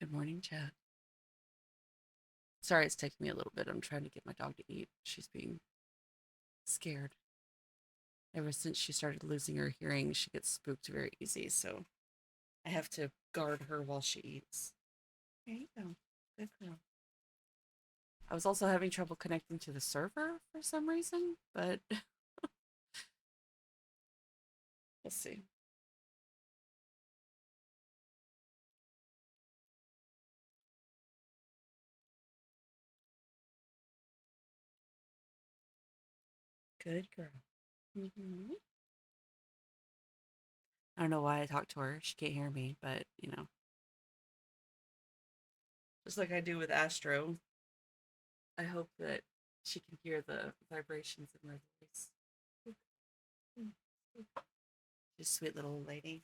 Good morning, Chad. Sorry it's taking me a little bit. I'm trying to get my dog to eat. She's being scared. Ever since she started losing her hearing, she gets spooked very easy, so I have to guard her while she eats. There you go. Good girl. I was also having trouble connecting to the server for some reason, but we'll see. Good girl. I don't know why I talk to her. She can't hear me, but just like I do with Astro, I hope that she can hear the vibrations in my voice. She's a sweet little lady.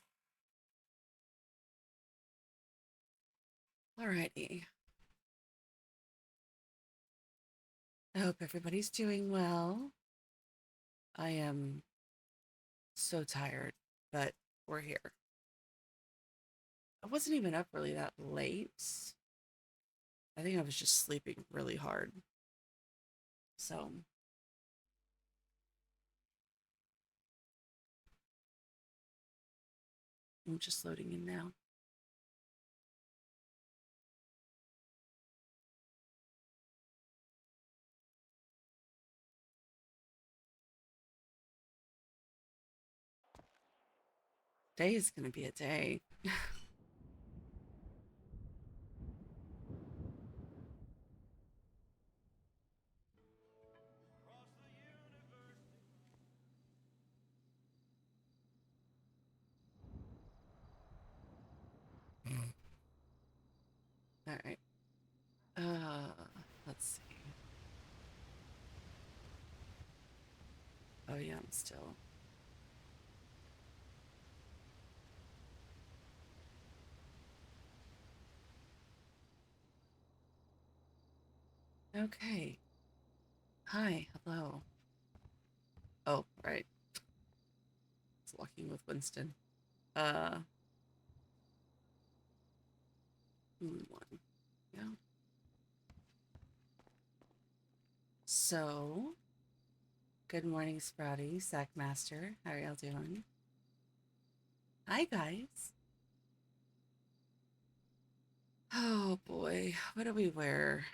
Alrighty. I hope everybody's doing well. I am so tired, but we're here. I wasn't even up really that late. I think I was just sleeping really hard. So I'm just loading in now. Day is going to be a day. All right. Let's see. Oh yeah, I'm still. Okay. Hi, hello. Oh, right. It's walking with Winston. Uh, one. Yeah. So, good morning, Sprouty, Sackmaster. How are y'all doing? Hi, guys. Oh boy, what do we wear?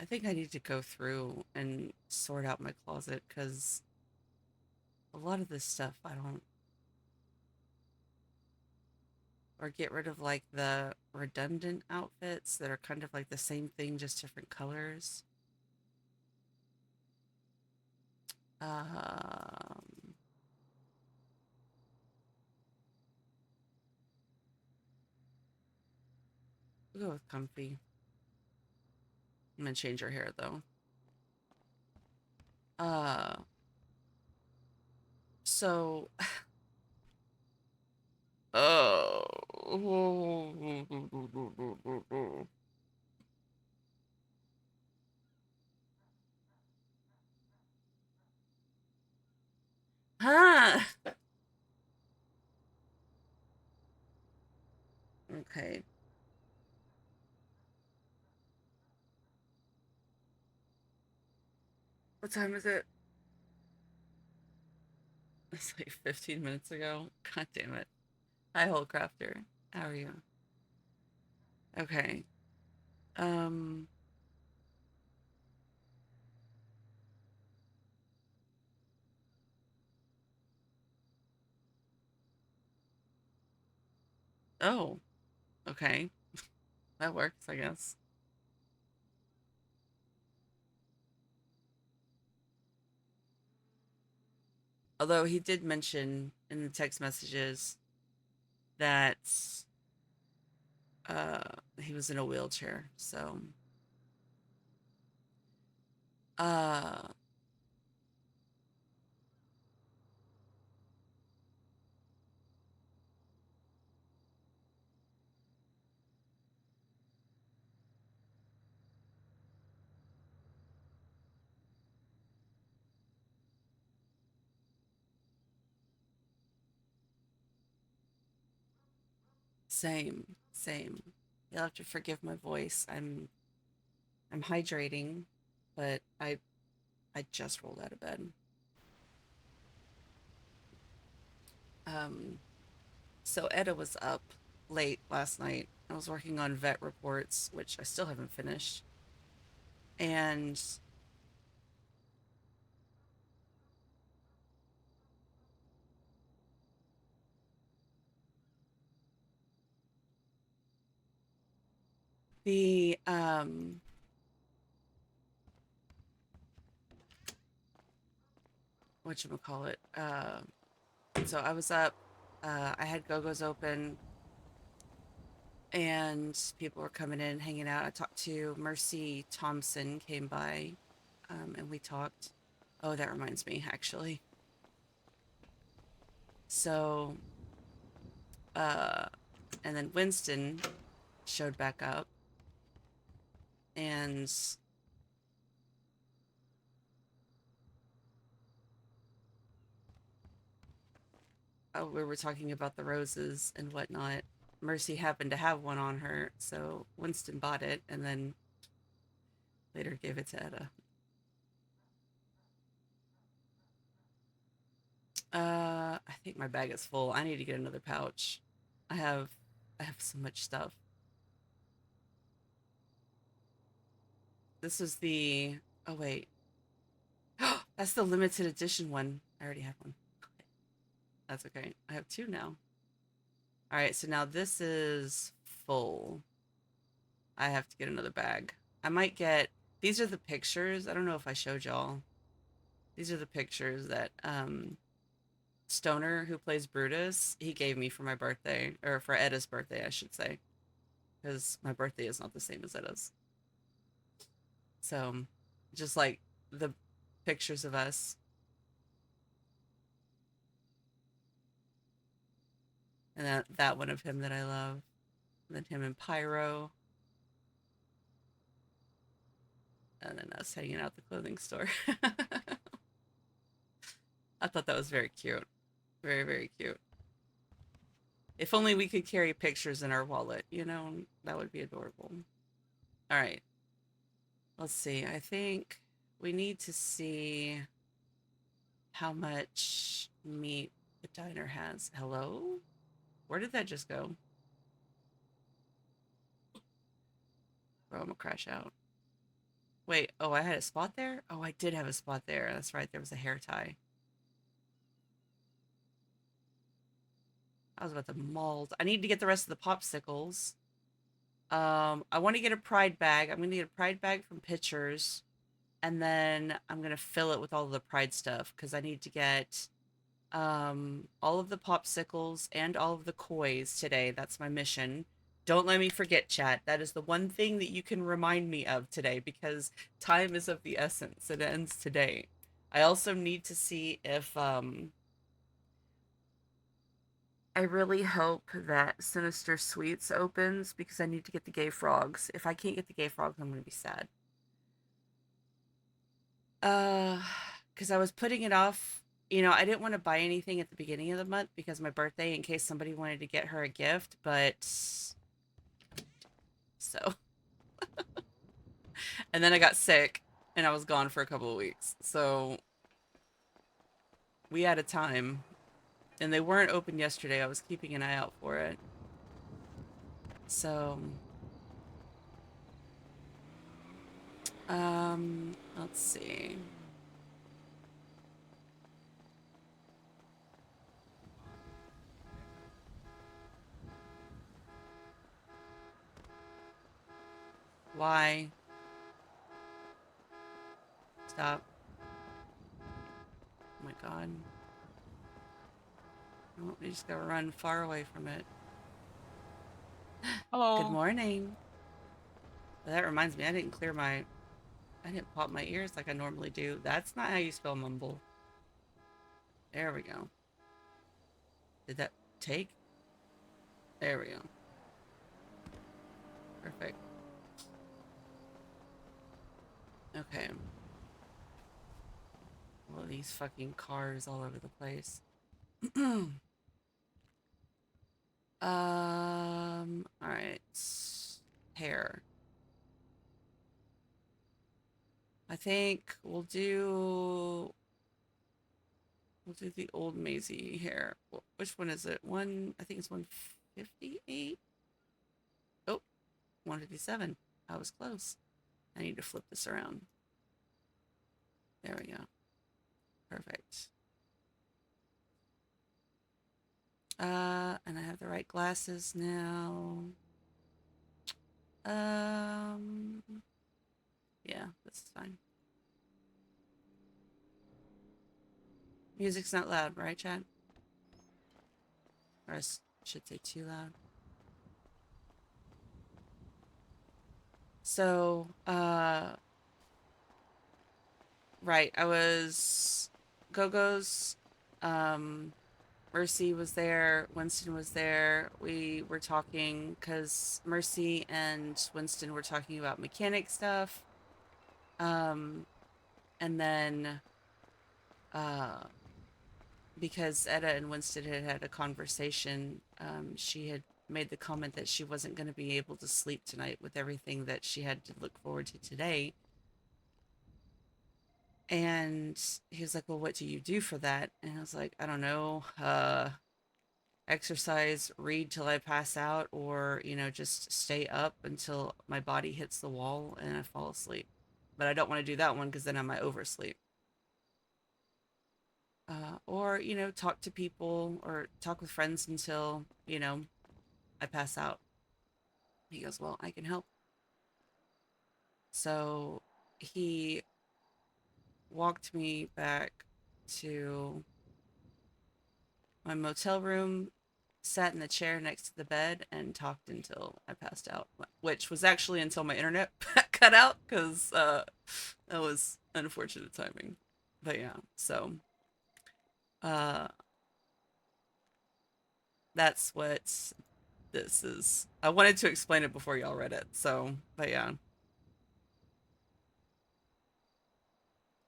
I think I need to go through and sort out my closet because a lot of this stuff I don't, or get rid of like the redundant outfits that are kind of like the same thing, just different colors. Um, we'll go with comfy. I'm gonna change her hair though. Uh, so, oh, huh? Okay, what time is it? It's like 15 minutes ago. God damn it. Hi, Holdcrafter. How are you? Okay. Um, oh, okay. That works, I guess. Although he did mention in the text messages that uh he was in a wheelchair. So, uh Same, same. You'll have to forgive my voice. I'm hydrating, but I just rolled out of bed. Um, so Etta was up late last night. I was working on vet reports, which I still haven't finished. And the whatchamacallit, so I was up, I had go-go's open and people were coming in, hanging out. I talked to Mercy Thompson, came by, and we talked. Oh, that reminds me, actually. So, uh, and then Winston showed back up, and we were talking about the roses and whatnot. Mercy happened to have one on her, so Winston bought it and then later gave it to Etta. I think my bag is full. I need to get another pouch. I have I have so much stuff. This is the oh wait. That's the limited edition one. I already have one. That's okay. I have two now. All right, so now this is full. I have to get another bag. I might get these are the pictures. I don't know if I showed y'all. These are the pictures that Stoner, who plays Brutus, he gave me for my birthday, or for Etta's birthday, I should say, because my birthday is not the same as Etta's. So, just like the pictures of us, and that one of him that I love, and then him and Pyro, and then us hanging out at the clothing store. I thought that was very cute, very very cute. If only we could carry pictures in our wallet, that would be adorable. All right, let's see. I think we need to see how much meat the diner has. Hello? Where did that just go? Bro, I'm gonna crash out. Wait, oh, I had a spot there? Oh, I did have a spot there. That's right, there was a hair tie. I was about to mold. I need to get the rest of the popsicles. I want to get a pride bag. I'm gonna get a pride bag from Pictures, and then I'm gonna fill it with all of the pride stuff because I need to get all of the popsicles and all of the kois today. That's my mission. Don't let me forget, chat. That is the one thing that you can remind me of today because time is of the essence. It ends today. I also need to see if I really hope that Sinister Sweets opens because I need to get the gay frogs. If I can't get the gay frogs, I'm gonna be sad. Uh, because I was putting it off. I didn't want to buy anything at the beginning of the month because my birthday, in case somebody wanted to get her a gift, but so, and then I got sick and I was gone for a couple of weeks. So we had a time and they weren't open yesterday. I was keeping an eye out for it. So, let's see. Why? Stop. Oh my God. Oh, we just gotta run far away from it. Good Hello. morning. Well, that reminds me, I didn't pop my ears like I normally do. That's not how you spell mumble. There we go. Did that take? There we go. Perfect. Okay. All these fucking cars all over the place. All right. Hair. I think we'll do the old Maisie hair. Which one is it? I think it's 158. Oh, 157. I was close. I need to flip this around. There we go. Perfect. And I have the right glasses now. Um, yeah, this is fine. Music's not loud, right, Chad? Or I should say too loud. So, right, I was Go-Go's, um, Mercy was there, Winston was there. We were talking because Mercy and Winston were talking about mechanic stuff. Um, and then uh because Etta and Winston had had a conversation, she had made the comment that she wasn't going to be able to sleep tonight with everything that she had to look forward to today. And he was like, "Well, what do you do for that?" And I was like, "I don't know. Exercise, read till I pass out, or, just stay up until my body hits the wall and I fall asleep. But I don't want to do that one because then I might oversleep. Or, talk to people or talk with friends until, I pass out." He goes, "Well, I can help." So he walked me back to my motel room, sat in the chair next to the bed, and talked until I passed out, which was actually until my internet cut out because that was unfortunate timing. But yeah, so uh, that's what this is. I wanted to explain it before y'all read it. So, but yeah,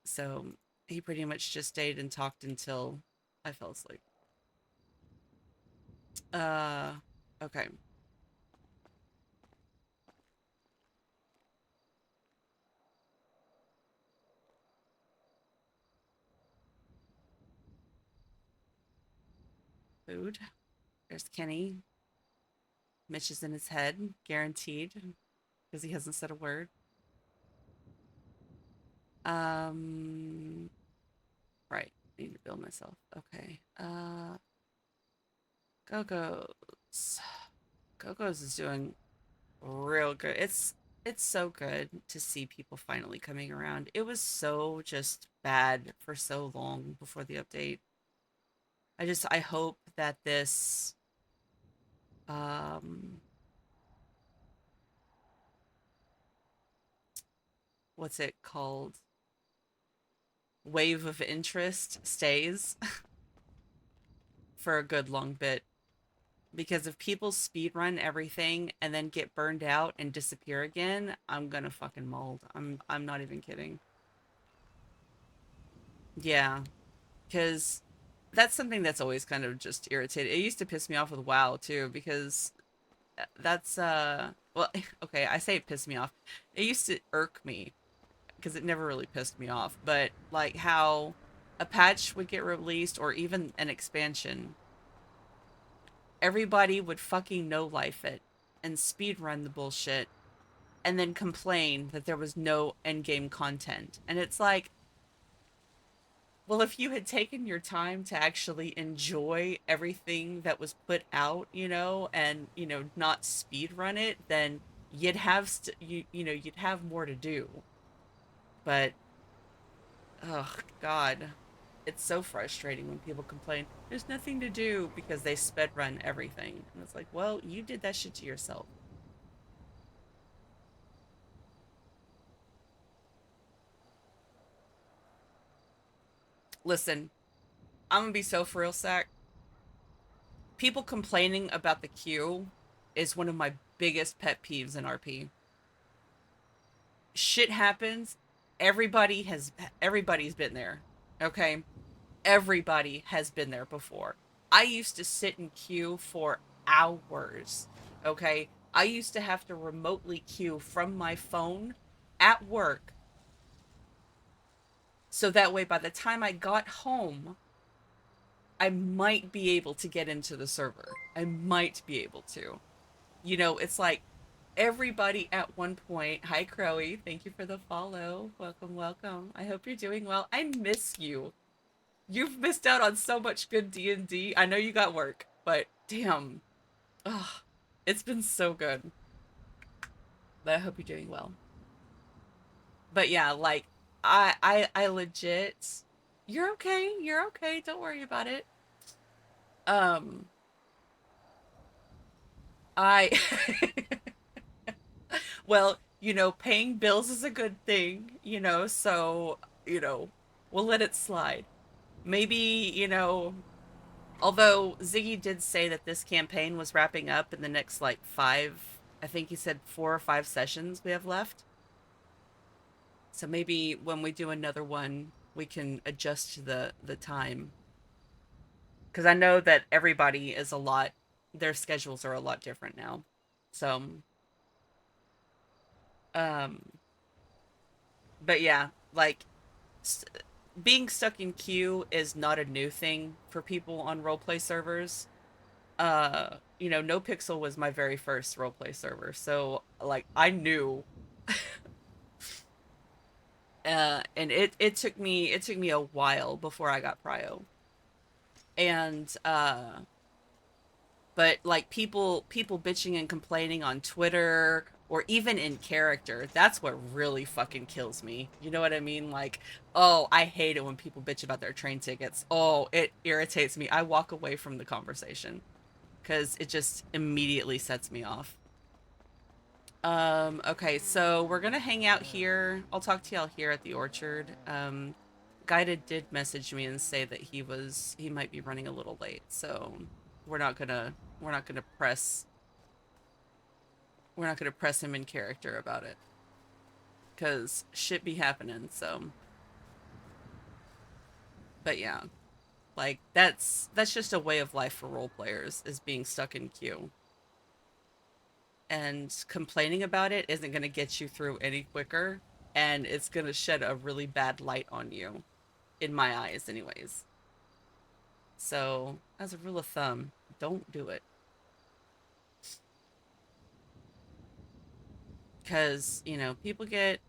so he pretty much just stayed and talked until I fell asleep. Uh, okay. Food. There's Kenny. Mitch is in his head, guaranteed, because he hasn't said a word. Um, right. I need to build myself. Okay. Go-Go's. Go-Go's is doing real good. It's so good to see people finally coming around. It was so just bad for so long before the update. I hope that this um what's it called? Wave of interest stays for a good long bit. Because if people speed run everything and then get burned out and disappear again, I'm gonna fucking mold. I'm not even kidding. Yeah, because that's something that's always kind of just irritated. It used to piss me off with WoW too, because that's well, okay, I say it pissed me off. It used to irk me because it never really pissed me off, but like how a patch would get released or even an expansion, everybody would fucking no life it and speed run the bullshit and then complain that there was no end game content. And it's like, well, if you had taken your time to actually enjoy everything that was put out, and not speed run it, then you'd have you'd have more to do. But oh god, it's so frustrating when people complain there's nothing to do because they sped run everything. And it's like, well, you did that shit to yourself. Listen, I'm gonna be so for real, Sack. People complaining about the queue is one of my biggest pet peeves in RP. Shit happens. Everybody's been there. Okay? Everybody has been there before. I used to sit in queue for hours. Okay. I used to have to remotely queue from my phone at work. So that way, by the time I got home, I might be able to get into the server. I might be able to. It's like everybody at one point. Hi, Crowy. Thank you for the follow. Welcome, welcome. I hope you're doing well. I miss you. You've missed out on so much good D&D. I know you got work, but damn. Ugh, it's been so good. But I hope you're doing well. But yeah, like I legit you're okay. You're okay. Don't worry about it. Um I well, paying bills is a good thing, so, we'll let it slide. Maybe, although Ziggy did say that this campaign was wrapping up in the next like I think he said 4 or 5 sessions we have left. So maybe when we do another one, we can adjust the time. Because I know that everybody is their schedules are a lot different now. So, um, but yeah, like st being stuck in queue is not a new thing for people on roleplay servers. No Pixel was my very first roleplay server, so like I knew, and it took me a while before I got prio, and but like people bitching and complaining on Twitter or even in character, that's what really fucking kills me. You know what I mean? Like, oh, I hate it when people bitch about their train tickets. Oh, it irritates me. I walk away from the conversation because it just immediately sets me off. Okay, so we're gonna hang out here. I'll talk to y'all here at the orchard. Guided did message me and say that he might be running a little late, so we're not gonna we're not gonna press we're not gonna press him in character about it. Cause shit be happening, so but yeah. Like that's just a way of life for role players is being stuck in queue. And complaining about it isn't gonna get you through any quicker, and it's gonna shed a really bad light on you, in my eyes anyways. So as a rule of thumb, don't do it. Because people they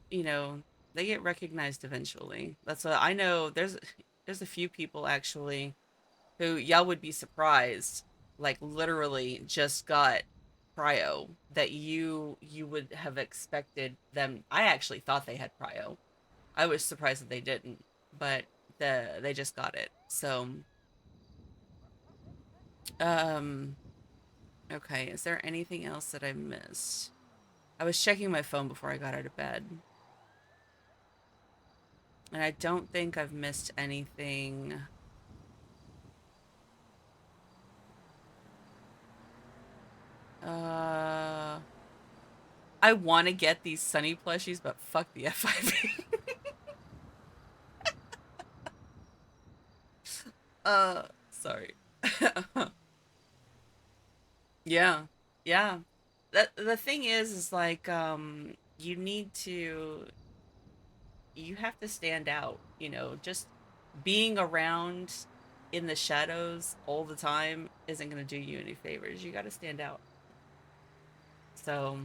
get recognized eventually. That's what I know. There's a few people actually who y'all would be surprised, like literally just got prio that you would have expected them. I actually thought they had prio. I was surprised that they didn't, but they just got it. So um okay, is there anything else that I missed? I was checking my phone before I got out of bed. And I don't think I've missed anything. Uh, I want to get these Sunny plushies, but fuck the F5. Sorry. Yeah. Yeah. The thing is like you have to stand out, just being around in the shadows all the time isn't going to do you any favors. You got to stand out. So,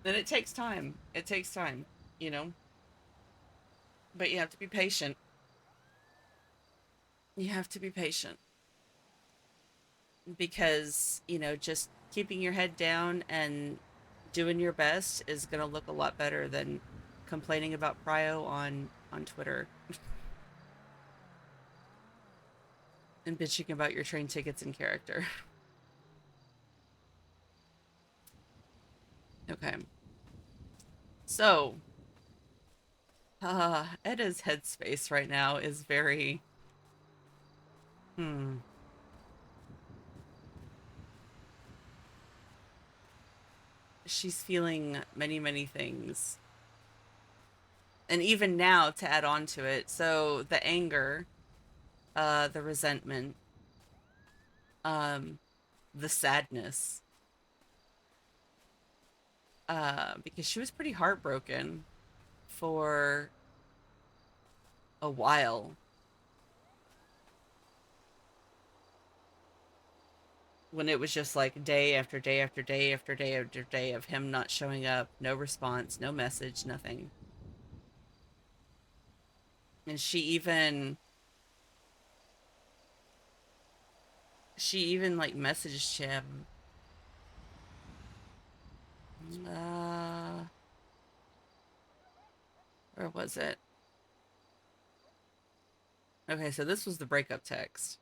then it takes time. It takes time, you know, but you have to be patient. You have to be patient because, just keeping your head down and doing your best is going to look a lot better than complaining about prio on Twitter and bitching about your train tickets and character. Okay. So, Etta's headspace right now is very hmm. She's feeling many, many things. And even now to add on to it, so the anger, the resentment, um, the sadness, because she was pretty heartbroken for a while when it was just like day after day after day after day after day of him not showing up, no response, no message, nothing. And she even like messaged him. Uh, where was it? Okay, so this was the breakup text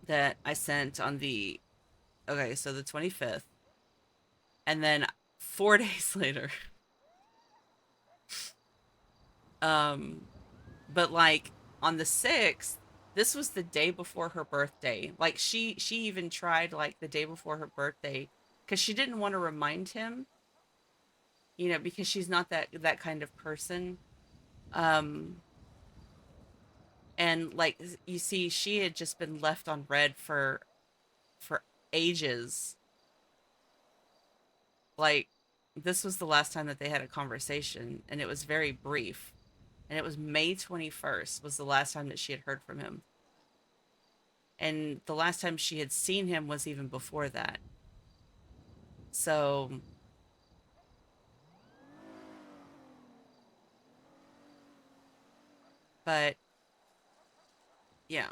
that I sent on the okay, so the 25th, and then 4 days later, um, but like on the 6th, this was the day before her birthday. Like she even tried like the day before her birthday because she didn't want to remind him, because she's not that kind of person. Um, and like you see, she had just been left on red for ages. Like this was the last time that they had a conversation, and it was very brief. And it was May 21st was the last time that she had heard from him. And the last time she had seen him was even before that. So, but yeah,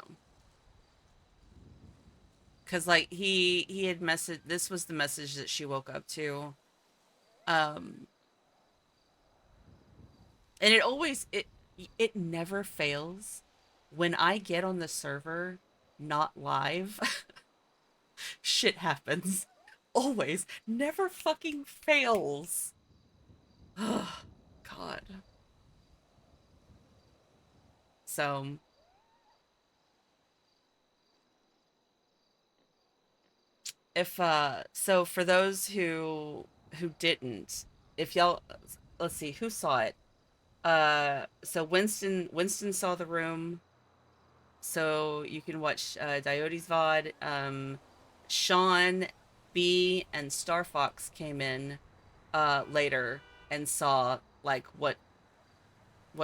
because like he had messaged. This was the message that she woke up to. Um, and it never fails when I get on the server not live. Shit happens. Always, never fucking fails. Oh, God. So if so for those who didn't, if y'all, let's see who saw it. So Winston saw the room, so you can watch Diode's VOD. Sean B and Star Fox came in later and saw like what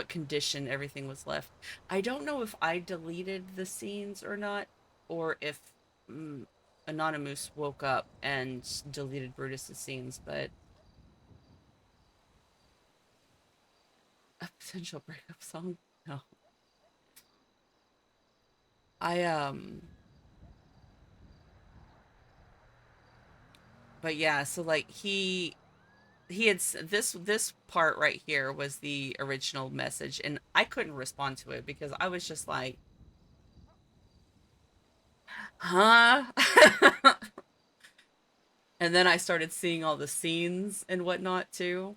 condition everything was left. I don't know if I deleted the scenes or not, or if mm, Anonymous woke up and deleted Brutus's scenes, but a potential breakup song. No. I but yeah, so like he had this part right here was the original message, and I couldn't respond to it because I was just like, huh? And then I started seeing all the scenes and whatnot too.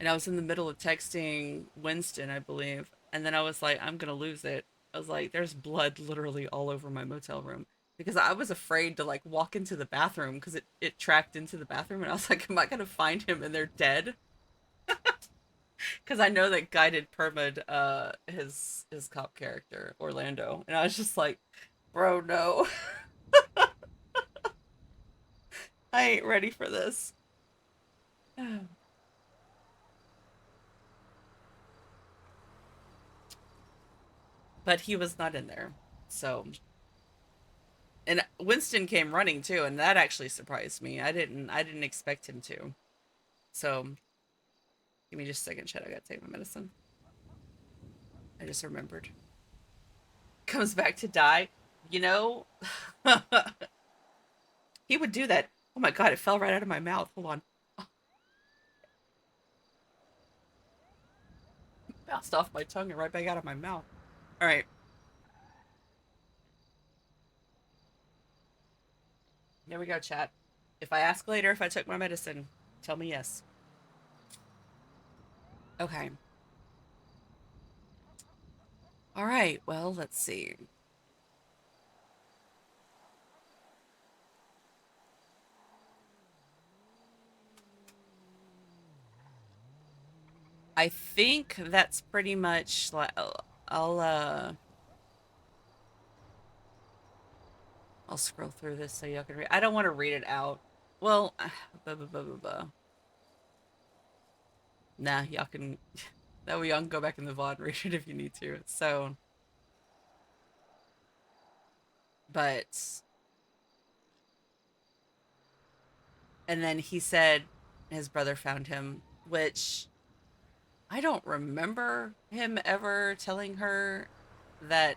And I was in the middle of texting Winston, I believe. And then I was like, I'm gonna lose it. I was like, there's blood literally all over my motel room. Because I was afraid to like walk into the bathroom because it tracked into the bathroom, and I was like, am I gonna find him and they're dead? Because I know that Guy did permad his cop character, Orlando. And I was just like, bro, no. I ain't ready for this. But he was not in there. So and Winston came running too, and that actually surprised me. I didn't expect him to. So give me just a second, Chet. I gotta take my medicine. I just remembered. Comes back to die. You know, he would do that. Oh my god, it fell right out of my mouth. Hold on. Bounced off my tongue and right back out of my mouth. All right. Here we go, chat. If I ask later if I took my medicine, tell me yes. Okay. All right. Well, let's see. I think that's pretty much like I'll scroll through this so y'all can read. I don't want to read it out. Well, blah, blah, blah, blah, blah. Nah, y'all can that way y'all can go back in the VOD and read it if you need to. So, but and then he said his brother found him, which I don't remember him ever telling her that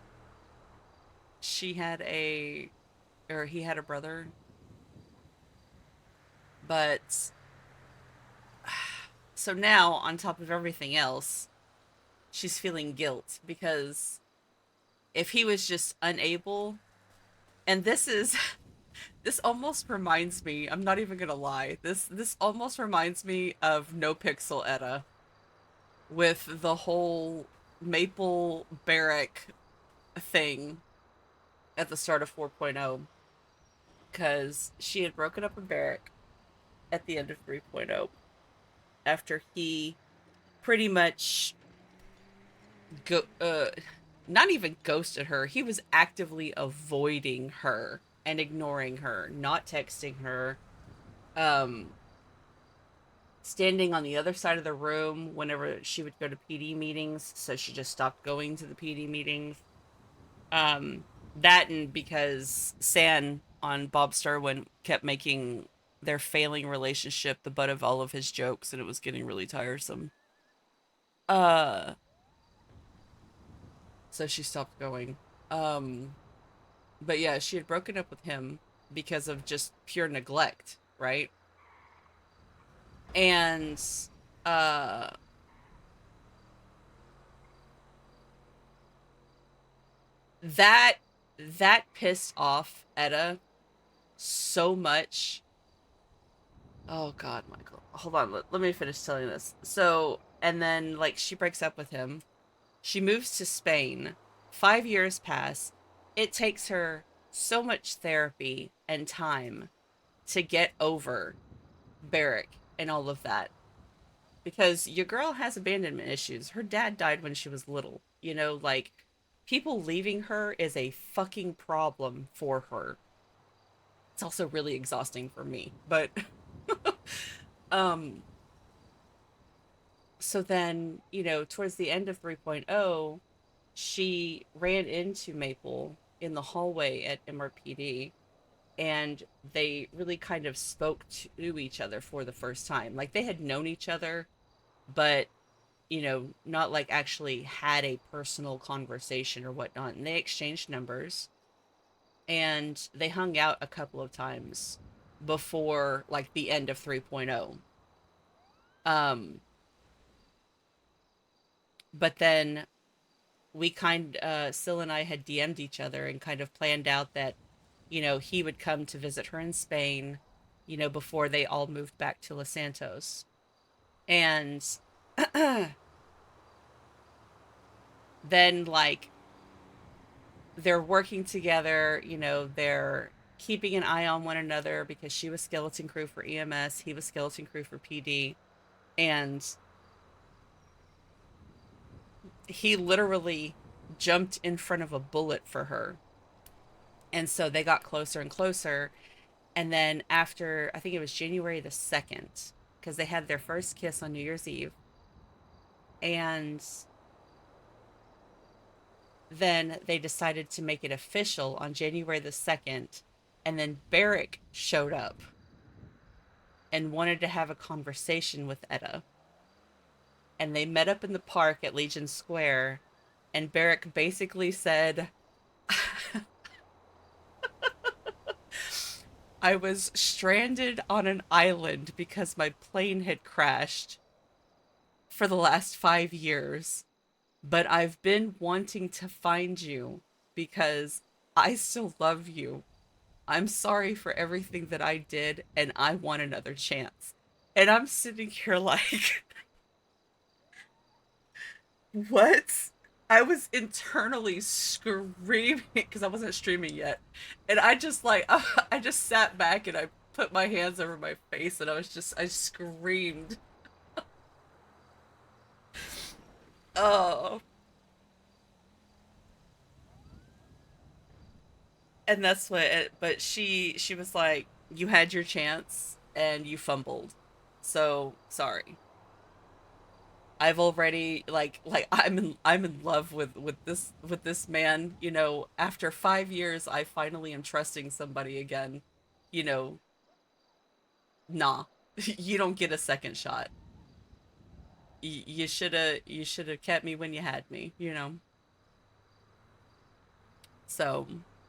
she had a or he had a brother, but so now on top of everything else, she's feeling guilt because if he was just unable, and this is this almost reminds me, I'm not even gonna lie, this almost reminds me of No Pixel Etta with the whole Maple Barrack thing at the start of 4.0 because she had broken up with Barrack at the end of 3.0 after he pretty much go not even ghosted her. He was actively avoiding her and ignoring her, not texting her, um standing on the other side of the room whenever she would go to PD meetings, so she just stopped going to the PD meetings. Um that and because San on Bob Starwin kept making their failing relationship the butt of all of his jokes and it was getting really tiresome. Uh so she stopped going. Um but yeah, she had broken up with him because of just pure neglect, right? And uh that that pissed off Etta so much. Oh God, Michael. Hold on, let me finish telling this. So, and then like she breaks up with him. She moves to Spain. 5 years pass. It takes her so much therapy and time to get over Barrack and all of that. Because your girl has abandonment issues. Her dad died when she was little. You know, like people leaving her is a fucking problem for her. It's also really exhausting for me. But um so then, towards the end of 3.0, she ran into Maple in the hallway at MRPD and they really kind of spoke to each other for the first time. Like they had known each other, but not like actually had a personal conversation or whatnot. And they exchanged numbers and they hung out a couple of times before like the end of 3.0. Um, but then Syl and I had DM'd each other and kind of planned out that, he would come to visit her in Spain, before they all moved back to Los Santos. And then like they're working together, they're keeping an eye on one another because she was skeleton crew for EMS, he was skeleton crew for PD, and he literally jumped in front of a bullet for her. And so they got closer and closer. And then after, I think it was January the 2nd, because they had their first kiss on New Year's Eve. And then they decided to make it official on January the 2nd. And then Barrack showed up and wanted to have a conversation with Etta. And they met up in the park at Legion Square. And Barrack basically said, I was stranded on an island because my plane had crashed for the last 5 years. But I've been wanting to find you because I still love you. I'm sorry for everything that I did, and I want another chance. And I'm sitting here like, what? I was internally screaming because I wasn't streaming yet. And I just like, I just sat back and I put my hands over my face and I screamed. Oh, and that's what but she was like, you had your chance and you fumbled, so sorry. I've already like I'm in love with this man, after 5 years I finally am trusting somebody again. you know nah. You don't get a second shot. You should have kept me when you had me. So,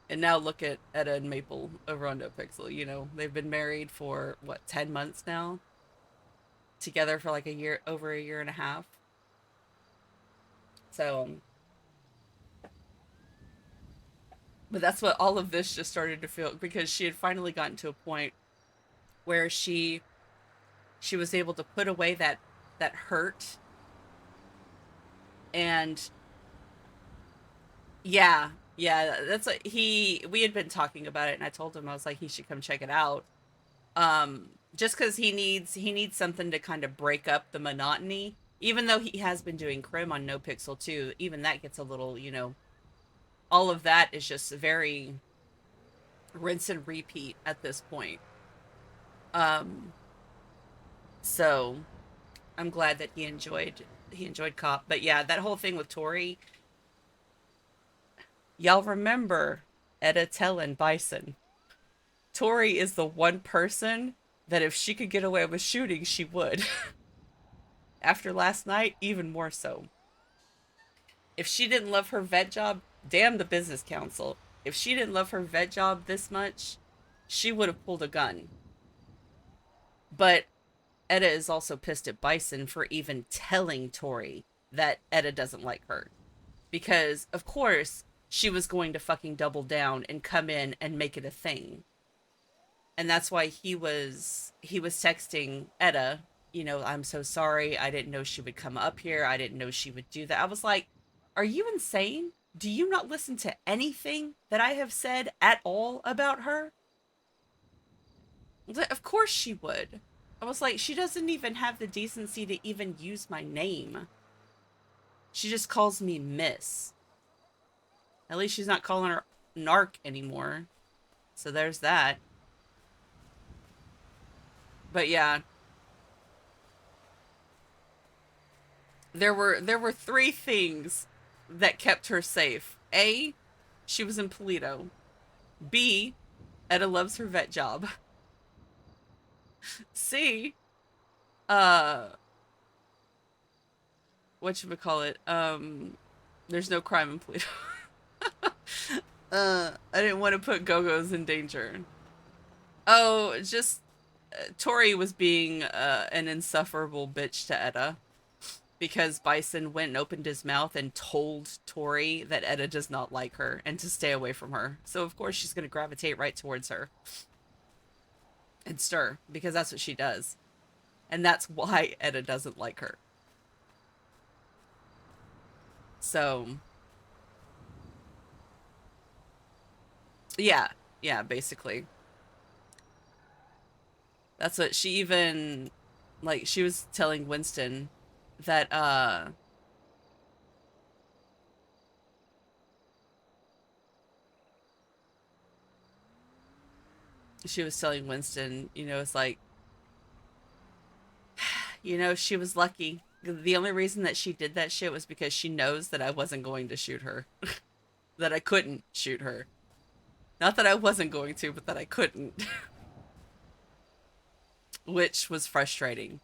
and now look at Etta and Maple over on No Pixel. They've been married for what, 10 months now, together for like a year, over a year and a half. So, but that's what all of this just started to feel, because she had finally gotten to a point where she was able to put away that hurt. And yeah, yeah, that's what he we had been talking about it, and I told him, I was like, he should come check it out. Just because he needs something to kind of break up the monotony, even though he has been doing crim on No Pixel too. Even that gets a little, all of that is just very rinse and repeat at this point. Um so I'm glad that he enjoyed Cop. But yeah, that whole thing with Tori, y'all remember Etta telling Bison, Tori is the one person that if she could get away with shooting, she would. After last night, even more so. If she didn't love her vet job, damn the business council. If she didn't love her vet job this much, she would have pulled a gun. But Etta is also pissed at Bison for even telling Tori that Etta doesn't like her. Because, of course, she was going to fucking double down and come in and make it a thing. And that's why he was texting Etta, I'm so sorry. I didn't know she would come up here. I didn't know she would do that. I was like, are you insane? Do you not listen to anything that I have said at all about her? Of course she would. I was like, she doesn't even have the decency to even use my name. She just calls me Miss. At least she's not calling her Narc anymore. So there's that. But yeah, there were three things that kept her safe. A, she was in Polito. B, Etta loves her vet job. C, uh, what should we call it? There's no crime in Polito. I didn't want to put Go-Go's in danger. Oh, just Tori was being an insufferable bitch to Etta, because Bison went and opened his mouth and told Tori that Etta does not like her and to stay away from her. So of course she's going to gravitate right towards her and stir, because that's what she does. And that's why Etta doesn't like her. So, yeah, yeah, basically. That's what she even, like, she was telling Winston that she was telling Winston, it's like, she was lucky. The only reason that she did that shit was because she knows that I wasn't going to shoot her. That I couldn't shoot her. Not that I wasn't going to, but that I couldn't. Which was frustrating.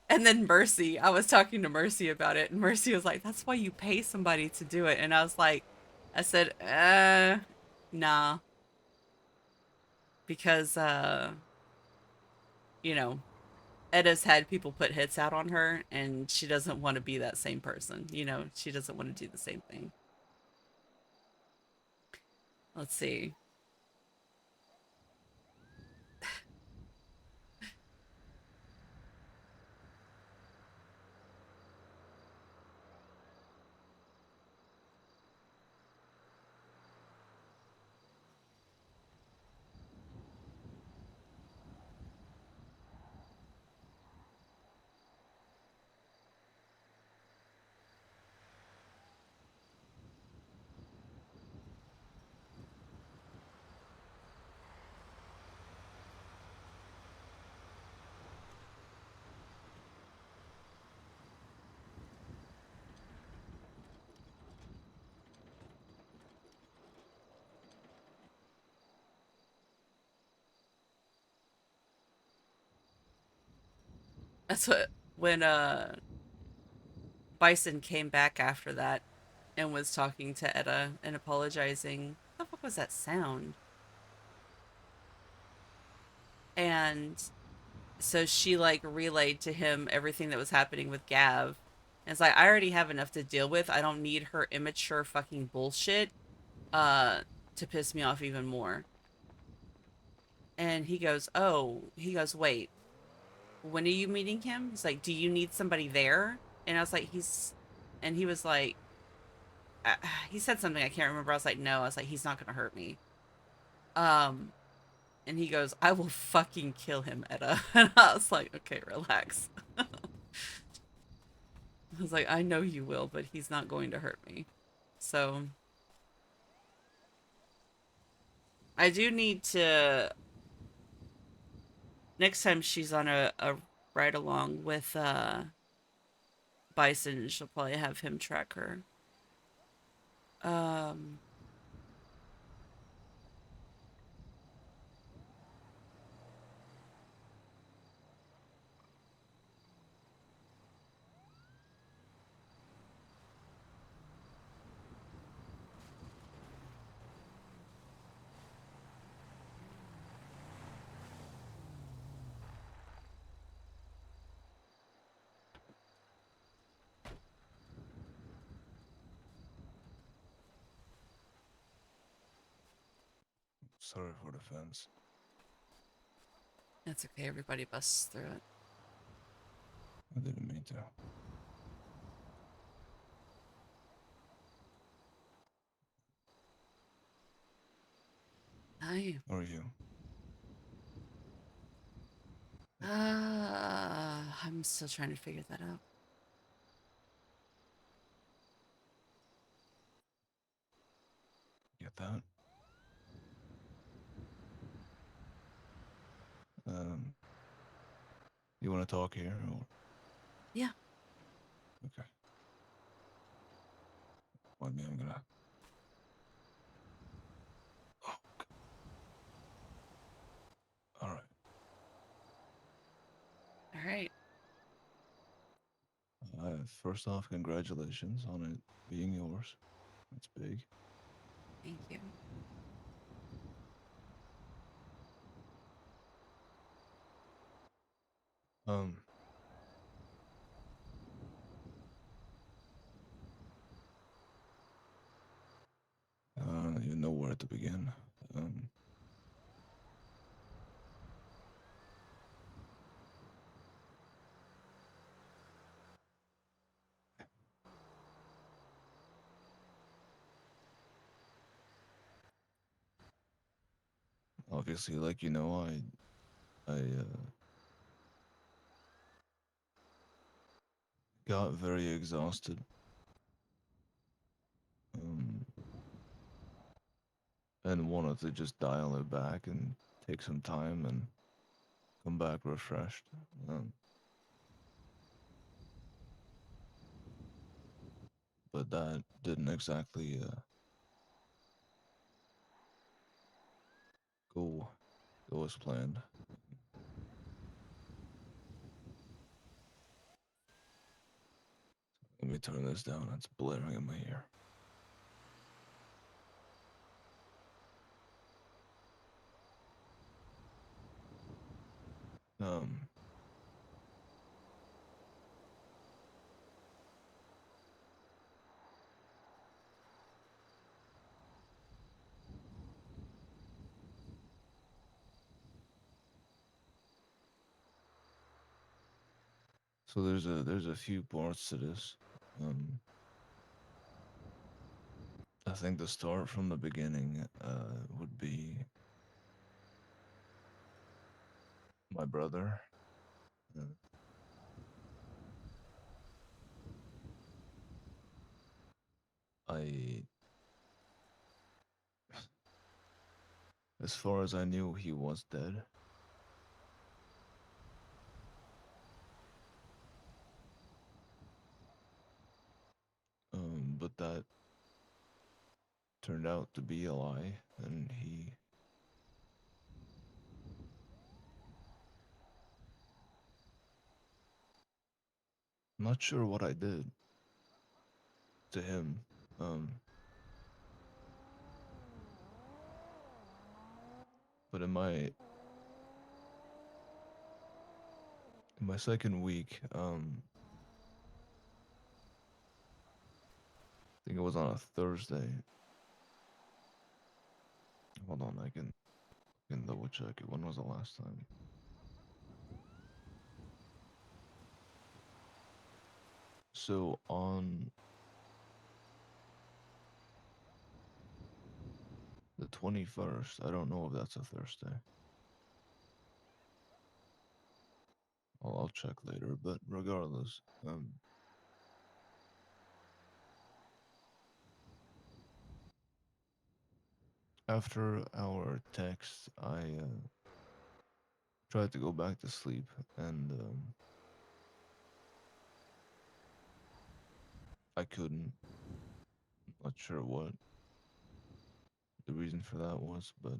And then Mercy, I was talking to Mercy about it, and Mercy was like, that's why you pay somebody to do it. And I was like, I said, nah, because, you know, Etta's had people put hits out on her, and she doesn't want to be that same person. She doesn't want to do the same thing. Let's see. That's what when Bison came back after that and was talking to Etta and apologizing. What the fuck was that sound? And so she like relayed to him everything that was happening with Gav. And it's like I already have enough to deal with. I don't need her immature fucking bullshit uh to piss me off even more. And he goes, "Oh," he goes, "Wait, when are you meeting him?" He's like, "Do you need somebody there?" And I was like, and he was like, he said something I can't remember. I was like, "No," I was like, "He's not gonna hurt me." Um, and he goes, "I will fucking kill him, Etta." And I was like, "Okay, relax." I was like, "I know you will, but he's not going to hurt me." So I do need to next time she's on a ride along with Bison, she'll probably have him track her. Um, Sorry for the fence. That's okay. Everybody busts through it. I didn't mean to. I Or you. I'm still trying to figure that out. Get that? Um, you want to talk here? Or Yeah. okay. Well, I mean, I'm gonna. Oh, all right. All right. First off, congratulations on it being yours. That's big. Thank you. Um, you know where to begin. Um, Obviously, like I got very exhausted. Um, and wanted to just dial it back and take some time and come back refreshed. Um, but that didn't exactly go go as planned. Let me turn this down. It's blaring in my ear. Um, so there's a few parts to this. Um, I think the start from the beginning would be my brother. Uh, I, as far as I knew, he was dead. But that turned out to be a lie, and he I'm not sure what I did to him. Um, but in my second week, I think it was on a Thursday. Hold on, I can double check it. When was the last time? So on the 21st, I don't know if that's a Thursday. I'll check later, but regardless, after our text, I tried to go back to sleep, and I couldn't. Not sure what the reason for that was, but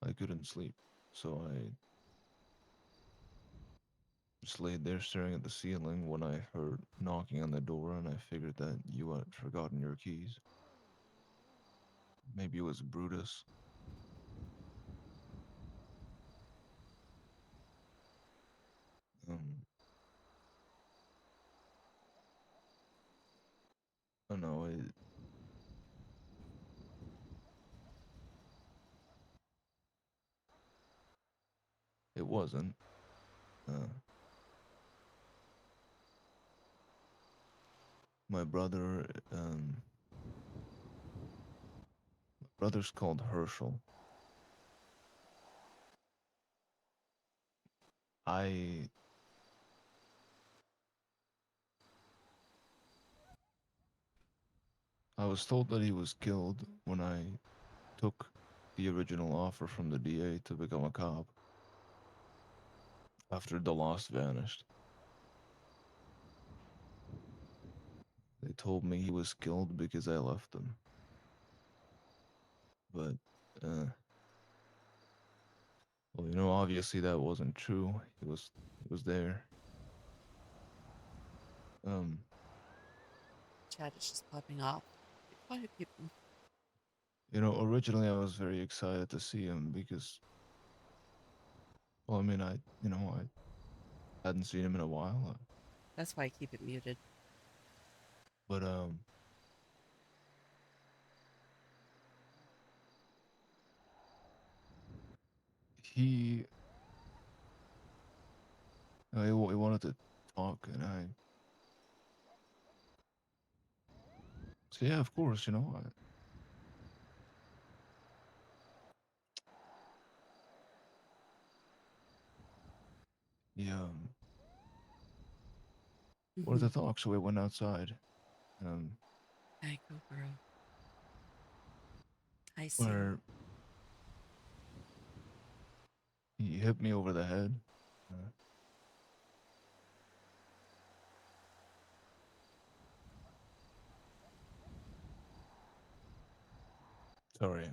I couldn't sleep. So I just laid there staring at the ceiling when I heard knocking on the door, and I figured that you had forgotten your keys. Maybe it was Brutus. Um, I don't know. It wasn't. Uh, my brother, my brother's called Herschel. I I was told that he was killed when I took the original offer from the DA to become a cop after the lost vanished. They told me he was killed because I left them. But, uh, well, obviously that wasn't true. He was there. Um, Chat is just popping off. Be quiet, people. originally I was very excited to see him because, well, I mean, I hadn't seen him in a while. That's why I keep it muted. But, he, he wanted to talk, and I said, yeah, of course, he, wanted to Mm-hmm. talk, so we went outside. Um, I go, girl. I see. where he hit me over the head. Uh, sorry.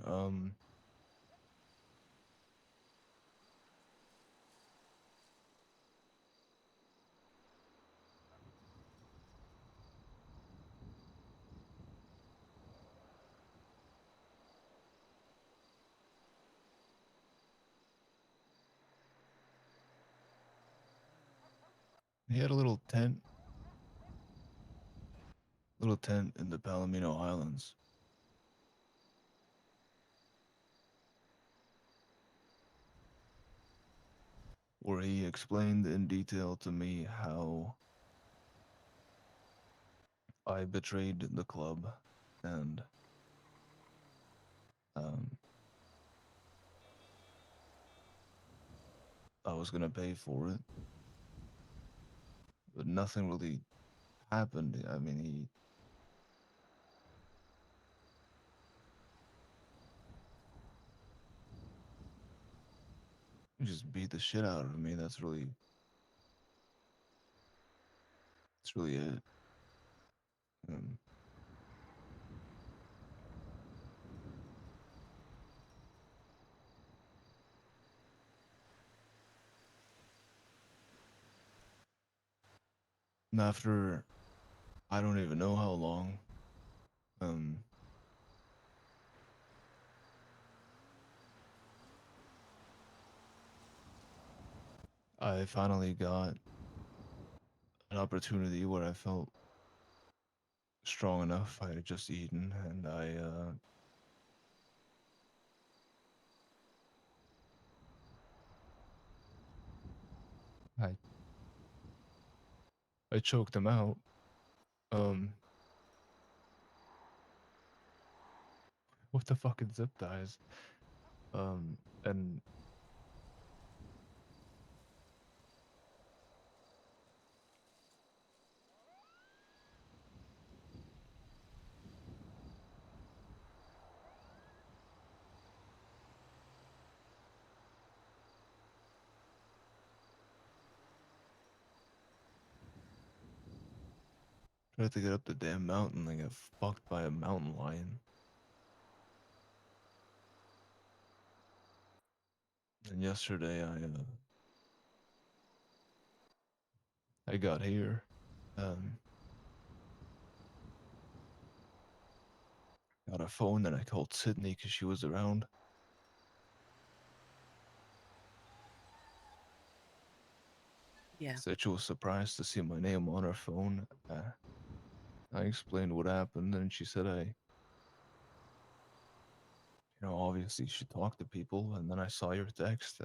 He had a little tent in the Palomino Islands, where he explained in detail to me how I betrayed the club, and um, I was gonna pay for it, but nothing really happened. I mean, he just beat the shit out of me. That's really it. Um, And after I don't even know how long, um, I finally got an opportunity where I felt strong enough. I had just eaten, and I I choked him out. Um, with the fucking zip ties. And tried to get up the damn mountain and get fucked by a mountain lion. And yesterday I got here. Um, got a phone and I called Sydney because she was around. Yeah. Said she was surprised to see my name on her phone. I explained what happened, and she said obviously she talked to people, and then I saw your text.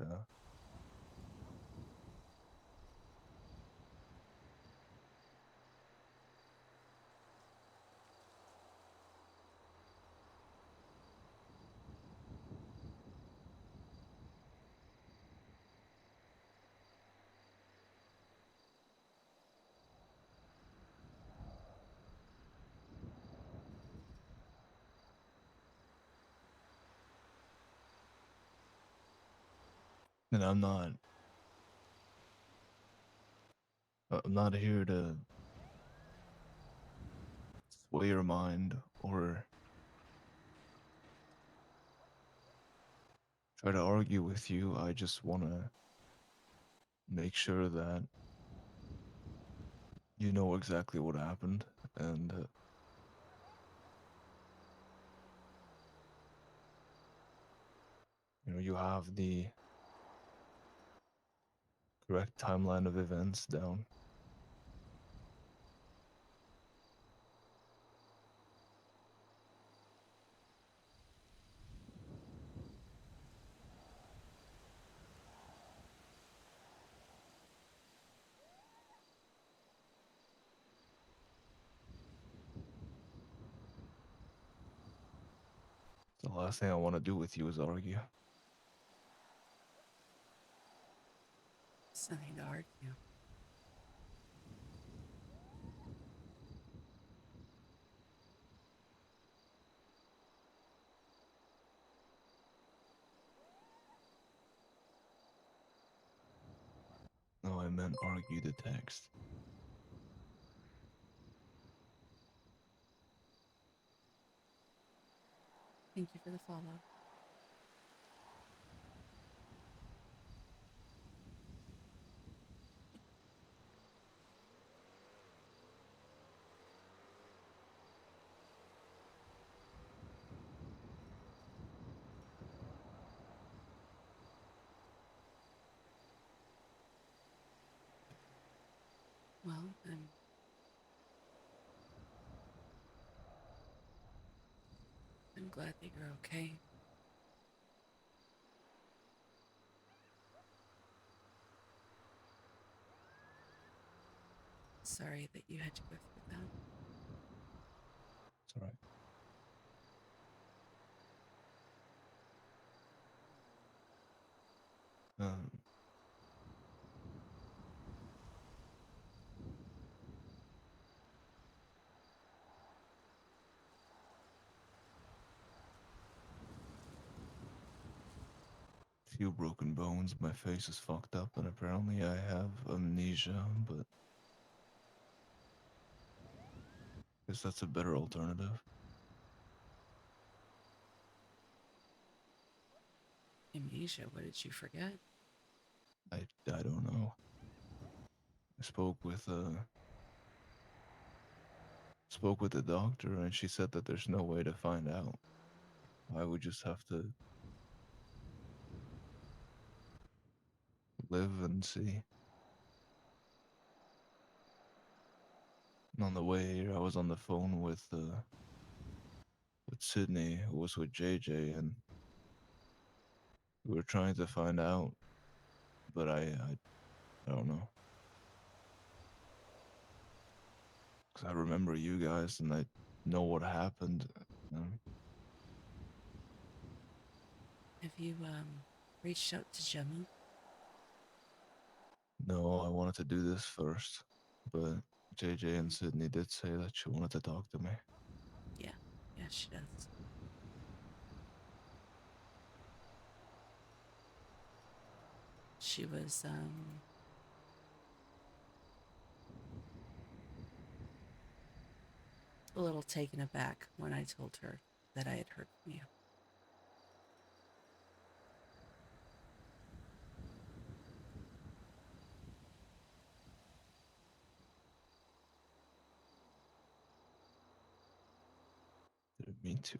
And I'm not here to sway your mind or try to argue with you. I just want to make sure that you know exactly what happened, and you have the correct timeline of events down. The last thing I want to do with you is argue. It's nothing to argue. No, I meant argue the text. Thank you for the follow. Well, I'm glad that you're okay. Sorry that you had to go through that. It's all right. Um, few broken bones. My face is fucked up, and apparently I have amnesia. But I guess that's a better alternative. Amnesia, what did you forget? I don't know. I spoke with spoke with the doctor, and she said that there's no way to find out. I would just have to live and see. And on the way here, I was on the phone with Sydney, who was with JJ, and we were trying to find out, but I don't know. Because I remember you guys, and I know what happened. Um, Have you reached out to Gemma? no, I wanted to do this first, but JJ and Sydney did say that she wanted to talk to me. Yeah, yeah, she does. She was a little taken aback when I told her that I had heard from you. Didn't mean to.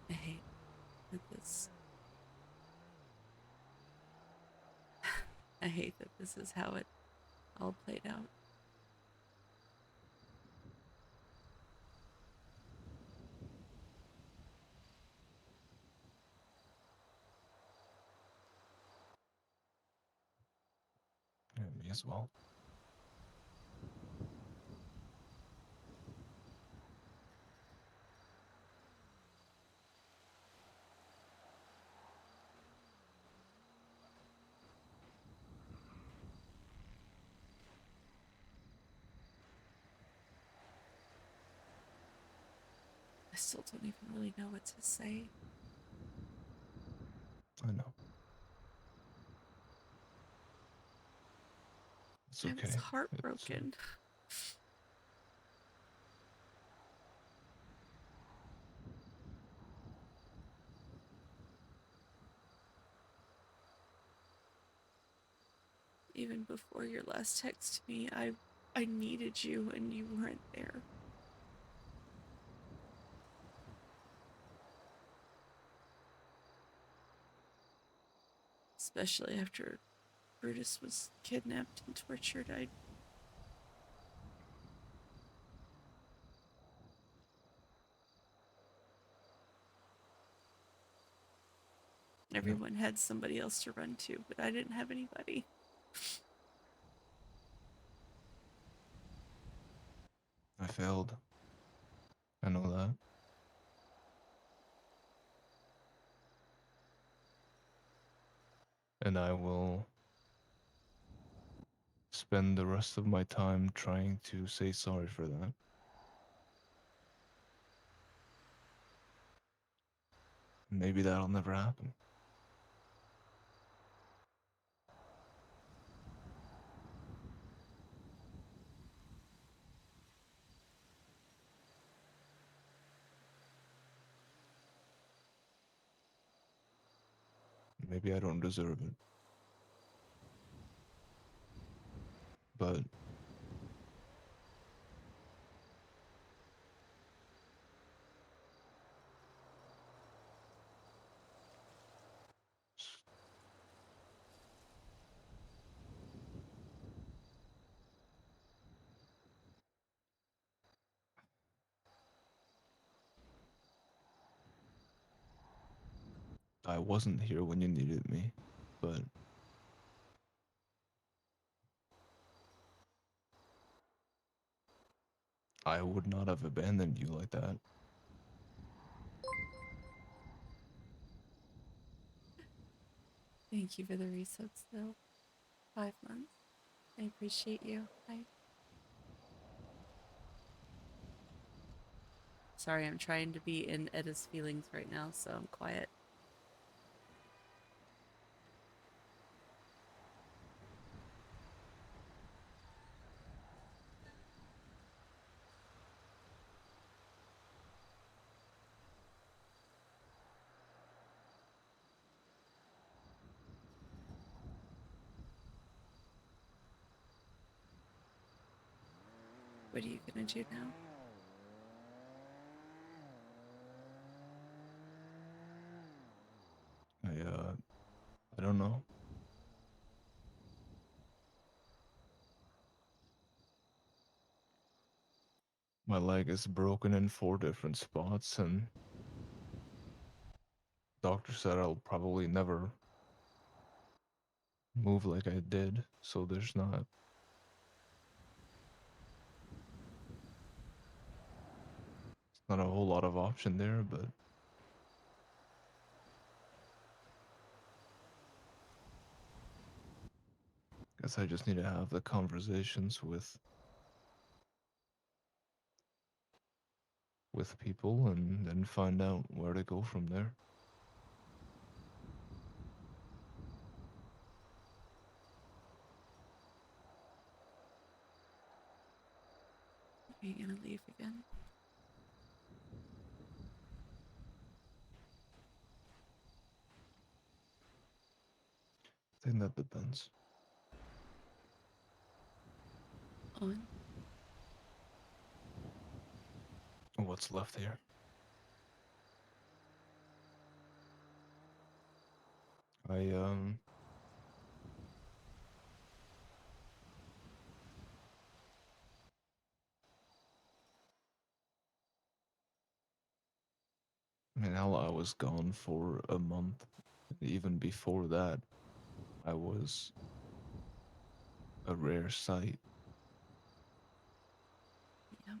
I hate that this. I hate that this is how it all played out. Yeah, me as well. I still don't even really know what to say. I know. It's I was okay. It's heartbroken. Even before your last text to me, I needed you and you weren't there. Especially after Brutus was kidnapped and tortured. yeah. Everyone had somebody else to run to, but I didn't have anybody. I failed. I know that. And I will spend the rest of my time trying to say sorry for that. Maybe that'll never happen. Maybe I don't deserve it. But I wasn't here when you needed me. But I would not have abandoned you like that. Thank you for the resets, though. 5 months. I appreciate you. Sorry sorry, I'm trying to be in Etta's feelings right now, so I'm quiet. What are you gonna do now? I don't know. My leg is broken in 4 different spots, and doctor said I'll probably never move like I did, so there's not a whole lot of option there, but guess I just need to have the conversations with people and then find out where to go from there. Are you gonna leave again? I think that depends. On? What's left here? I I mean, hell, I was gone for a month. Even before that, I was a rare sight. Yeah.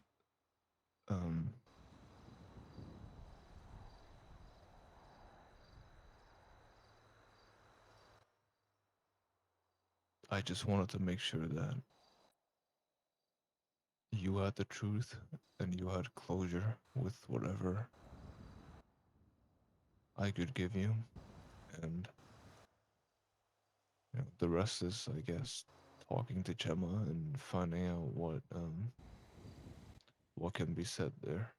Um, I just wanted to make sure that you had the truth and you had closure with whatever I could give you, and the rest is, I guess, talking to Gemma and finding out what can be said there.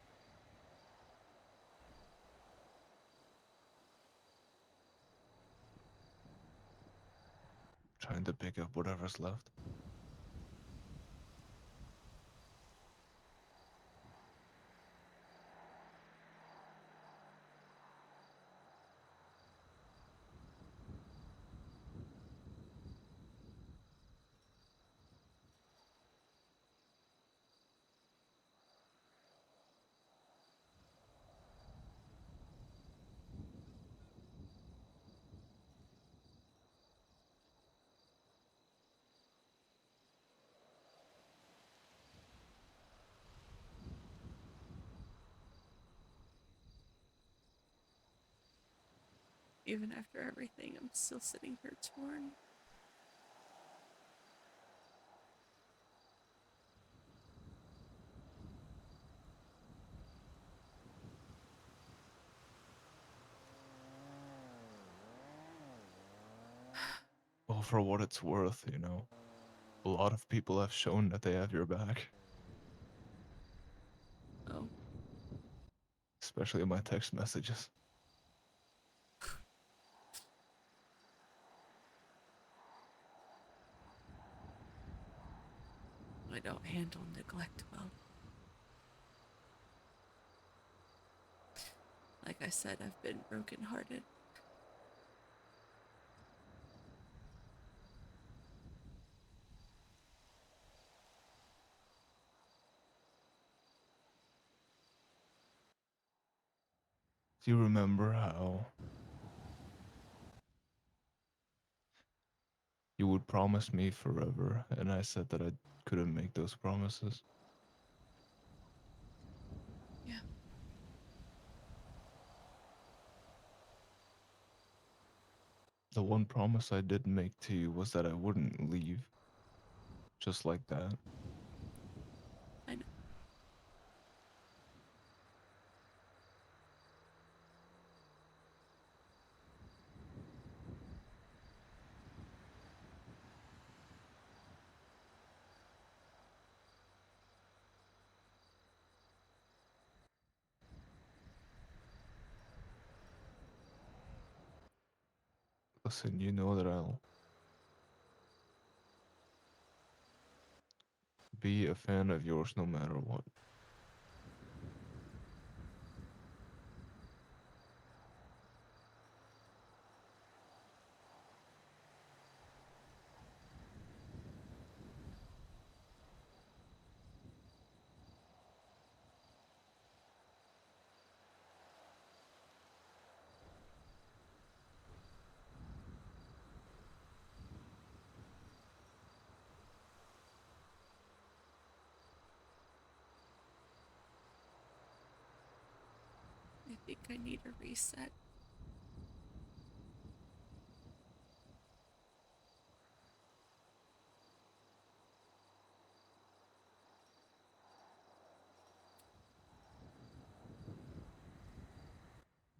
Trying to pick up whatever's left. Even after everything, I'm still sitting here torn. Well, for what it's worth, a lot of people have shown that they have your back, Oh, especially in my text messages. I don't handle neglect well. Like I said, I've been brokenhearted. Do you remember how you would promise me forever, and I said that I couldn't make those promises? Yeah. The one promise I did make to you was that I wouldn't leave just like that. I know. Listen, you know that I'll be a fan of yours no matter what. I think I need a reset.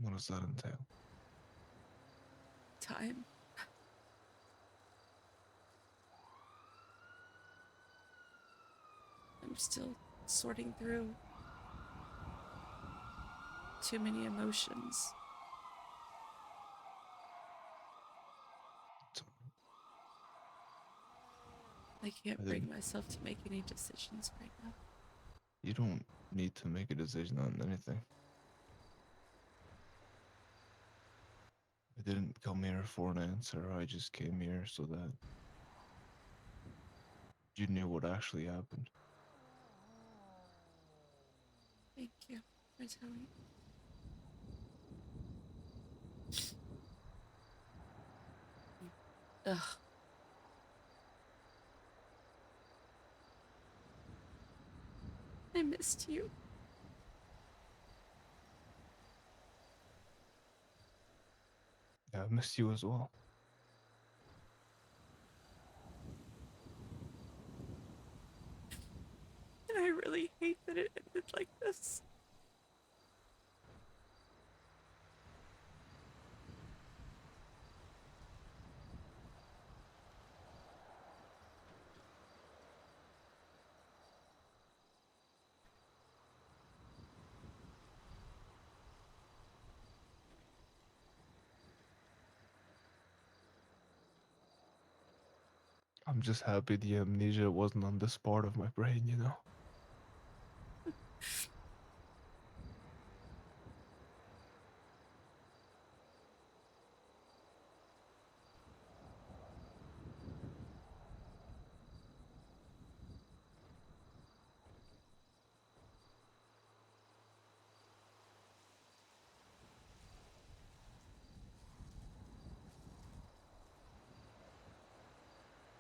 What does that entail? Time. I'm still sorting through too many emotions. It's- I can't I bring didn't. myself to make any decisions right now. You don't need to make a decision on anything. I didn't come here for an answer. I just came here so that you knew what actually happened. Thank you for telling. Ugh. I missed you. Yeah, I missed you as well. And I really hate that it ended like this. I'm just happy the amnesia wasn't on this part of my brain, you know?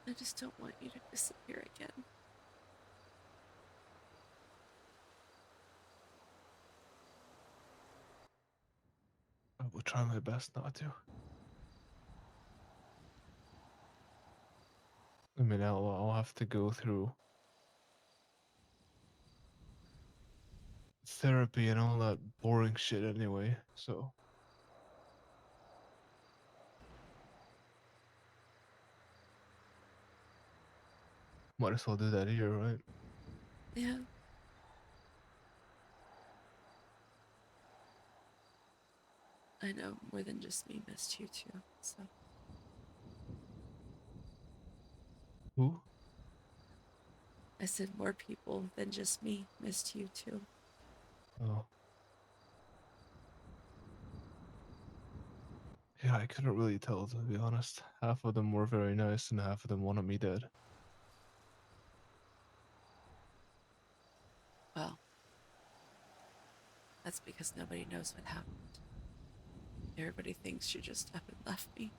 I just don't want you to disappear again. I will try my best not to. I mean, I'll have to go through therapy and all that boring shit anyway, so might as well do that here, right? Yeah. I know more than just me missed you too. So Who? I said more people than just me missed you too. Oh. Yeah, I couldn't really tell, to be honest. Half of them were very nice and half of them wanted me dead. Well, that's because nobody knows what happened. Everybody thinks you just up and left me.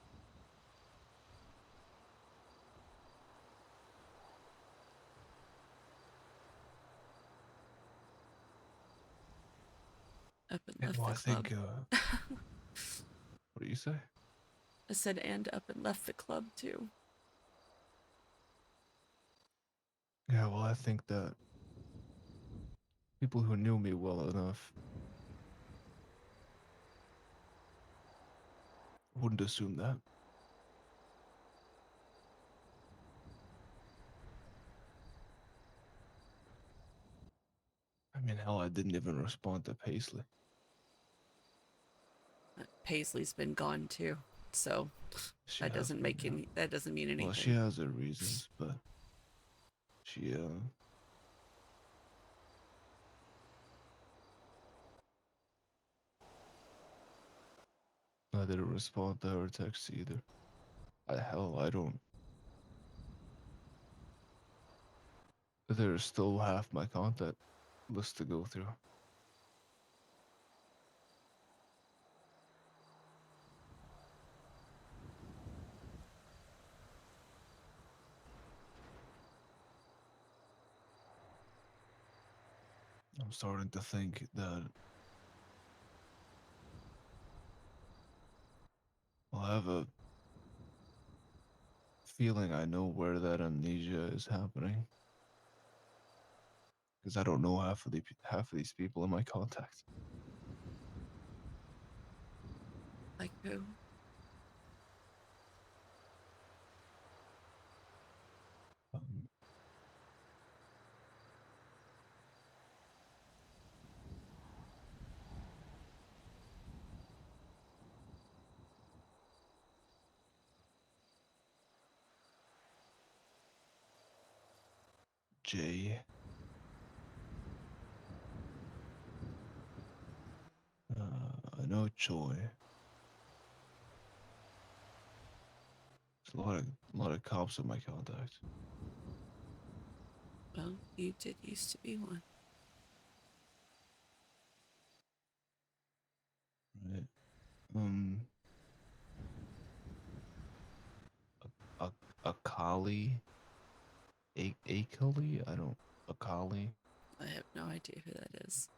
Up and Yeah, left well, the I club. think, what do you say? I said, and up and left the club too. Yeah, well, I think that people who knew me well enough wouldn't assume that. I mean, hell, I didn't even respond to Paisley. Paisley's been gone too. So She that has doesn't been, make yeah. any. That doesn't mean Well, she anything. has her reasons, but she, I didn't respond to her text either. Hell, I don't. There's still half my contact list to go through. I'm starting to think that I'll have a feeling I know where that amnesia is happening because I don't know half of these people in my contacts. Like who? Um, Jay, I know Joy. There's a lot of cops in my contacts. Well, you did used to be one. Right. Um, a a collie, a collie. I don't a collie. I have no idea who that is.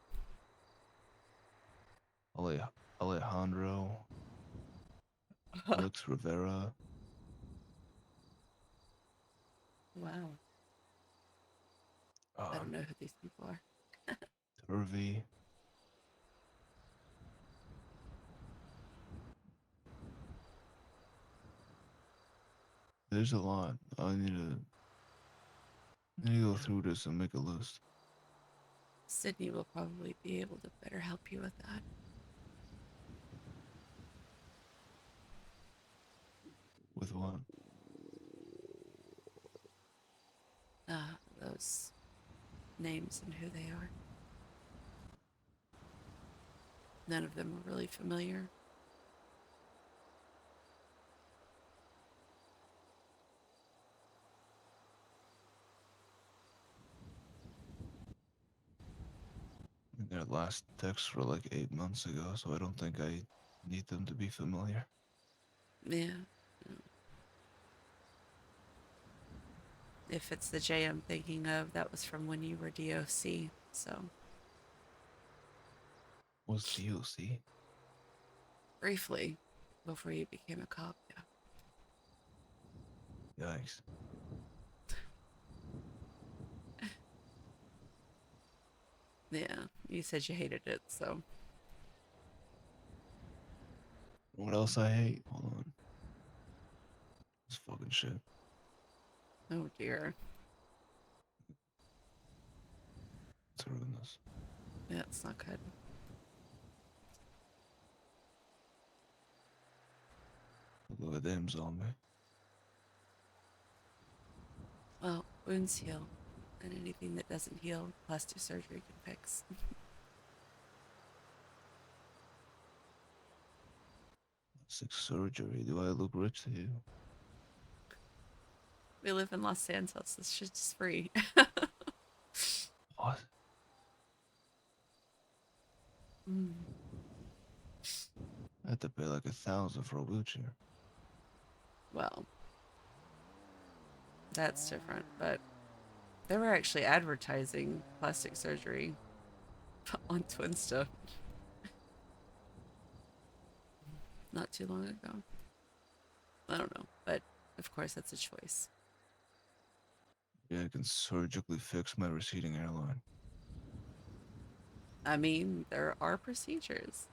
Alejandro, Alex Rivera, Wow. I uh, don't know who these people are. Turvey. There's a lot. I need to go Yeah. through this and make a list. Sydney will probably be able to better help you with that. With what? Those names and who they are. None of them are really familiar. Their last texts were like 8 months ago, so I don't think I need them to be familiar. Yeah. If it's the J I'm thinking of, that was from when you were DOC. So What's DOC? briefly, before you became a cop, Yikes. yeah. Yeah. You said you hated it, so What else I hate? Hold on. This fucking shit. oh dear. Let's ruin this. Yeah, it's not good. Look at them zombie. Well, wounds heal, and anything that doesn't heal, plastic surgery can fix. Plastic surgery. Do I look rich to you? We live in Los Santos. This shit's free. What? Mm. I had to pay like 1,000 for a wheelchair. Well, that's different, but they were actually advertising plastic surgery on Twinsta not too long ago. I don't know, but of course that's a choice. Yeah, I can surgically fix my receding hairline. I mean, there are procedures.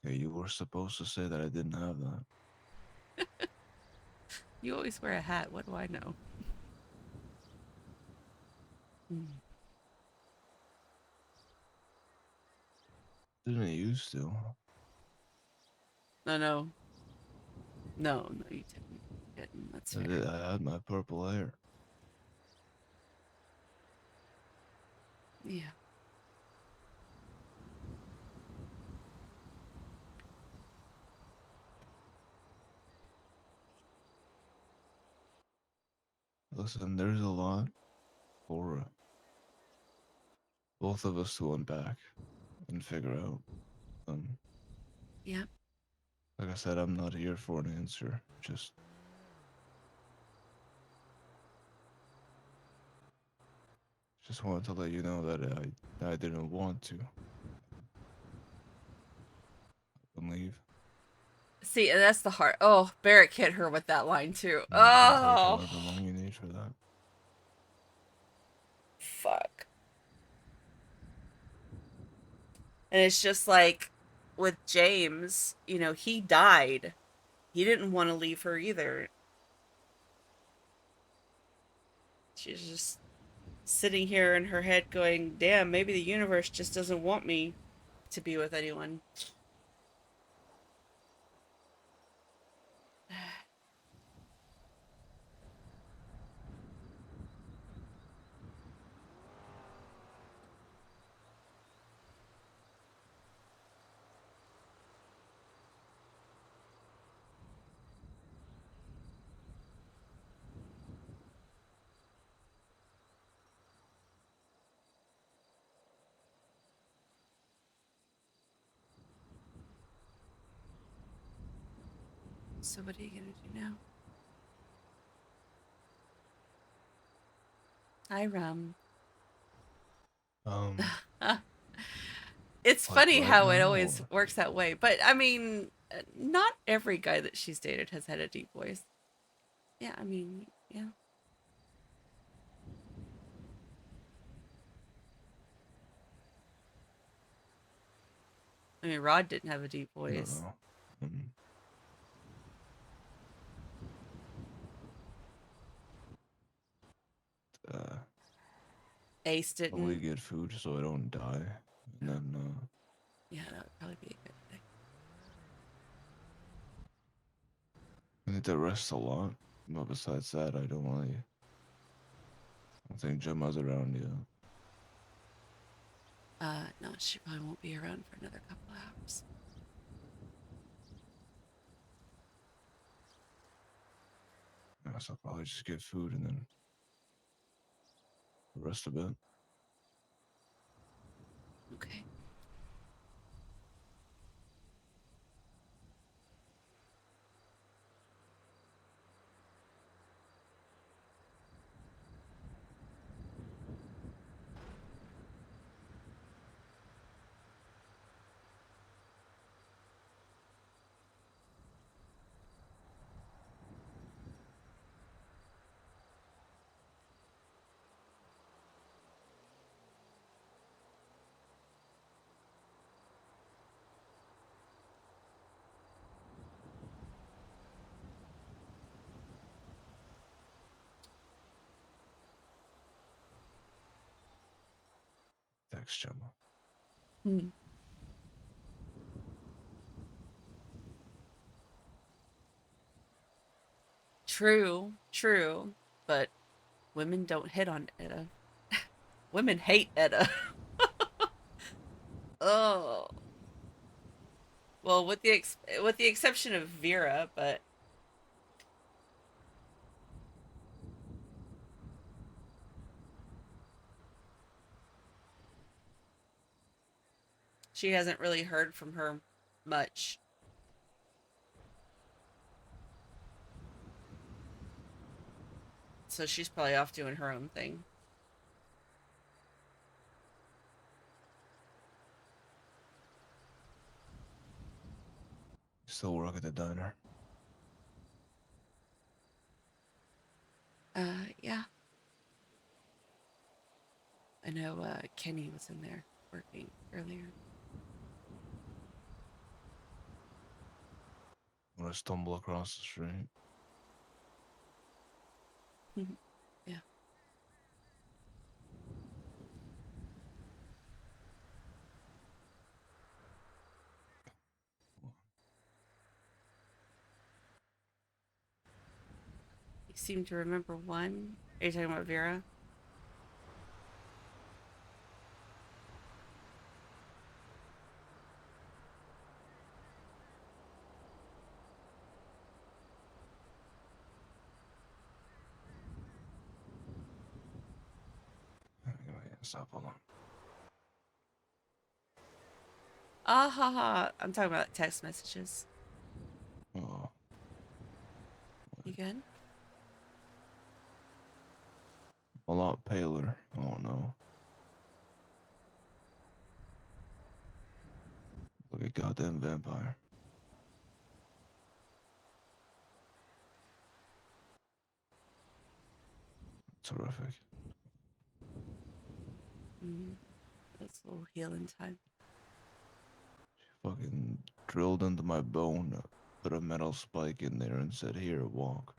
Okay, you were supposed to say that I didn't have that. You always wear a hat. What do I know? Mm. Didn't it used to? No, no, no, no. You didn't. You didn't. That's fair. I had my purple hair. Yeah. Listen, there's a lot for both of us to unpack and figure out. Um, Yeah. like I said, I'm not here for an answer. Just wanted to let you know that I didn't want to leave. See, and that's the heart. Oh, Barrick hit her with that line too. You can take Oh, however long you need for that. fuck. And it's just like with James, he died. He didn't want to leave her either. She's just sitting here in her head going, damn, maybe the universe just doesn't want me to be with anyone. So what are you gonna do now? Hi, Rum. Um, It's like funny right how it now, always or works that way. But I mean, not every guy that she's dated has had a deep voice. Yeah, I mean, yeah. I mean, Rod didn't have a deep I don't voice. know. Um, uh, Ace Probably didn't. get food so I don't die, and then Yeah, that would probably be a good thing. I need to rest a lot. But besides that, I don't really. I don't think Gemma's around yet. No, she probably won't be around for another couple hours. Yeah, so I'll probably just get food and then rest a bit. Okay. Thanks, Gemma. Hmm. True, true. But women don't hit on Etta. Women hate Etta. Oh. Well, with the exception of Vera, but she hasn't really heard from her much. So she's probably off doing her own thing. Still work at the diner. Yeah. I know Kenny was in there working earlier. When I stumble across the street, Yeah. seem to remember one. Are you talking about Vera? Stop, hold on. Ah ha ha. I'm talking about text messages. Oh, You good? a lot paler. Oh no. Like a goddamn vampire. Terrific. Mm, that's a little healing time. Fucking drilled into my bone, put a metal spike in there and said, "Here, walk."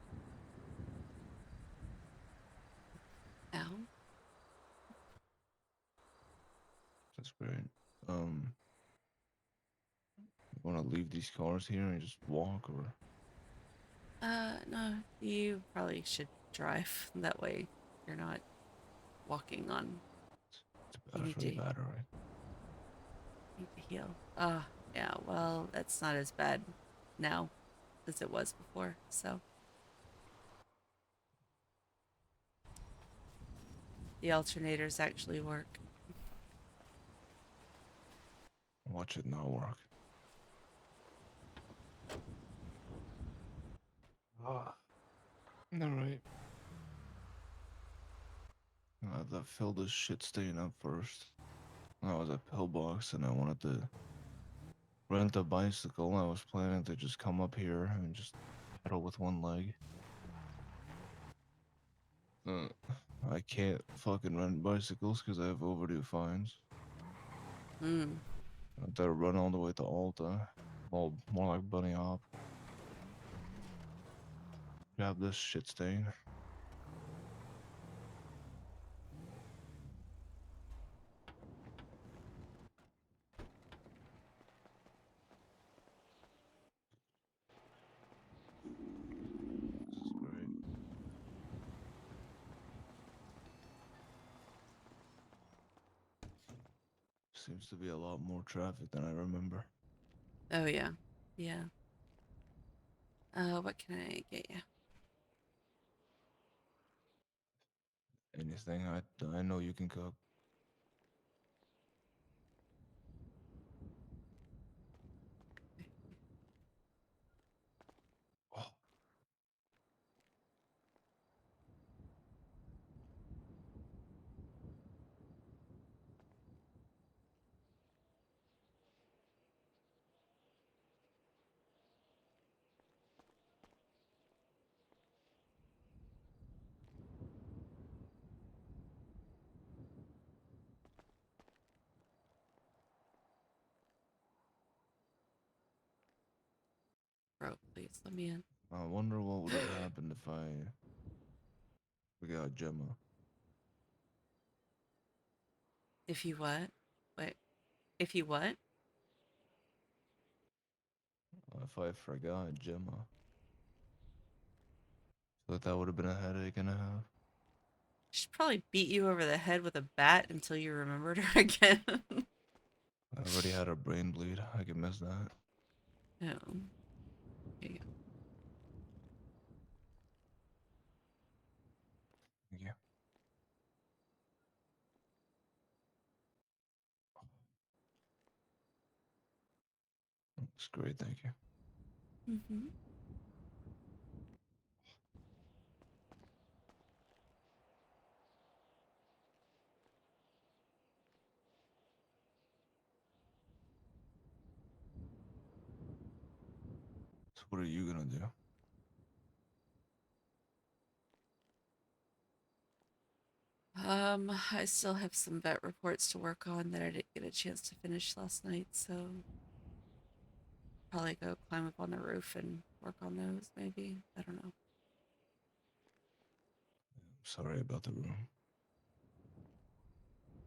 Ow. That's great. Um, you want to leave these cars here and just walk, or No, you probably should drive. That way you're not walking on. it's You bad need for the to battery? heal. Yeah, well, that's not as bad now as it was before. So the alternators actually work. Watch it not work. Ah. All right. I have to fill this shit stain up first. I was at Pillbox and I wanted to rent a bicycle. I was planning to just come up here and just pedal with one leg. Uh, I can't fucking rent bicycles because I have overdue fines. Hmm. I have to run all the way to Alta. Well, more like bunny hop. Grab this shit stain. This is great. Seems to be a lot more traffic than I remember. Oh yeah, yeah. What can I get you? Anything I know you can cook. Oh, Bro, please let me in. I wonder what would have happened if I forgot Gemma. If you what? Wait. If you what? If I forgot Gemma. So that would have been a headache and a half. She'd probably beat you over the head with a bat until you remembered her again. I already had a brain bleed. I could miss that. Oh, here you Thank you. It's great, thank you. go. Mm-hmm. So what are you gonna do? I still have some vet reports to work on that I didn't get a chance to finish last night, so probably go climb up on the roof and work on those, maybe. I don't know. Sorry about the room.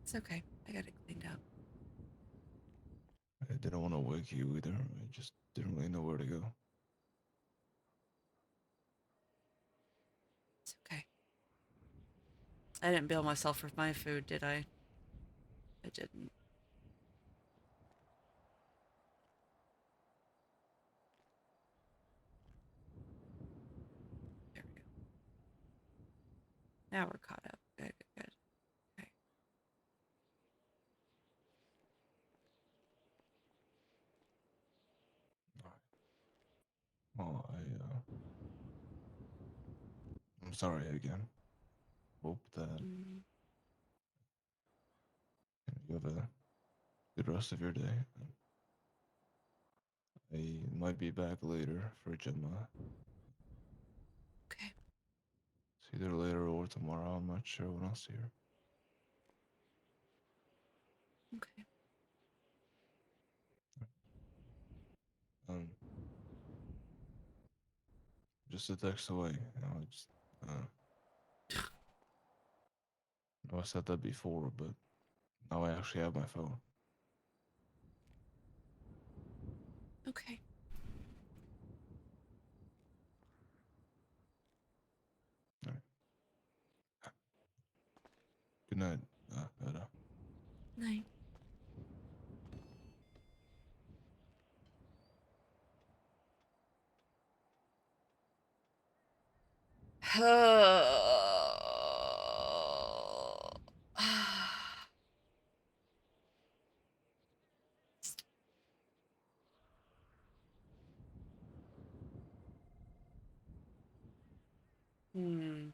It's okay. I got it cleaned up. I didn't want to wake you either. I just didn't really know where to go. I didn't bill myself for my food, did I? I didn't. There we go. Now we're caught up. Good, good, good. Okay. Well, I'm sorry again. Hope that Mm, you have a good rest of your day. I might be back later for Gemma. okay. It's either later or tomorrow. I'm not sure when I'll see her. Okay. Um, just a text away. Uh, I know I said that before, but now I actually have my phone. Okay. All right. Good night, Etta. Night. Hmm.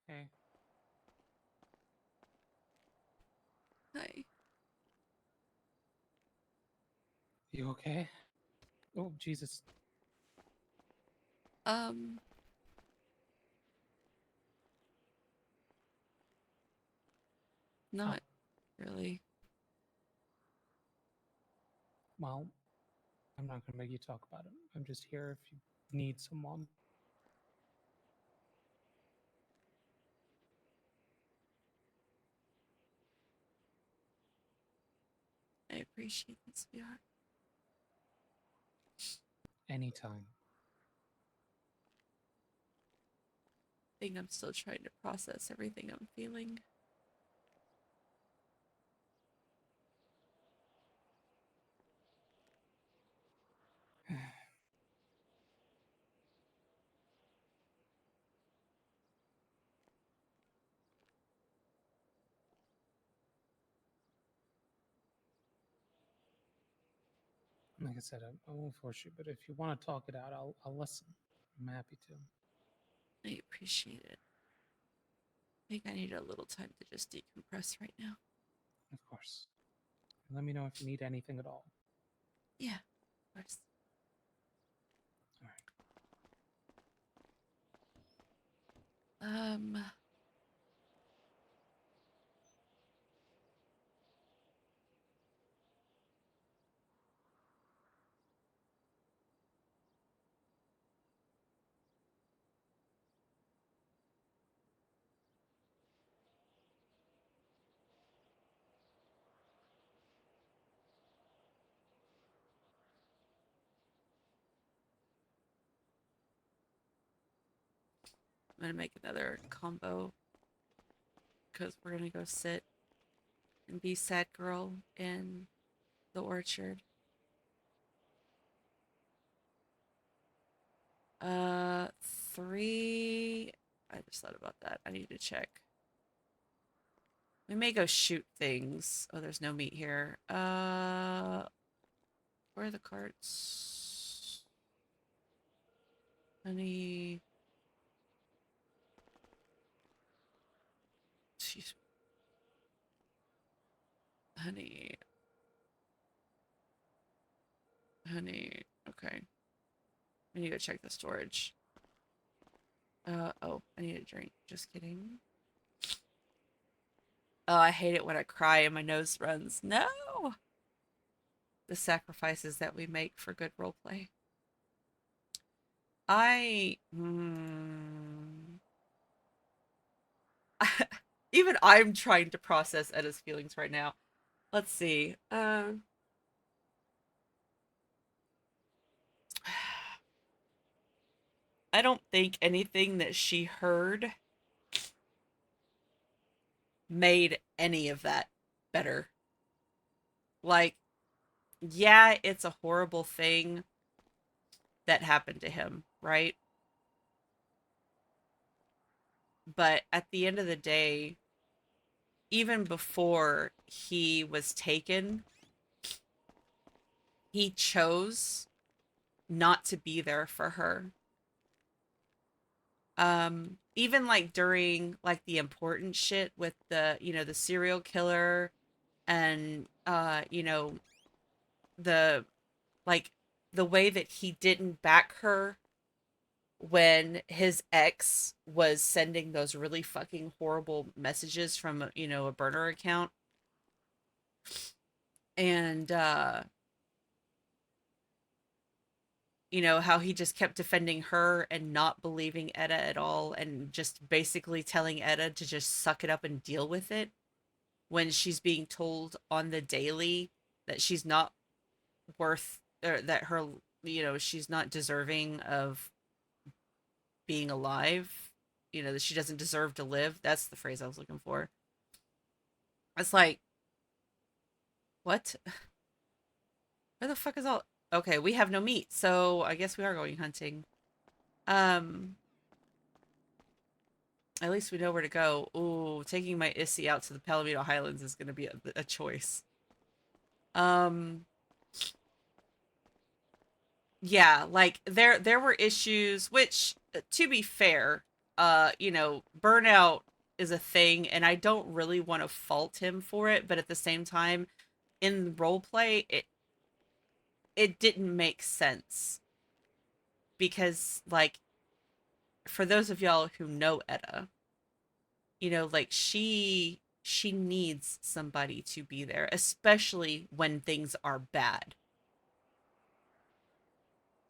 Hey, Hi. you okay? Oh, Jesus. Um, Oh, not really. well, I'm not gonna make you talk about it. I'm just here if you need someone. I appreciate it, sweetheart. Anytime. I think I'm still trying to process everything I'm feeling. Like I said, I won't force you, but if you want to talk it out, I'll listen. I'm happy to. I appreciate it. I think I need a little time to just decompress right now. Of course. Let me know if you need anything at all. Yeah, of course. All right. Um, I'm gonna make another combo because we're gonna go sit and be sad girl in the orchard. Uh, 3. I just thought about that. I need to check. We may go shoot things. Oh, there's no meat here. Where are the carts? Honey. Jeez. Honey. Honey. Okay. I need to go check the storage. Oh, I need a drink. Just kidding. Oh, I hate it when I cry and my nose runs. No! The sacrifices that we make for good roleplay. I. Even I'm trying to process Etta's feelings right now. Let's see. I don't think anything that she heard made any of that better. Like, yeah, it's a horrible thing that happened to him, right? But at the end of the day, even before he was taken, he chose not to be there for her. Even like during like the important shit with the, the serial killer and the like the way that he didn't back her when his ex was sending those really fucking horrible messages from a burner account. And how he just kept defending her and not believing Etta at all, and just basically telling Etta to just suck it up and deal with it when she's being told on the daily that she's not worth, or that her, she's not deserving of being alive, that she doesn't deserve to live. That's the phrase I was looking for. It's like, what? Where the fuck is all? Okay, we have no meat, so I guess we are going hunting. Um, at least we know where to go. Ooh, taking my Issy out to the Palomino Highlands is going to be a choice. Um, yeah, like there were issues, which, to be fair, burnout is a thing, and I don't really want to fault him for it, but at the same time, in role play, it didn't make sense because, like, for those of y'all who know Etta, like she needs somebody to be there, especially when things are bad.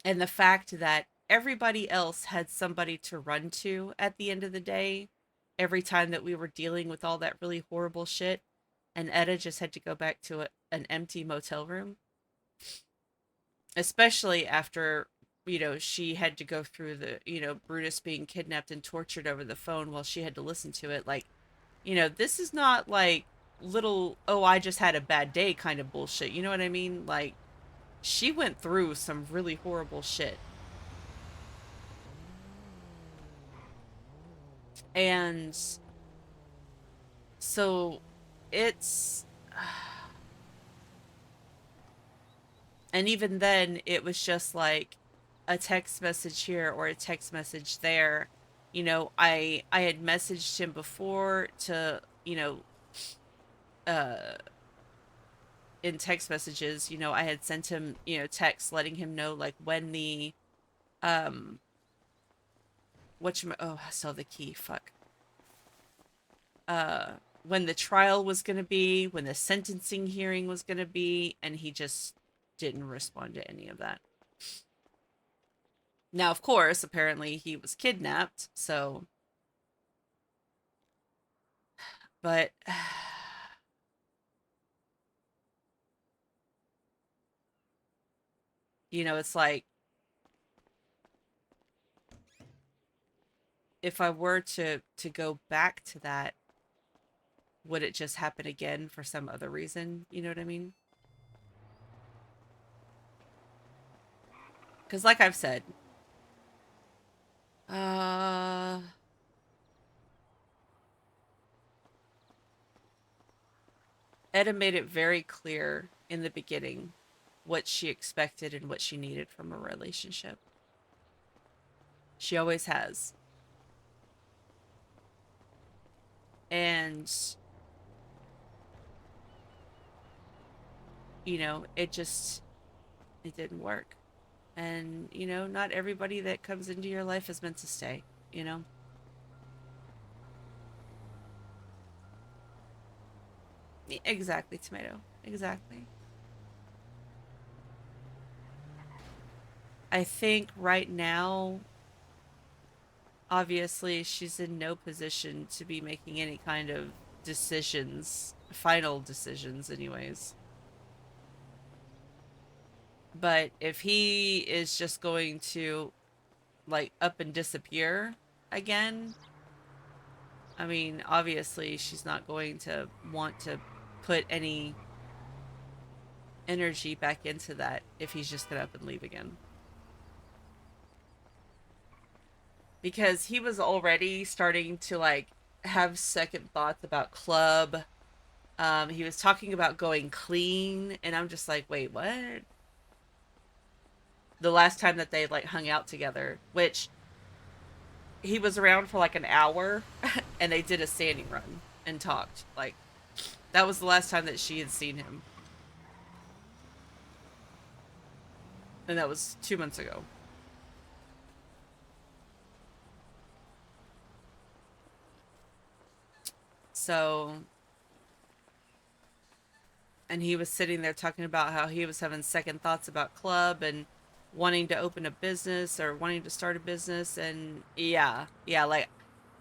And the fact that everybody else had somebody to run to at the end of the day, every time that we were dealing with all that really horrible shit, and Etta just had to go back to an empty motel room, especially after she had to go through the Brutus being kidnapped and tortured over the phone while she had to listen to it. Like, this is not like little, oh, I just had a bad day kind of bullshit, you know what I mean? Like, she went through some really horrible shit. And so it's and even then it was just like a text message here or a text message there. I had messaged him before to, uh in text messages, I had sent him, text letting him know like when the um I still have the key, fuck. uh when the trial was going to be, when the sentencing hearing was going to be, and he just didn't respond to any of that. Now, of course, apparently he was kidnapped, so, but it's like, if I were to go back to that, would it just happen again for some other reason? You know what I mean? Because like I've said, uh Etta made it very clear in the beginning what she expected and what she needed from a relationship. She always has. And, it didn't work. And, not everybody that comes into your life is meant to stay, you know? Exactly, tomato. Exactly. I think right now, obviously, she's in no position to be making any kind of decisions, final decisions, anyways. But if he is just going to, like, up and disappear again, I mean, obviously, she's not going to want to put any energy back into that if he's just gonna up and leave again. Because he was already starting to, like, have second thoughts about club. He was talking about going clean, and I'm just like, wait, what? The last time that they, like, hung out together, which he was around for like an hour, and they did a standing run and talked. Like, that was the last time that she had seen him, and that was 2 months ago. So, and he was sitting there talking about how he was having second thoughts about club and wanting to open a business or wanting to start a business. And yeah, like,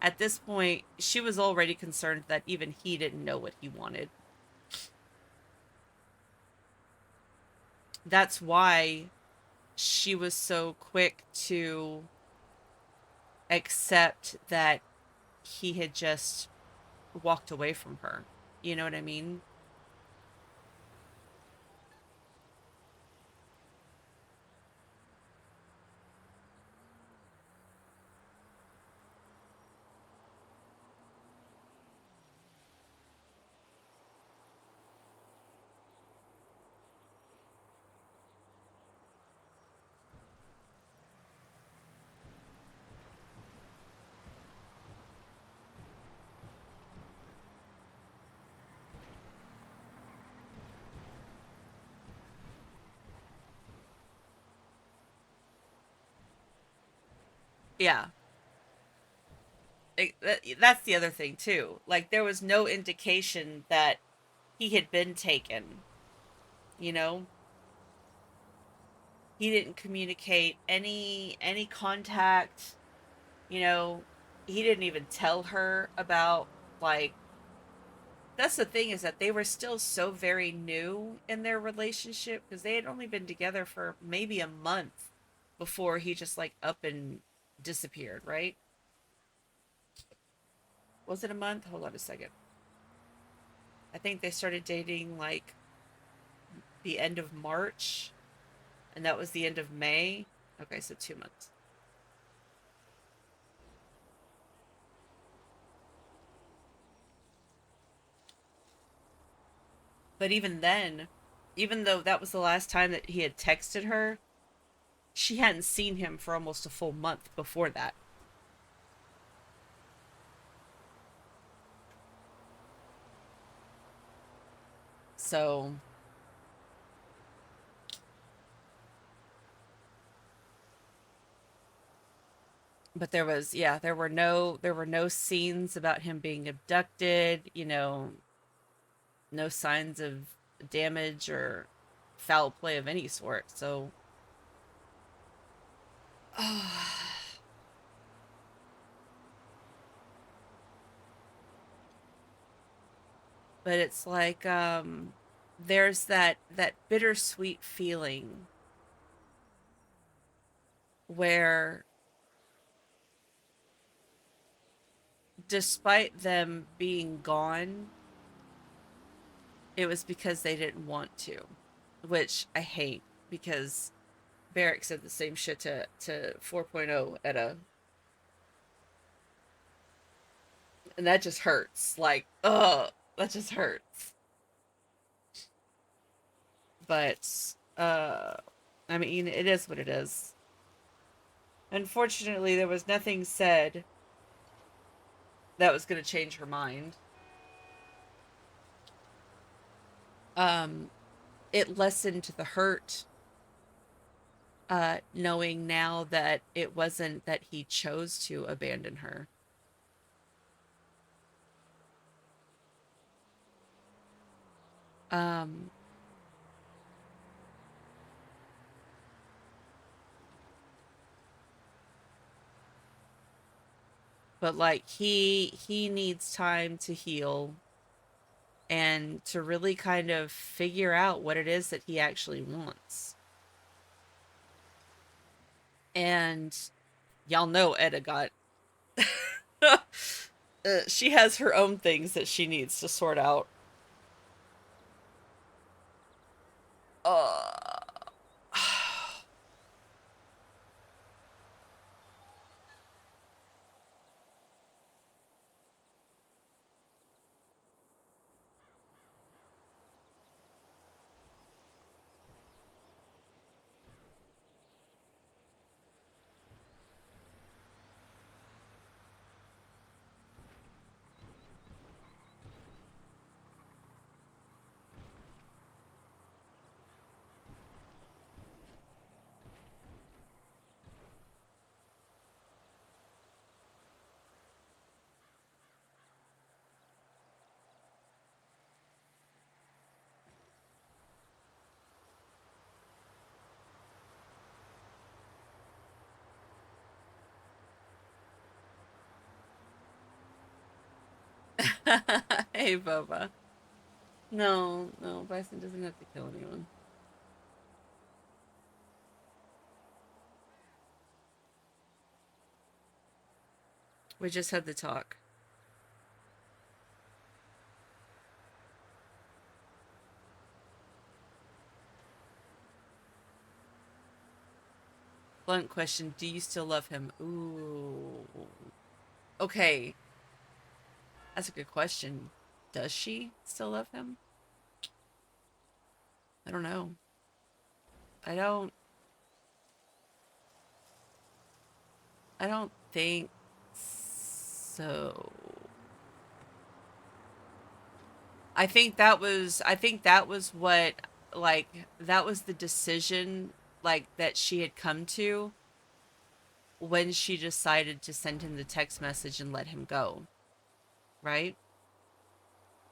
at this point, she was already concerned that even he didn't know what he wanted. That's why she was so quick to accept that he had just walked away from her. You know what I mean? Yeah. That's the other thing too. Like, there was no indication that he had been taken, you know? He didn't communicate any contact, you know. He didn't even tell her about, like, that's the thing, is that they were still so very new in their relationship because they had only been together for maybe a month before he just, like, up and disappeared, right? Was it a month? Hold on a second. I think they started dating like the end of March, and that was the end of May. Okay, so 2 months. But even then, even though that was the last time that he had texted her, she hadn't seen him for almost a full month before that. So, but there was, yeah, there were no scenes about him being abducted, no signs of damage or foul play of any sort. So, but it's like, there's that bittersweet feeling where, despite them being gone, it was because they didn't want to, which I hate, because Barrick said the same shit to 4.0 Etta, and that just hurts. Like, ugh, that just hurts. But I mean, it is what it is. Unfortunately, there was nothing said that was going to change her mind. Um, it lessened the hurt, knowing now that it wasn't that he chose to abandon her. Um, but like he needs time to heal and to really kind of figure out what it is that he actually wants. And y'all know Etta got she has her own things that she needs to sort out. Uh hey, Boba. No, no, Bison doesn't have to kill anyone. We just had the talk. Blunt question, do you still love him? Ooh. Okay, that's a good question. Does she still love him? I don't know. I don't I don't think so. I think that was what, like, that was the decision, like, that she had come to when she decided to send him the text message and let him go, right?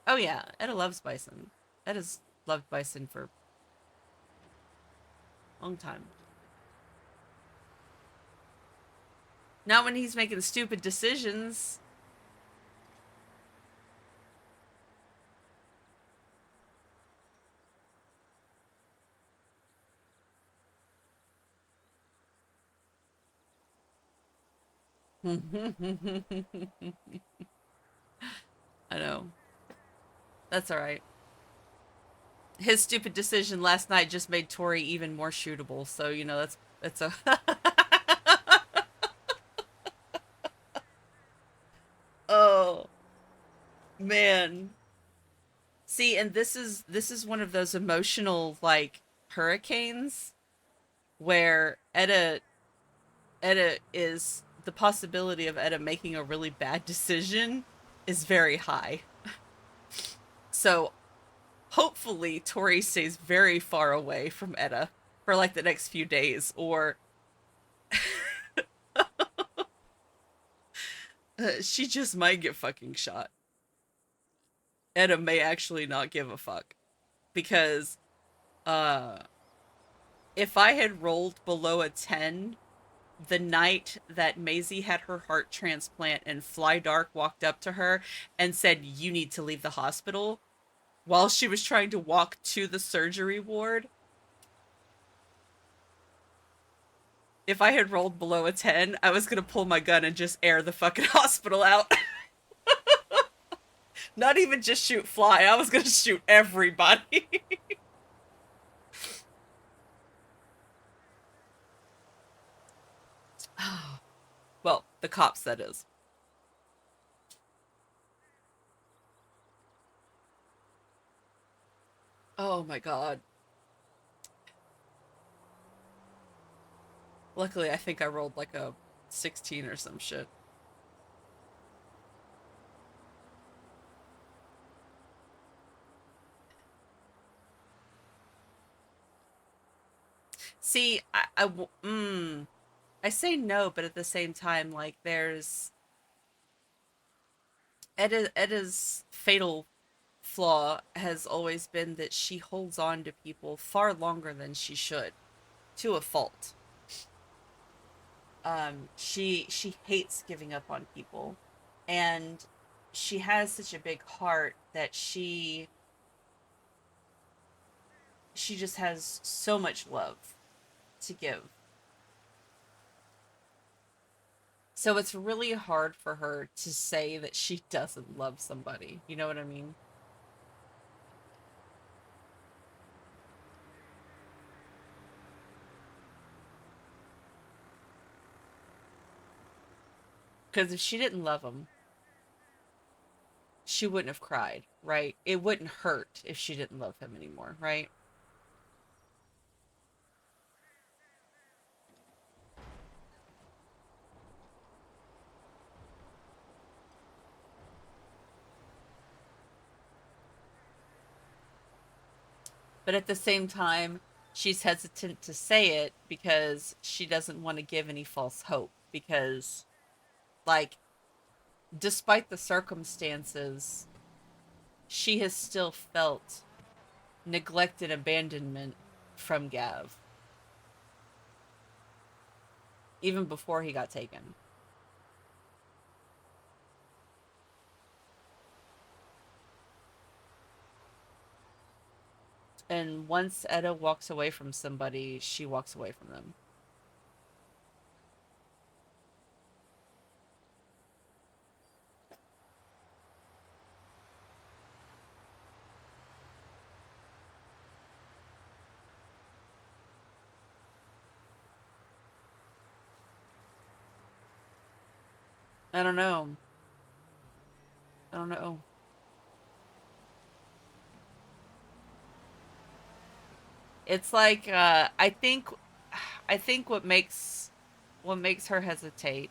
Oh yeah, Etta loves Bison. Etta's loved Bison for a long time. Not when he's making stupid decisions. I know. That's all right. His stupid decision last night just made Tori even more shootable. So, that's a Oh, man. See, and this is one of those emotional, like, hurricanes where Etta is the possibility of Etta making a really bad decision is very high. So hopefully Tori stays very far away from Etta for like the next few days, or she just might get fucking shot. Etta may actually not give a fuck because uh if I had rolled below a 10 the night that Maisie had her heart transplant and Fly Dark walked up to her and said, "You need to leave the hospital," while she was trying to walk to the surgery ward, if I had rolled below a 10, I was gonna pull my gun and just air the fucking hospital out. Not even just shoot Fly, I was gonna shoot everybody. Well, the cops, that is. Oh my god. Luckily, I think I rolled like a 16 or some shit. See, I say no, but at the same time, like, there's Edda's flaw has always been that she holds on to people far longer than she should, to a fault. She hates giving up on people, and she has such a big heart that she just has so much love to give. So it's really hard for her to say that she doesn't love somebody. You know what I mean? Because if she didn't love him, she wouldn't have cried, right? It wouldn't hurt if she didn't love him anymore, right? But at the same time, she's hesitant to say it because she doesn't want to give any false hope. Because, like, despite the circumstances, she has still felt neglected abandonment from Gav, even before he got taken. And once Etta walks away from somebody, she walks away from them. I don't know. I don't know. It's like I think what makes her hesitate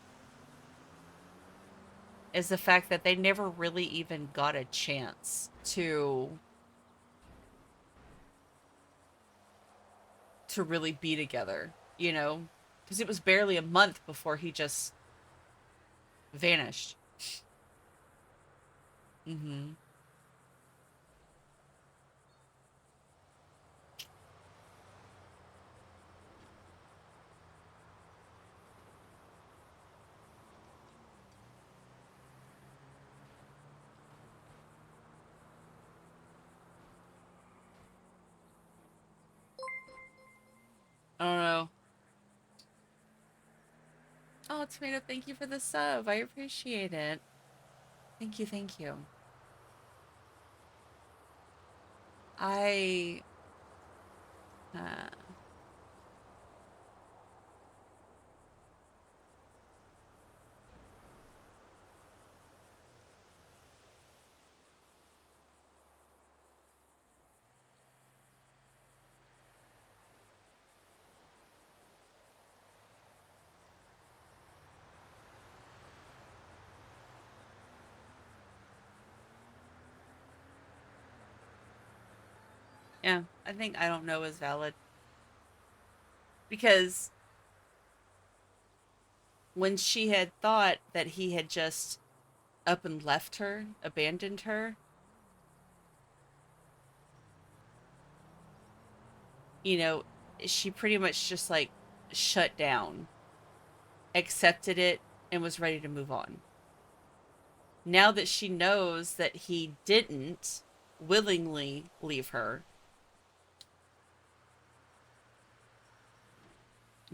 is the fact that they never really even got a chance to really be together, you know? Because it was barely a month before he just vanished. Mm-hmm. I don't know. Oh, Tomato, thank you for the sub. I appreciate it. Thank you, thank you. I uh yeah, I think I don't know is valid. Because when she had thought that he had just up and left her, abandoned her, you know, she pretty much just like shut down, accepted it, and was ready to move on. Now that she knows that he didn't willingly leave her,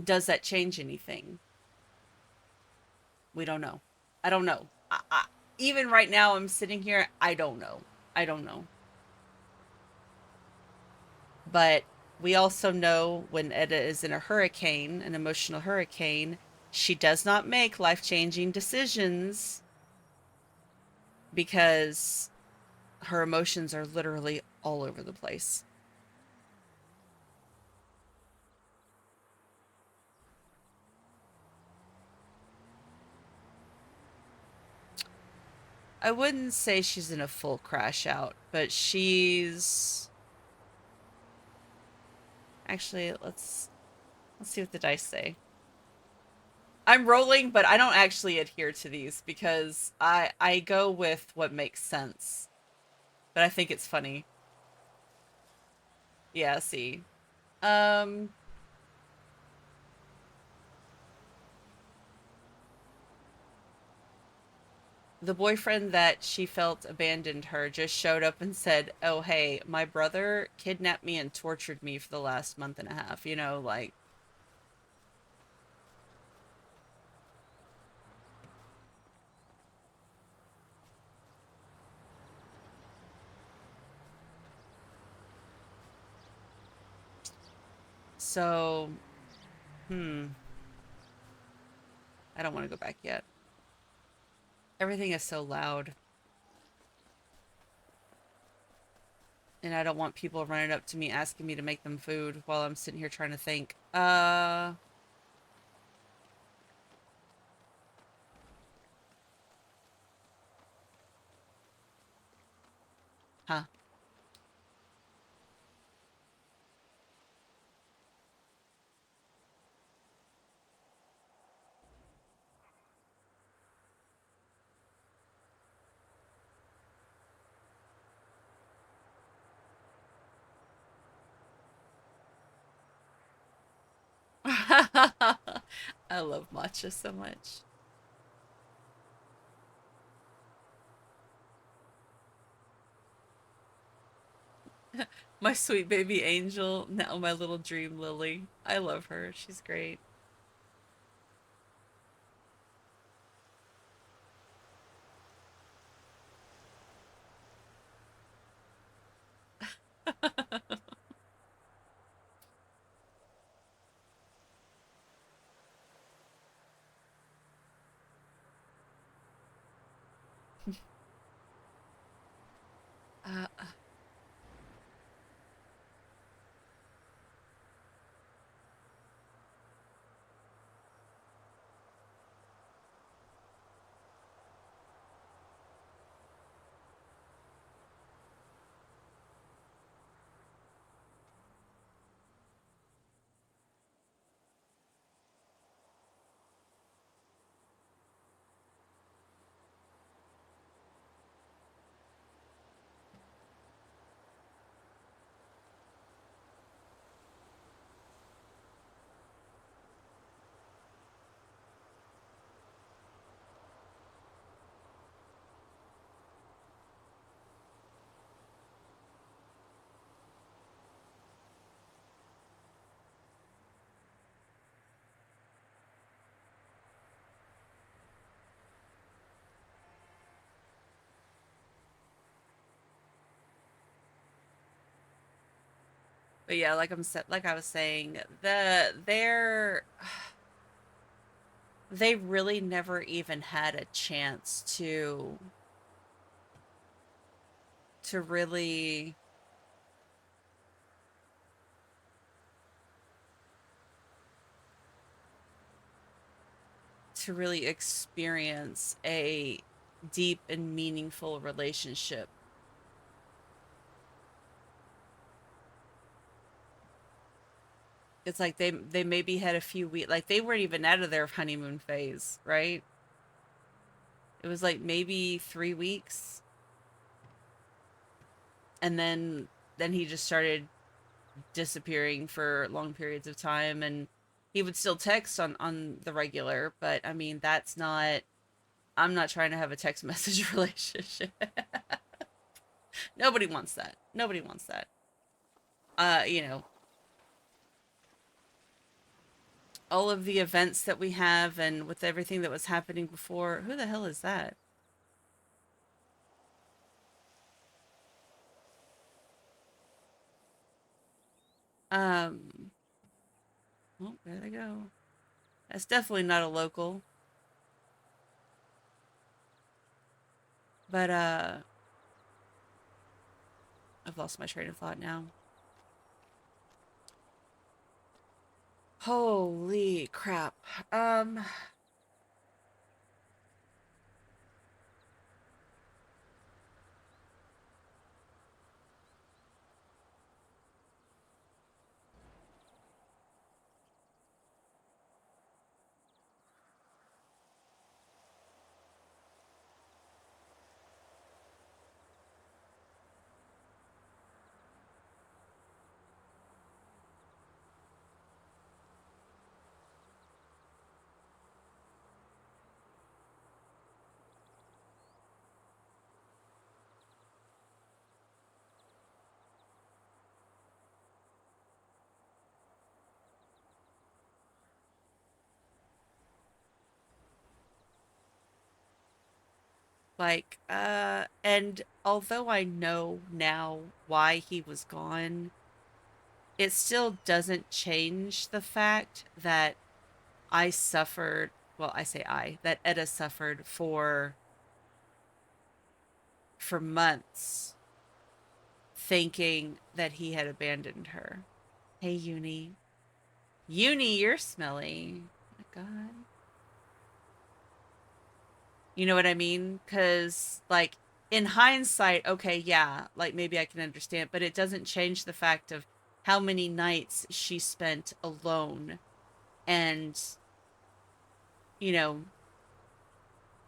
does that change anything? We don't know. I don't know. Even right now, I'm sitting here, I don't know. I don't know. But we also know when Etta is in a hurricane, an emotional hurricane, she does not make life-changing decisions because her emotions are literally all over the place. I wouldn't say she's in a full crash out, but she's actually let's see what the dice say. I'm rolling, but I don't actually adhere to these because I go with what makes sense. but I think it's funny. Yeah, see. Um, the boyfriend that she felt abandoned her just showed up and said, "Oh, hey, my brother kidnapped me and tortured me for the last month and a half." You know, like, so, hmm, I don't want to go back yet. Everything is so loud, and I don't want people running up to me asking me to make them food while I'm sitting here trying to think. Huh. I love matcha so much. My sweet baby angel, now my little dream lily. I love her. She's great. Uh, but yeah, like I was saying, they really never even had a chance to really experience a deep and meaningful relationship. It's like they maybe had a few weeks, like they weren't even out of their honeymoon phase, right? It was like maybe 3 weeks, and then he just started disappearing for long periods of time, and he would still text on the regular, but I mean that's not. I'm not trying to have a text message relationship. Nobody wants that. Nobody wants that. You know, all of the events that we have and with everything that was happening before. Who the hell is that? Um, well, there they go. That's definitely not a local. But I've lost my train of thought now. Holy crap. Um And although I know now why he was gone, it still doesn't change the fact that I suffered, well, I say that Etta suffered for months thinking that he had abandoned her. Hey, Uni. Uni, you're smelly. Oh my God. You know what I mean? Because, like, in hindsight, okay, yeah, like maybe I can understand, but it doesn't change the fact of how many nights she spent alone and, you know,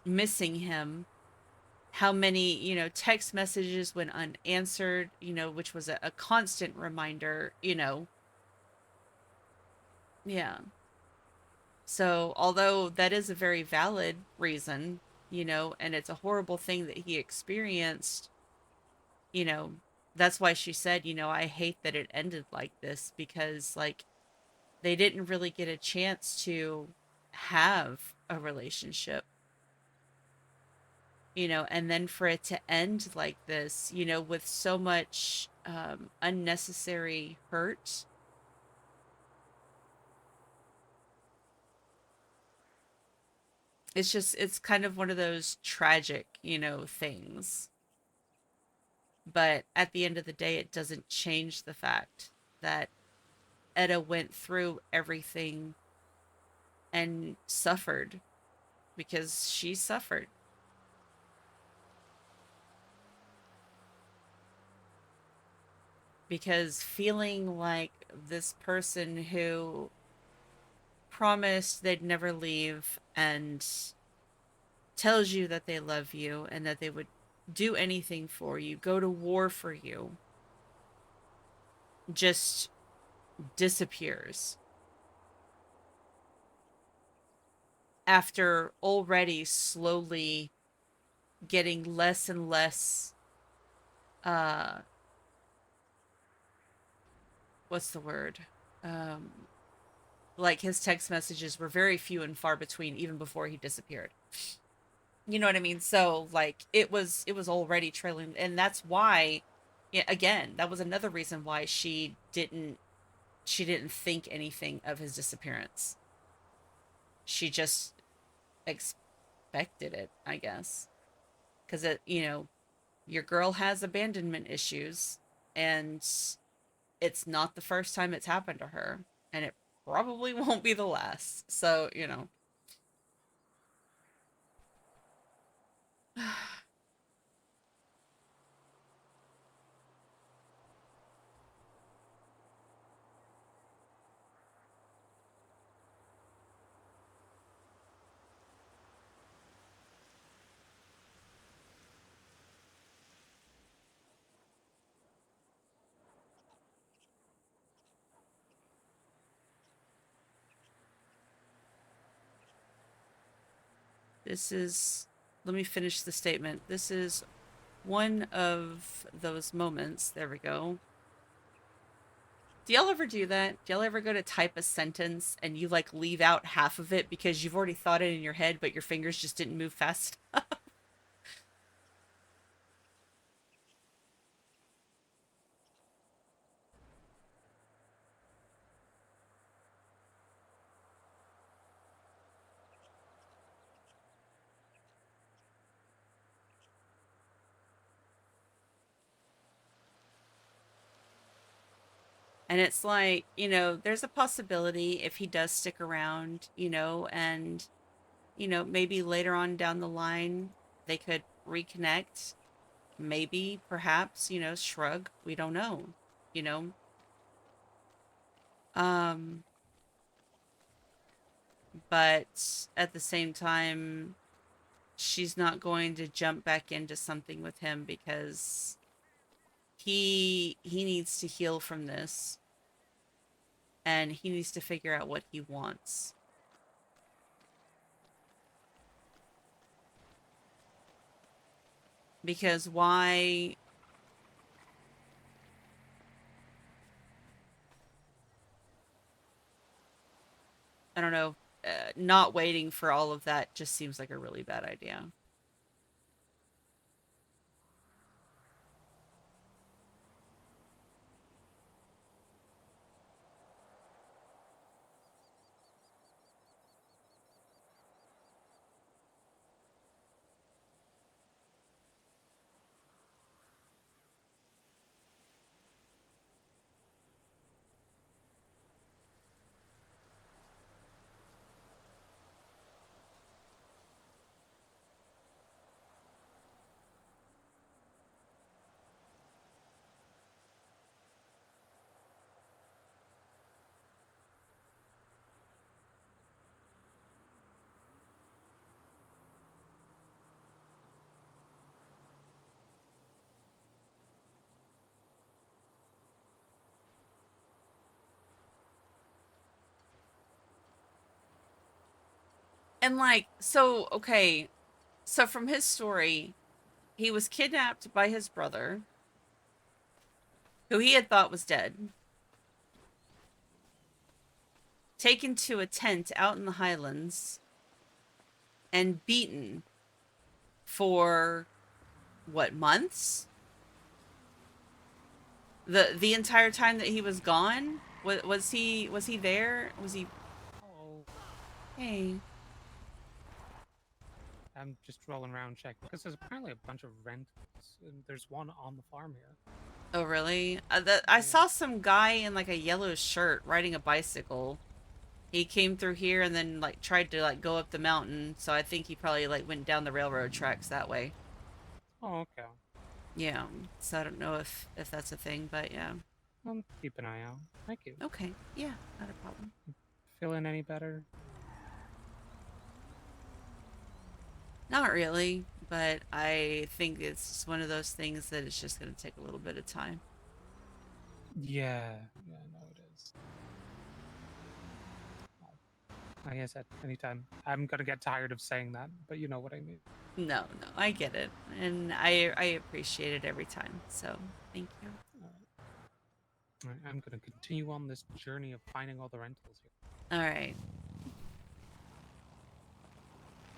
missing him. How many, text messages went unanswered, which was a constant reminder, Yeah. So, although that is a very valid reason, and it's a horrible thing that he experienced, you know, that's why she said, I hate that it ended like this because, like, they didn't really get a chance to have a relationship, and then for it to end like this, with so much unnecessary hurt. It's kind of one of those tragic, things. But at the end of the day, it doesn't change the fact that Etta went through everything and suffered because she suffered. Because feeling like this person who promised they'd never leave and tells you that they love you and that they would do anything for you, go to war for you, just disappears after already slowly getting less and less uh what's the word? Um like his text messages were very few and far between even before he disappeared. You know what I mean? So like it was already trailing, and that's why, yeah, again, that was another reason why she didn't think anything of his disappearance. She just expected it, I guess. Cuz your girl has abandonment issues, and it's not the first time it's happened to her, and it probably won't be the last. So, this is, let me finish the statement. This is one of those moments. There we go. Do y'all ever do that? Do y'all ever go to type a sentence and you like leave out half of it because you've already thought it in your head, but your fingers just didn't move fast? And it's like, there's a possibility if he does stick around, and, maybe later on down the line they could reconnect. Maybe, perhaps, shrug. We don't know, you know. Um, but at the same time, she's not going to jump back into something with him because he needs to heal from this, and he needs to figure out what he wants. Because why, I don't know, not waiting for all of that just seems like a really bad idea. And like, so okay, so from his story, he was kidnapped by his brother, who he had thought was dead, taken to a tent out in the Highlands, and beaten for what, months? The entire time that he was gone? Was he there? Was he Oh, Hey. I'm just rolling around checking because there's apparently a bunch of rentals, and there's one on the farm here. Oh really? I Yeah. saw some guy in like a yellow shirt riding a bicycle. He came through here and then like tried to like go up the mountain, so I think he probably like went down the railroad tracks that way. Oh, okay. Yeah. So I don't know if that's a thing, but yeah. I'll keep an eye out. Thank you. Okay. Yeah, not a problem. Feeling any better? Not really, but I think it's just one of those things that it's just going to take a little bit of time. Yeah. Yeah, no, it is. Like I said, anytime. I'm gonna get tired of saying that, but you know what I mean. No, no, I get it. And I appreciate it every time. So, thank you. Alright, I'm gonna continue on this journey of finding all the rentals here. All right.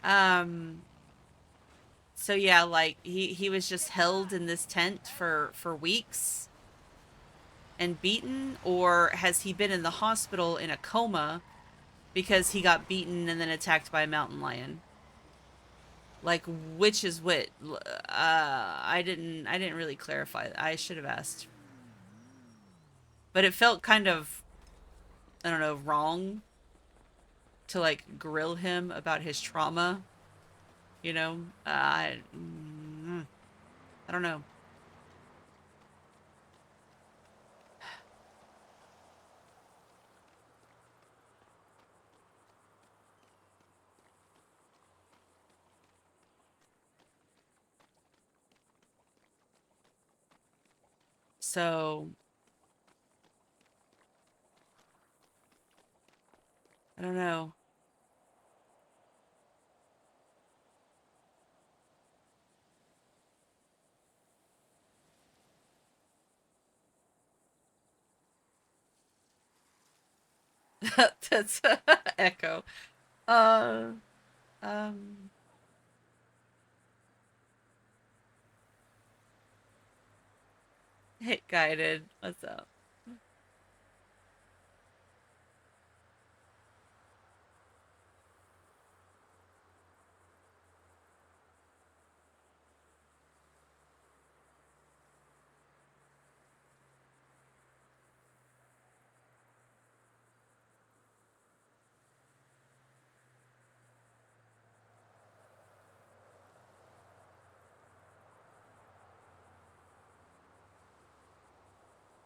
Um so yeah, like he was just held in this tent for weeks and beaten, or has he been in the hospital in a coma because he got beaten and then attacked by a mountain lion? Like, which is what? I didn't really clarify. I should have asked. But it felt kind of, I don't know, wrong to like grill him about his trauma, you know? I don't know. So, I don't know. That's Echo. Uh, um, Hit guided. What's up?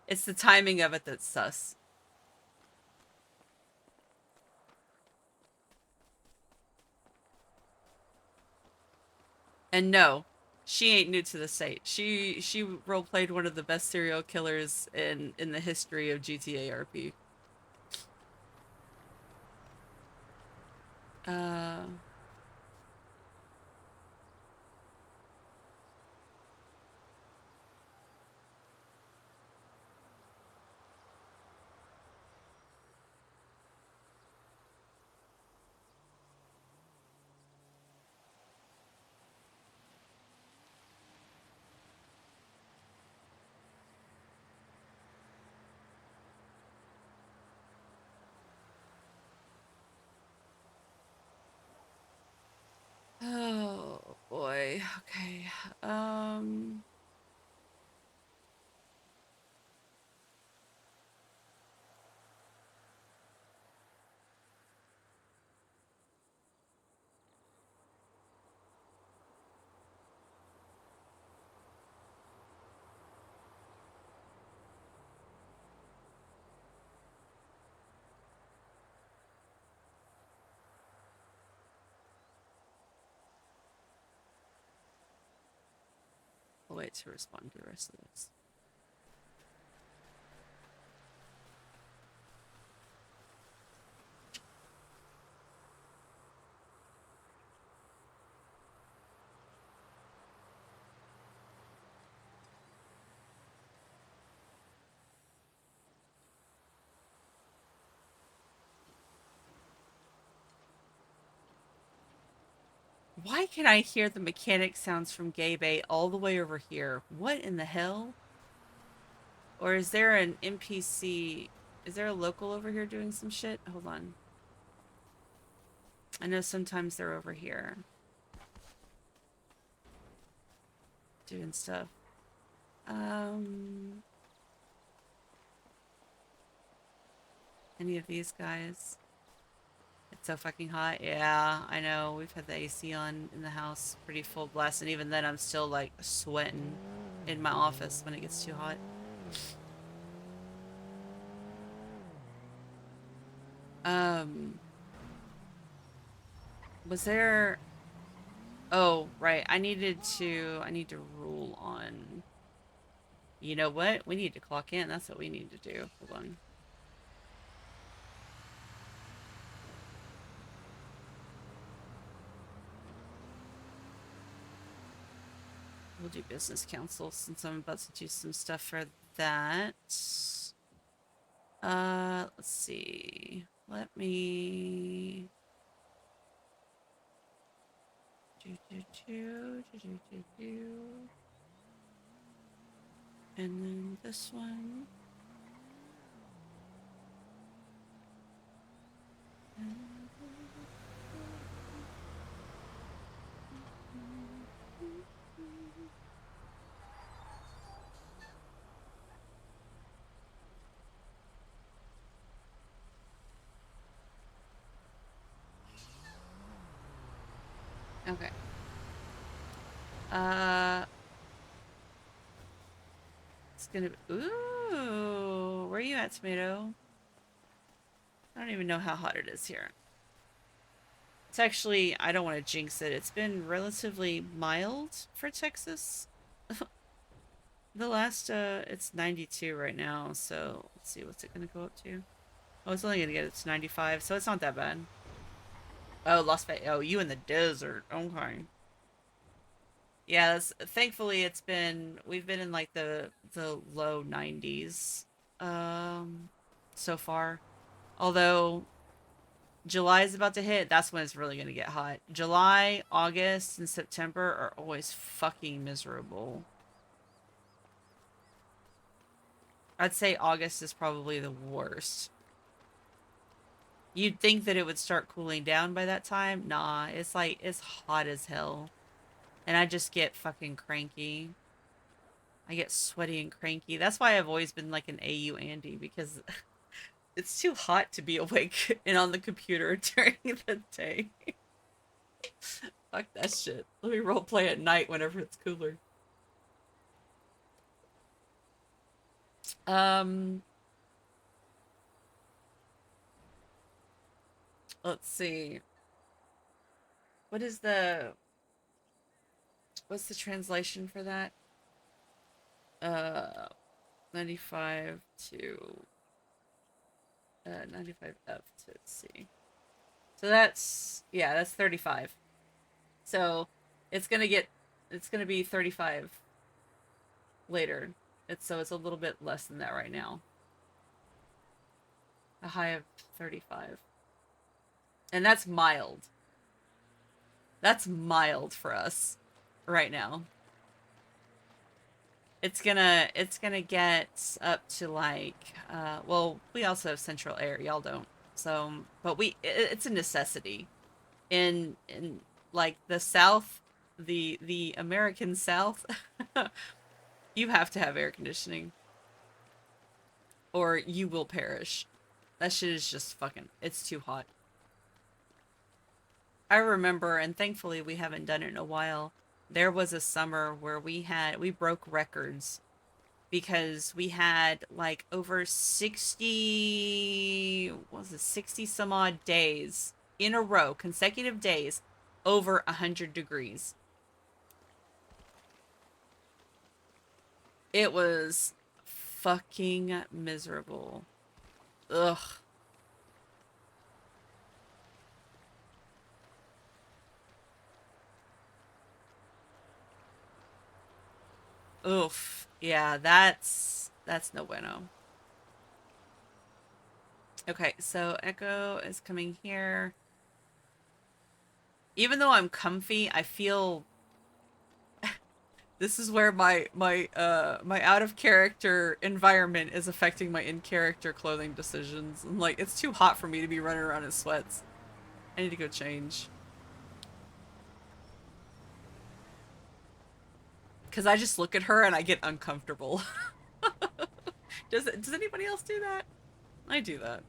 It's the timing of it that's sus. And no, she ain't new to the site. She role played one of the best serial killers in the history of GTA RP. Uh oh boy. Okay. I'll wait to respond to the rest of this. Why can I hear the mechanic sounds from Gay Bay all the way over here? What in the hell? Or is there an NPC? Is there a local over here doing some shit? Hold on. I know sometimes they're over here doing stuff. Any of these guys? It's so fucking hot. Yeah, I know. We've had the AC on in the house pretty full blast, and even then I'm still like sweating in my office when it gets too hot. Um, was there... Oh, right. I need to rule on... You know what? We need to clock in. That's what we need to do. Hold on. We'll do business council since I'm about to do some stuff for that. Let's see. Let me... And then this one. Okay. It's gonna be... Ooh, where are you at, Tomato? I don't even know how hot it is here. It's actually, I don't want to jinx it. It's been relatively mild for Texas. The last, it's 92 right now, so let's see, what's it gonna go up to? Oh, it's only gonna get it to 95, so it's not that bad. Oh, Las Vegas. Oh, you in the desert. Okay. Yeah, thankfully we've been in like the low 90s so far. Although July is about to hit, that's when it's really gonna get hot. July, August, and September are always fucking miserable. I'd say August is probably the worst. You'd think that it would start cooling down by that time. Nah, it's hot as hell. And I just get fucking cranky. I get sweaty and cranky. That's why I've always been like an AU Andy, because it's too hot to be awake and on the computer during the day. Fuck that shit. Let me roleplay at night whenever it's cooler. Let's see. What is what's the translation for that? Uh 95 to 95F to C. So that's, yeah, that's 35. So it's gonna be 35 later. It's a little bit less than that right now. A high of 35. And that's mild. That's mild for us right now. It's gonna get up to like well, we also have central air, y'all don't. So, but it's a necessity. In like the South, the American South, you have to have air conditioning or you will perish. That shit is just fucking, it's too hot. I remember, and thankfully we haven't done it in a while, there was a summer where we broke records because we had like over 60, what was it, 60 some odd days in a row, consecutive days, over 100 degrees. It was fucking miserable. Ugh. Oof. Yeah, that's no bueno. Okay, so Echo is coming here. even though I'm comfy, I feel this is where my out of character environment is affecting my in character clothing decisions. I'm like, it's too hot for me to be running around in sweats. I need to go change. Because I just look at her and I get uncomfortable. Does anybody else do that? I do that.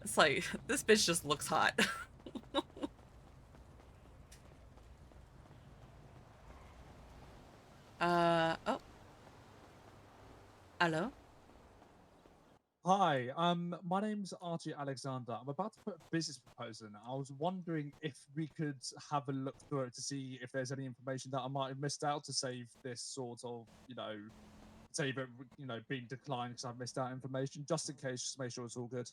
It's like, this bitch just looks hot. Oh. Hello? Hi, my name's Archie Alexander. I'm about to put a business proposal in. I was wondering if we could have a look through it to see if there's any information that I might have missed out to save this sort of, save it, being declined because I've missed out information, just in case, just to make sure it's all good.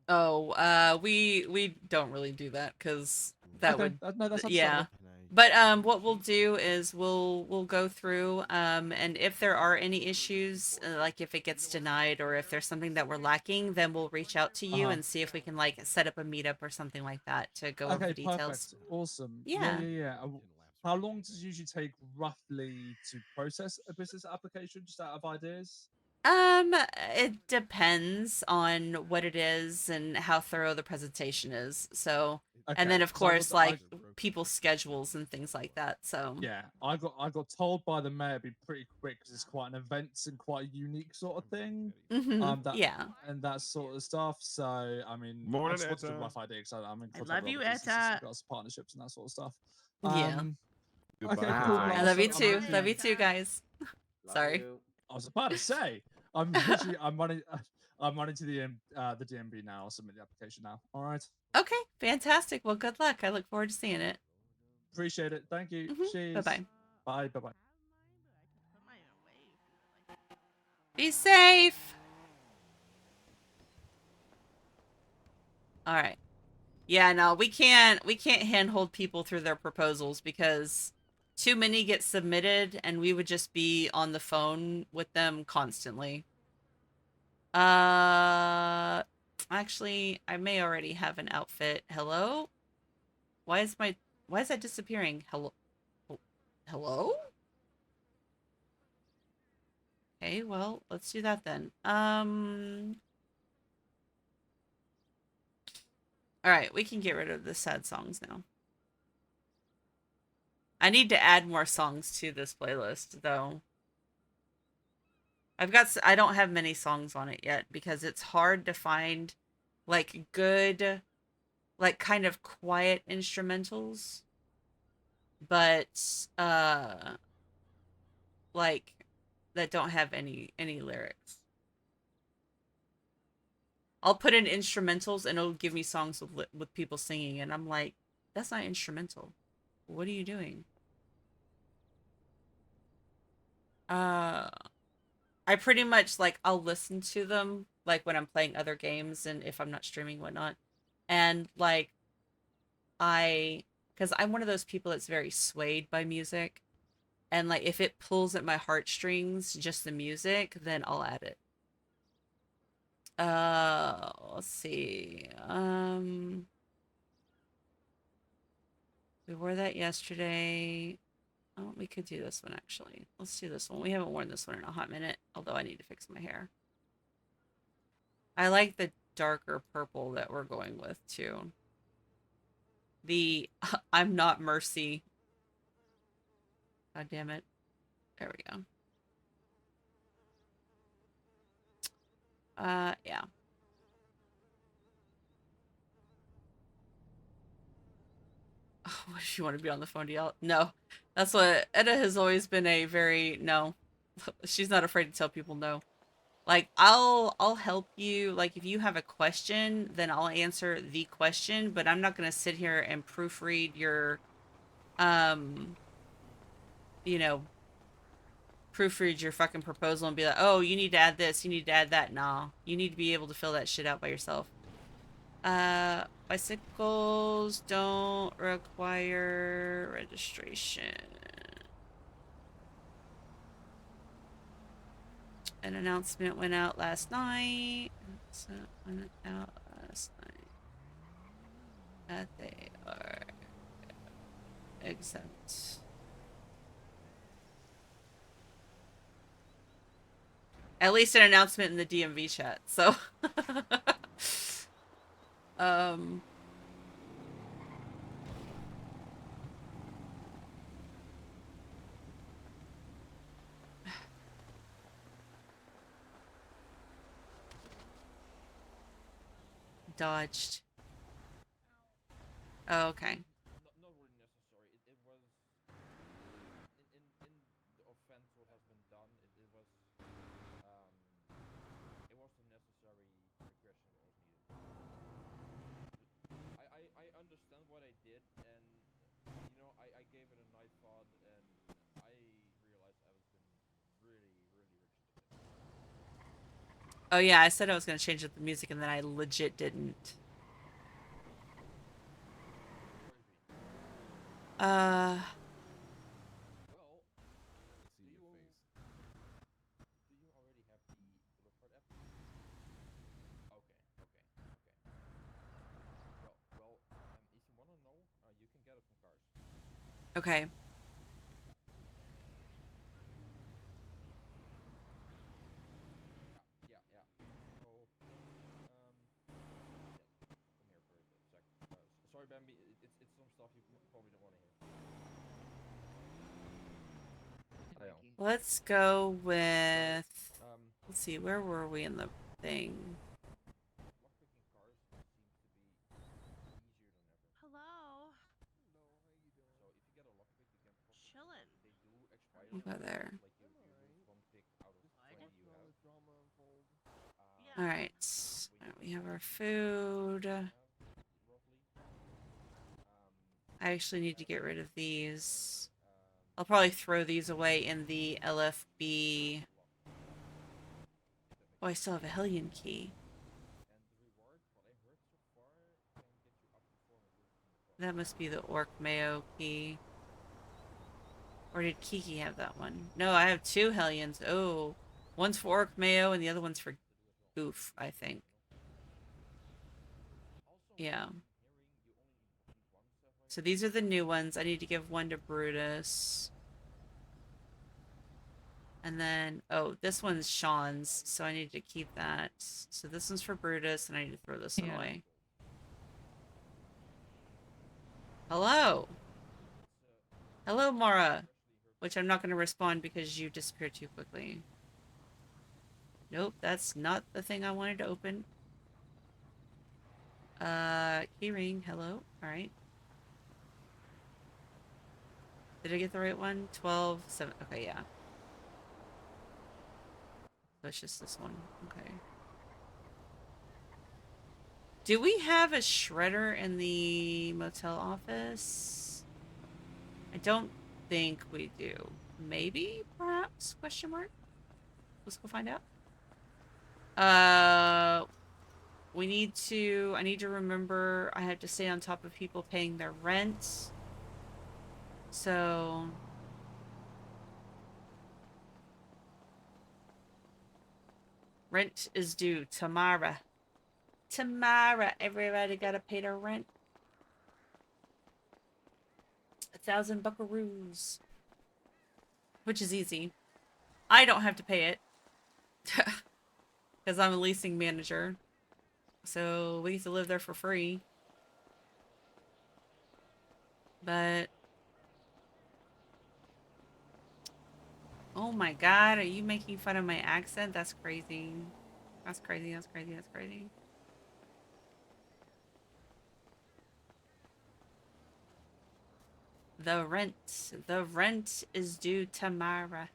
Oh, we don't really do that because that Okay, would, no, that's yeah. understandable. But what we'll do is we'll go through and if there are any issues, like if it gets denied or if there's something that we're lacking, then we'll reach out to you Uh-huh. and see if we can like set up a meetup or something like that to go over Okay, the details. perfect. Awesome. Yeah. Yeah. How long does it usually take roughly to process a business application, just out of ideas? It depends on what it is and how thorough the presentation is. So, and then Okay, of because I course, got, I like people's schedules and things like that. So, Yeah, I got told by the mayor it'd be pretty quick because it's quite an event and quite a unique sort of thing. That yeah. and that sort of stuff. So I mean, I Morning, just wanted a Etta. rough idea because I'm in I contact love with you, other businesses Etta. in regards to partnerships and that sort of stuff. Yeah. Goodbye, Okay, cool. Etta. I love you I'm too. literally- Love you too, guys. Sorry. I was about to say I'm literally I'm running I'm running to the DMV now. I'll submit the application now. All right, Okay, fantastic. Well, good luck. I look forward to seeing it. appreciate it. Thank you. Bye Cheers. bye. Bye. Bye. Bye. Be safe. All right. Yeah, no, we can't handhold people through their proposals because too many get submitted and we would just be on the phone with them constantly. Uh actually, I may already have an outfit. Hello? Why is that disappearing? Hello? Hello? Okay, well, let's do that then. All right, we can get rid of the sad songs now. I need to add more songs to this playlist, though. I don't have many songs on it yet because it's hard to find like good, like kind of quiet instrumentals, but like that don't have any lyrics. I'll put in instrumentals and it'll give me songs with people singing and I'm like, that's not instrumental. What are you doing? Uh I pretty much like I'll listen to them like when I'm playing other games and if I'm not streaming whatnot. And like I because I'm one of those people that's very swayed by music. And like if it pulls at my heartstrings, just the music, then I'll add it. Let's see. We wore that yesterday. Oh, we could do this one actually. Let's do this one. We haven't worn this one in a hot minute, although I need to fix my hair. I like the darker purple that we're going with too. The I'm not Mercy. God damn it. There we go. Yeah. What if you want to be on the phone to yell? No. That's what Etta has always been a very no. She's not afraid to tell people no. Like I'll help you. Like if you have a question, then I'll answer the question, but I'm not gonna sit here and proofread your um you know proofread your fucking proposal and be like, oh, you need to add this, you need to add that. Nah, you need to be able to fill that shit out by yourself. Bicycles don't require registration. An announcement went out last night. That they are accept. At least an announcement in the DMV chat. So, um, dodged. Oh, okay. Not really necessary. It was in the offense what has been done. It was the necessary regression that was needed. I understand what I did, and you know I gave it a night thought, and I realized I was been really stupid. Oh yeah, I said I was gonna change up the music, and then I legit didn't. Uh, Well, do you already have the Boulevard app? Okay. Well, if you wanna know, you can get it from Cars. okay. Yeah. So, yes, come here for a sec. Sorry, Bambi. It's some stuff you probably don't want to hear. I know. Let's go with. Um, Let's see, where were we in the thing? lockpicking cars seems to be easier than ever. Hello. So if you get a lockpick, you can possibly Chillin'. they do expire We'll go sometimes. there. Like you lose one pick out of Like- 20 you have. Yeah. All right. All right, we have our food. Roughly. I actually need to get rid of these. I'll probably throw these away in the LFB. Oh, I still have a Hellion key. And the reward, what I heard so far, can get you up to 400 rupees in the front. That must be the Orc Mayo key. Or did Kiki have that one? No, I have two Hellions. Oh, one's for Orc Mayo and the other one's for Goof, I think. Yeah. So these are the new ones. I need to give one to Brutus. And then, oh, this one's Sean's, so I need to keep that. So this one's for Brutus, and I need to throw this one away. Hello. Hello, Mara. Which I'm not going to respond because you disappeared too quickly. Nope, that's not the thing I wanted to open. Keyring, hello. Alright. Did I get the right one? 12, 7. Okay, yeah. So it's just this one. Okay. Do we have a shredder in the motel office? I don't think we do. Maybe? Perhaps? Question mark? Let's go find out. I need to remember I have to stay on top of people paying their rent. So rent is due tomorrow. Tomorrow, everybody gotta pay their rent. 1,000 buckaroos. Which is easy. I don't have to pay it. Because I'm a leasing manager. So we get to live there for free. But... oh my god, are you making fun of my accent? That's crazy. That's crazy, that's crazy, that's crazy. The rent is due tomorrow.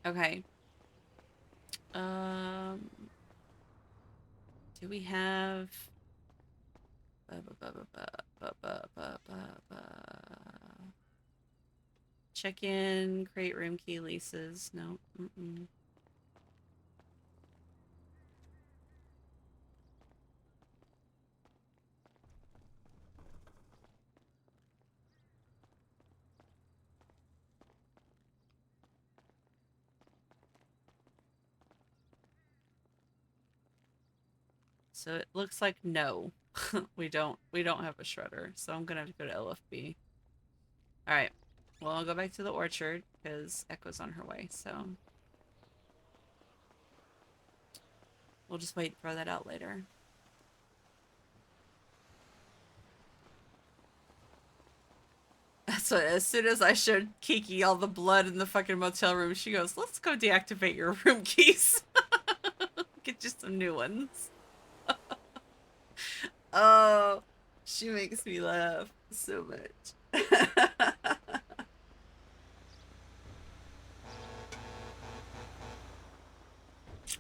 Okay. Do we have... check in, create room key leases. No. Mm-mm. So it looks like no. we don't have a shredder. So I'm gonna have to go to LFB. Alright. Well, I'll go back to the orchard because Echo's on her way, so we'll just wait and throw that out later. So as soon as I showed Kiki all the blood in the fucking motel room, she goes, "Let's go deactivate your room keys. Get you some new ones." Oh, she makes me laugh so much.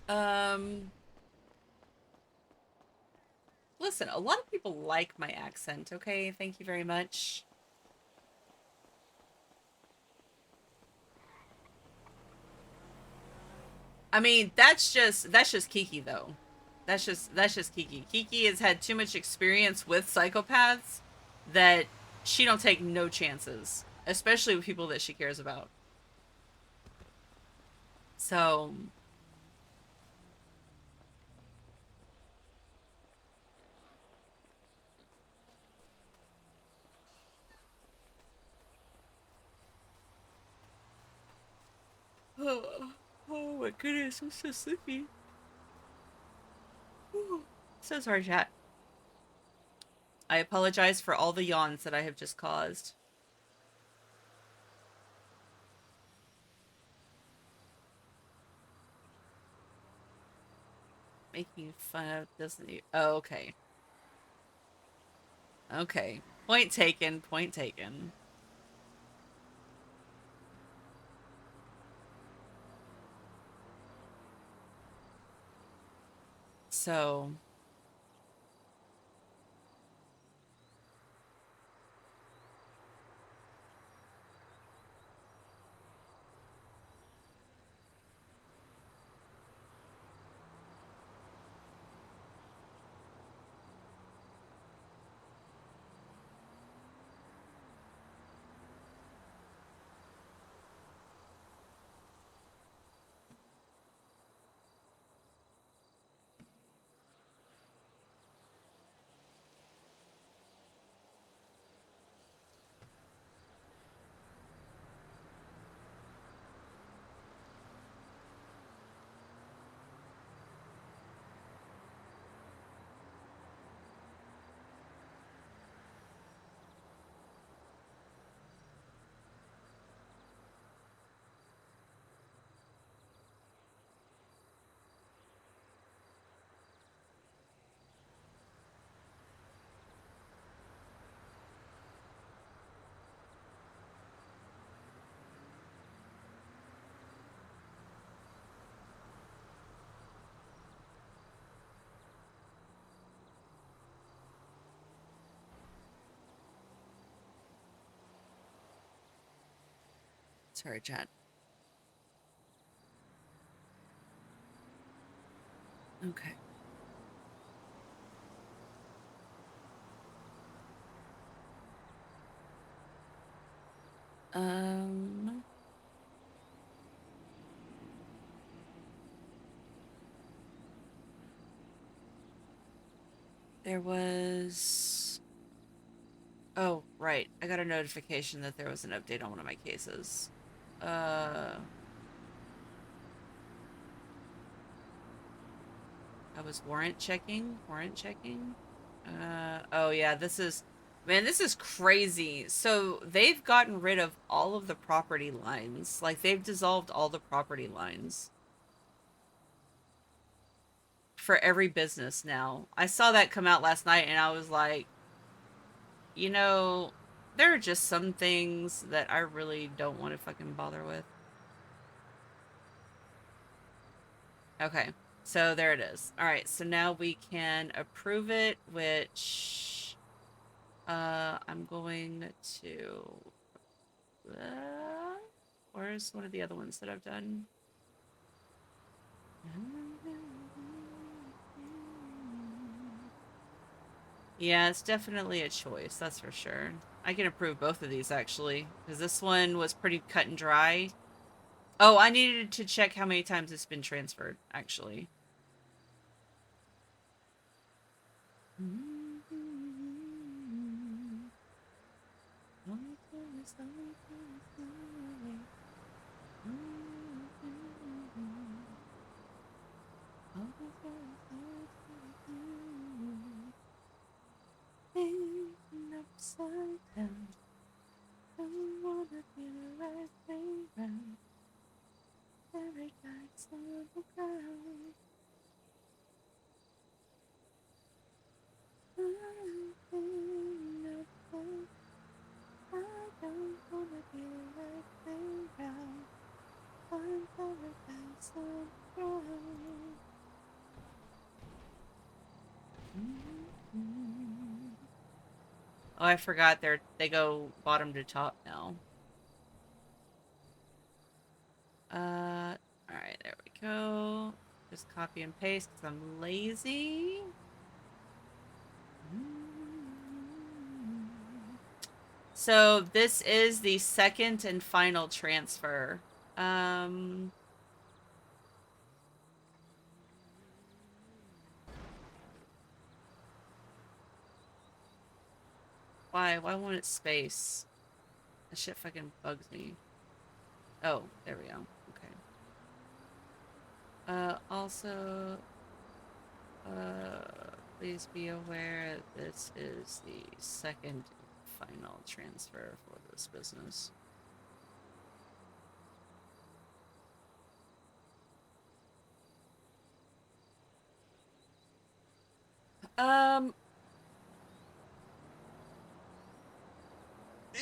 um, Listen, a lot of people like my accent, okay? Thank you very much. I mean, that's just Kiki though. That's just Kiki. Kiki has had too much experience with psychopaths that she don't take no chances, especially with people that she cares about. So, oh my goodness, I'm so sleepy. So sorry, chat. I apologize for all the yawns that I have just caused. Making fun of Disney. Oh, okay. Okay. Point taken, point taken. So, sorry, chat. Okay. Um, there was... Oh, right. I got a notification that there was an update on one of my cases. I was warrant checking. Oh yeah, man, this is crazy. So they've gotten rid of all of the property lines. Like, they've dissolved all the property lines for every business now. I saw that come out last night and I was like, you know, there are just some things that I really don't want to fucking bother with. Okay, so there it is. All right, so now we can approve it, which I'm going to where's one of the other ones that I've done? Yeah, it's definitely a choice, that's for sure. I can approve both of these actually, because this one was pretty cut and dry. Oh, I needed to check how many times it's been transferred, actually. upside down. Don't wanna be the right thing round. Every night's on the ground. I don't wanna be the right thing round. I'm paradise on the ground. Oh, I forgot they go bottom to top now. Alright, there we go. Just copy and paste because I'm lazy. So this is the second and final transfer. Why? Why won't it space? That shit fucking bugs me. Oh, there we go. Okay. Also, please be aware this is the second final transfer for this business.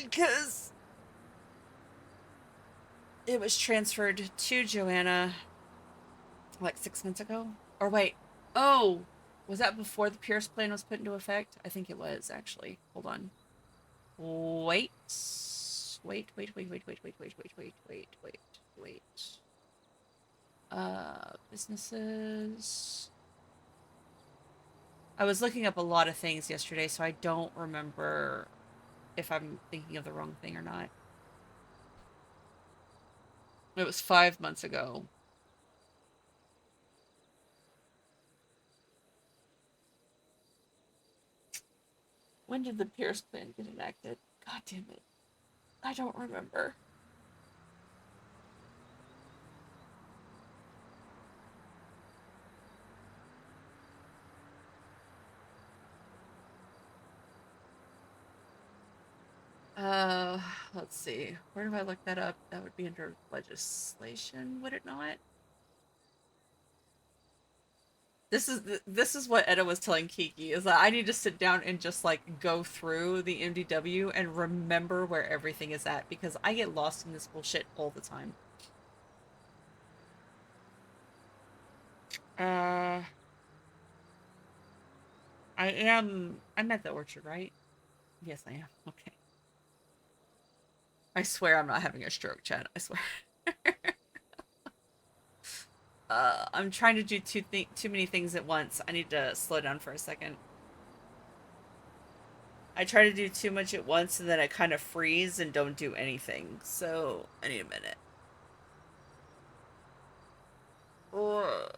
Because it was transferred to Joanna like 6 months ago. Or wait, oh, was that before the Pierce plan was put into effect? I think it was actually. Hold on. Wait. Businesses. I was looking up a lot of things yesterday, so I don't remember if I'm thinking of the wrong thing or not. It was 5 months ago. When did the Pierce plan get enacted? God damn it. I don't remember. Let's see. Where do I look that up? That would be under legislation, would it not? This is what Etta was telling Kiki, is that I need to sit down and just like go through the MDW and remember where everything is at, because I get lost in this bullshit all the time. I'm at the orchard, right? Yes, I am. Okay. I swear I'm not having a stroke, Chad. I swear. I'm trying to do too many things at once. I need to slow down for a second. I try to do too much at once and then I kind of freeze and don't do anything. So, I need a minute. Ugh.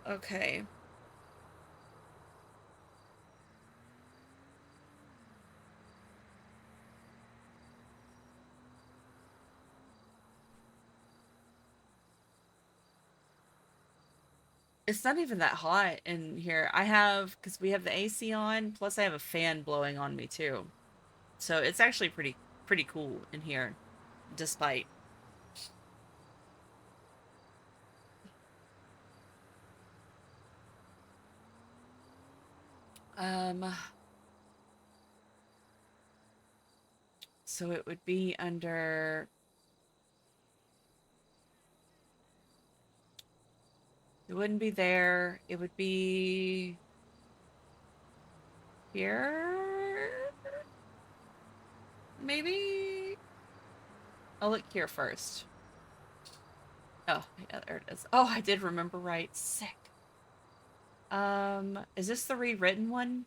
Okay. It's not even that hot in here. Because we have the AC on, plus I have a fan blowing on me too. So it's actually pretty cool in here, despite. So it would be under... It wouldn't be there. It would be... here? Maybe? I'll look here first. Oh, yeah, there it is. Oh, I did remember right. Sick. Is this the rewritten one?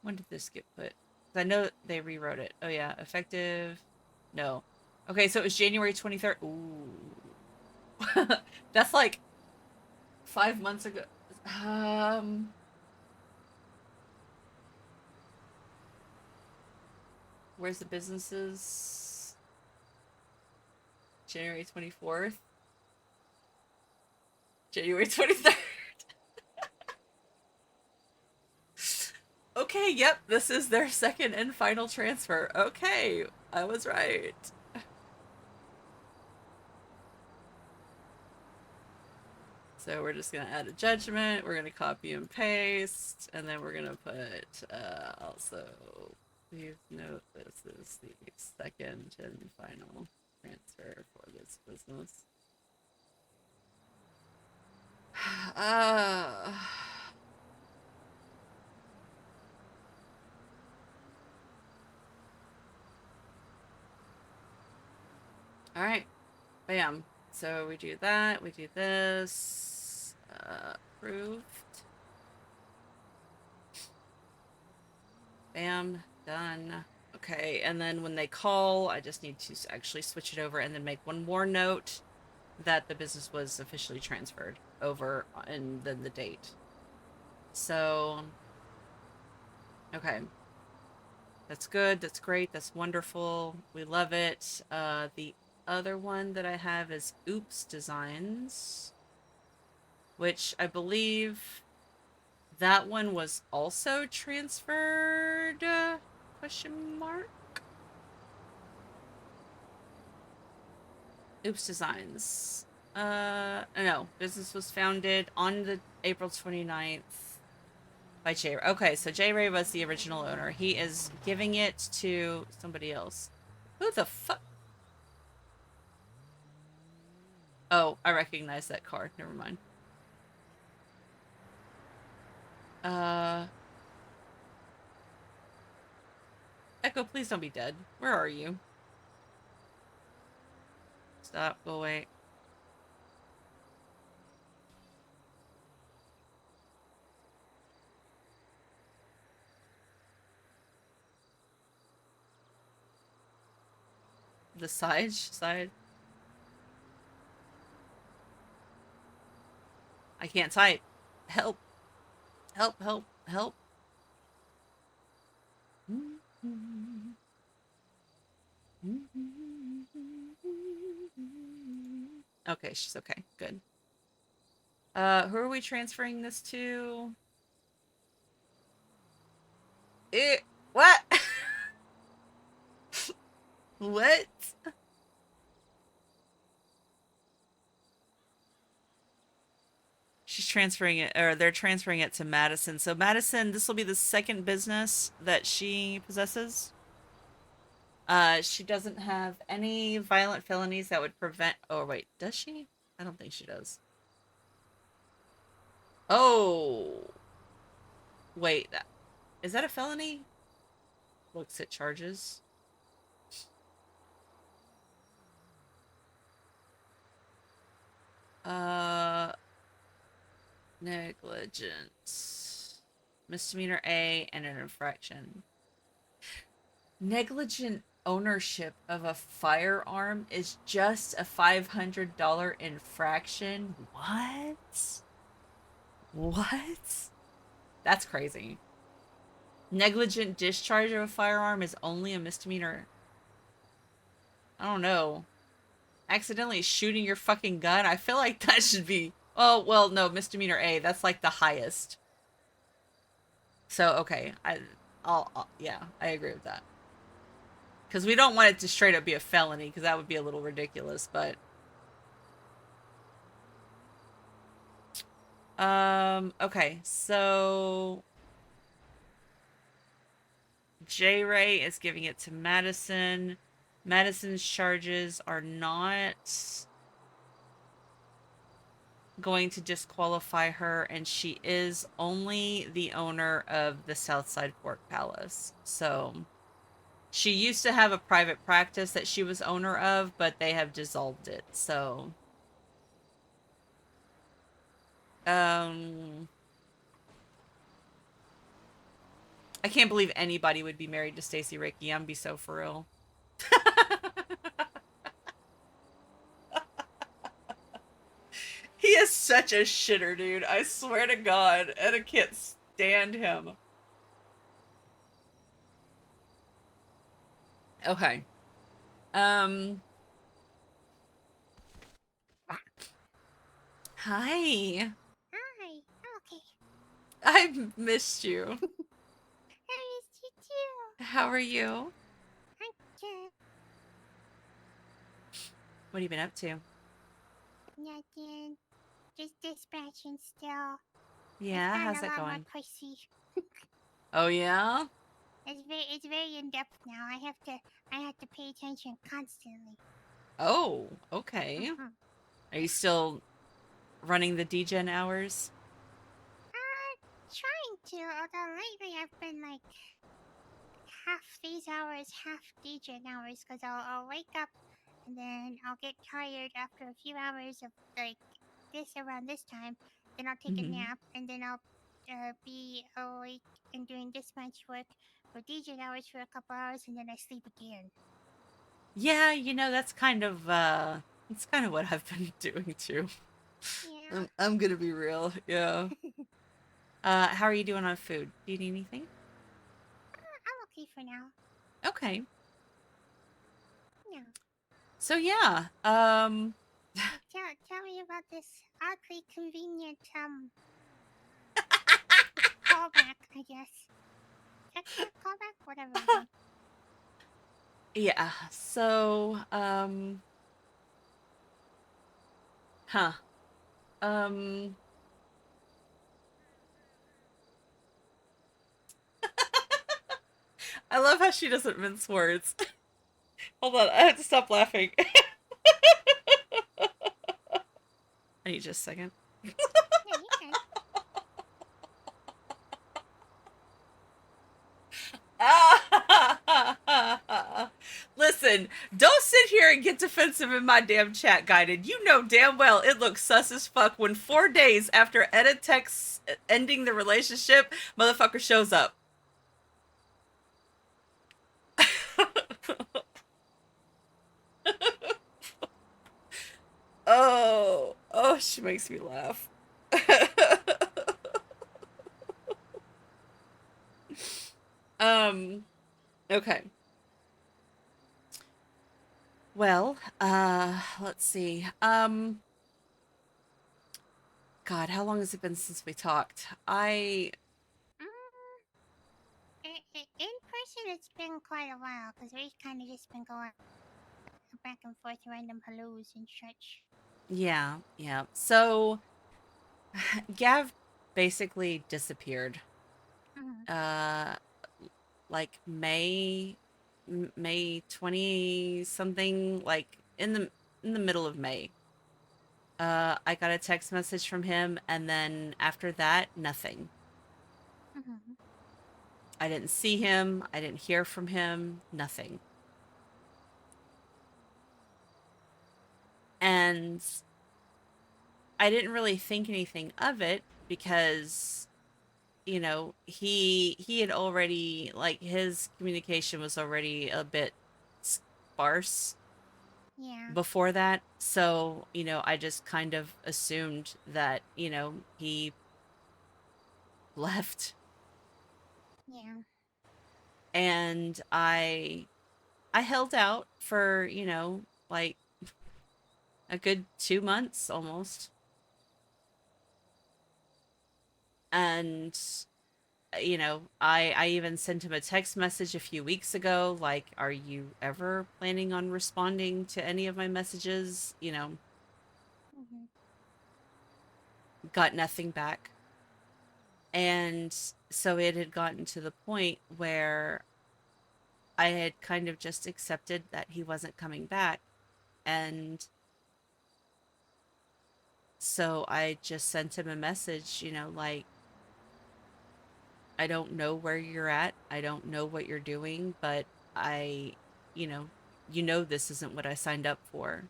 When did this get put? 'Cause I know they rewrote it. Oh yeah, effective. No. Okay, so it was January 23rd. Ooh. That's like 5 months ago. Where's the businesses? January 24th? January 23rd? Okay, yep, this is their second and final transfer. Okay, I was right. So we're just gonna add a judgment, we're gonna copy and paste, and then we're gonna put, also, please note this is the second and final transfer for this business. Alright, bam. So we do that, we do this, approved. Bam, done. Okay, and then when they call, I just need to actually switch it over and then make one more note that the business was officially transferred over and then the date. So, okay. That's good, that's great, that's wonderful. We love it. The other one that I have is Oops Designs, which I believe that one was also transferred, question mark? Oops Designs. No, business was founded on the April 29th by J. Okay, so J. Ray was the original owner. He is giving it to somebody else. Who the fuck? Oh, I recognize that card. Never mind. Echo, please don't be dead. Where are you? Stop. Go away. The side. I can't type. Help. Help, help, help. Okay, she's okay. Good. Who are we transferring this to? What? What? She's transferring it, or they're transferring it to Madison. So Madison, this will be the second business that she possesses. She doesn't have any violent felonies that would prevent... Oh, wait, does she? I don't think she does. Oh! Wait, is that a felony? Looks at charges. Negligence. Misdemeanor A and an infraction. Negligent ownership of a firearm is just a $500 infraction? What? What? That's crazy. Negligent discharge of a firearm is only a misdemeanor. I don't know. Accidentally shooting your fucking gun? I feel like that should be... Oh, well, no, misdemeanor A. That's like the highest. So, okay. Yeah, I agree with that. Because we don't want it to straight up be a felony, because that would be a little ridiculous, but... Okay, so... J. Ray is giving it to Madison. Madison's charges are not going to disqualify her, and she is only the owner of the Southside Pork Palace. So she used to have a private practice that she was owner of, but they have dissolved it. So I can't believe anybody would be married to Stacey Ricky. I'm be so for real. He is such a shitter, dude. I swear to God. Etta can't stand him. Okay. Um. Hi. Hi. Okay. I missed you. I missed you too. How are you? I'm good. What have you been up to? Nothing. Just dispatching still. Yeah, It's how's gotten a that lot more going? pricey. Oh yeah? It's very in depth now. I have to pay attention constantly. Oh, okay. Mhm. Are you still running the degen hours? Trying to, although lately I've been like half these hours, half DJ hours, because I'll wake up and then I'll get tired after a few hours of like this around this time. Then I'll take a Mhm. nap and then I'll be awake and doing dispatch work for DJ hours for a couple hours and then I sleep again. Yeah, that's kind of what I've been doing too. Yeah. I'm gonna be real. Yeah. How are you doing on food? Do you need anything? I'm okay for now. Okay. Yeah. So yeah, Tell me about this oddly convenient callback, I guess. Text callback, whatever it is. yeah. So, huh. Um, I love how she doesn't mince words. Hold on, I have to stop laughing. I need just a second. Yeah, you can. Listen, don't sit here and get defensive in my damn chat guided. You know damn well it looks sus as fuck when 4 days after Etta texts ending the relationship, motherfucker shows up. Oh, she makes me laugh. um, okay. Well, let's see. God, how long has it been since we talked? Mm, in person, it's been quite a while because we've kind of just been going back and forth random hellos and such. Yeah, yeah. So, Gav basically disappeared. Mm-hmm. Uh, like May 20 something, like in the middle of May. I got a text message from him, and then after that, nothing. Mm-hmm. I didn't see him. I didn't hear from him. Nothing. And I didn't really think anything of it because, he had already, like, his communication was already a bit sparse Yeah, before that. So, I just kind of assumed that, he left. yeah. And I held out for, like a good 2 months almost. And I even sent him a text message a few weeks ago, like, are you ever planning on responding to any of my messages? Mm-hmm. Got nothing back. And so it had gotten to the point where I had kind of just accepted that he wasn't coming back. And so I just sent him a message, like, I don't know where you're at. I don't know what you're doing, but I, you know, this isn't what I signed up for,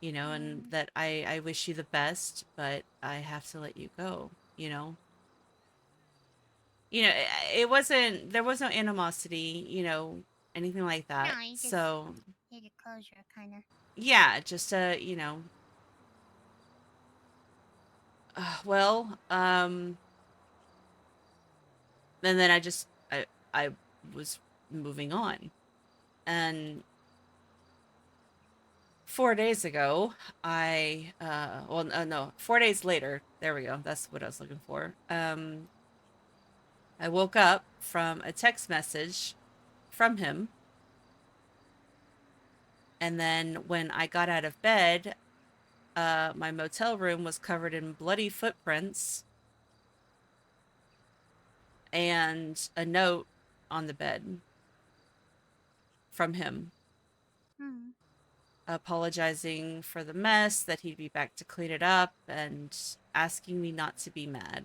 and Mm. that I wish you the best, but I have to let you go, you know. It wasn't, there was no animosity, anything like No, that. you just So, need a closure, kind of. yeah, just well, and then I was moving on. And 4 days ago, no, 4 days later, there we go. That's what I was looking for. I woke up from a text message from him. And then when I got out of bed, my motel room was covered in bloody footprints and a note on the bed from him, Hmm. apologizing for the mess, that he'd be back to clean it up, and asking me not to be mad.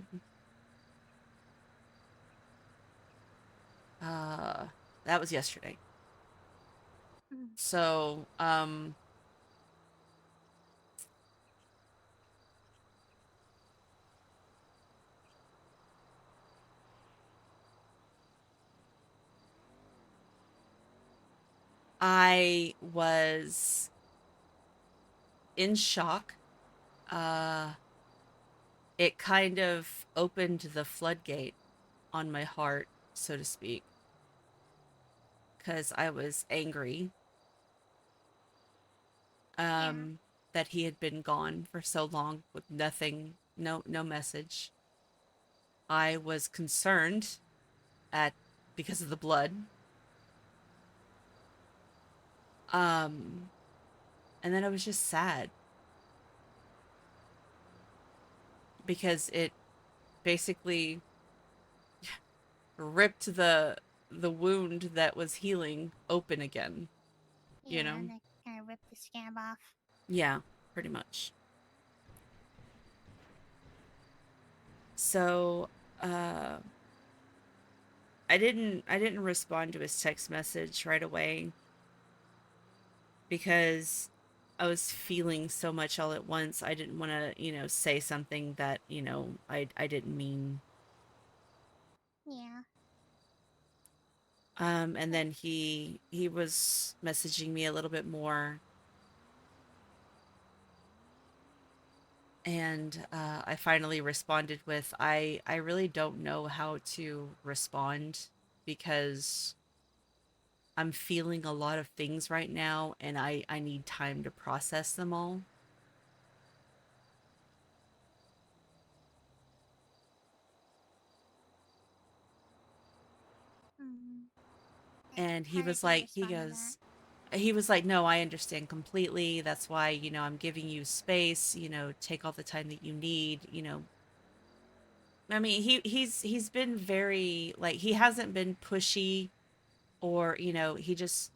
That was yesterday. Hmm. So, I was in shock. It kind of opened the floodgate on my heart, so to speak, because I was angry Yeah. that he had been gone for so long with nothing, no message. I was concerned at because of the blood. And then I was just sad because it basically ripped the wound that was healing open again, you Yeah, know? and I kind of ripped the scab off. Yeah, pretty much. So, I didn't respond to his text message right away because I was feeling so much all at once. I didn't want to, say something that, I didn't mean. Yeah. And then he was messaging me a little bit more, and I finally responded with, I really don't know how to respond because I'm feeling a lot of things right now, and I need time to process them all. Hmm. And How did you respond to that? he was like, no, I understand completely. That's why, I'm giving you space, take all the time that you need, I mean, he's been very, like, he hasn't been pushy, or, he just,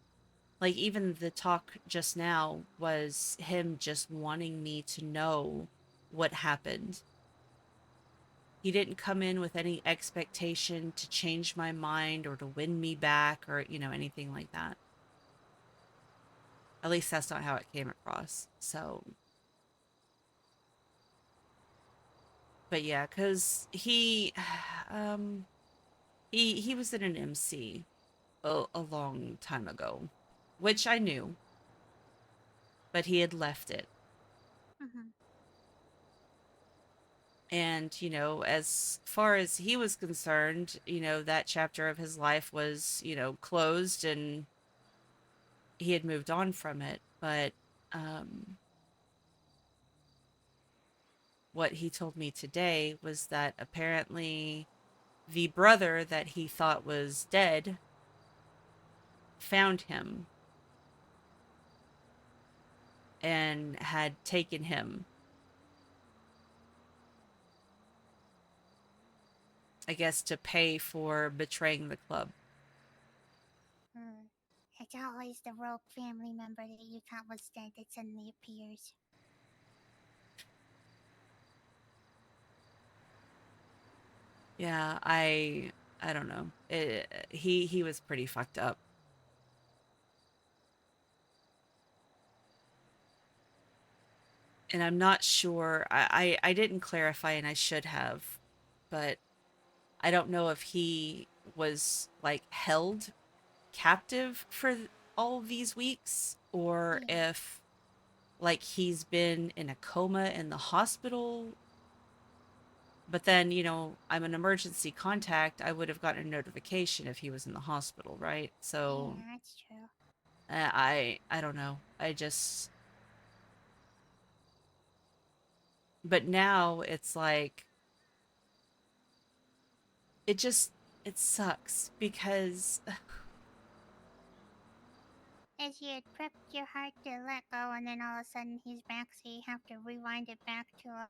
like, even the talk just now was him just wanting me to know what happened. He didn't come in with any expectation to change my mind or to win me back or, anything like that. At least that's not how it came across. So, but yeah, because um, he was in an MC a long time ago, which I knew, but he had left it. Mm-hmm. And, as far as he was concerned, that chapter of his life was, closed, and he had moved on from it. But what he told me today was that apparently the brother that he thought was dead found him and had taken him, I guess, to pay for betraying the club. It's always the rogue family member that you thought was dead that suddenly appears. Yeah, I don't know. He was pretty fucked up. And I'm not sure. I didn't clarify, and I should have, but I don't know if he was, like, held captive for all these weeks, or Yeah. if, like, he's been in a coma in the hospital. But then, I'm an emergency contact. I would have gotten a notification if he was in the hospital, right? So Yeah, that's true. I don't know. But now it's like it just it sucks because As you had prepped your heart to let go, and then all of a sudden he's back, so you have to rewind it back to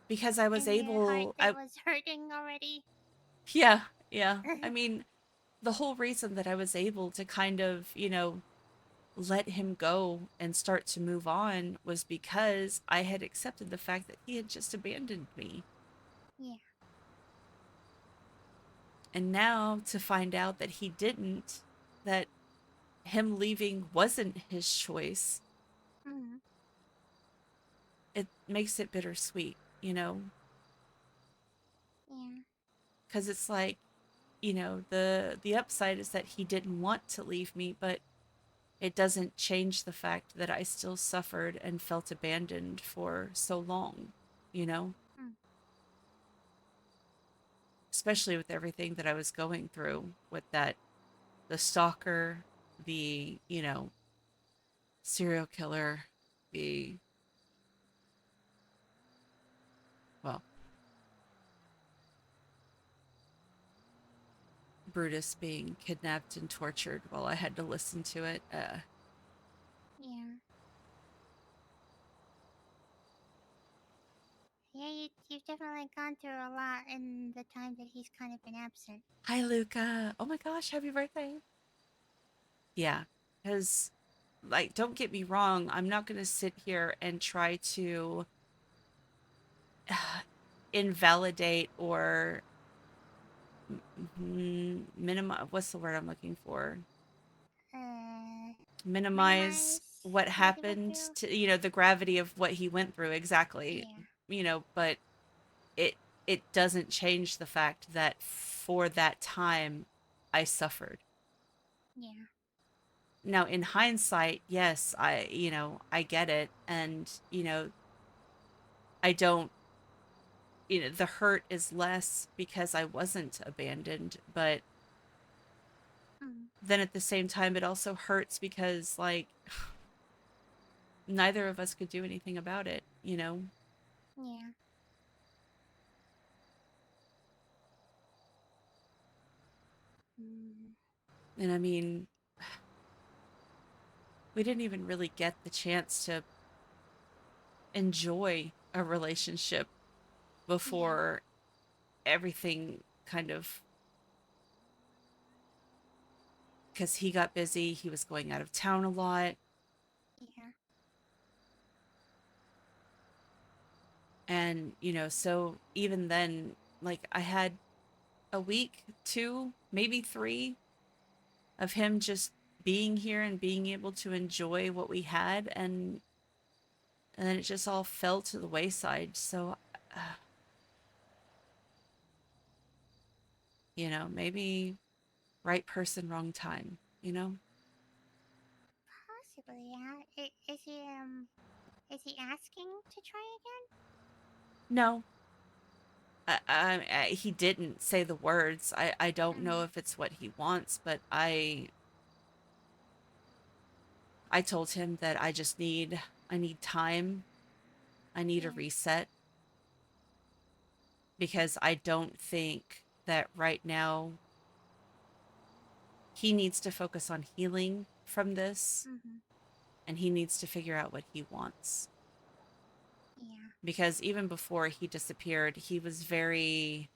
because I was in your heart able that was hurting already. yeah, yeah. I mean, the whole reason that I was able to kind of, let him go and start to move on was because I had accepted the fact that he had just abandoned me. Yeah. And now to find out that he didn't, that him leaving wasn't his choice, Mm. it makes it bittersweet, Yeah. because it's like, the upside is that he didn't want to leave me, but it doesn't change the fact that I still suffered and felt abandoned for so long, you know? Mm. Especially with everything that I was going through with the stalker, the, serial killer, the, well, Brutus being kidnapped and tortured while I had to listen to it. Yeah. Yeah, you've definitely gone through a lot in the time that he's kind of been absent. Hi, Luca. Oh my gosh, happy birthday. Yeah, because, like, don't get me wrong, I'm not going to sit here and try to invalidate or minimize, what's the word I'm looking for? Minimize Minimize what what he went happened through. to, the gravity of what he went through exactly, Yeah. But it it doesn't change the fact that for that time I suffered. Yeah. Now in hindsight, yes, I get it, and I don't, the hurt is less because I wasn't abandoned, but Mm. then at the same time it also hurts because, like, neither of us could do anything about it. Yeah. Mm. And I mean, we didn't even really get the chance to enjoy a relationship Yeah. before everything kind of, because he got busy, he was going out of town a lot, Yeah. and so even then, like, I had a week, two, maybe three of him just being here and being able to enjoy what we had, and then it just all fell to the wayside. So maybe right person, wrong time. Possibly. Yeah. Is he asking to try again? No, he didn't say the words. I don't know Mm. if it's what he wants, but I told him that I need time. I need a Yeah. reset because I don't think that right now he needs to focus on healing from this, Mhm. and he needs to figure out what he wants. Yeah. Because even before he disappeared, he was very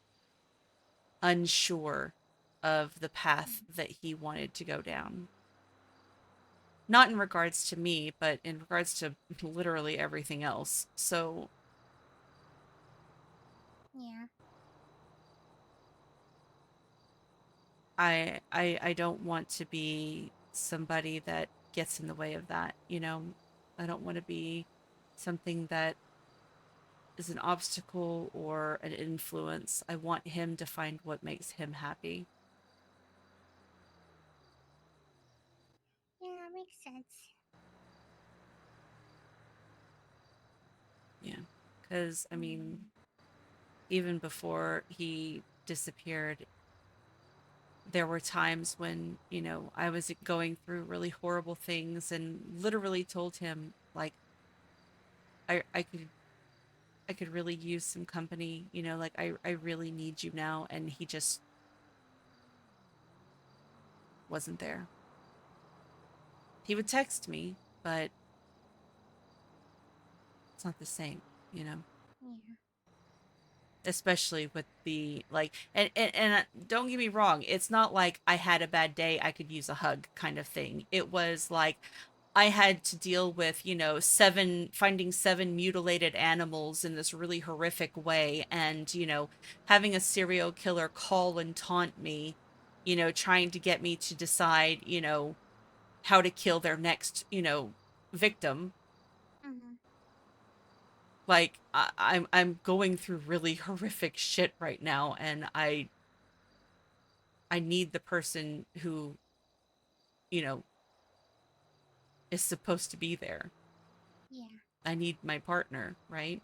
unsure of the path Mm. that he wanted to go down. Not in regards to me, but in regards to literally everything else. So Yeah. I don't want to be somebody that gets in the way of that. I don't want to be something that is an obstacle or an influence. I want him to find what makes him happy. Yeah. Makes sense. Yeah. Because, I mean, Mm. even before he disappeared, there were times when, I was going through really horrible things and literally told him like I could really use some company, like I really need you now, and he just wasn't there. He would text me, but it's not the same, Yeah. especially with the like and don't get me wrong, it's not like I had a bad day, I could use a hug kind of thing. It was like I had to deal with, finding seven mutilated animals in this really horrific way, and having a serial killer call and taunt me, trying to get me to decide, how to kill their next, victim. Mm-hmm. Like I'm going through really horrific shit right now, and I need the person who, you know, is supposed to be there. Yeah. I need my partner, right?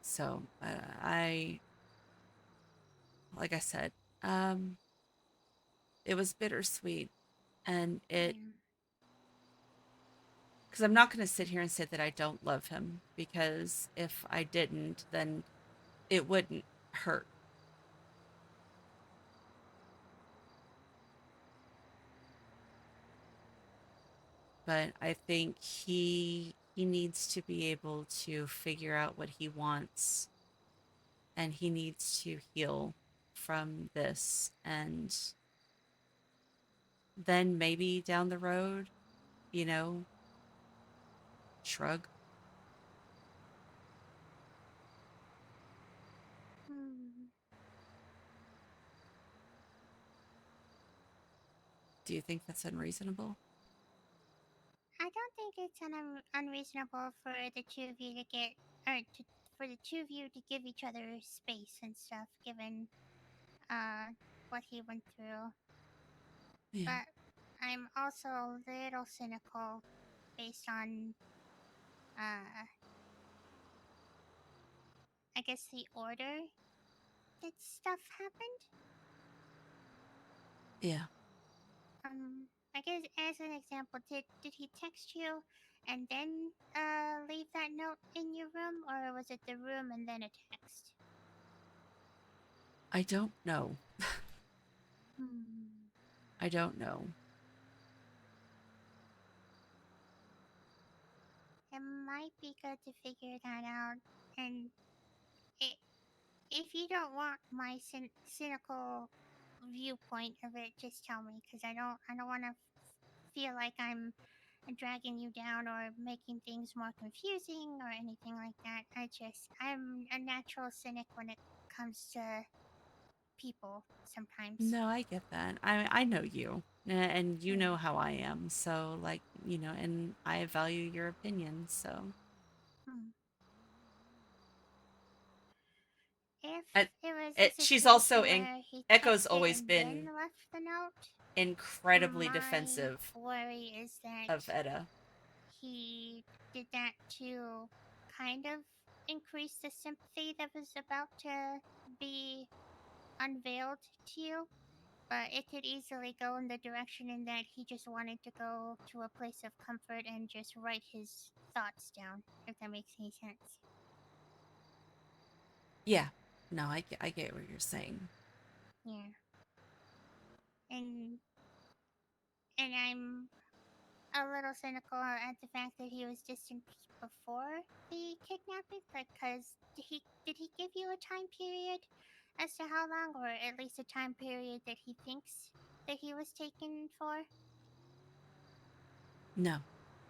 So, like I said, um, it was bittersweet, and Yeah. because I'm not going to sit here and say that I don't love him, because if I didn't, then it wouldn't hurt. But I think he needs to be able to figure out what he wants, and he needs to heal from this, and then maybe down the road, you know, shrug. Hmm. Do you think that's unreasonable? I don't think it's unreasonable for the two of you to get, or for the two of you to give each other space and stuff, given uh what he went through. Yeah. But I'm also a little cynical based on, I guess, the order that stuff happened. Yeah. I guess as an example, did he text you and then leave that note in your room, or was it the room and then a text? I don't know. Hmm. I don't know. It might be good to figure that out. And it, if you don't want my cynical viewpoint of it, just tell me, because I don't want to feel like I'm dragging you down or making things more confusing or anything like that. I'm a natural cynic when it comes to people sometimes. No, I get that. I know you, and you know Yeah. how I am. So, like, and I value your opinion. So, Hmm. If and it was a she's also situation in. where he Echo's texted always and then been left the note, incredibly my defensive worry is that of Etta. he did that to kind of increase the sympathy that was about to be unveiled to you. But it could easily go in the direction in that he just wanted to go to a place of comfort and just write his thoughts down, if that makes any sense. Yeah. No, I get what you're saying. Yeah. And and I'm a little cynical at the fact that he was distant before the kidnapping, because did he give you a time period as to how long, or at least a time period that he thinks that he was taken for? No,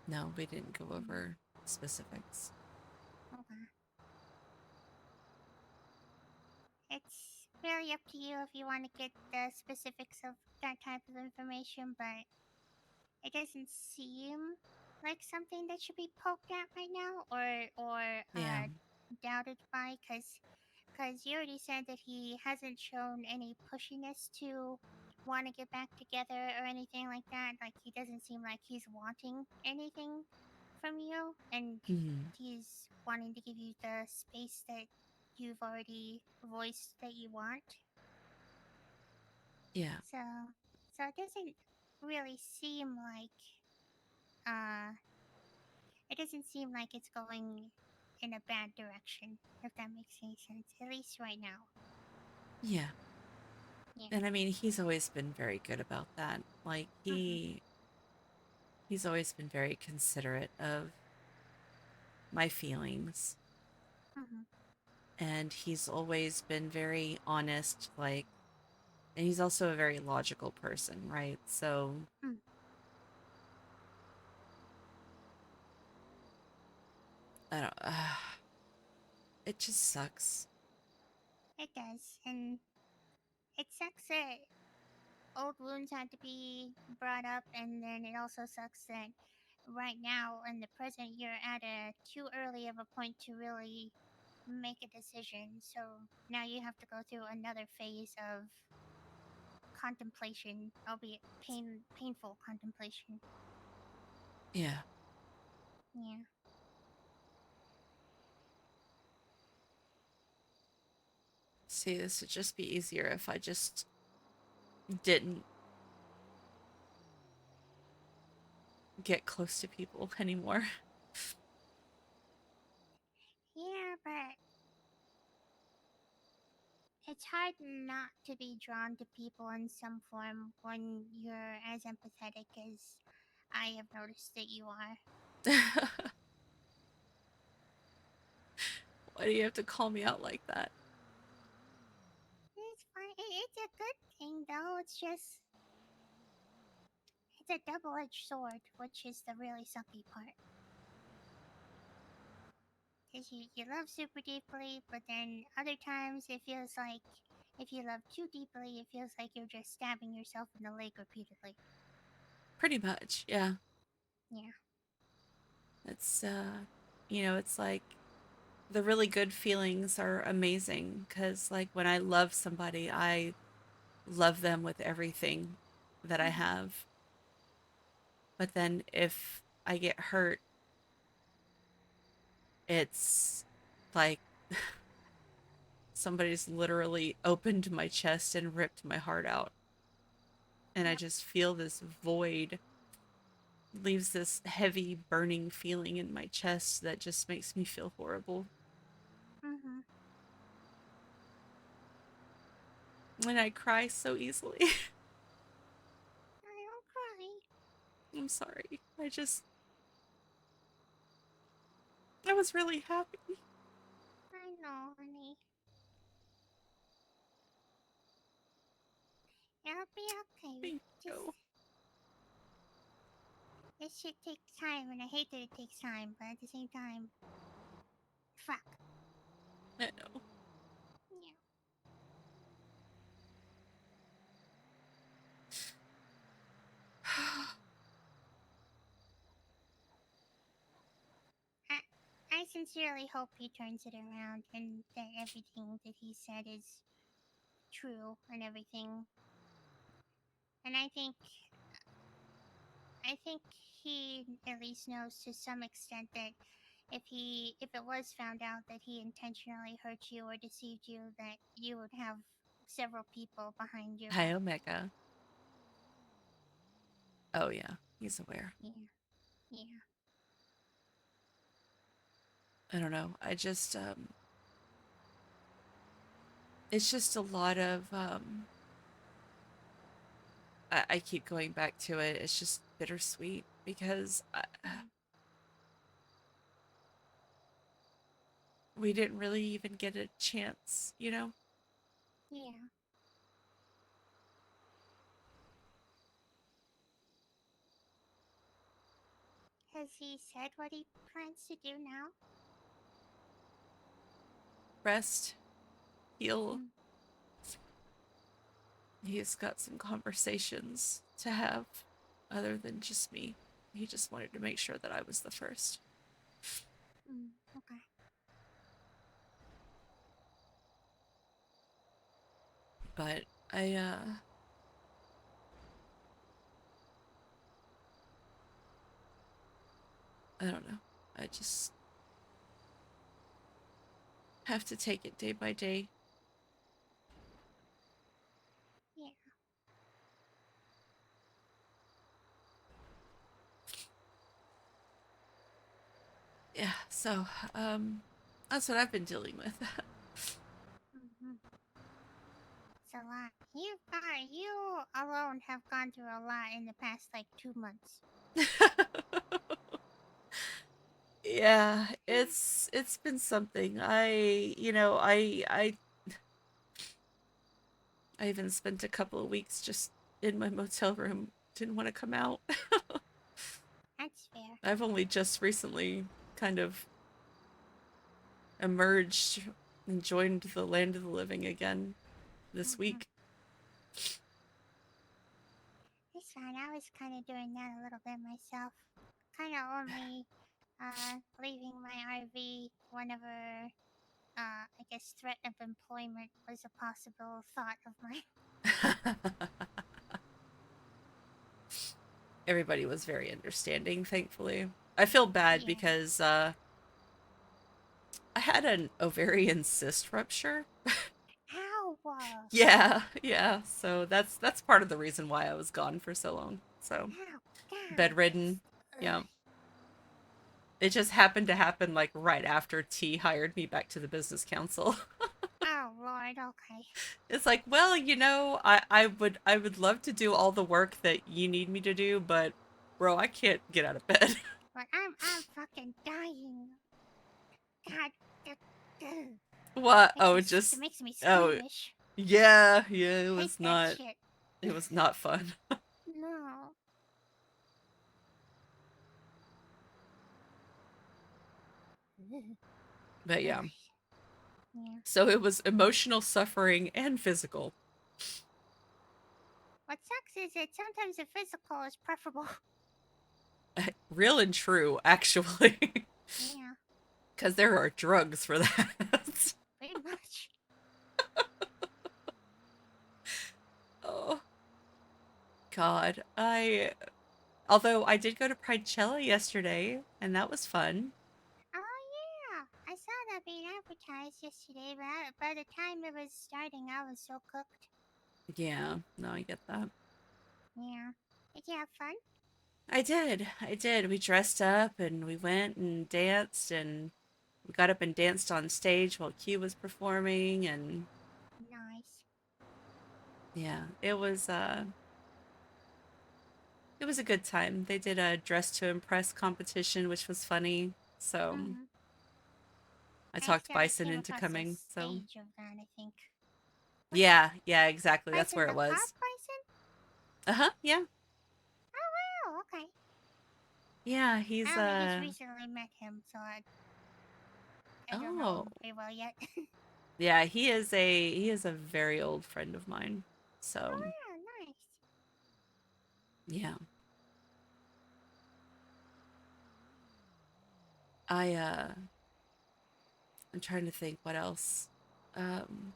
no, we didn't go Mm, over specifics. okay. It's really up to you if you want to get the specifics of that type of information, but it doesn't seem like something that should be poked at right now, or Yeah. doubted by, because you already said that he hasn't shown any pushiness to want to get back together or anything like that. Like, he doesn't seem like he's wanting anything from you, and Mhm. he's wanting to give you the space that you've already voiced that you want. Yeah. So it doesn't really seem like uh it doesn't seem like it's going in a bad direction, if that makes any sense. At least right now. Yeah. Yeah. And I mean, he's always been very good about that. Like he's always been very considerate of my feelings, Mm-hmm. and he's always been very honest, like, and he's also a very logical person, right? So Mm. I don't it just sucks. It does, and it sucks that old wounds had to be brought up, and then it also sucks that right now in the present you're at a too early of a point to really make a decision. So now you have to go through another phase of contemplation, albeit painful contemplation. Yeah. Yeah. See, this would just be easier if I just didn't get close to people anymore. Yeah, but it's hard not to be drawn to people in some form when you're as empathetic as I have noticed that you are. Why do you have to call me out like that? It's fine. It's a good thing, though. It's a double-edged sword, which is the really sucky part. Because you love super deeply, but then other times it feels like if you love too deeply, it feels like you're just stabbing yourself in the leg repeatedly. Pretty much, yeah. Yeah. It's it's like the really good feelings are amazing because, like, when I love somebody, I love them with everything that I Mhm. have. But then if I get hurt, it's like somebody's literally opened my chest and ripped my heart out. And I Yep. just feel this void, leaves this heavy, burning feeling in my chest that just makes me feel horrible. Mhm. And I cry so easily. I don't cry. I'm sorry. I was really happy. I know, honey. It'll be okay. Thank Just you. this shit takes time, and I hate that it takes time, but at the same time, fuck. I know. Yeah. I I sincerely hope he turns it around and that everything that he said is true and everything. And I think he at least knows to some extent that if it was found out that he intentionally hurt you or deceived you, that you would have several people behind you. Hi, Omega. Oh, yeah. He's aware. Yeah. Yeah. I don't know. It's just a lot of, I keep going back to it. It's just bittersweet because Mm. we didn't really even get a chance, you know? Yeah. Has he said what he plans to do now? Rest, heal. Mm. He's got some conversations to have other than just me. He just wanted to make sure that I was the first. Mm. Okay. But I don't know. I just have to take it day by day. Yeah. Yeah, so that's what I've been dealing with. Mm-hmm. It's a lot. You alone have gone through a lot in the past like 2 months. Yeah, it's been something. I even spent a couple of weeks just in my motel room. Didn't want to come out. That's fair. I've only just recently kind of emerged and joined the land of the living again this week. It's fine. I was kind of doing that a little bit myself. Kind of only leaving my RV whenever I guess threat of employment was a possible thought of mine. Everybody was very understanding, thankfully. I feel bad Yeah. because I had an ovarian cyst rupture. Ow! Yeah. So that's part of the reason why I was gone for so long. So Ow! God. bedridden. Yeah. It just happened to happen like right after T hired me back to the business council. Oh Lord. Okay. It's like, well, I would love to do all the work that you need me to do, but bro, I can't get out of bed. But I'm fucking dying. God. What? Makes Oh, me, just it makes me oh, squeamish. yeah, it Hate was that not shit. it was not fun. No. But yeah. Yeah. So it was emotional suffering and physical. What sucks is that sometimes the physical is preferable. Real and true, actually. Yeah, Because there are drugs for that. pretty much. Oh, God. Although I did go to Pridecella yesterday, and that was fun. Oh yeah, I saw that being advertised yesterday, but by the time it was starting, I was so cooked. Yeah, no, I get that. Yeah. Did you have fun? I did. We dressed up and we went and danced and we got up and danced on stage while Q was performing and Nice. yeah, it was a good time. They did a dress to impress competition, which was funny. So Mm-hmm. I I talked actually Bison came into across a coming. So stage of that, I think. yeah, exactly. That's Bison where the it was. cop bison? Uh-huh, yeah. Oh wow, okay. Yeah, he's I only just recently met him, so I don't know oh. him very well yet. Yeah, he is a very old friend of mine. So Oh yeah, nice. yeah. I'm trying to think what else. Um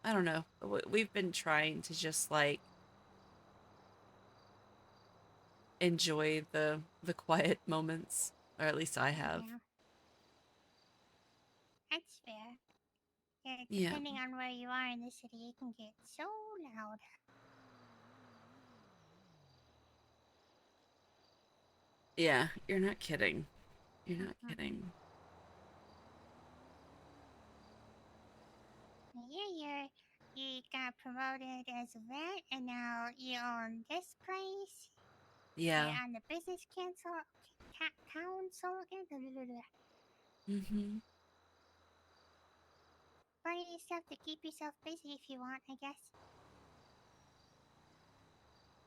I don't know. We've been trying to just like enjoy the quiet moments, or at least I have. Yeah, that's fair. Yeah, Yeah. depending on where you are in the city, it can get so loud. Yeah, you're not kidding. You're not Mm-hmm. kidding. Yeah, you got promoted as a vet, and now you own this place. You're Yeah. on the business council. Mhm. Plenty of stuff to keep yourself busy if you want, I guess.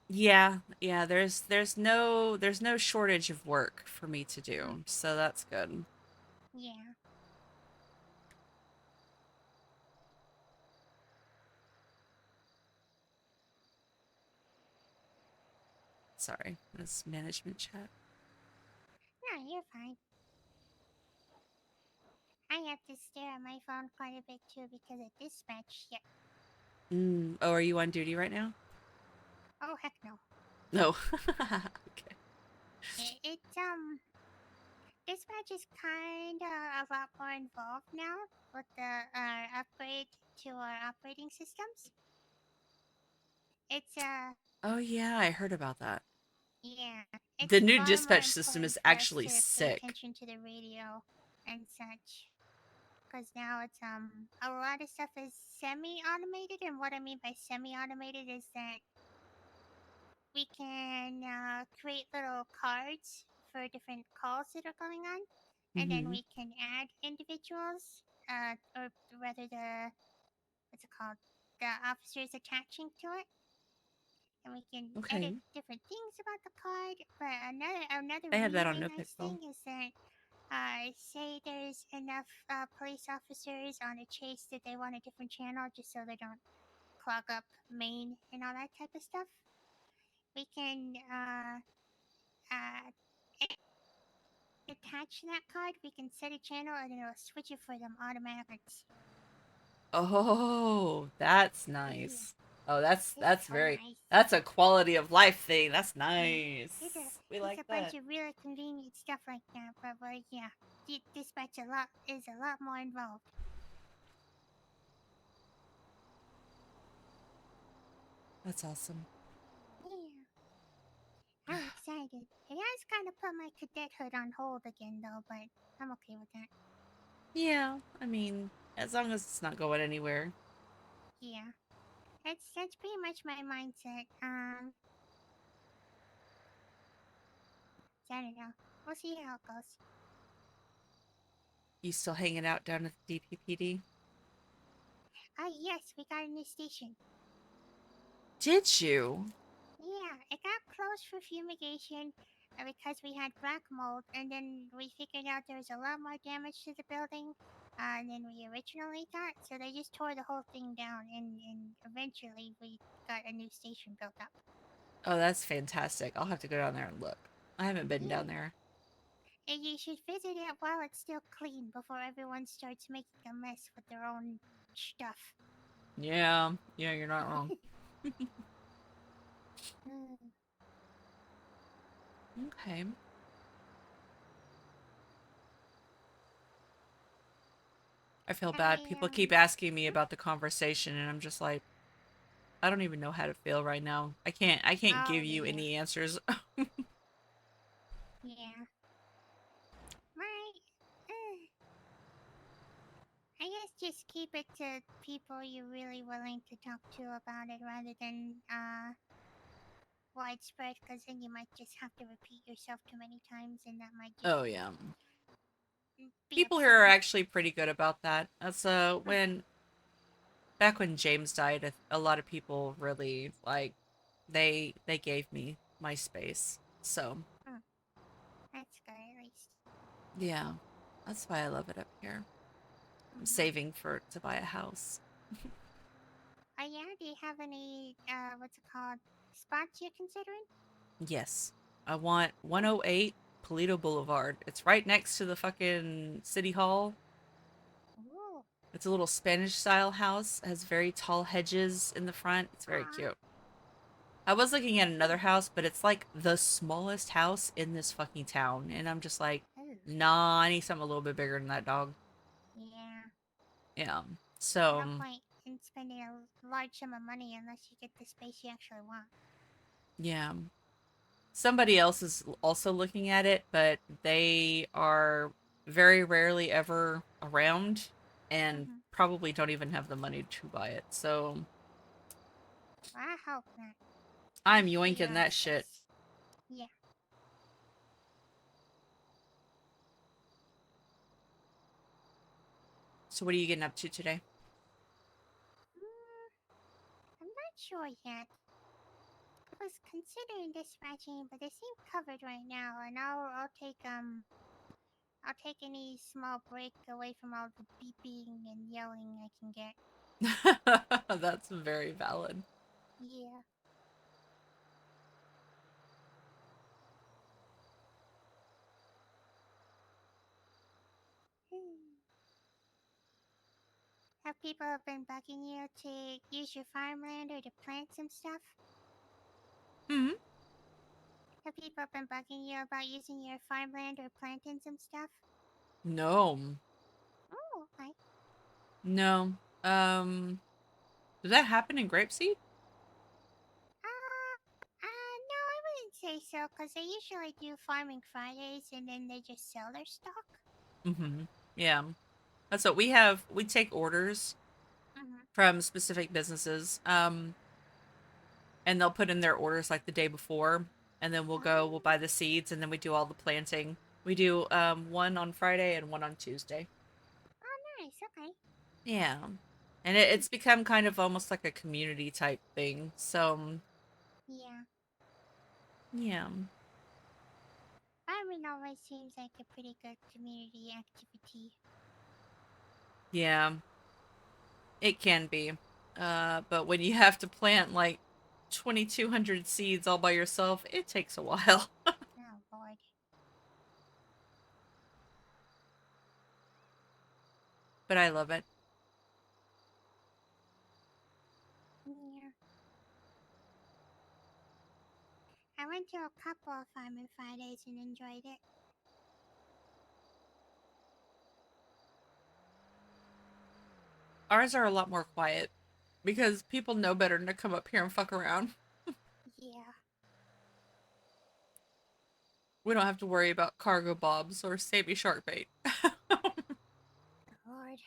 Yeah, there's no shortage of work for me to Mm, do. So that's good. yeah. Sorry. This management chat. No, you're fine. I have to stare at my phone quite a bit too because of dispatch shit. Oh, are you on duty right now? Oh, heck no. No. Okay. It's dispatch is kind of a lot more involved now with the upgrade to our operating systems. It's Oh yeah, I heard about that. yeah, it's The new far more dispatch system important is for us actually to pay sick. attention to the radio and such. Because now it's a lot of stuff is semi-automated, and what I mean by semi-automated is that we can create little cards for different calls that are going on, and then Mhm. we can add individuals, or rather the what's it called, the officers attaching to it, and we can Okay. edit different things about the card. But another I have that on really Notepad nice phone. thing is that say there's enough police officers on a chase that they want a different channel just so they don't clog up main and all that type of stuff. We can uh, attach that card. We can set a channel and it'll switch it for them automatically. Oh, that's Yeah, nice. Oh, it's so very nice. that's a quality of life thing. That's Yeah, nice. We there's like a bunch that. of really convenient stuff like that. But yeah, dispatch is a lot more involved. That's awesome. Yeah. I'm excited. It has kind of put my cadethood on hold again, though, but I'm okay with that. Yeah, I mean, as long as it's not going anywhere. Yeah, that's pretty much my mindset. So I don't know. We'll see how it goes. You still hanging out down at the DPPD? Yes, we got a new station. Did you? Yeah, it got closed for fumigation because we had black mold, and then we figured out there was a lot more damage to the building than we originally thought. So they just tore the whole thing down, and eventually we got a new station built up. Oh, that's fantastic. I'll have to go down there and look. I haven't been Yeah. down there. And you should visit it while it's still clean before everyone starts making a mess with their own stuff. Yeah, you're not wrong. Okay. I feel bad. People keep asking me about the conversation and I'm just like, I don't even know how to feel right now. I can't Oh, give you yeah. any answers. Yeah. Right. I guess just keep it to people you're really willing to talk to about it rather than widespread, because then you might just have to repeat yourself too many times and that might just Oh yeah. be People here are upsetting. actually pretty good about that. That's when back when James died, a lot of people really like they gave me my space. So, That's good at least. yeah. That's why I love it up here. I'm Mhm. saving for to buy a house. Yeah, do you have any, what's it called, spots you're considering? Yes. I want 108 Polito Boulevard. It's right next to the fucking city hall. Ooh. It's a little Spanish style house. It has very tall hedges in the front. It's very Aw. cute. I was looking at another house, but it's like the smallest house in this fucking town. And I'm just like, Ooh. nah, I need something a little bit bigger than that, dog. Yeah. Yeah. So, No point in spending a large sum of money unless you get the space you actually want. yeah. Somebody else is also looking at it, but they are very rarely ever around and Mm-hmm. probably don't even have the money to buy it. So Well, I hope not. I'm You should get your yoinking own that shit. space. Yeah. So what are you getting up to today? I'm not sure yet. I was considering dispatching, but they seem covered right now, and I'll take any small break away from all the beeping and yelling I can get. That's very valid. Yeah. Have people been bugging you to use your farmland or to plant some stuff? Hmm. Have people been bugging you about using your farmland or planting some stuff? No. Oh, okay. No. Does that happen in Grapeseed? No, I wouldn't say so, because they usually do farming Fridays and then they just sell their stock. Mm-hmm. Yeah. That's what we have. We take orders Mm-hmm. from specific businesses. And they'll put in their orders like the day before, and then we'll buy the seeds, and then we do all the planting. We do one on Friday and one on Tuesday. Oh, nice. Okay. Yeah. And it's become kind of almost like a community type thing. So, Yeah. yeah. Farming always seems like a pretty good community activity. Yeah. It can be. But when you have to plant like 2,200 seeds all by yourself, it takes a while. Oh, Lord. But I love it. Yeah. I went to a couple of farming Fridays and enjoyed it. Ours are a lot more quiet because people know better than to come up here and fuck around. Yeah. We don't have to worry about cargo bobs or Sammy shark bait. Lord.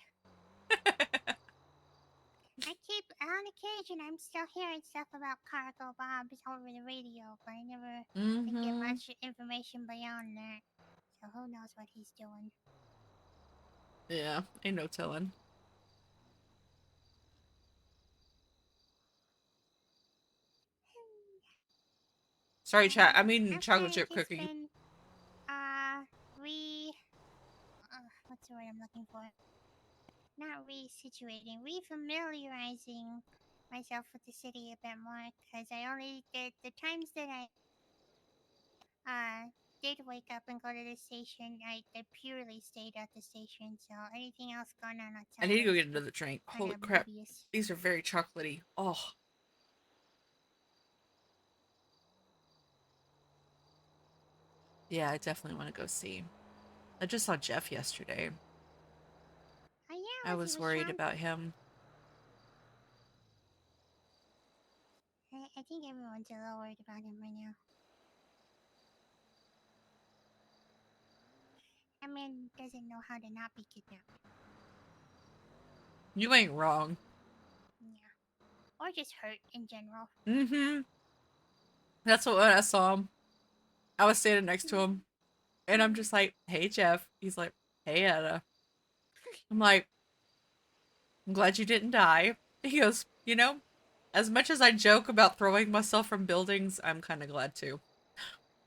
I keep, on occasion, I'm still hearing stuff about cargo bobs over the radio, but I never can get Mm-hmm. much information beyond that. So who knows what he's doing. Yeah, ain't no telling. Sorry, chat. I'm eating I've chocolate kind of chip just cookie. been, what's the word I'm looking for? Not resituating, refamiliarizing myself with the city a bit more, because I only did the times that I did wake up and go to the station. I purely stayed at the station, so anything else going on outside, I need to go was get another drink. kind Holy of crap. oblivious. These are very chocolatey. Oh. Yeah, I definitely want to go see. I just saw Jeff yesterday. Oh yeah, I was he was with worried Sean? about him. I think everyone's a little worried about him right now. I mean, doesn't know how to not be kidnapped. You ain't wrong. Yeah. Or just hurt in general. Mm-hmm. That's what when I saw him. I was standing next to him. And I'm just like, hey, Jeff. He's like, hey, Etta. I'm like, I'm glad you didn't die. He goes, you know, as much as I joke about throwing myself from buildings, I'm kind of glad too.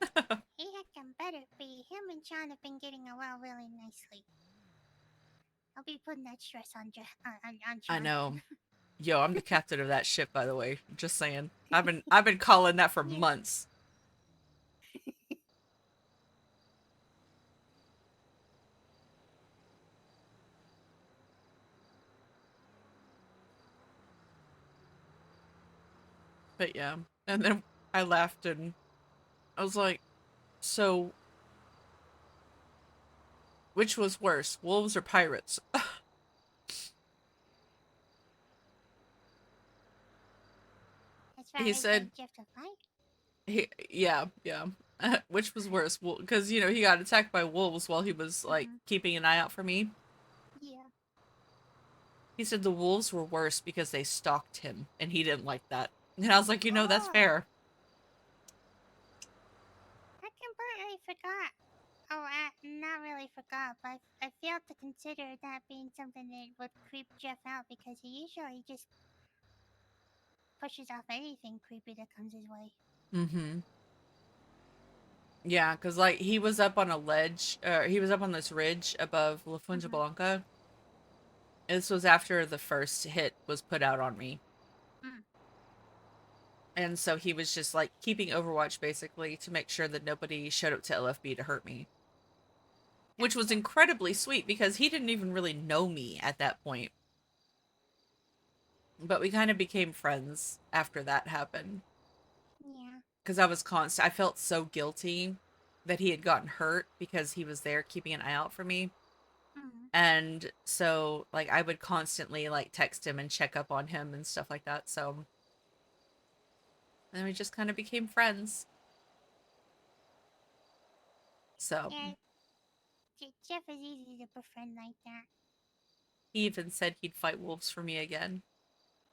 He had them better be. Him and Sean have been getting along really nicely. I'll be putting that stress on on Sean. I know. Yo, I'm the captain of that ship, by the way. Just saying. I've been calling that for Yeah. months. But yeah. And then I laughed and I was like, so which was worse, wolves or pirates? As far He as said, Jeff to fight. yeah. Which was worse? Because, you know, he got attacked by wolves while he was, like, keeping an eye out for me. Yeah. He said the wolves were worse because they stalked him, and he didn't like that. And I was like, you know, that's fair. I completely forgot. Oh, not really forgot, but I failed to consider that being something that would creep Jeff out, because he usually just pushes off anything creepy that comes his way. Mm-hmm. Yeah, because, like, he was up on a ledge, he was up on this ridge above La Fuente Blanca. This was after the first hit was put out on me. And so he was just, like, keeping Overwatch, basically, to make sure that nobody showed up to LFB to hurt me. Which was incredibly sweet, because he didn't even really know me at that point. But we kind of became friends after that happened. Yeah. because I felt so guilty that he had gotten hurt because he was there keeping an eye out for me. Mm. And so, like, I would constantly, like, text him and check up on him and stuff like that. So, then we just kind of became friends. So, Yeah, Jeff is easy to befriend like that. he even said he'd fight wolves for me again.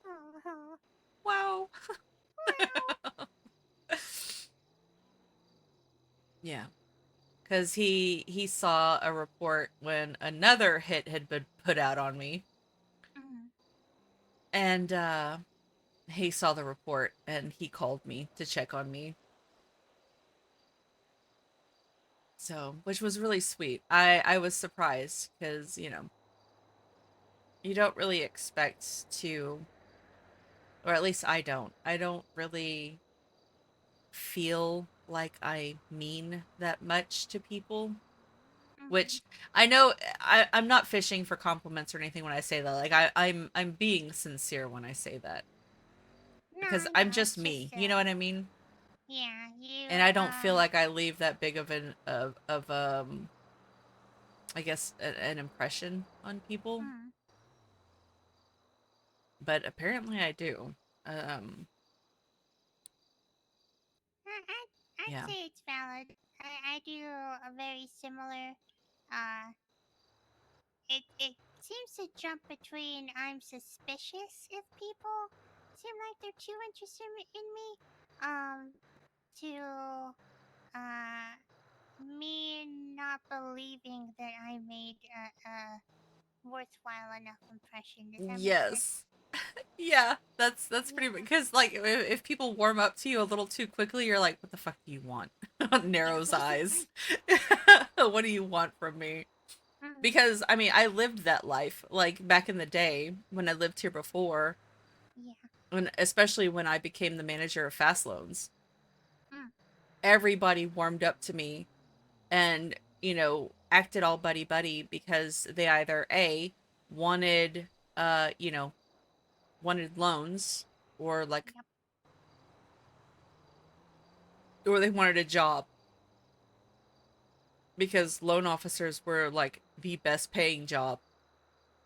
Oh, Wow. wow. Yeah. Because he saw a report when another hit had been put out on me. Mm. And he saw the report and he called me to check on me. So, which was really sweet. I was surprised because, you know, you don't really expect to, or at least I don't. I don't really feel like I mean that much to people, Mm-hmm. which I know I'm not fishing for compliments or anything when I say that. Like I'm being sincere when I say that because No, I'm just it's me. just You know what I mean? yeah, you And I don't feel like I leave that big of I guess an impression on people, mm. but apparently I do. Um I'd yeah. say it's valid. I do a very similar. Uh, it seems to jump between I'm suspicious if people seem like they're too interested in me, to uh me not believing that I made a worthwhile enough impression. Does that make sense? Yes. Yeah, that's pretty Yeah. because like if people warm up to you a little too quickly, you're like, what the fuck do you want? Yeah. Narrows What do you eyes. want? What do you want from me? Mm, Because I mean, I lived that life like back in the day when I lived here before, yeah. when especially when I became the manager of Fast Loans. Mm, Everybody warmed up to me and, you know, acted all buddy buddy because they either A wanted you know, wanted loans or like yep. or they wanted a job because loan officers were like the best paying job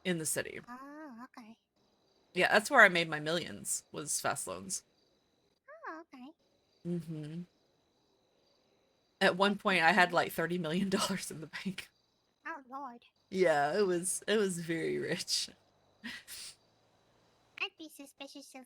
in the city. Oh, okay. Yeah, that's where I made my millions was Fast Loans. Oh, okay. Mm-hmm. At one That's good point, I to had know. like $30 million in the bank. Oh Lord. Yeah, it was very rich. I'd be suspicious of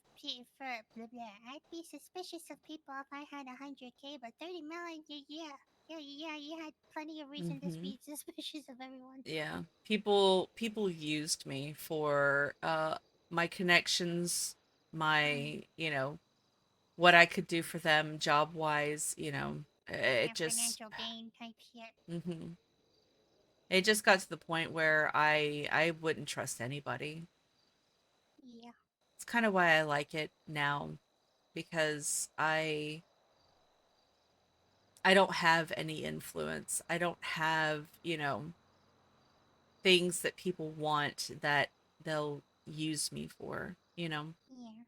for blah blah. I'd be suspicious of people if I had 100K, but 30 million. Yeah. You had plenty of reason to Mm-hmm. be suspicious of everyone. Yeah, people used me for my connections, Mm. my you know what I could do for them job wise. You know, it Yeah, just financial gain type shit. hmm it just got to the point where I wouldn't trust anybody. Yeah. It's kind of why I like it now because I don't have any influence. I don't have, you know, things that people want that they'll use me for, you know. Yeah.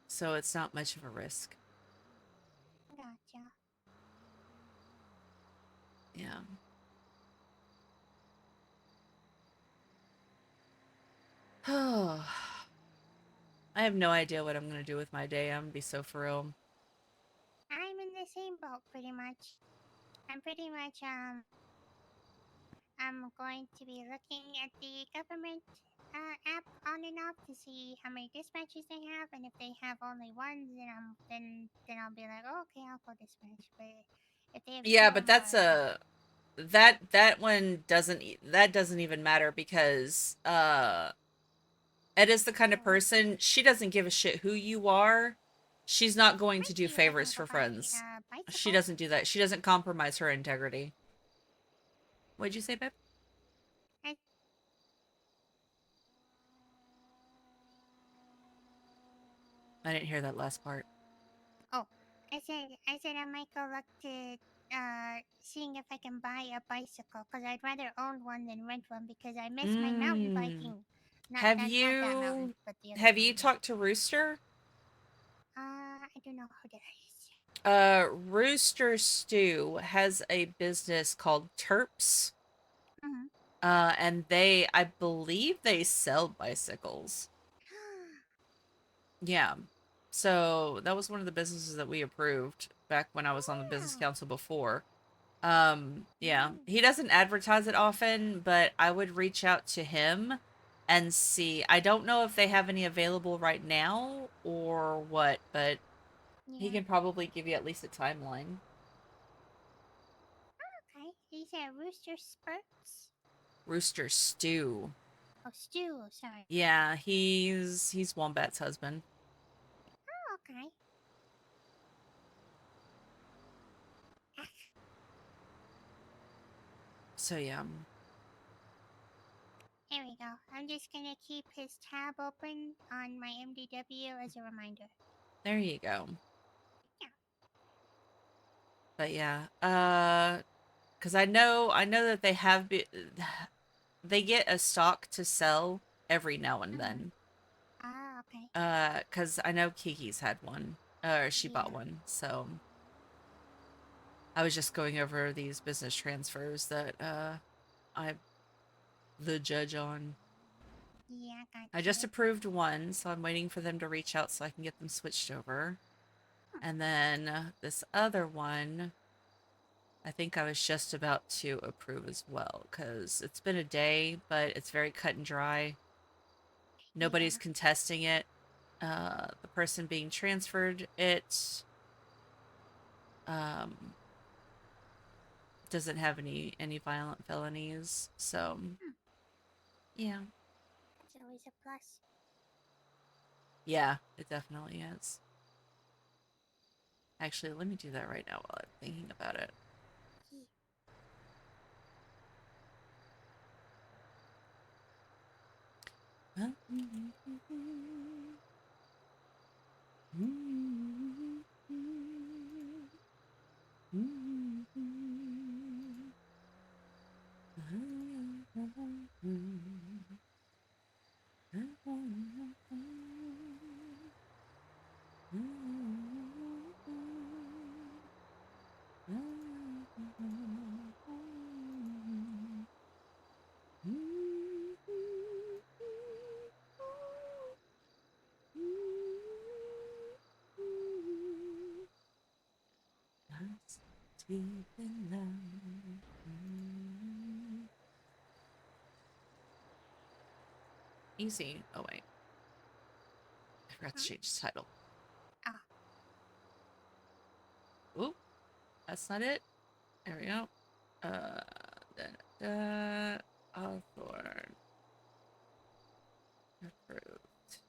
So it's not much of a risk. Gotcha. Yeah. Oh, I have no idea what I'm gonna do with my day. I'm gonna be so for real. I'm in the same boat pretty much. I'm pretty much I'm going to be looking at the government app on and off to see how many dispatches they have, and if they have only one, then I'll be like, oh, okay, I'll go dispatch. But if they have two Yeah, or but that's more, then a that one that doesn't even matter because Ed is the kind of oh, person she doesn't give a shit who you are. She's not going to might do be looking favors to for buy friends. a She bicycle. doesn't do that. She doesn't compromise her integrity. What'd you say, babe? I I didn't hear that last part. oh, I said I might go look to seeing if I can buy a bicycle because I'd rather own one than rent one because I miss my mountain Mm. biking. Not Have that mountain, you but the other have you mountain. talked to Rooster? I don't know who that is. Rooster Stew has a business called Terps. Mhm. And I believe they sell bicycles. Yeah. So that was one of the businesses that we approved back when I was on the business Wow. council before. Yeah. Mm. He doesn't advertise it often, but I would reach out to him and see. I don't know if they have any available right now or what, but he Yeah. can probably give you at least a timeline. Okay. He said rooster spurts. Rooster Stew. Oh, stew. Sorry. Yeah, he's Wombat's husband. Oh, okay. So yeah. Here we go. I'm just gonna keep his tab open on my MDW as a reminder. There you go. Yeah. But yeah, because I know that they get a stock to sell every now and then. Ah, okay. Because I know Kiki's had one, or she bought Yeah. one, so I was just going over these business transfers that I'm the judge on. Yeah, I gotcha. just approved one, so I'm waiting for them to reach out so I can get them switched over. And then this other one, I think I was just about to approve as well, because it's been a day, but it's very cut and dry. Nobody's Yeah. contesting it. The person being transferred it um, doesn't have any violent felonies, so yeah. That's always a plus. Yeah, it definitely is. Actually, let me do that right now while I'm thinking about it. Yeah. Deep in love. Easy. Oh wait, I forgot to change the title. Ah. Oop, that's not it. There we go. Hawthorne. Approved.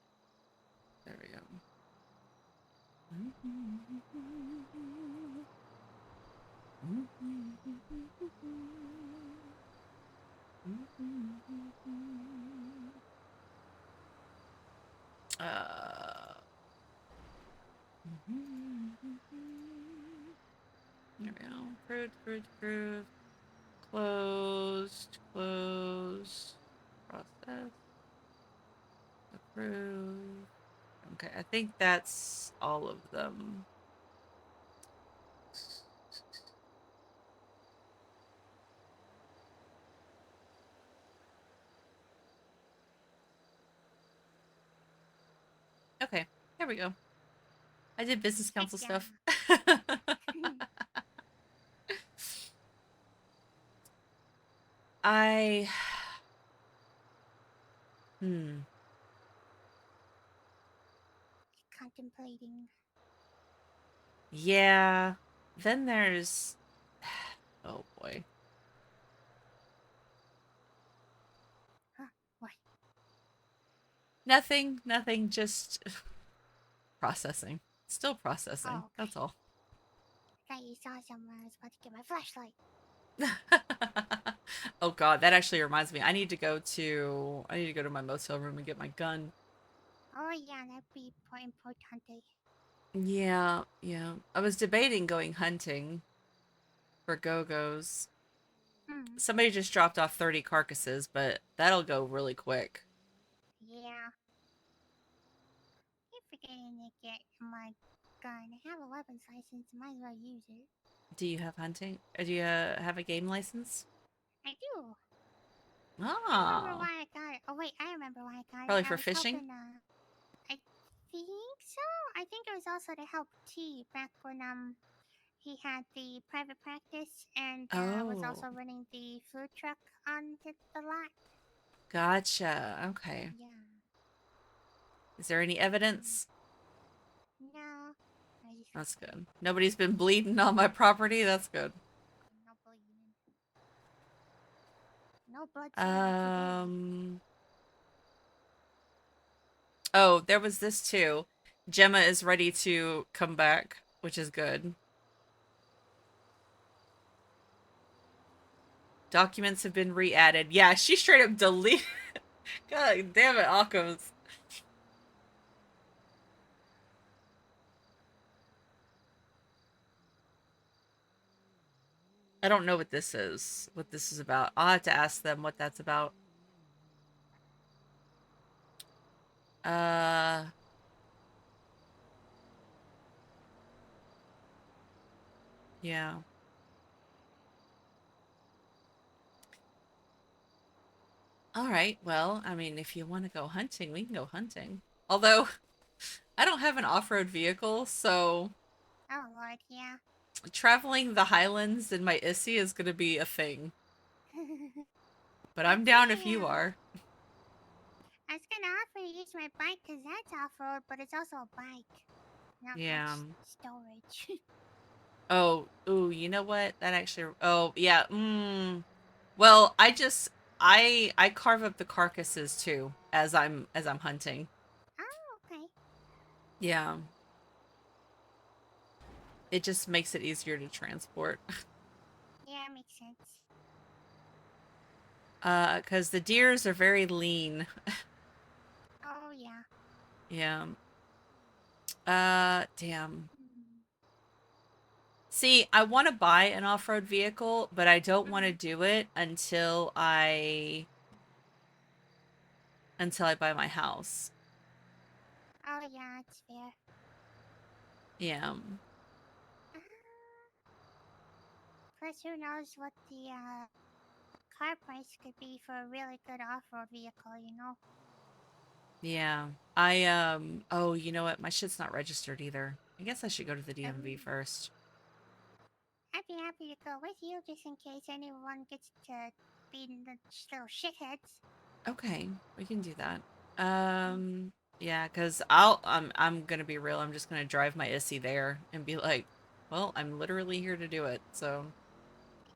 There we go. There we go. Approved. Closed. Process. Approved. Okay, I think that's all of them. Okay, there we go. I did business council Good stuff. I Contemplating. Yeah. Then there's oh boy. Huh? What? Nothing, just processing. Still processing. Oh, okay. That's all. I thought you saw someone. I was about to get my flashlight. Oh god, that actually reminds me. I need to go to my motel room and get my gun. Oh yeah, that'd be importante. Yeah. I was debating going hunting for go-go's. Hmm. Somebody just dropped off 30 carcasses, but that'll go really quick. Yeah. I forget didn't get my gun. I have a weapons license. Might as well use it. Do you have hunting? Do you have a game license? I do. I remember Ah, why I got it. Oh wait, I remember why I got probably it. I for was fishing. helping. I think so. I think it was also to help T back when he had the private practice and was Oh, also running the food truck on the lot. gotcha. Okay. Yeah. Is there any evidence? No. I just That's good. Nobody's been bleeding on my property. That's good. no bleeding. No bloodshed today. Oh, there was this too. Gemma is ready to come back, which is good. Documents have been re-added. Yeah, she straight up deleted. God damn it, Akos. I don't know what this is. What this is about. I'll have to ask them what that's about. Yeah. All right. Well, I mean, if you want to go hunting, we can go hunting. Although, I don't have an off-road vehicle, so Oh lord, yeah. traveling the highlands in my Issy is going to be a thing. But I'm That's down my, if you are. I was gonna offer to use my bike because that's off-road, but it's also a bike. Not Yeah. much storage. Oh, ooh, you know what? That actually, oh, yeah. Well, I carve up the carcasses too as I'm hunting. Oh, okay. Yeah. It just makes it easier to transport. Yeah, makes sense. 'Cause the deers are very lean. Oh yeah. Yeah. Damn. Hmm. See, I want to buy an off-road vehicle, but I don't want to do it until I buy my house. Oh yeah, it's fair. Yeah. Plus, who knows what the car price could be for a really good off-road vehicle, you know? Yeah. Oh, you know what? My shit's not registered either. I guess I should go to the DMV first. I'd be happy to go with you just in case anyone gets to be the little shitheads. Okay, we can do that. Yeah, because I'm gonna be real. I'm just gonna drive my Issy there and be like, well, I'm literally here to do it. So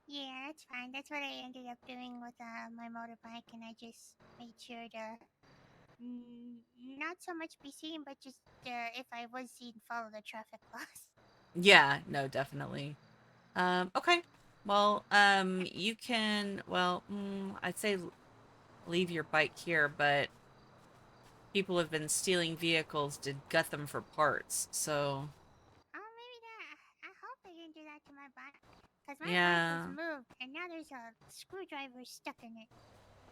Yeah, that's fine. That's what I ended up doing with my motorbike, and I just made sure to not so much be seen, but just if I was seen, follow the traffic laws. yeah, no, definitely. Okay. Well, you can. Well, I'd say leave your bike here, but people have been stealing vehicles to gut them for parts. So Oh, maybe that. I hope they didn't do that to my bike. Because my bike was yeah. moved, and now there's a screwdriver stuck in it.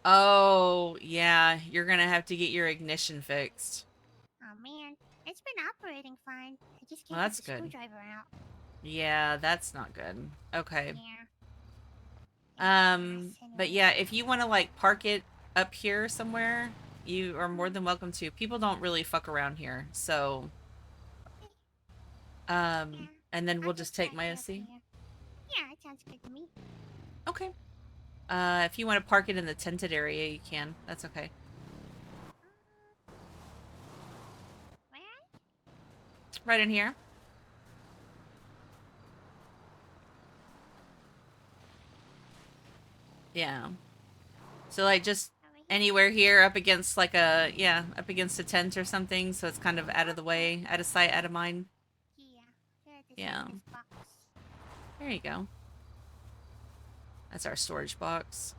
Oh, yeah, you're gonna have to get your ignition fixed. Oh, man. It's been operating fine. I just Well, can't get that's the good. screwdriver out. Yeah, that's not good. Okay. Yeah. It's a mess But anyway. yeah, if you want to like park it up here somewhere, you are more than welcome to. People don't really fuck around here. So, Yeah. and then I'll we'll just just take park my it up SC. here. Yeah, it sounds good to me. Okay. If you want to park it in the tented area, you can. That's okay. Where? Right in here. Yeah. So like just Over here? anywhere here up against like up against a tent or something, so it's kind of out of the way, out of sight, out of mind. Yeah. There, this Yeah. is this box. There you go. That's our storage box.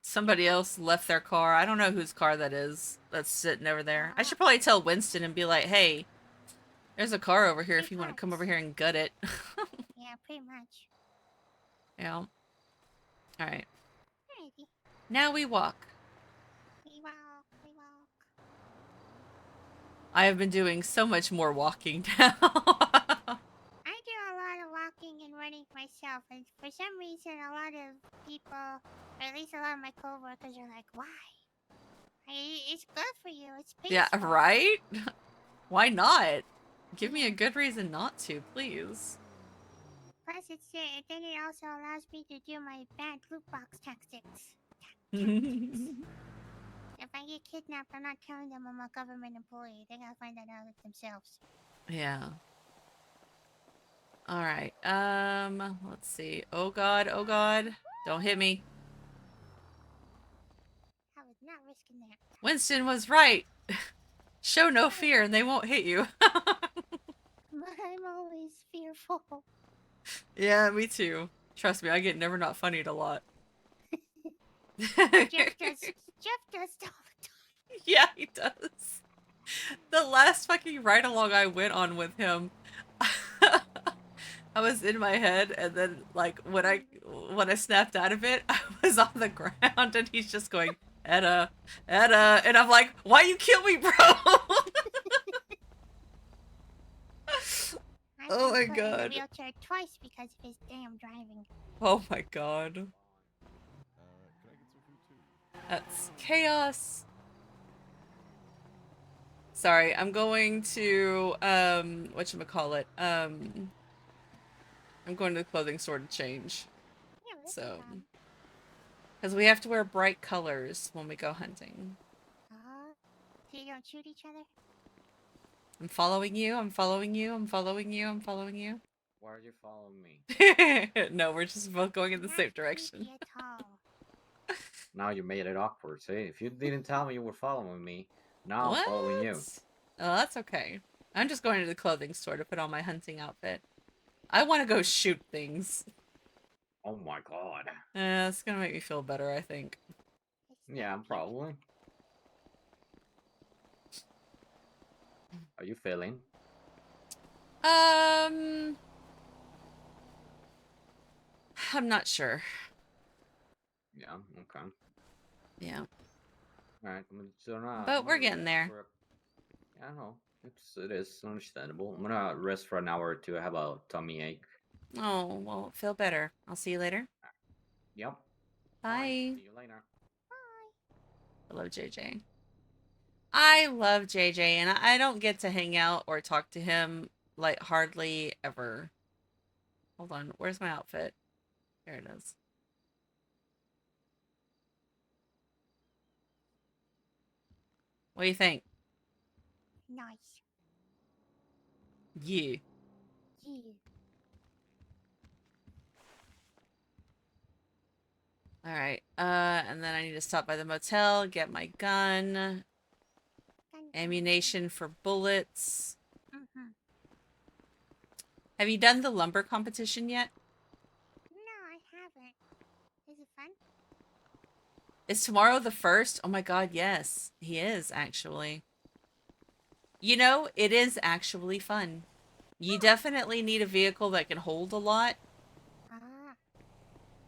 Somebody else left their car. I don't know whose car that is that's sitting over there. I should probably tell Winston and be like, hey, there's a car over here if you want to come over here and gut it. Yeah, pretty much. Yeah. Alright. Alrighty. Now we walk. We walk, we walk. I have been doing so much more walking now. I do a lot of walking and running myself, and for some reason, a lot of people, or at least a lot of my coworkers, are like, "Why? It's good for you. It's Yeah, peaceful." right? Why not? Give me a good reason not to, please. Plus, then it also allows me to do my bad loot box tactics. If I get kidnapped, I'm not telling them I'm a government employee. They gotta find that out themselves. Yeah. All right. Let's see. Oh god, oh god. Don't hit me. I was not risking that. Winston was right. Show no fear and they won't hit you. But I'm always fearful. Yeah, me too. Trust me, I get never not funnied a lot. Jeff does all the time. Yeah, he does. The last fucking ride along I went on with him, I was in my head, and then like when I snapped out of it, I was on the ground, and he's just going, Etta, Etta, and I'm like, why you kill me, bro? Oh my I've been put in god. a wheelchair twice because of his damn driving. Oh my god. Can I get some food too? That's chaos. Sorry, I'm going to whatchamacallit. I'm going to the clothing store to change. Yeah, that's So, fun. because we have to wear bright colors when we go hunting. So you don't shoot each other? I'm following you, I'm following you, I'm following you, I'm following you. Why are you following me? No, we're just both going in the Not same direction. creepy at all. Now you made it awkward. See, if you didn't tell me you were following me, now What? I'm following you. Oh, that's okay. I'm just going to the clothing store to put on my hunting outfit. I want to go shoot things. Oh my god. It's gonna make me feel better, I think. Yeah, probably. Are you feeling? I'm not sure. Yeah, okay. Yeah. Alright, so now. But we're getting there. Yeah, I know. It is understandable. I'm gonna rest for an hour or two. I have a tummy ache. Oh, well, feel better. I'll see you later. Yep. Bye. See you later. I love JJ. I love JJ, and I don't get to hang out or talk to him, like, hardly ever. Hold on, where's my outfit? There it is. What do you think? Nice. Yeah. Yeah. Alright, and then I need to stop by the motel, get my gun, ammunition for bullets. Mm-hmm. Have you done the lumber competition yet? No, I haven't. Is it fun? Is tomorrow the 1st? Oh my god, yes. He is, actually. You know, it is actually fun. You definitely need a vehicle that can hold a lot.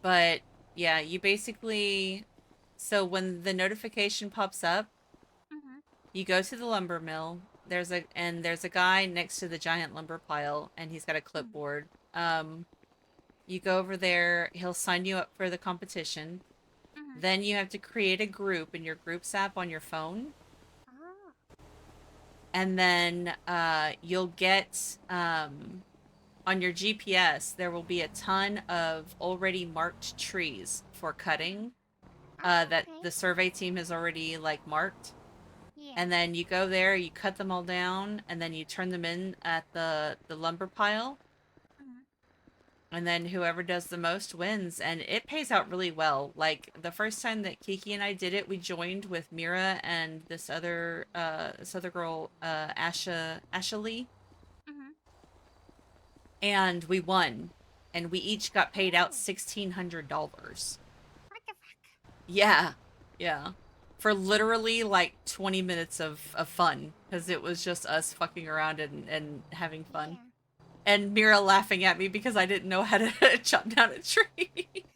But, yeah, you basically... So when the notification pops up, you go to the lumber mill. There's a guy next to the giant lumber pile, and he's got a clipboard. You go over there, he'll sign you up for the competition. Then you have to create a group in your groups app on your phone. And then you'll get, on your GPS, there will be a ton of already marked trees for cutting that the survey team has already, like, marked. Yeah. And then you go there, you cut them all down, and then you turn them in at the lumber pile. And then whoever does the most wins, and it pays out really well. Like, the first time that Kiki and I did it, we joined with Mira and this other girl, Asha Lee. And we won. And we each got paid out $1,600. What the fuck? Yeah. Yeah. For literally, like, 20 minutes of fun. Because it was just us fucking around and having fun. Yeah. And Mira laughing at me because I didn't know how to chop down a tree.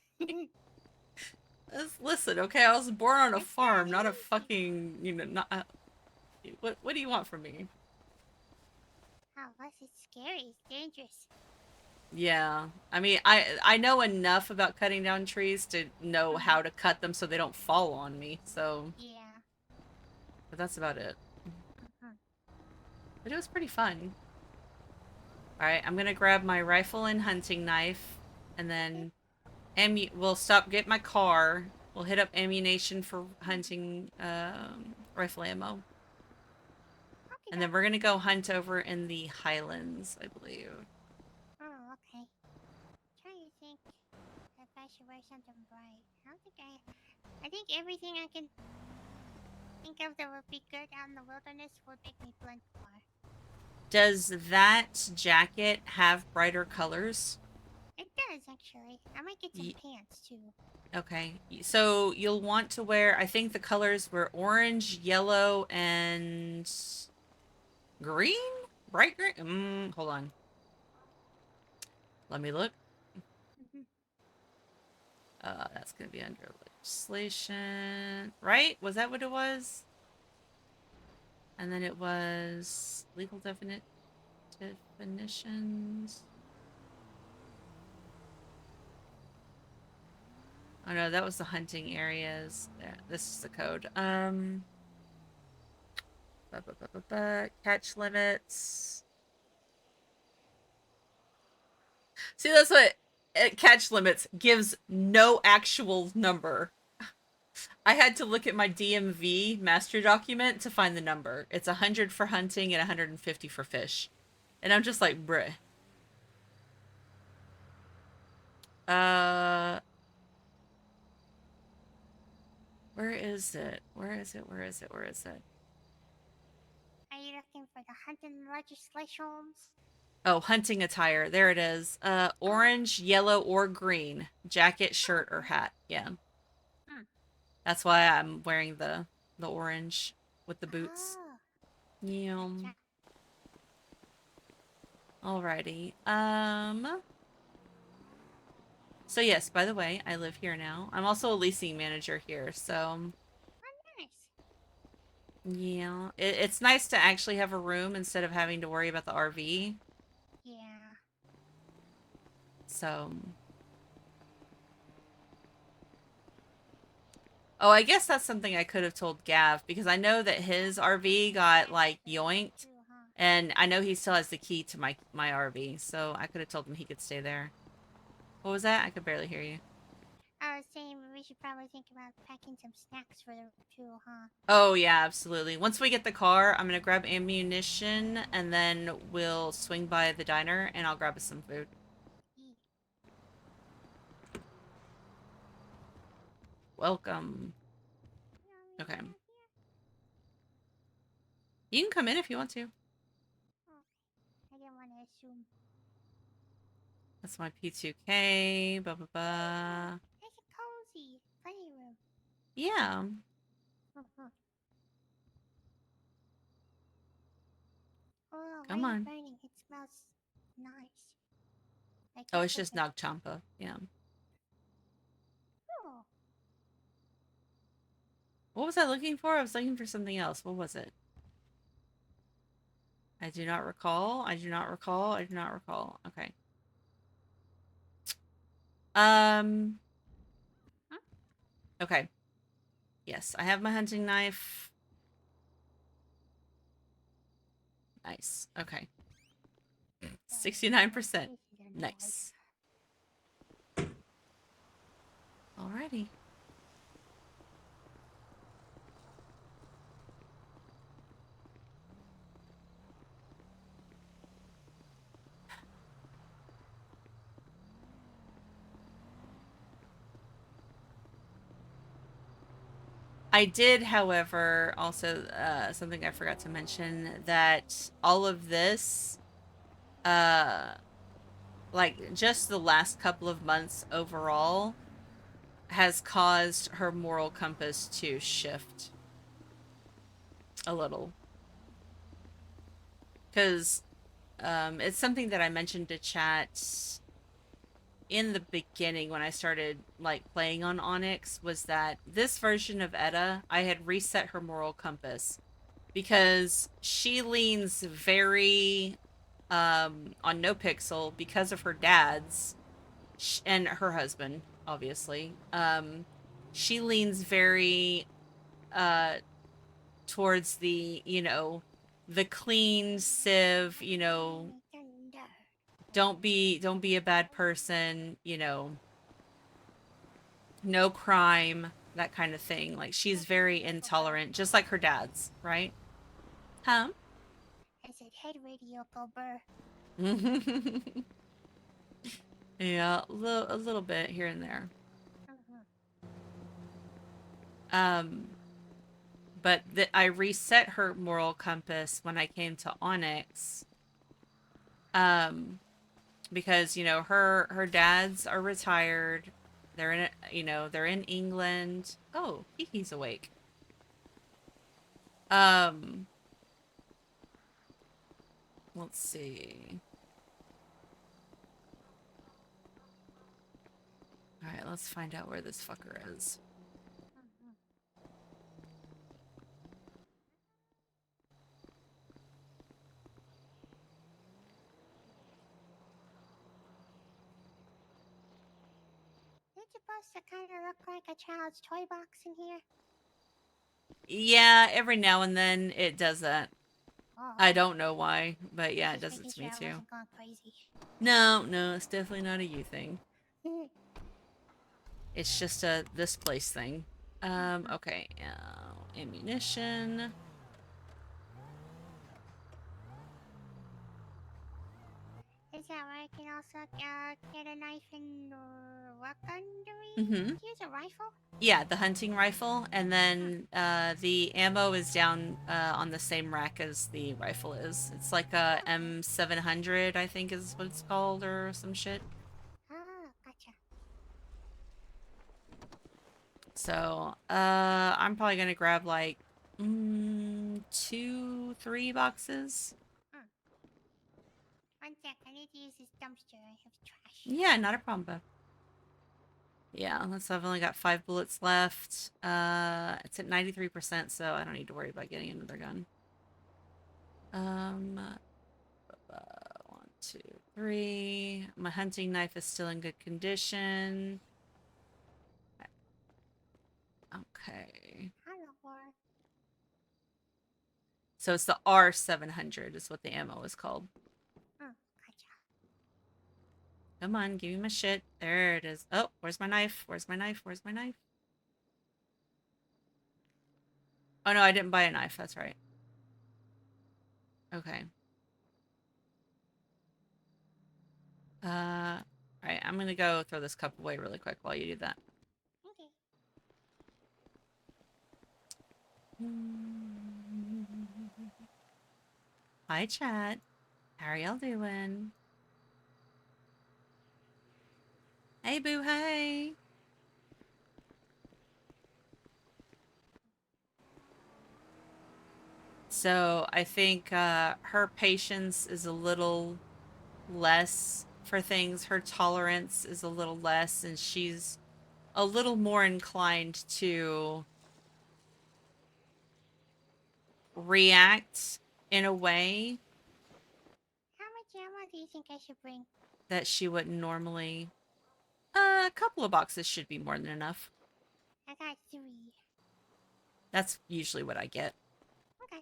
Listen, okay, I was born on a farm, not a fucking, not... what do you want from me? Oh, plus it's scary. It's dangerous. Yeah. I mean, I know enough about cutting down trees to know how to cut them so they don't fall on me. So, Yeah. but that's about it. Mhm. But it was pretty fun. All right, I'm gonna grab my rifle and hunting knife, and then we'll get my car. We'll hit up ammunition for hunting rifle ammo. Okay. And then we're gonna go hunt over in the Highlands, I believe. Oh, okay. Trying to think if I should wear something bright. I don't think I think everything I can think of that would be good out in the wilderness would make me blend more. Does that jacket have brighter colors? It does actually. I might get some Ye- pants too. Okay, so you'll want to wear, I think the colors were orange, yellow, and green? Bright green? Hold on. Let me look. Mhm. That's gonna be under legislation, right? Was that what it was? And then it was legal definitions. Oh no, that was the hunting areas. There, this is the code. Catch limits. See, that's what catch limits gives no actual number. I had to look at my DMV master document to find the number. It's 100 for hunting and 150 for fish. And I'm just like, bruh. Where is it? Where is it? Where is it? Where is it? Are you looking for the hunting legislations? Oh, hunting attire. There it is. Orange, yellow, or green. Jacket, shirt, or hat. Yeah. Hmm. That's why I'm wearing the orange with the boots. Oh, Yeah. gotcha. Alrighty. So yes, by the way, I live here now. I'm also a leasing manager here, so Oh, nice. yeah. It's nice to actually have a room instead of having to worry about the RV. Yeah. So oh, I guess that's something I could have told Gav, because I know that his RV got like yoinked, Too, huh? and I know he still has the key to my RV, so I could have told him he could stay there. What was that? I could barely hear you. I was saying we should probably think about packing some snacks for the too, huh? Oh yeah, absolutely. Once we get the car, I'm gonna grab ammunition, and then we'll swing by the diner and I'll grab us some food. Yeah. Welcome. You Okay. want me down here? You can come in if you want to. Oh, I didn't want to assume. That's my P2K. Blah blah blah. Nice and cozy. Playroom. Yeah. Uh-huh. Oh, why Come are you on. burning? It smells nice. Like Oh, your it's just cooking. Nag Champa. Yeah. Oh, What was I looking for? I was looking for something else. What was it? I do not recall. I do not recall. I do not recall. Okay. Um. Okay. Yes, I have my hunting knife. Nice. Okay. 69%. this is a Nice. Alrighty. I did, however, also something I forgot to mention, that all of this, like just the last couple of months overall, has caused her moral compass to shift a little. Because it's something that I mentioned to chat in the beginning when I started like playing on Onyx, was that this version of Etta, I had reset her moral compass because she leans very on No Pixel because of her dad's and her husband, obviously. She leans very towards the, the clean civ, don't be a bad person, no crime, that kind of thing. Like, she's very intolerant, just like her dad's, right? Huh? I said head radio go burr. Yeah, a little bit here and there. But I reset her moral compass when I came to Onyx. Because, her dads are retired. They're they're in England. Oh, Kiki's awake. Let's see. All right, let's find out where this fucker is. It's supposed to kind of look like a child's toy box in here. Yeah, every now and then it does that. Oh, I don't know why, but yeah, it just does it making to me sure I too. wasn't going crazy. No, it's definitely not a you thing. It's just a this place thing. Okay. Ammunition. Is that where I can also get a knife and weaponry? Mm-hmm. Use a rifle? Yeah, the hunting rifle, and then the ammo is down on the same rack as the rifle is. It's like a M700, I think is what it's called, or some shit. Ah, gotcha. So, I'm probably gonna grab like 2, 3 boxes. One sec, I need to use this dumpster. I have trash. Yeah, not a problem, bud. Yeah, so I've only got 5 bullets left. It's at 93%, so I don't need to worry about getting another gun. 1, 2, 3. My hunting knife is still in good condition. Okay. Hello. So it's the R700 is what the ammo is called. Gotcha. Come on, give me my shit. There it is. Oh, where's my knife? Where's my knife? Where's my knife? Oh, no, I didn't buy a knife. That's right. Okay. All right, I'm gonna go throw this cup away really quick while you do that. Okay. Hi, chat. How are y'all doing? Hey, boo, hey. So I think her patience is a little less for things. Her tolerance is a little less, and she's a little more inclined to react in a way How much ammo do you think I should bring? that she wouldn't normally. A couple of boxes should be more than enough. I got 3. That's usually what I get. Okay.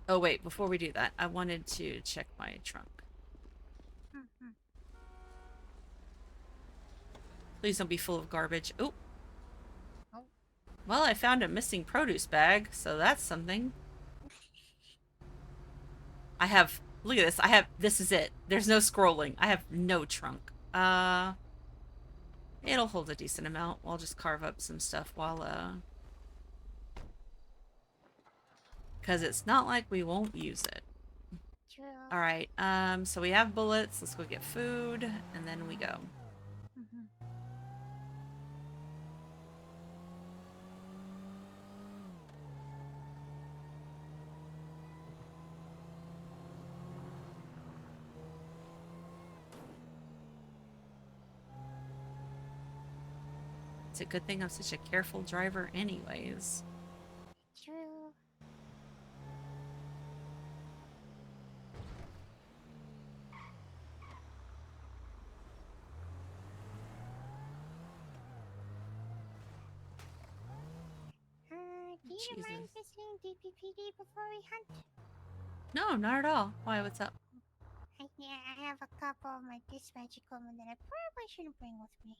Oh, wait, before we do that, I wanted to check my trunk. Please don't be full of garbage. Oh. Well, I found a missing produce bag, so that's something. I have, look at this. This is it. There's no scrolling. I have no trunk. It'll hold a decent amount. I'll just carve up some stuff while, because it's not like we won't use it. True. All right, so we have bullets. Let's go get food, and then we go. It's a good thing I'm such a careful driver anyways. True. Do you mind Jesus. visiting DPPD before we hunt? No, not at all. Why? What's up? Yeah, I have a couple of my dispatch equipment that I probably shouldn't bring with me.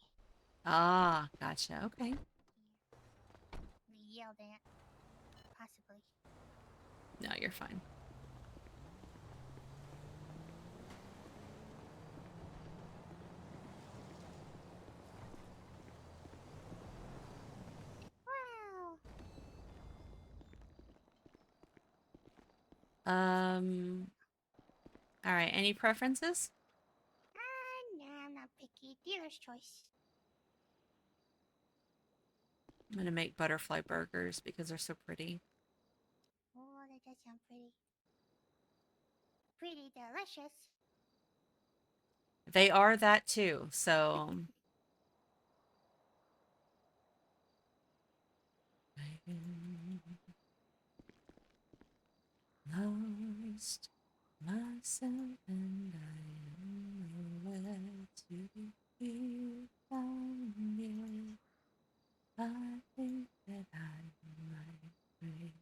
Ah, gotcha. Okay. Be yelled at, possibly. No, you're fine. Wow. All right. Any preferences? Nah, I'm not picky. Dealer's choice. I'm gonna make butterfly burgers because they're so pretty. Oh, that does sound pretty. Pretty delicious. They are that too. So. Lost myself and I don't know where to be found yet. I think that I might break.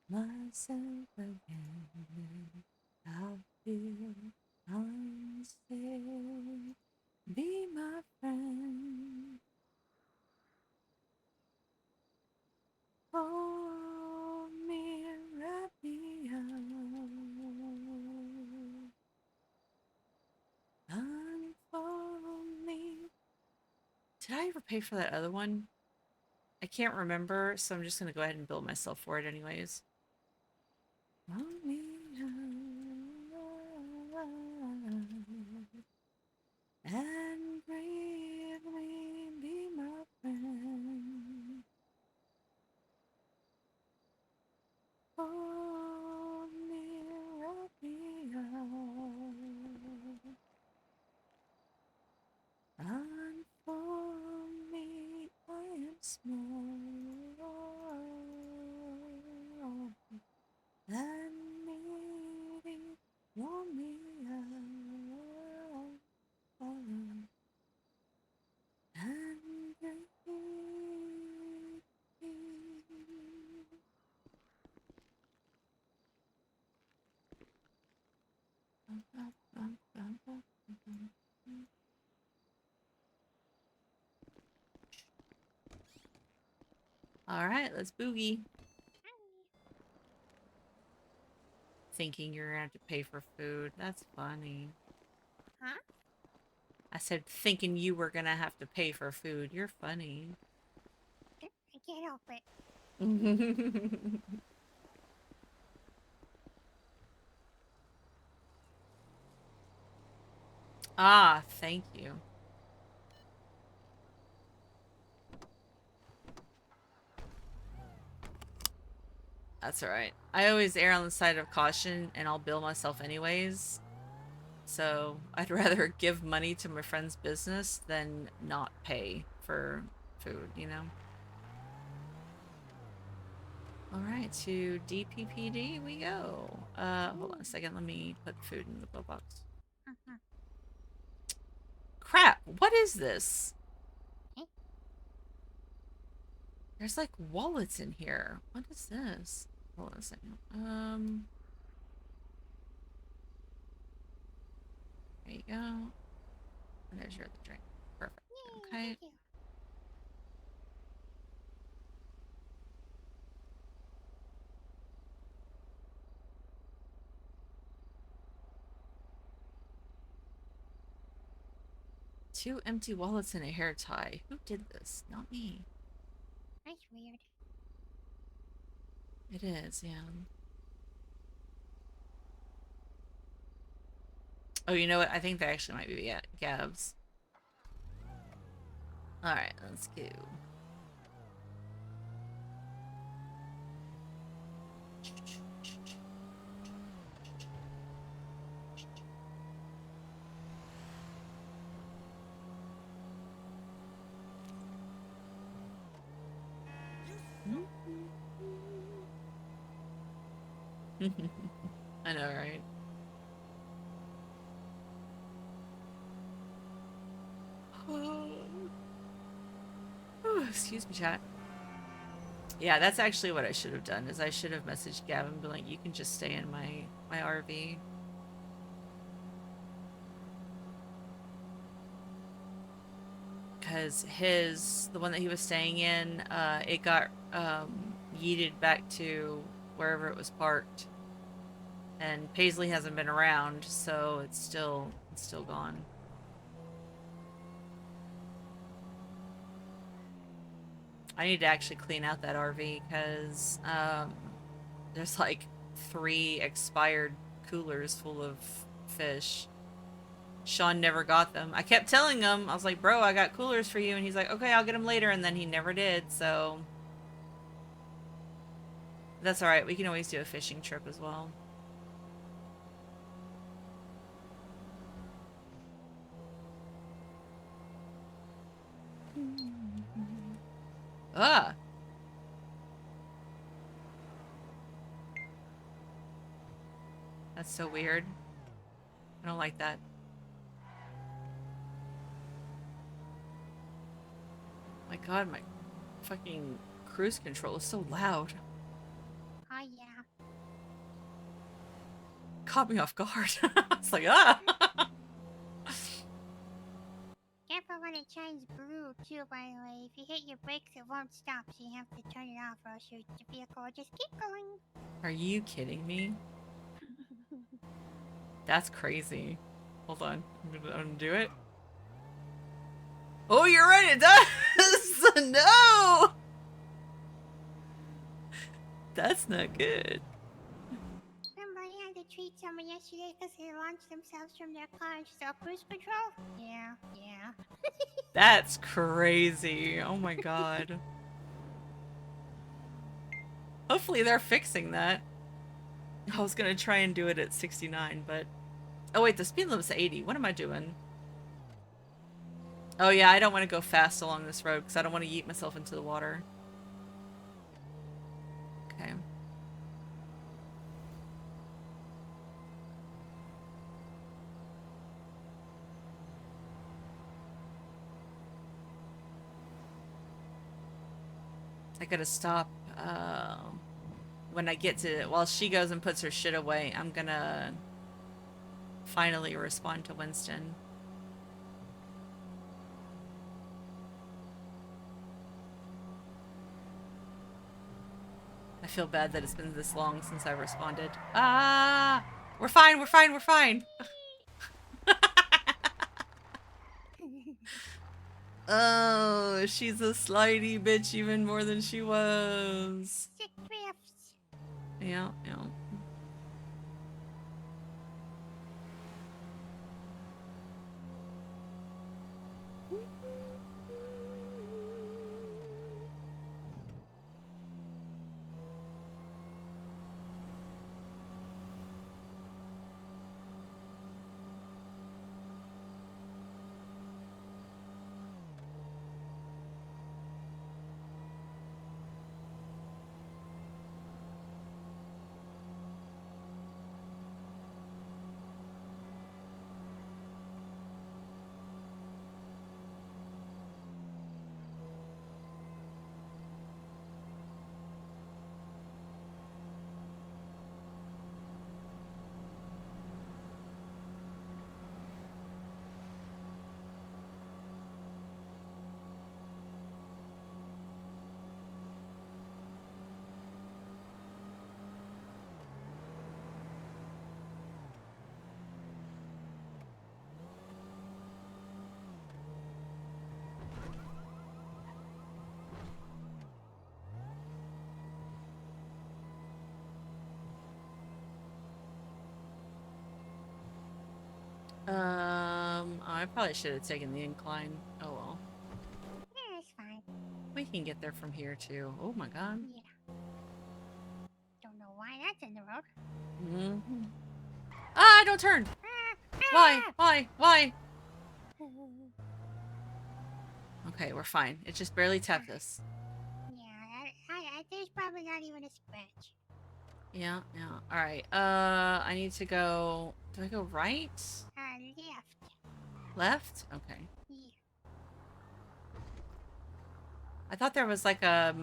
Lost myself again. I feel unsafe. Be my friend. Hold me, wrap me up. Unfold me. Did I ever pay for that other one? I can't remember, so I'm just gonna go ahead and bill myself for it anyways. Hold me up and breathe me, be my friend. Hold me, wrap me up. Unfold me, I am small and needy. Warm me up and breathe. All right, let's boogie. Thinking you're gonna have to pay for food. That's funny. Huh? I said thinking you were gonna have to pay for food. You're funny. I can't help it. Ah, thank you. That's alright. I always err on the side of caution and I'll bill myself anyways. So I'd rather give money to my friend's business than not pay for food, you know? Alright, to DPPD we go. Hold on a second. Let me put food in the glove box. Crap! What is this? Eh? There's like wallets in here. What is this? Hold on a second. There you go. And there's your other drink. Perfect. Yay, Okay. thank you. Two empty wallets and a hair tie. Who did this? Not me. That's weird. It is, yeah. Oh, you know what? I think that actually might be Gab's. Alright, let's go. I know, right? excuse me, chat. Yeah, that's actually what I should have done. Is I should have messaged Gavin, and been like, "You can just stay in my RV." Because the one that he was staying in, it got yeeted back to wherever it was parked, and Paisley hasn't been around, so it's still gone. I need to actually clean out that RV because there's like 3 expired coolers full of fish. Sean never got them. I kept telling him, I was like, bro, I got coolers for you. And he's like, okay, I'll get them later. And then he never did, so... That's alright, we can always do a fishing trip as well. Ah! That's so weird. I don't like that. My god, my fucking cruise control is so loud. Oh yeah. Caught me off guard. It's like, ah! Careful when it turns blue too, by the way. If you hit your brakes, it won't stop, so you have to turn it off, or else the vehicle will just keep going. Are you kidding me? That's crazy. Hold on. I'm gonna undo it. Oh, you're right, it does! No! That's not good. Somebody had to treat someone yesterday because they launched themselves from their car and saw cruise control. Yeah. That's crazy. Oh my god. Hopefully they're fixing that. I was gonna try and do it at 69, but... Oh wait, the speed limit's 80. What am I doing? Oh yeah, I don't want to go fast along this road because I don't want to yeet myself into the water. Okay. I gotta stop, when I get to... While she goes and puts her shit away, I'm gonna finally respond to Winston. I feel bad that it's been this long since I responded. Ah! We're fine, we're fine, we're fine! Oh, she's a slidey bitch even more than she was. Sick drifts. Yeah. I probably should have taken the incline. Oh well. Yeah, it's fine. We can get there from here too. Oh my god. Yeah. Don't know why that's in the road. Mm-hmm. Ah, don't turn! Why? Why? Okay, we're fine. It just barely tapped us. Yeah, there's probably not even a scratch. Yeah. Alright, I need to go... Do I go right? Left. Left? Okay. Yeah. I thought there was like a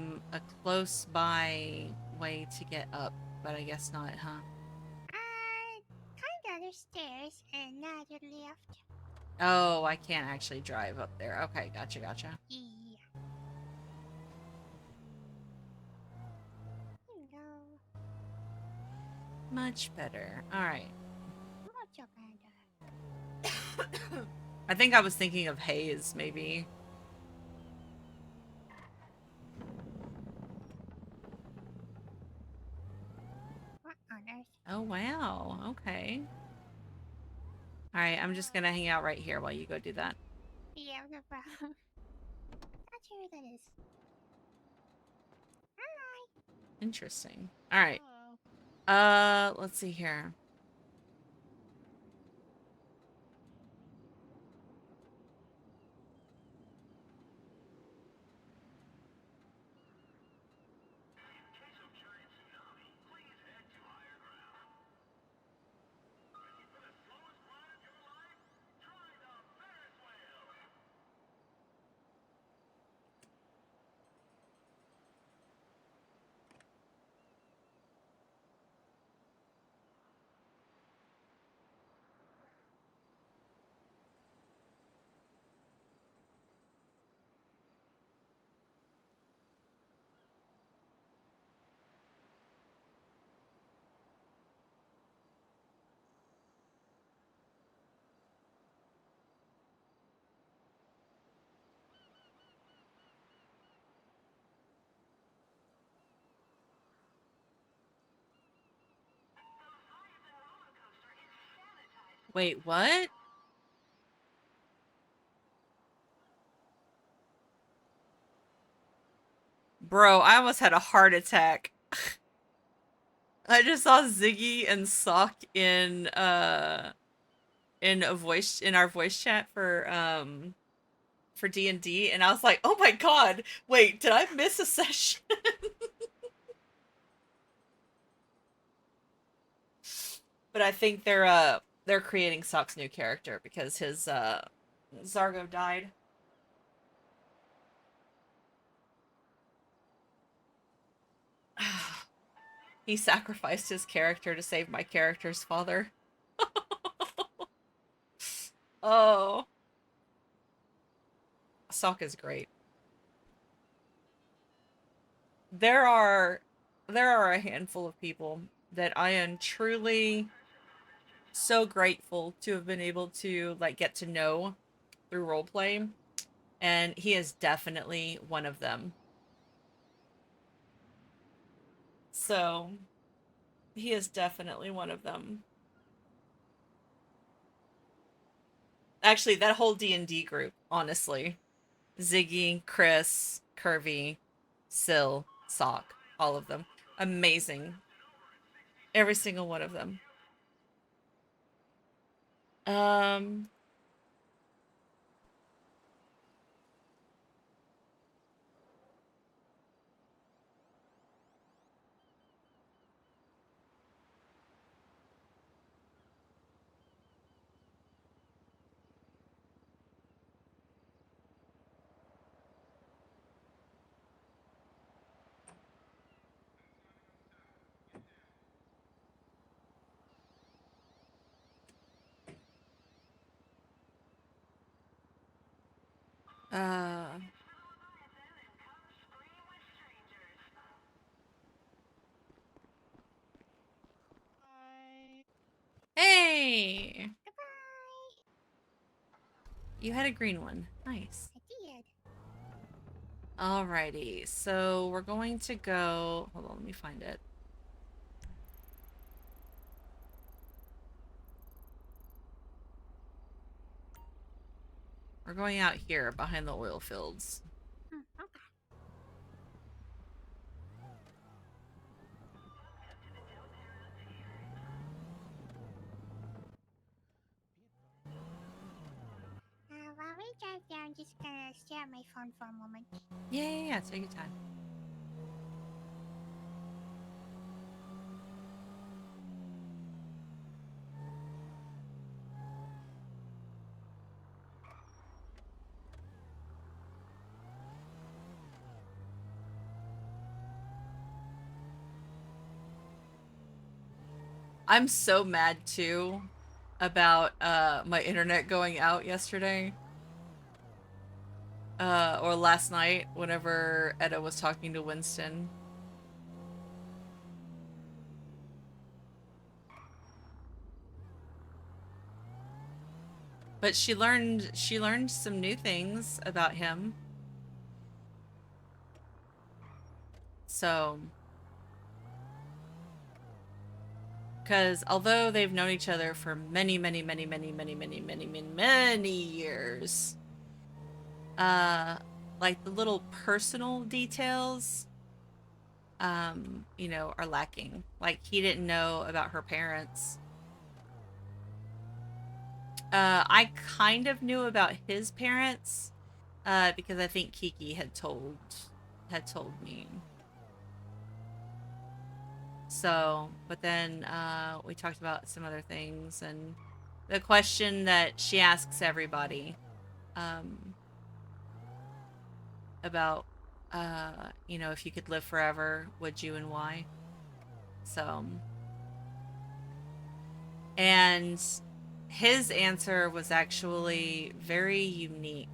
close by way to get up, but I guess not, huh? Kinda. There's stairs and to the left. Oh, I can't actually drive up there. Okay, gotcha, gotcha. Yeah. Here we go. Much better. All right. Much better. I think I was thinking of haze, maybe. What on earth? Oh, wow. Okay. All right, I'm just gonna hang out right here while you go do that. Yeah, no problem. Not sure who that is. Hi. Interesting. All right. Let's see here. Wait, what? Bro, I almost had a heart attack. I just saw Ziggy and Sock in our voice chat for D&D, and I was like, "Oh my god. Wait, did I miss a session?" But I think they're creating Sock's new character because his Zargo died. He sacrificed his character to save my character's father. Oh. Sock is great. There are a handful of people that I am truly so grateful to have been able to like get to know through roleplay, and he is definitely one of them. So, he is definitely one of them. Actually, that whole D&D group, honestly. Ziggy, Chris, Curvy, Syl, Sock, all of them. Amazing. Every single one of them. Um, uh, hey! Goodbye. You had a green one. Nice. I did. Alrighty, so we're going to go... Hold on, let me find it. We're going out here, behind the oil fields. Okay. While we drive there, I'm just gonna stare at my phone for a moment. Yeah, take your time. I'm so mad too about my internet going out yesterday. Or last night whenever Etta was talking to Winston. But she learned some new things about him. So, because although they've known each other for many years, like the little personal details, you know, are lacking. Like he didn't know about her parents. I kind of knew about his parents, because I think Kiki had told me. So, but then we talked about some other things, and the question that she asks everybody about, you know, if you could live forever, would you and why? So, and his answer was actually very unique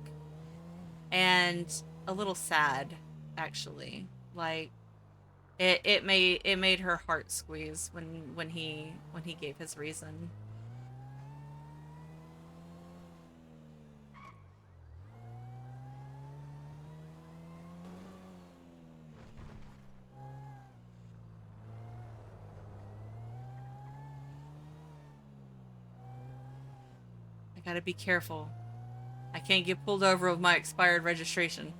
and a little sad, actually. Like, it made her heart squeeze when he gave his reason. I gotta be careful. I can't get pulled over with my expired registration.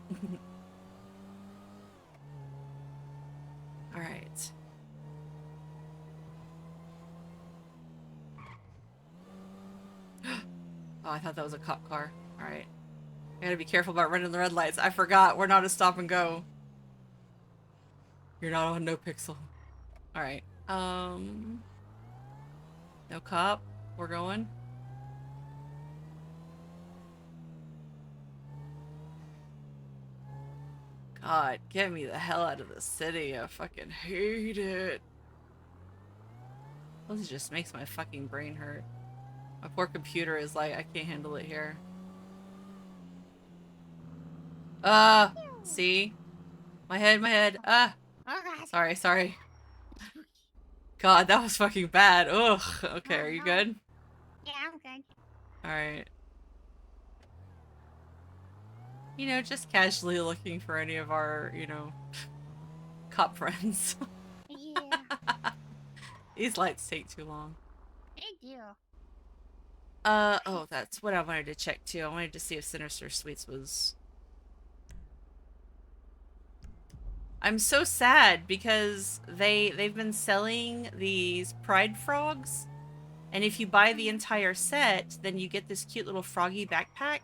All right. Oh, I thought that was a cop car. All right. I gotta be careful about running the red lights. I forgot we're not a stop and go. You're not on no pixel. All right. No cop. We're going. God, get me the hell out of the city. I fucking hate it. This just makes my fucking brain hurt. My poor computer is like, I can't handle it here. See? My head. Oh god. Sorry. God, that was fucking bad. Ugh. Okay, are you good? Yeah, I'm good. Alright. You know, just casually looking for any of our, you know, cop friends. Yeah, These lights take too long. they do. Oh, that's what I wanted to check too. I wanted to see if Sinister Sweets was... I'm so sad because they've been selling these Pride frogs, and if you buy the entire set, then you get this cute little froggy backpack.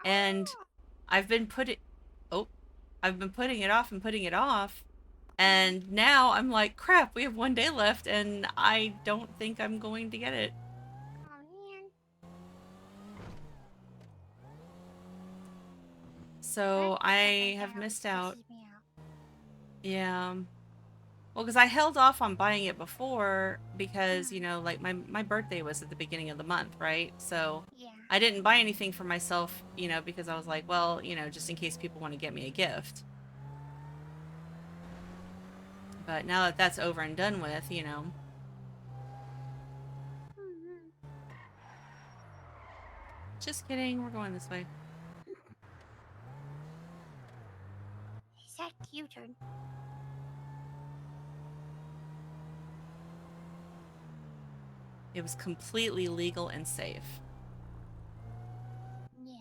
And Oh, I've been putting it off and putting it off, and now I'm like, crap, we have 1 day left, and I don't think I'm going to get it. oh man. So That I have really missed out. pisses me out. Yeah. Well, because I held off on buying it before because, you know, like my birthday was at the beginning of the month, right? So Yeah. I didn't buy anything for myself, you know, because I was like, well, you know, just in case people want to get me a gift. But now that that's over and done with, you know. Just kidding, we're going this way. Is that U-turn? It was completely legal and safe. Yeah.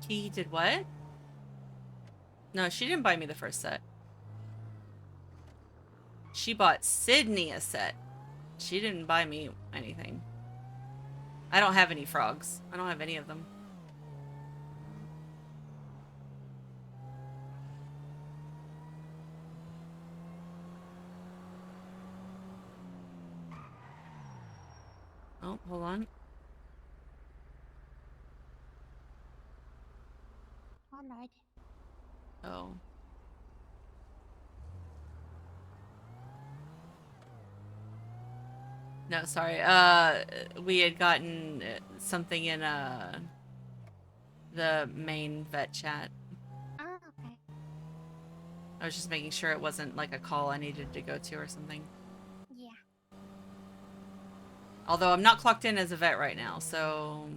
He did what? No, she didn't buy me the first set. She bought Sydney a set. She didn't buy me anything. I don't have any frogs. I don't have any of them. Oh, hold on. All right. Oh. No, sorry. We had gotten something in the main vet chat. Oh, okay. I was just making sure it wasn't like a call I needed to go to or something. Yeah. Although I'm not clocked in as a vet right now, so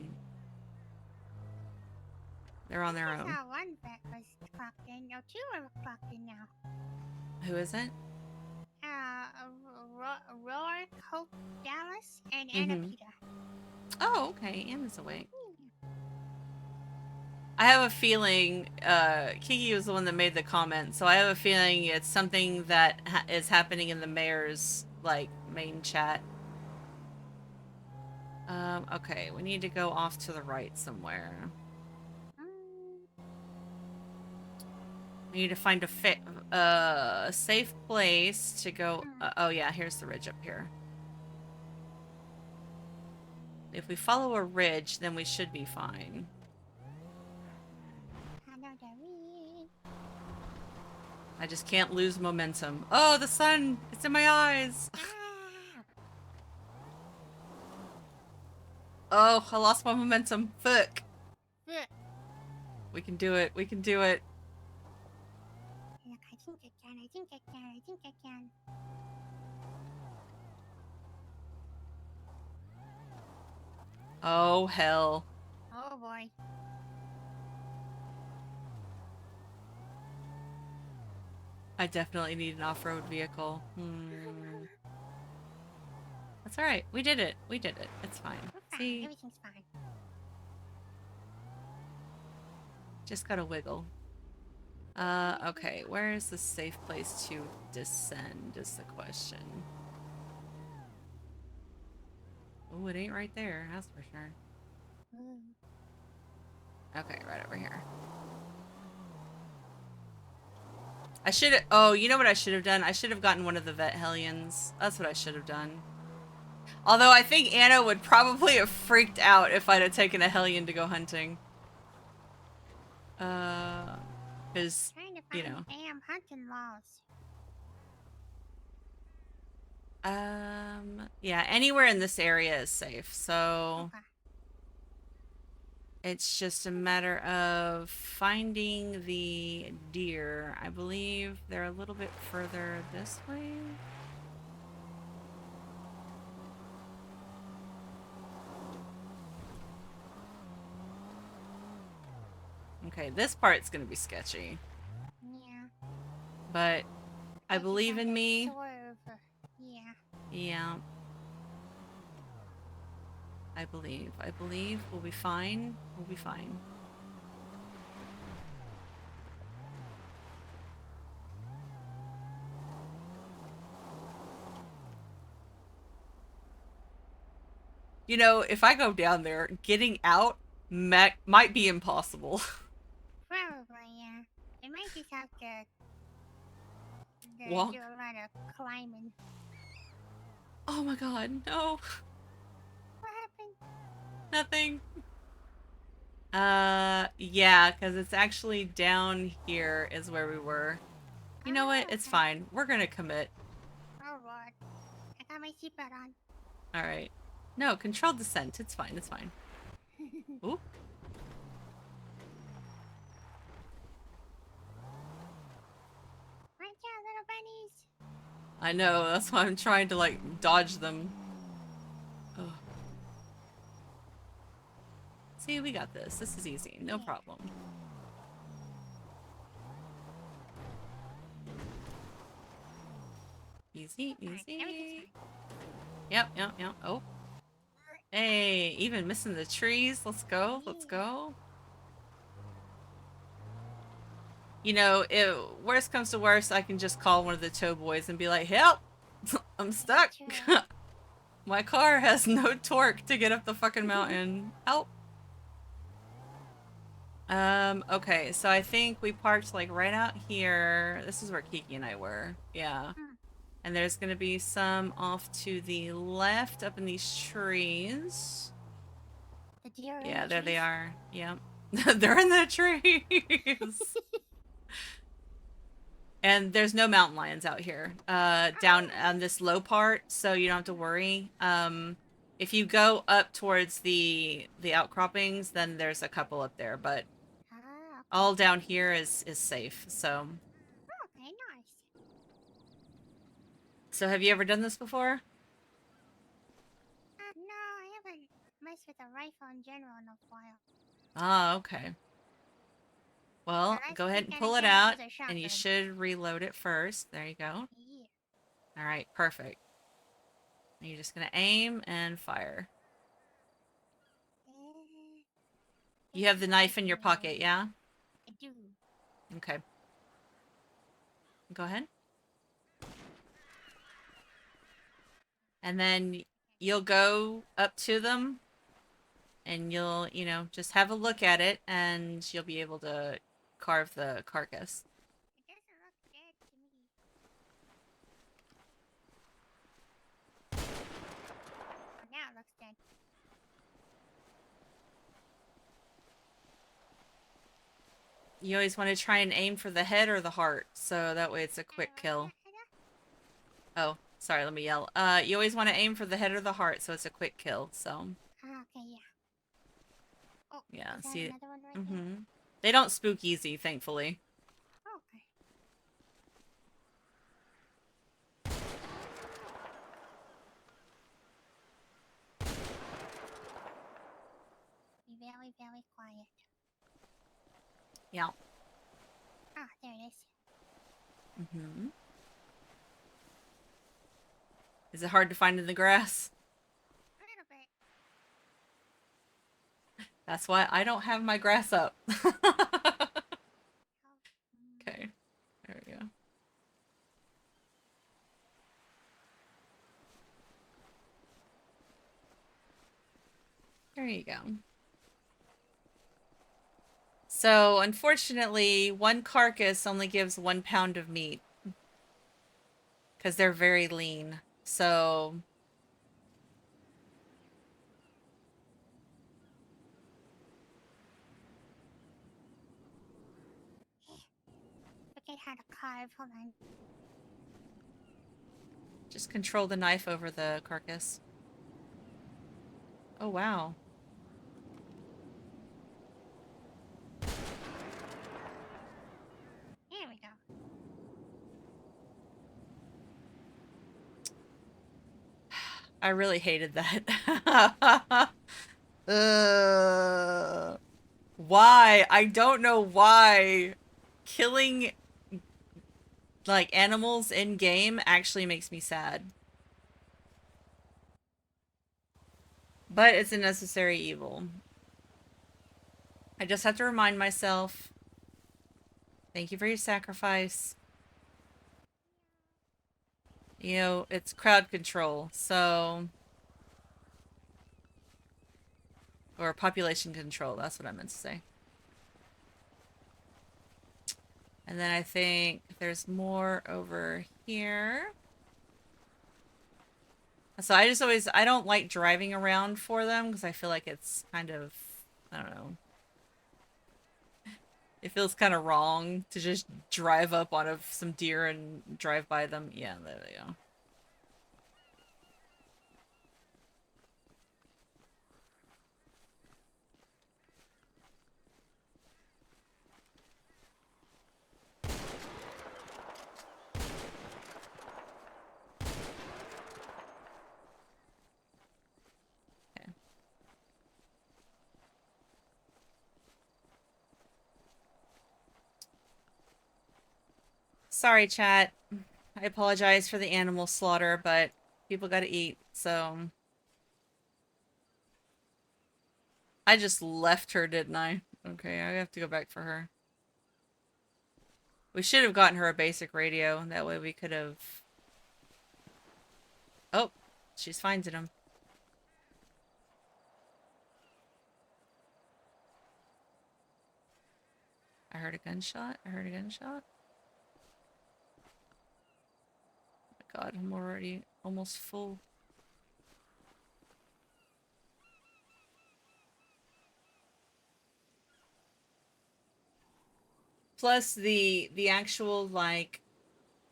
they're on their I own. saw one vet was clocked in. No, two are clocked in now. Who is it? Roar, Hope, Dallas, and Anna Mhm. Pita. Oh, okay. Anna's awake. Hmm. I have a feeling Kiki was the one that made the comment, so I have a feeling it's something that is happening in the mayor's like main chat. Okay, we need to go off to the right somewhere. We need to find a safe place to go. Oh yeah, here's the ridge up here. If we follow a ridge, then we should be fine. I just can't lose momentum. Oh, the sun! It's in my eyes! Oh, I lost my momentum. Fuck! We can do it. We can do it. Look, I think I can. I think I can. I think I can. Oh, hell. Oh boy. I definitely need an off-road vehicle. That's alright. We did it. We did it. It's fine. We're fine. See? Everything's fine. Just gotta wiggle. Okay. Where is the safe place to descend is the question. Oh, it ain't right there. That's for sure. Okay, right over here. I should have... Oh, you know what I should have done? I should have gotten one of the vet hellions. That's what I should have done. Although I think Anna would probably have freaked out if I'd have taken a hellion to go hunting. Because, you know. Damn hunting laws. Yeah, anywhere in this area is safe, so... Okay. It's just a matter of finding the deer. I believe they're a little bit further this way. Okay, this part's gonna be sketchy. Yeah. But I just believe have in to me. swerve. Yeah. Yeah. I believe. I believe we'll be fine. We'll be fine. You know, if I go down there, getting out might be impossible. Probably, yeah. I might just have to Walk. do a lot of climbing. Oh my god, no. What happened? Nothing. Yeah, because it's actually down here is where we were. You know what? It's fine. We're gonna commit. Oh lord. I got my seatbelt on. Alright. No, controlled descent. It's fine. It's fine. Ooh. Watch out, little bunnies. I know, that's why I'm trying to, like, dodge them. Ugh. See, we got this. This is easy. No problem. Easy, easy. Yep. Oh. Hey, even missing the trees. Let's go. Let's go. You know, if worst comes to worst, I can just call one of the tow boys and be like, help! I'm stuck! My car has no torque to get up the fucking mountain. Help! Okay, so I think we parked like right out here. This is where Kiki and I were. Yeah. And there's gonna be some off to the left up in these trees. The deer Yeah, in the there they trees? are. Yep. They're in the trees. And there's no mountain lions out here, down on this low part, so you don't have to worry. If you go up towards the outcroppings, then there's a couple up there, but Ah, okay. all down here is safe. So, Okay, nice. so have you ever done this before? No, I haven't messed with a rifle in general in a while. Ah, okay. Well, Unless go we ahead and can pull it again out, use a and you shotgun. should reload it first. There you go. Yeah. All right, perfect. And you're just gonna aim and fire. You have the knife in your pocket, yeah? I do. Okay. Go ahead. And then you'll go up to them and you'll, you know, just have a look at it and you'll be able to carve the carcass. It doesn't look dead to me. Oh, now it looks dead. You always want to try and aim for the head or the heart, so that way it's a quick kill. Oh, sorry, let me yell. You always want to aim for the head or the heart, so it's a quick kill, so. Ah, okay, yeah. Oh, Yeah, is that see. another one right there? Mm-hmm. They don't spook easy, thankfully. Okay. Be very, very quiet. Yeah. Ah, there it is. Mm-hmm. Is it hard to find in the grass? A little bit. That's why I don't have my grass up. Oh, Okay. There we go. There you go. So, unfortunately, one carcass only gives 1 pound of meat. Because they're very lean. So, forget how to carve. Hold on. just control the knife over the carcass. Oh, wow. Here we go. I really hated that. Why? I don't know why. Killing, like, animals in game actually makes me sad. But it's a necessary evil. I just have to remind myself. Thank you for your sacrifice. You know, it's crowd control, so... Or population control, that's what I meant to say. And then I think there's more over here. So I just always, I don't like driving around for them because I feel like it's kind of, I don't know. It feels kind of wrong to just drive up on some deer and drive by them. Yeah, there they go. Okay. Sorry, chat. I apologize for the animal slaughter, but people gotta eat, so... I just left her, didn't I? Okay, I have to go back for her. We should have gotten her a basic radio. That way we could have... Oh, she's finding him. I heard a gunshot. I heard a gunshot. Oh my god, I'm already almost full. Plus the actual, like,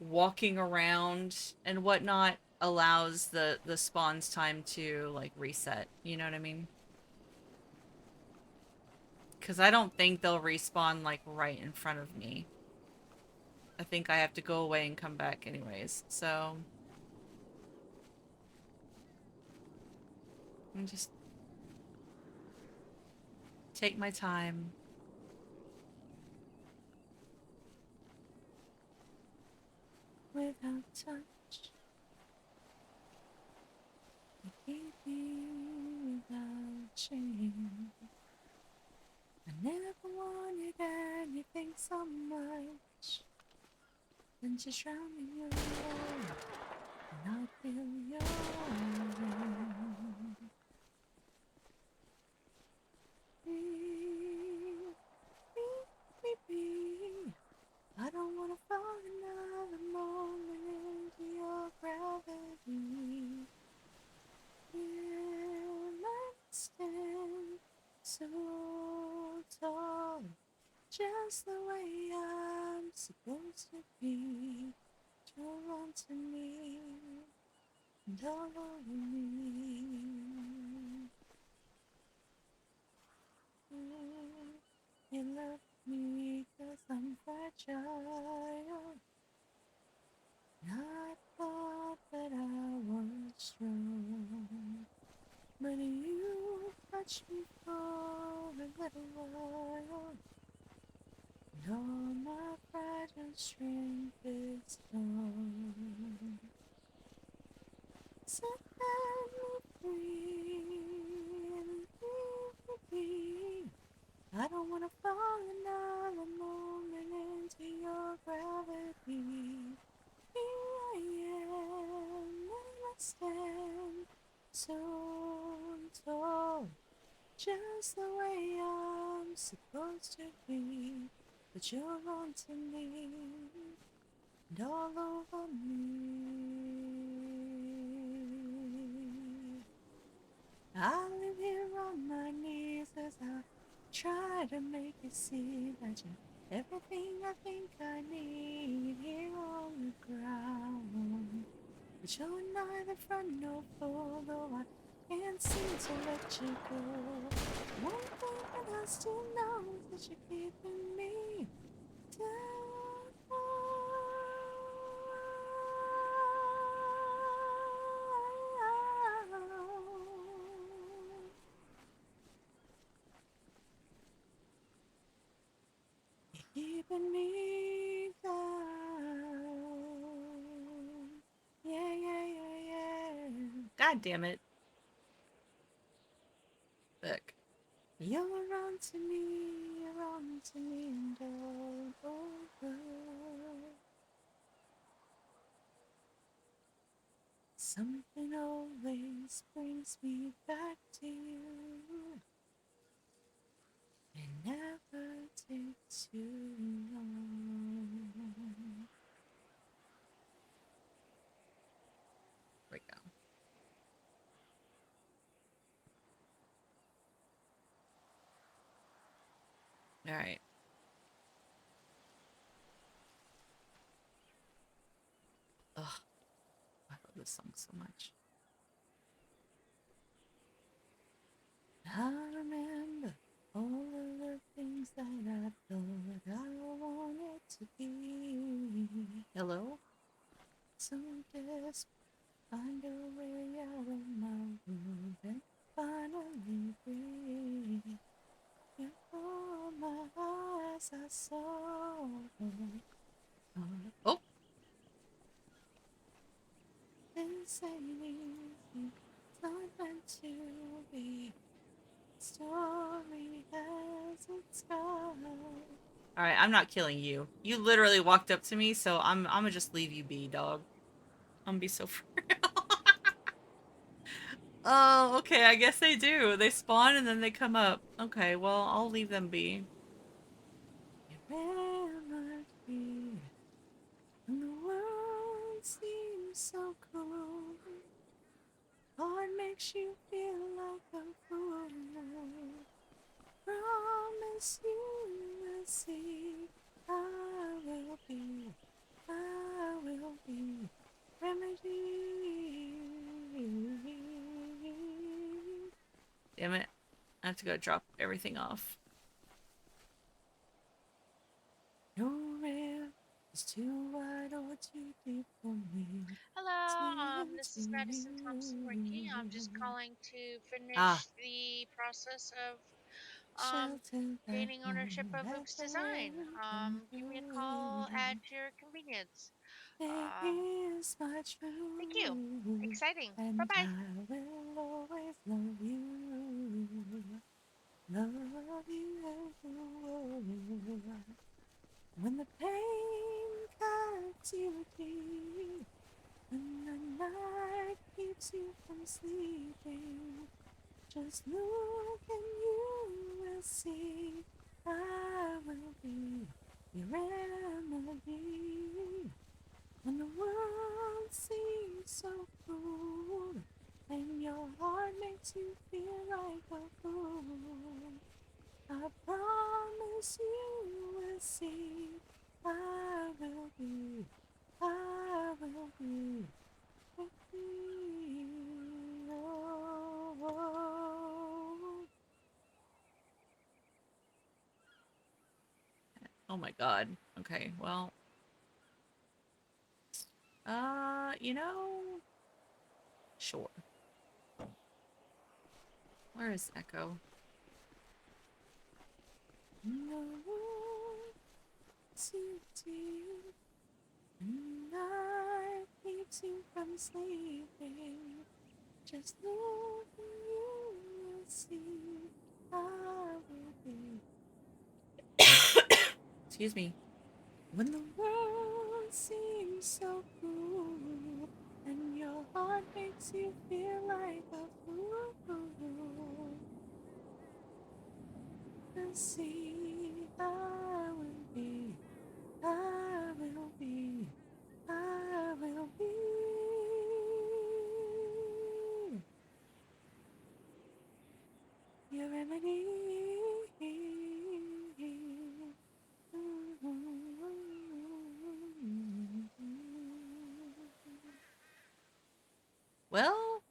walking around and whatnot allows the spawn's time to like reset. You know what I mean? Because I don't think they'll respawn like right in front of me. I think I have to go away and come back anyways. So I'm just take my time. Without touch, keep me without shame. I never wanted anything so much than to drown in your love and not feel your rain. Breathe. I don't wanna fall another moment into your gravity. Will I stand so tall, just the way I'm supposed to be? Hold on to me and all over me. You love me 'cause I'm fragile. I thought that I was strong, but you touched me for a little while, and all my fragile strength is gone. Set me free and leave me be. I don't wanna fall another moment into your gravity. Here I am, and I stand so tall, just the way I'm supposed to be. But you're on to me and all over me. I live here on my knees as I try to make you see that you're everything I think I need here on the ground. But you're neither front nor full, though I can't seem to let you go. One thing that I still know is that you're keeping me down. Keeping me down. Yeah, yeah, yeah, yeah. God damn it. Look. You're on to me, you're on to me and all over. Something always brings me back to you. It never takes too long. There we go. All right. Ugh, I love this song so much. I remember all of the things that I thought I wanted to be. Hello? So desperate, find a way out of my world and finally breathe. Before my eyes I saw. Oh! This ain't easy, it's not meant to be. Story has its scars. Alright, I'm not killing you. You literally walked up to me, so I'm gonna just leave you be, dog. I'm gonna be so for real. Oh, okay, I guess they do. They spawn and then they come up. Okay, well, I'll leave them be. You never be, and the world seems so cold. Heart makes you feel like a fool. Promise you will see I will Damn it. I have to go drop everything off. Your air is too wide or too deep for me. Hello, this is Madison Thompson Ricky. I'm just calling to Ah, finish the process of shelter that gaining you ownership of have Oops Design. been Give me a call at your convenience. It Um, is my Thank you. truth, Exciting. Bye and bye. I will always love you. Love you. When the pain cuts you deep, and the night keeps you from sleeping, just look and you will see I will be your remedy. When the world seems so cruel, and your heart makes you feel like a fool, I promise you will see I will be with you. Oh my god. Okay, well. You know, sure. Where is Echo? No one sees you, and I keeps you from sleeping. Just look and you will see I will be. Excuse me. When the world seems so cruel, and your heart makes you feel like a fool, and see I will be, I will be, I will be your remedy. Well,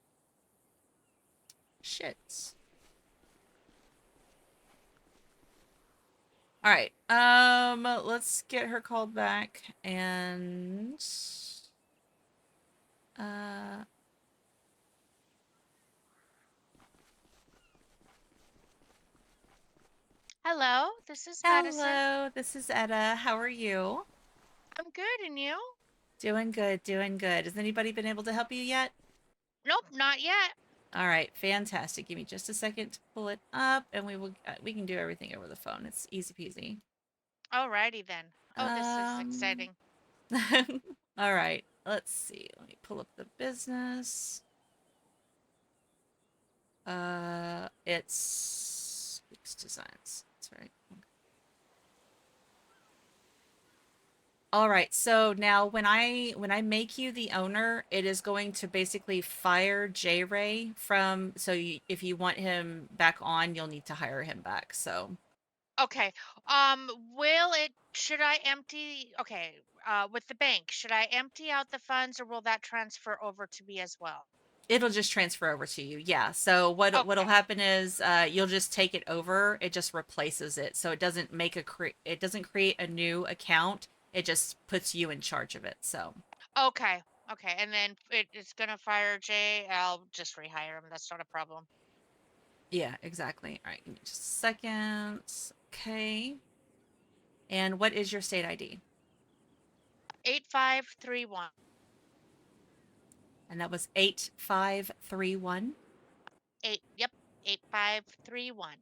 shit. All right. Let's get her called back and Hello, this is Madison. hello, this is Etta. How are you? I'm good, and you? Doing good, doing good. Has anybody been able to help you yet? Nope, not yet. All right, fantastic. Give me just a second to pull it up, and we can do everything over the phone. It's easy peasy. Alrighty then. Oh, this is exciting. All right, let's see. Let me pull up the business. It's Designs. That's right. All right. So now when I make you the owner, it is going to basically fire J Ray from if you want him back on, you'll need to hire him back. So Okay. Should I empty, okay, with the bank, should I empty out the funds or will that transfer over to me as well? it'll just transfer over to you. Yeah. So what'll Okay. happen is you'll just take it over. It just replaces it. So it doesn't it doesn't create a new account. It just puts you in charge of it. So Okay. Okay. And then it's gonna fire Jay. I'll just rehire him. That's not a problem. yeah, exactly. All right, give me just a second. Okay. And what is your state ID? 8531. And that was 8531. Yep. 8531.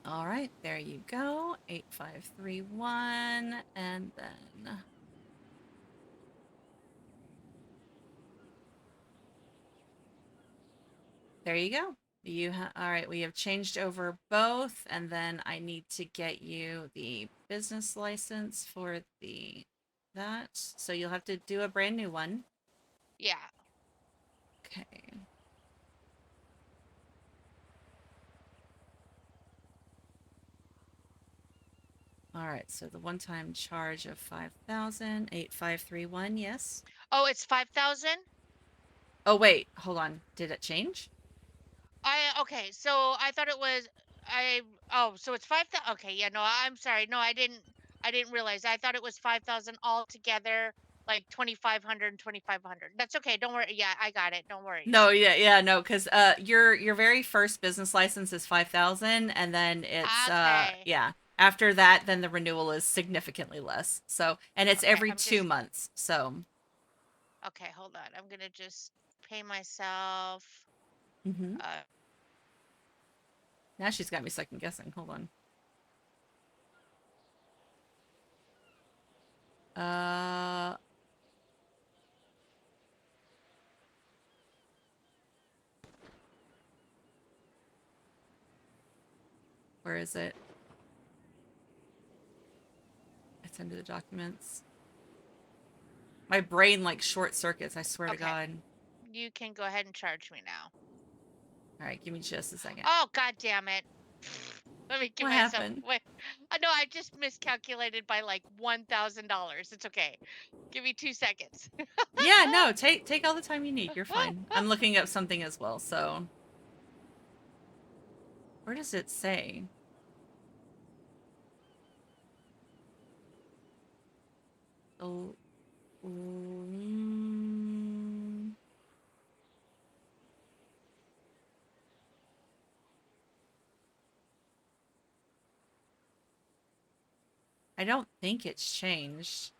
All right, there you go. 8531. And then there you go. All right, we have changed over both, and then I need to get you the business license for that. So you'll have to do a brand new one. Yeah. Okay. All right, so the one-time charge of 5,000, 8531, yes. Oh, it's 5,000? Oh wait, hold on. Did it change? Okay, so I thought it was I oh, so it's 5,000. Okay, yeah, no, I'm sorry. No, I didn't realize. I thought it was 5,000 altogether, like 2,500 and 2,500. That's okay. Don't worry. Yeah, I got it. Don't worry. No, yeah, no, because your very first business license is 5,000, and then it's Okay. yeah. After that, then the renewal is significantly less. So, and it's Okay, every I'm 2 months. So, okay, hold on. I'm gonna just pay myself. hmm Uh, now she's got me second guessing. Hold on. Uh, where is it? It's under the documents. My brain like short circuits. I swear to okay, God. you can go ahead and charge me now. All right, give me just a second. Oh, God damn it. Let me give What myself. happened? Wait. No, I just miscalculated by like $1,000. It's okay. Give me 2 seconds. Yeah, no, take all the time you need. You're fine. I'm looking up something as well. So, where does it say? Oh, mm, I don't think it's changed.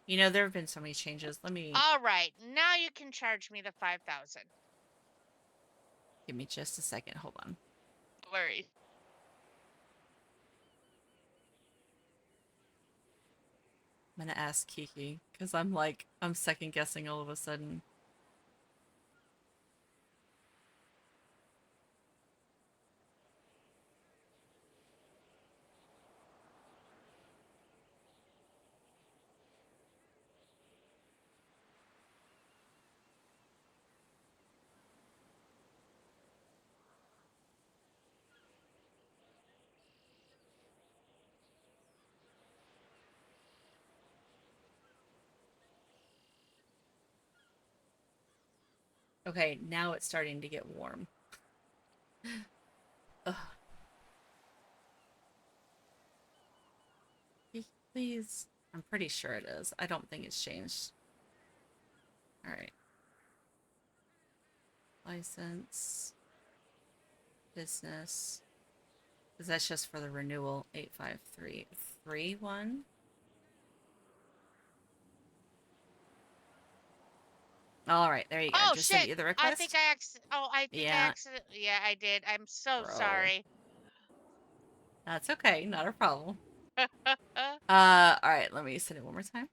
You know, there have been so many changes. Let me All right, now you can charge me the 5,000. give me just a second. Hold on. No worries. I'm gonna ask Kiki because I'm second guessing all of a sudden. Okay, now it's starting to get warm. Ugh. Kiki, please. I'm pretty sure it is. I don't think it's changed. All right. License. Business. Because that's just for the renewal. 85331. All right, there you go. Oh Just sent shit! you the I think request. I Oh, I think I Yeah, accidentally. Yeah, I did. I'm so bro. sorry. That's okay. Not a problem. All right. Let me send it one more time.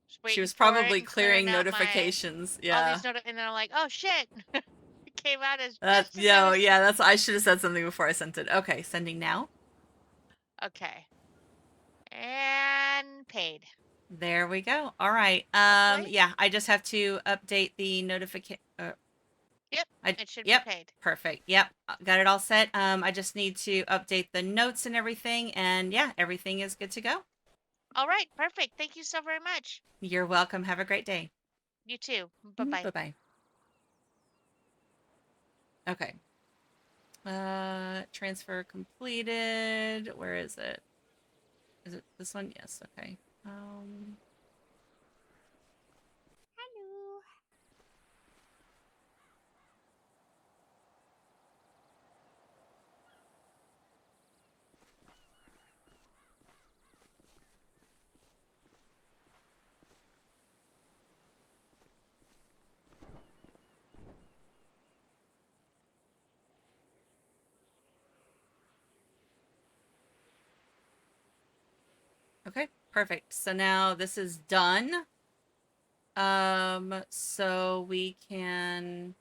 Just She waiting was for it probably and clearing clearing out my notifications. all Yeah. these and then I'm like, oh shit! It came out as just as I Yo, was. yeah, that's I should have said something before I sent it. Okay, sending now. Okay. And paid. There we go. All right. Hopefully. Yeah, I just have to update the notification. Yep. I It should be Yep. paid. Perfect. Yep. Got it all set. I just need to update the notes and everything, and yeah, everything is good to go. All right. Perfect. Thank you so very much. You're welcome. Have a great day. You too. Bye bye. Bye-bye. Okay. Transfer completed. Where is it? Is it this one? Yes. Okay. Hello. Okay, perfect. So now this is done. So we can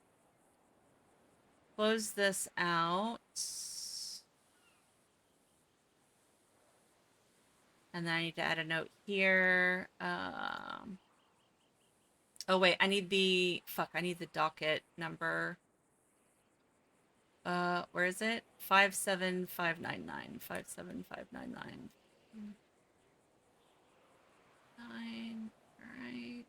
close this out. And then I need to add a note here. Oh wait, I need the docket number. Where is it? 57599. 57599. 9. All right.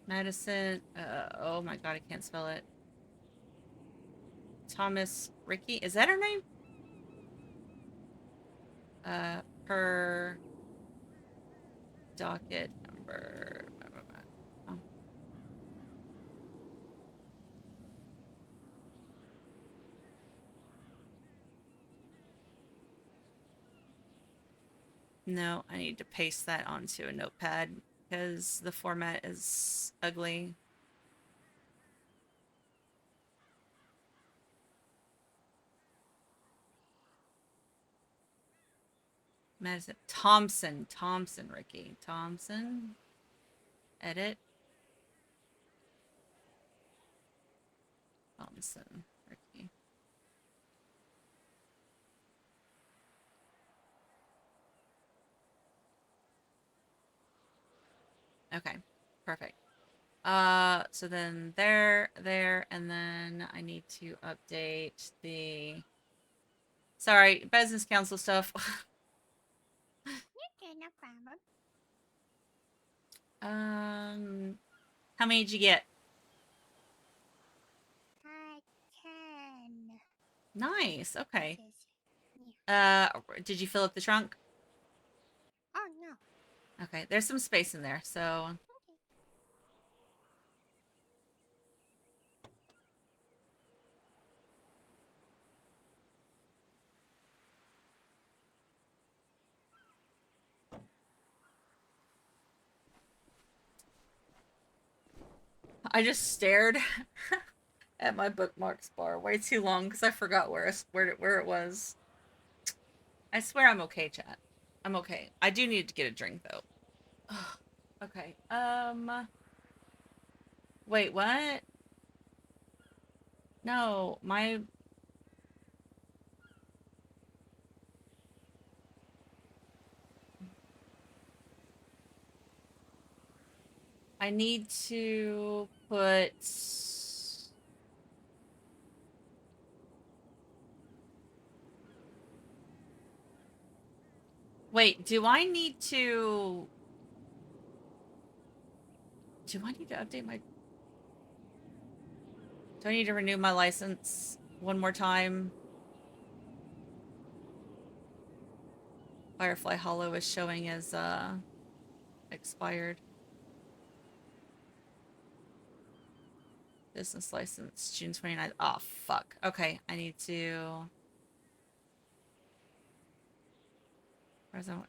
Madison. Oh my god, I can't spell it. Thomas Ricky. Is that her name? Her docket number. Oh. No, I need to paste that onto a notepad because the format is ugly. Madison Thompson, Ricky. Thompson. Edit. Thompson, Ricky. Okay, perfect. So then there, and then I need to update the... Sorry, business council stuff. Okay, no problem. How many did you get? 10. Nice, okay. Pieces. Yeah. Did you fill up the trunk? Oh, no. Okay, there's some space in there, so... Okay. I just stared at my bookmarks bar way too long because I forgot where it was. I swear I'm okay, chat. I'm okay. I do need to get a drink though. Okay. Wait, what? No, my... I need to put... Wait, do I need to update my... Do I need to renew my license one more time? Firefly Hollow is showing as, expired. Business license, June 29th. Oh, fuck. Okay, I need to...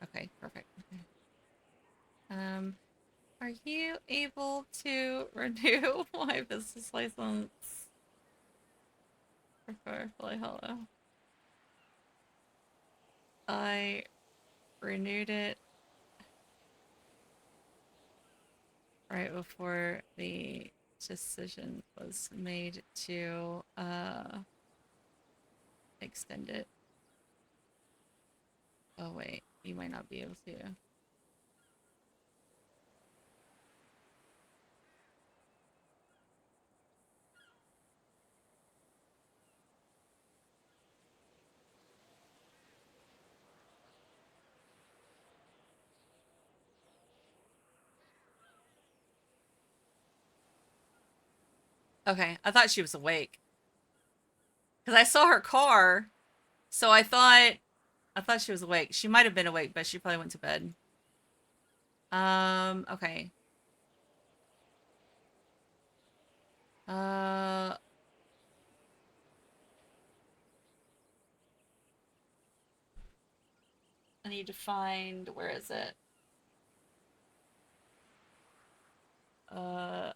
Okay, perfect. Okay. Are you able to renew my business license for Firefly Hollow? I renewed it right before the decision was made to extend it. Oh wait, you might not be able to. Okay, I thought she was awake. Because I saw her car, so I thought she was awake. She might have been awake, but she probably went to bed. Okay. I need to find, where is it? Uh,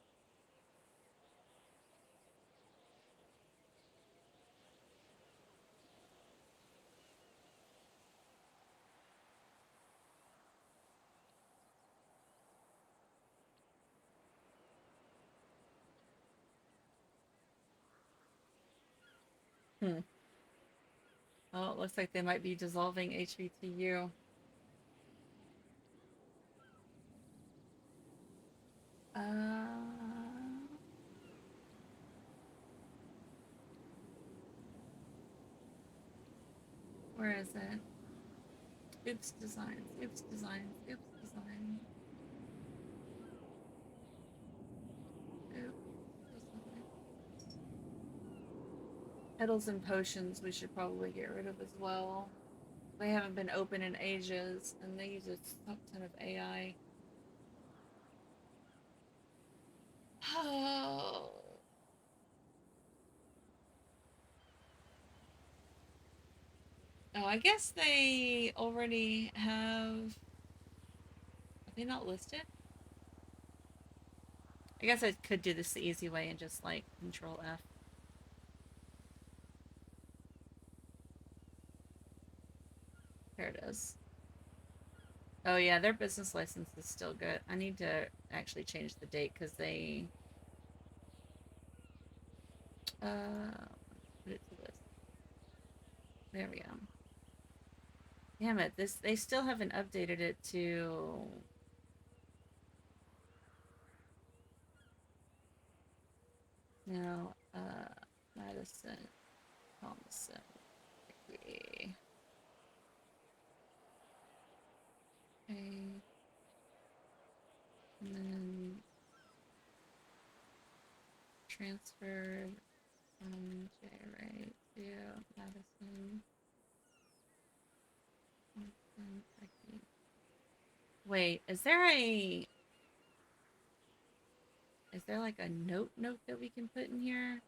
Oh, it looks like they might be dissolving HBTU. Where is it? Oops, designs, oops, designs, oops, design. Petals and potions we should probably get rid of as well. They haven't been open in ages, and they use a ton of AI. Oh. Oh, I guess they already have... Are they not listed? I guess I could do this the easy way and just, like, Control F. There it is. Oh yeah, their business license is still good. I need to actually change the date because they... put it to this. There we go. Damn it, they still haven't updated it to... No, Madison, Thomason, okay. And then transferred from J. Ray to Madison. Wait, is there like a note that we can put in here?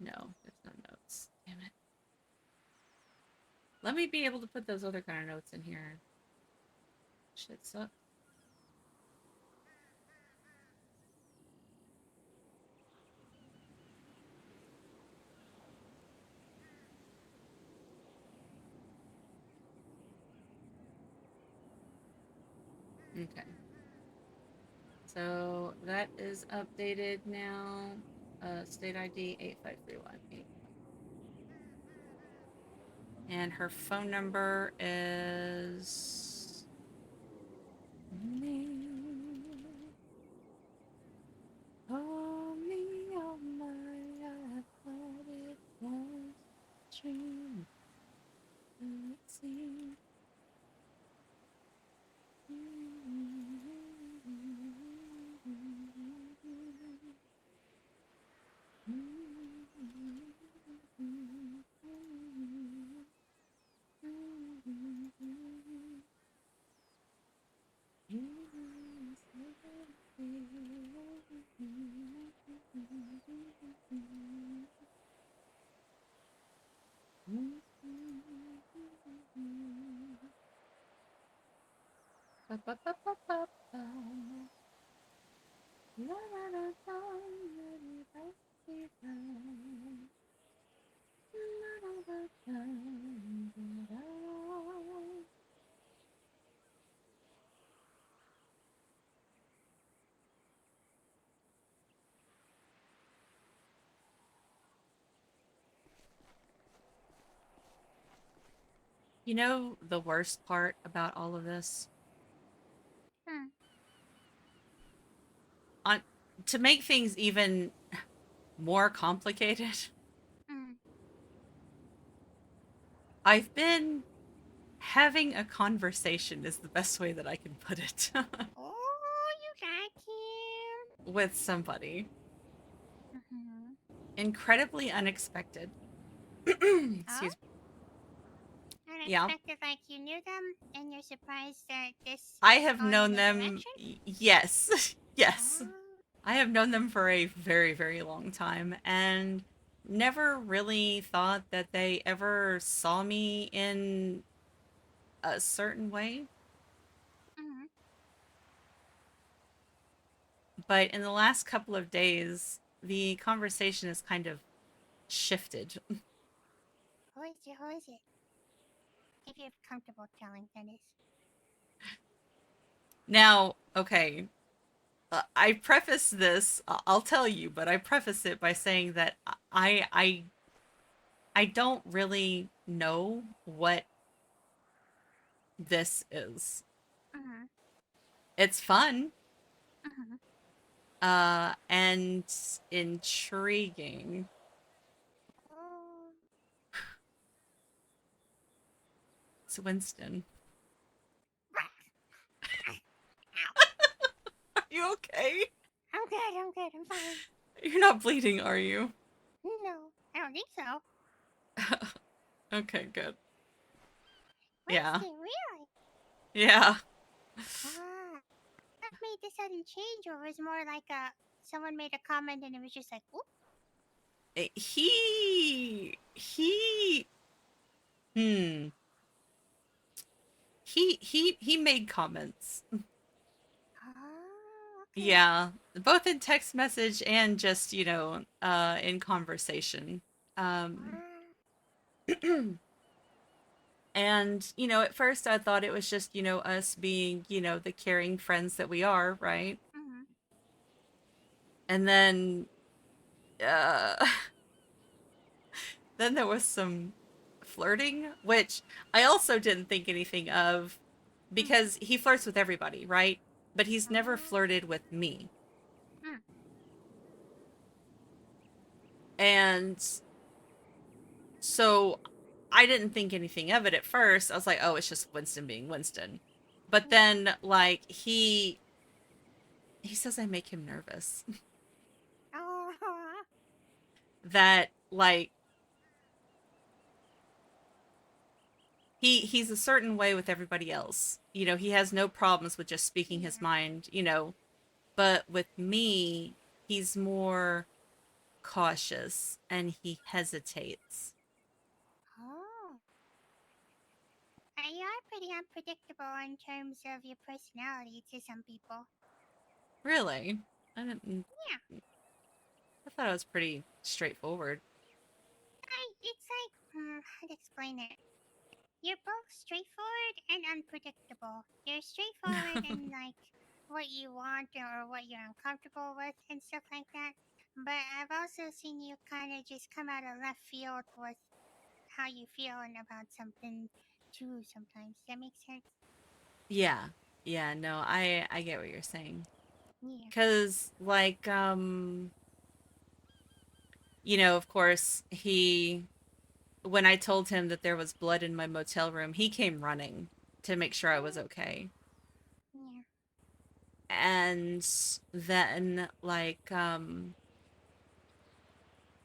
No, there's no notes. Damn it. Let me be able to put those other kind of notes in here. Shit sucks. Okay. So that is updated now. State ID 8531. And her phone number is... Call me on my thought it was a dream. Let's see. You know the worst part about all of this? To make things even more complicated, I've been having a conversation is the best way that I can put it. Oh, you got him. With somebody. Incredibly unexpected. Excuse me. Yeah. Unexpected, like you knew them, and you're surprised that this. I is have going known in them. direction? Yes. Yes. Oh. I have known them for a very, very long time and never really thought that they ever saw me in a certain way. But in the last couple of days, the conversation has kind of shifted. Who is it? Who is it? If you're comfortable telling, that is. Now, okay, I preface this, I'll tell you, but I preface it by saying that I don't really know what this is. It's fun. And intriguing. Oh. It's Winston. Are you okay? I'm good, I'm fine. You're not bleeding, are you? No. think so. Okay, good. Yeah. Winston, really? Yeah. Ah, what made the sudden change, or was more like someone made a comment and it was just like, oop. He hmm. He made comments. Oh, okay. Yeah, both in text message and just, in conversation. Um Ah, and, at first I thought it was just, us being, the caring friends that we are, right? mm-hmm. And then uh then there was some flirting, which I also didn't think anything of because he flirts with everybody, right? But he's never Ah, flirted with me. mm, And so I didn't think anything of it at first. I was like, oh, it's just Winston being Winston. But yeah. then like he says I make him nervous. Oh, That like he's a certain way with everybody else. He has no problems with just speaking his yeah. mind, but with me, he's more cautious and he hesitates. Oh. You are pretty unpredictable in terms of your personality to some people. Really? I didn't Yeah. I thought it was pretty straightforward. It's like, how to explain it? You're both straightforward and unpredictable. You're straightforward in like what you want or what you're uncomfortable with and stuff like that. But I've also seen you kind of just come out of left field with how you feel and about something too sometimes. Does that make sense? Yeah. Yeah, no, I get what you're saying. Yeah. 'Cause like of course, when I told him that there was blood in my motel room, he came running to make sure I was Mm, okay. yeah. And then like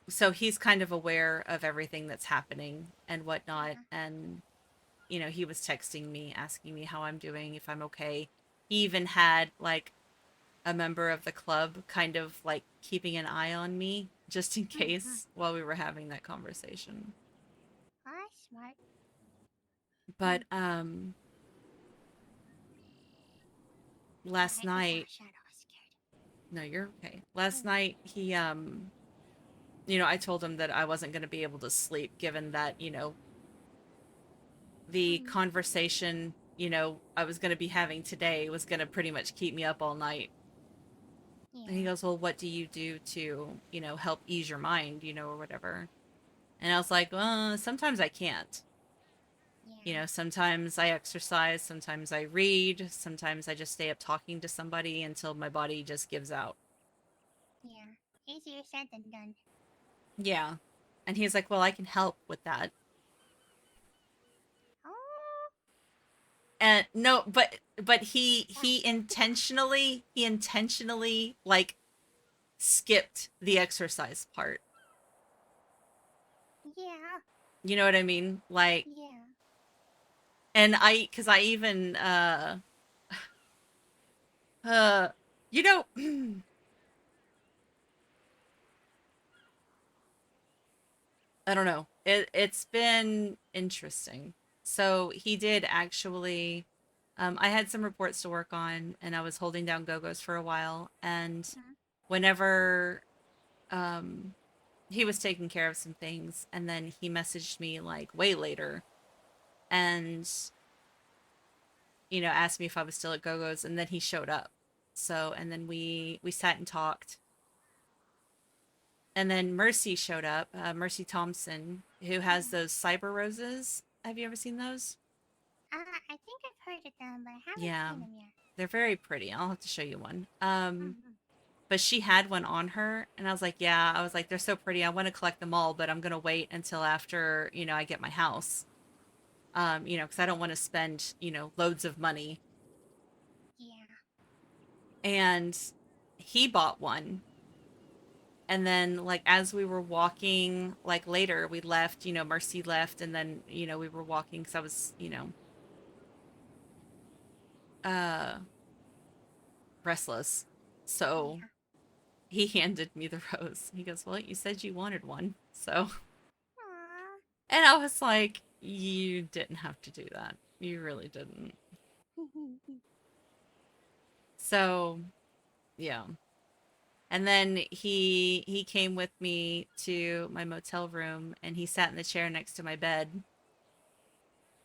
so he's kind of aware of everything that's happening and whatnot. Yeah. And he was texting me asking me how I'm doing, if I'm okay. He even had like a member of the club kind of like keeping an eye on me just in Mm-hmm. case while we were having that conversation. Oh, that's smart. But Mm. last Sorry, I saw night, a shadow. I was scared. no, you're okay. Last Mm. night he I told him that I wasn't going to be able to sleep given that, the Mm-hmm. conversation, I was going to be having today was going to pretty much keep me up all night. And he Yeah. goes, "Well, what do you do to, help ease your mind, or whatever?" And I was like, "Well, sometimes I can't. Yeah. Sometimes I exercise, sometimes I read, sometimes I just stay up talking to somebody until my body just gives out." Yeah. Easier said than done. Yeah. And he's like, "Well, I can help with that." Oh. And no, but he Sorry. intentionally like skipped the exercise part. Yeah. You know what I mean? Like, Yeah. and cuz I even uh you know I don't know. It's been interesting. So he did actually I had some reports to work on and I was holding down Go-Go's for a while, and Mm-hmm. whenever um he was taking care of some things and then he messaged me like way later and asked me if I was still at Go-Go's, and then he showed up. So and then we sat and talked. And then Mercy showed up, Mercy Thompson, who has Mm. those cyber roses. Have you ever seen those? I think I've heard of them, but I haven't Yeah, seen them yet. they're very pretty. I'll have to show you one. Mm-hmm. But she had one on her, and I was like, yeah, I was like, they're so pretty. I want to collect them all, but I'm gonna wait until after I get my house. Because I don't want to spend loads of money. Yeah. And he bought one, And then, like, as we were walking, like, later, we left, Marcy left, and then, we were walking because I was, uh, restless. So Yeah. he handed me the rose. He goes, "Well, you said you wanted one." So, Aw. and I was like, "You didn't have to do that. You really didn't." So, yeah. And then he came with me to my motel room and he sat in the chair next to my bed.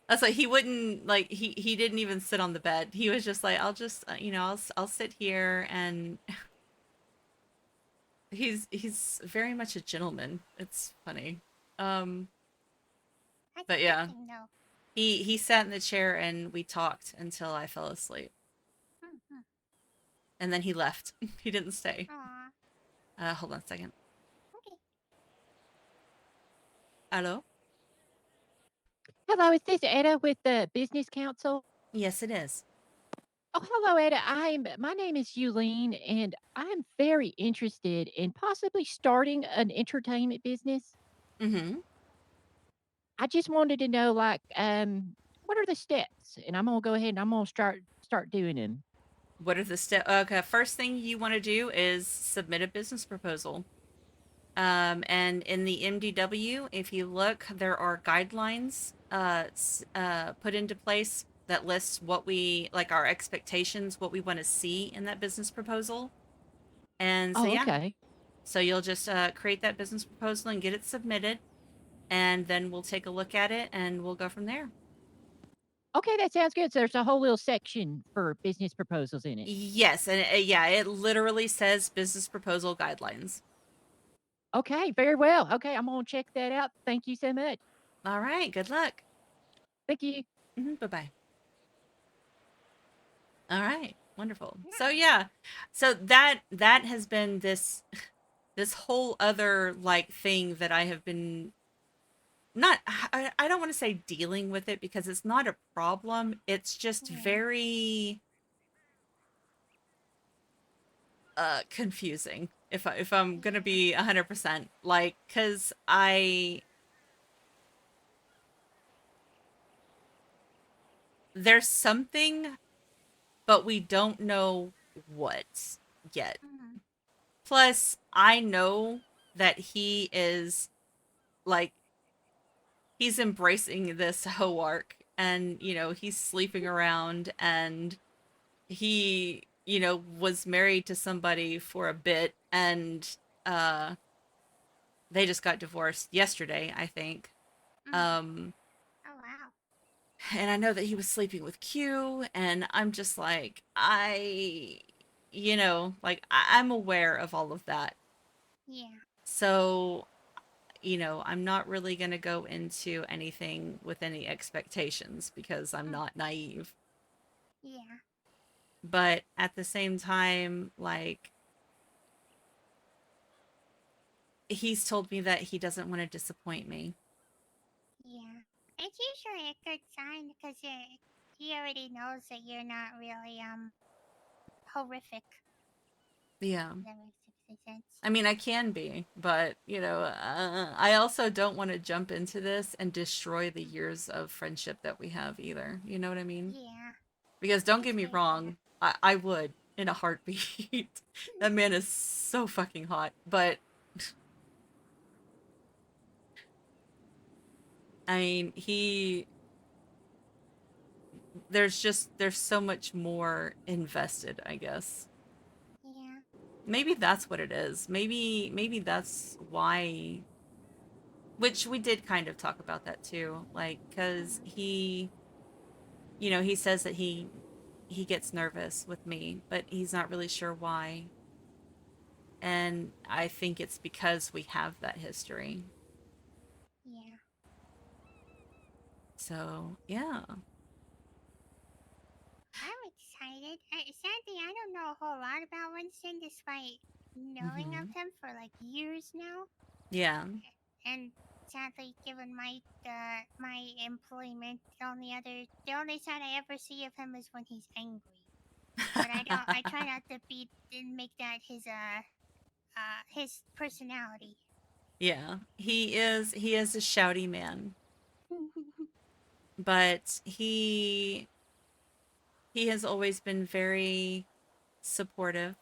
That's like he wouldn't like he didn't even sit on the bed. He was just like, "I'll just I'll sit here," and he's very much a gentleman. It's funny. Um That's but a good yeah, thing, though. he sat in the chair and we talked until I fell asleep. Mhm. And then he left. He didn't stay. Aw. Hold on a second. Okay. Hello? Hello, is this Etta with the Business Council? Yes, it is. Oh, hello, Etta. My name is Yulene, and I'm very interested in possibly starting an entertainment business. Mm-hmm. I just wanted to know, like, what are the steps? And I'm gonna go ahead and I'm gonna start doing them. What are the steps? Okay, first thing you want to do is submit a business proposal. And in the MDW, if you look, there are guidelines put into place that lists what we like our expectations, what we want to see in that business proposal. And so Oh, yeah, okay. so you'll just create that business proposal and get it submitted, and then we'll take a look at it and we'll go from there. Okay, that sounds good. So there's a whole little section for business proposals in it. Yes, and yeah, it literally says business proposal guidelines. Okay, very well. Okay, I'm gonna check that out. Thank you so much. All right, good luck. Thank you. Bye bye. All right, wonderful. So Nice. yeah, so that has been this whole other like thing that I have been not I don't want to say dealing with it because it's not a problem. It's just Yeah. very confusing if I'm going to Yeah. be 100% like cuz there's something but we don't know what yet. Mhm. Plus, I know that he is like he's embracing this hoe arc and he's sleeping around and he was married to somebody for a bit and uh they just got divorced yesterday, I think. Mhm. um Oh wow. and I know that he was sleeping with Q and I'm just like I'm aware of all of that. Yeah. So I'm not really going to go into anything with any expectations because I'm Mm. not naive. Yeah. But at the same time, like, he's told me that he doesn't want to disappoint me. Yeah. It's usually a good sign because he already knows that you're not really horrific. Yeah. If that makes any sense. I mean, I can be, but, I also don't want to jump into this and destroy the years of friendship that we have either. You know what I mean? Yeah. Because don't It's get me very fair. wrong, I would in a heartbeat. That man is so fucking hot. But I mean, there's so much more invested, I guess. Yeah. Maybe that's what it is. Maybe that's why, which we did kind of talk about that too. Like cuz Mhm. he says that he gets nervous with me, but he's not really sure why. And I think it's because we have that history. Yeah. So, yeah. I'm excited. Sadly, I don't know a whole lot about Winston despite knowing of Mhm. him for like years now. Yeah. And sadly, given my employment, the only side I ever see of him is when he's angry. But I don't. I try not to be and make that his his personality. Yeah, he is a shouty man, but he has always been very supportive.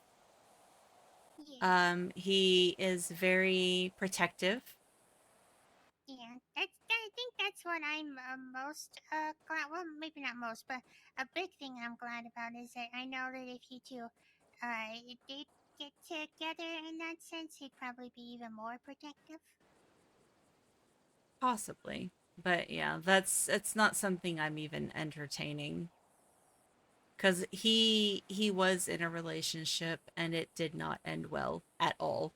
Yeah. He is very protective. Yeah, I think that's what I'm most glad. Well, maybe not most, but a big thing I'm glad about is that I know that if you two did get together in that sense, he'd probably be even more protective. Possibly. But yeah, it's not something I'm even entertaining. Cuz he was in a relationship and it did not end well at all.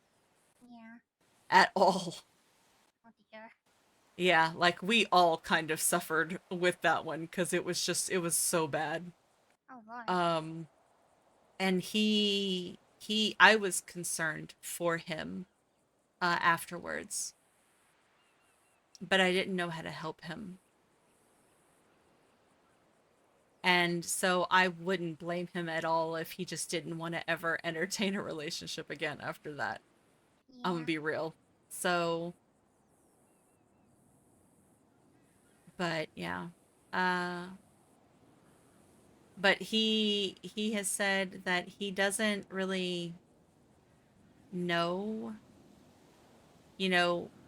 Yeah. At all. Oh dear. Yeah, like we all kind of suffered with that one cuz it was so bad. Oh lord. Um and I was concerned for him afterwards, but I didn't know how to help him. And so I wouldn't blame him at all if he just didn't want to ever entertain a relationship again after that. I'm gonna Yeah. be real. So, but yeah. Uh but he has said that he doesn't really know,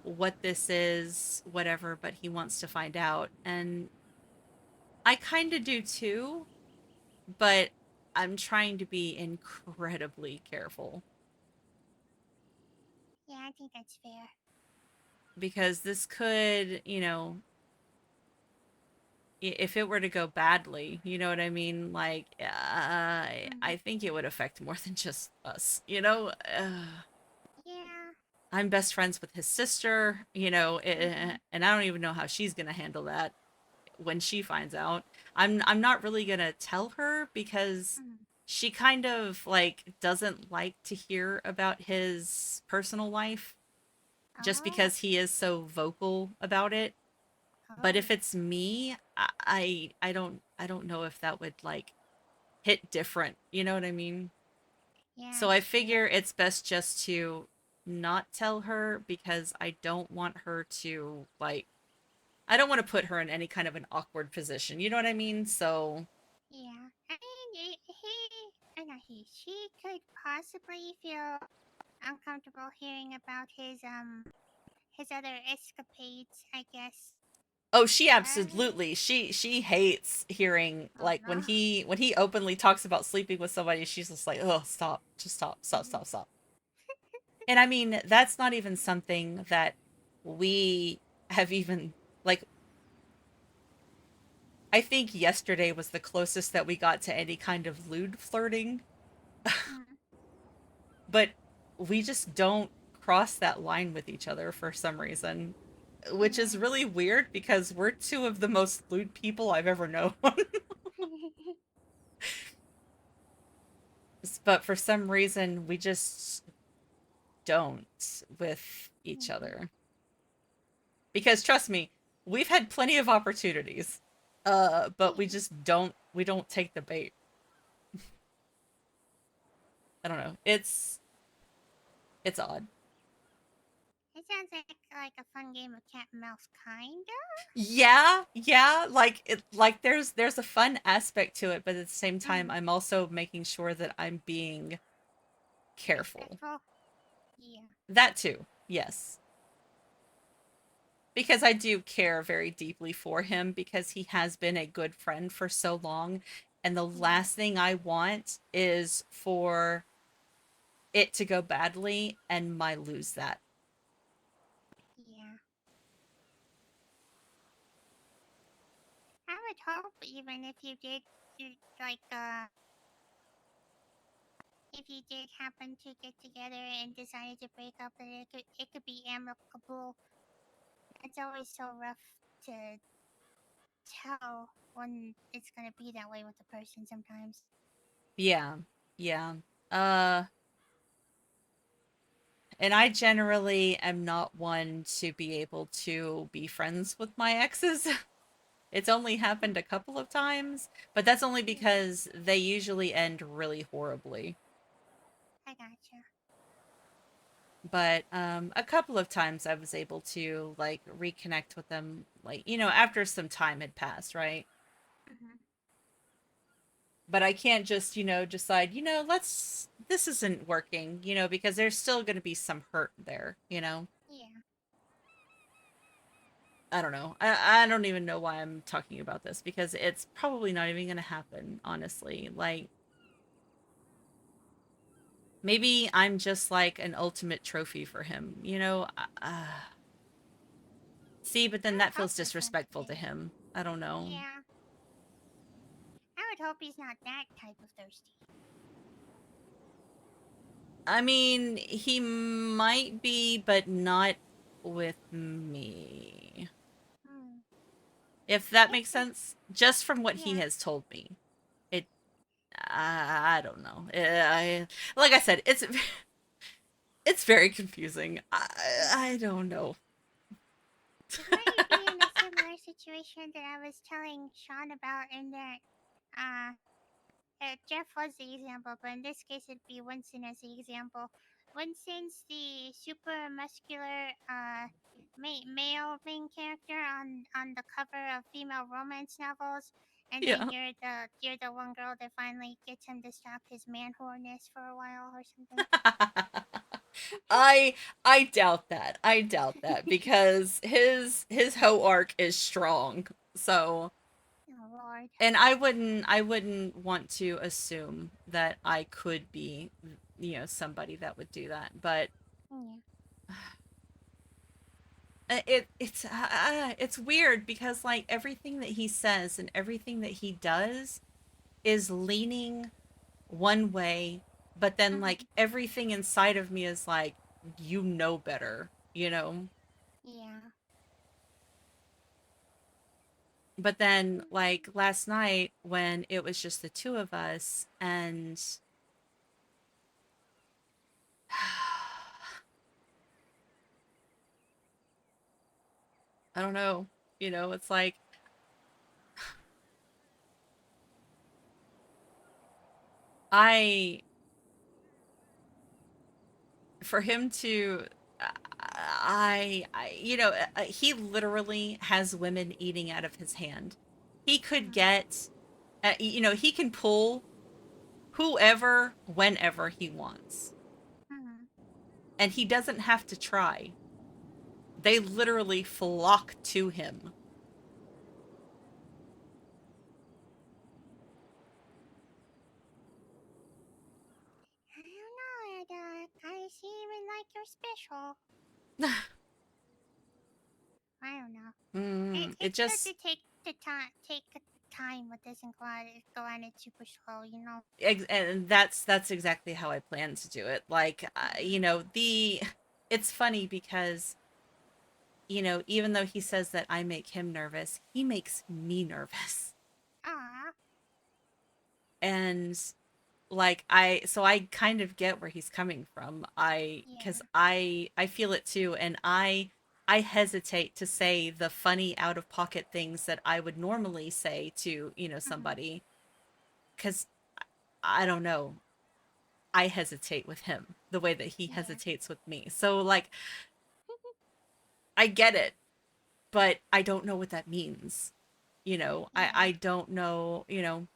what this is, whatever, but he wants to find out. And I kind of do too, but I'm trying to be incredibly careful Yeah, I think that's fair. because this could, if it were to go badly, you know what I mean? Like, I think it would affect more than just us, Yeah. I'm best friends with his sister, and I don't even know how she's gonna handle that when she finds out. I'm not really gonna tell her because she kind of like doesn't like to hear about his personal life just Oh. because he is so vocal about it. But if Oh. it's me, I don't know if that would like hit different. You know what I mean? Yeah, So I it's true. figure it's best just to not tell her because I don't want her to like I don't want to put her in any kind of an awkward position. You know what I mean? So Yeah. I mean, she could possibly feel uncomfortable hearing about his other escapades, I guess. oh, she Uh, absolutely. She hates hearing oh like no. when he openly talks about sleeping with somebody, she's just like, "Oh, stop. Just stop. Stop, stop, stop." And I mean, that's not even something that we have even like I think yesterday was the closest that we got to any kind of lewd flirting, but we just don't cross that line with each other for some reason, which is really weird because we're two of the most lewd people I've ever known. But for some reason, we just don't with each other. Because trust me, we've had plenty of opportunities. But we don't take the bait. I don't know. It's odd. It sounds like a fun game of cat and mouse, kinda. Yeah, yeah, like there's a fun aspect to it, but at the same time I'm also making sure that I'm being careful. Respectful. Yeah. That too. Yes. Because I do care very deeply for him because he has been a good friend for so long, and the last thing I want is for it to go badly and my lose that. Yeah. I would hope even if you did, like, if you did happen to get together and decided to break up, that it could be amicable. It's always so rough to tell when it's gonna be that way with the person sometimes. Yeah. Yeah. Uh and I generally am not one to be able to be friends with my exes. It's only happened a couple of times, but that's only because they usually end really horribly. I gotcha. But a couple of times I was able to like reconnect with them, like, after some time had passed, right? Mhm. But I can't just, decide, this isn't working, because there's still going to be some hurt there. Yeah. I don't know. I don't even know why I'm talking about this because it's probably not even going to happen, honestly. Like, maybe I'm just like an ultimate trophy for him. See, but then I would that hope feels that's not the disrespectful to case. him. I don't know. Yeah. I would hope he's not that type of thirsty. I mean, he might be, but not with me. Hmm. If that It's makes sense. Just from what he yeah. has told me. It I don't know. Like I said, it's very confusing. I don't know. It might be in a similar situation that I was telling Sean about in that uh Jeff was the example, but in this case it'd be Winston as the example. Winston's the super muscular male main character on the cover of female romance novels, and then Yeah. you're the one girl that finally gets him to stop his man whoreness for a while or something. I doubt that. I doubt that because his hoe arc is strong. So, Oh Lord. and I wouldn't want to assume that I could be, somebody that would do that. But Yeah. it's weird because like everything that he says and everything that he does is leaning one way, but then like Mhm. everything inside of me is like, you know better. Yeah. But then like last night when it was just the two of us and I don't know, it's like I for him to he literally has women eating out of his hand. He could Mhm. get he can pull whoever whenever he wants, Mhm. and he doesn't have to try. They literally flock to him. I don't know, Etta. I seem like you're special. I don't know. It It's good just to take a time what doesn't go on it super slow. and that's exactly how I plan to do it. Like, Mhm. it's funny because even though he says that I make him nervous, he makes me nervous. Aw. And like I kind of get where he's coming from. Cuz Yeah. I feel it too, and I hesitate to say the funny out of pocket things that I would normally say to, Mhm. somebody, cuz I don't know. I hesitate with him the way that he Yeah. hesitates with me. So like I get it, but I don't know what that means. I Yeah. don't know,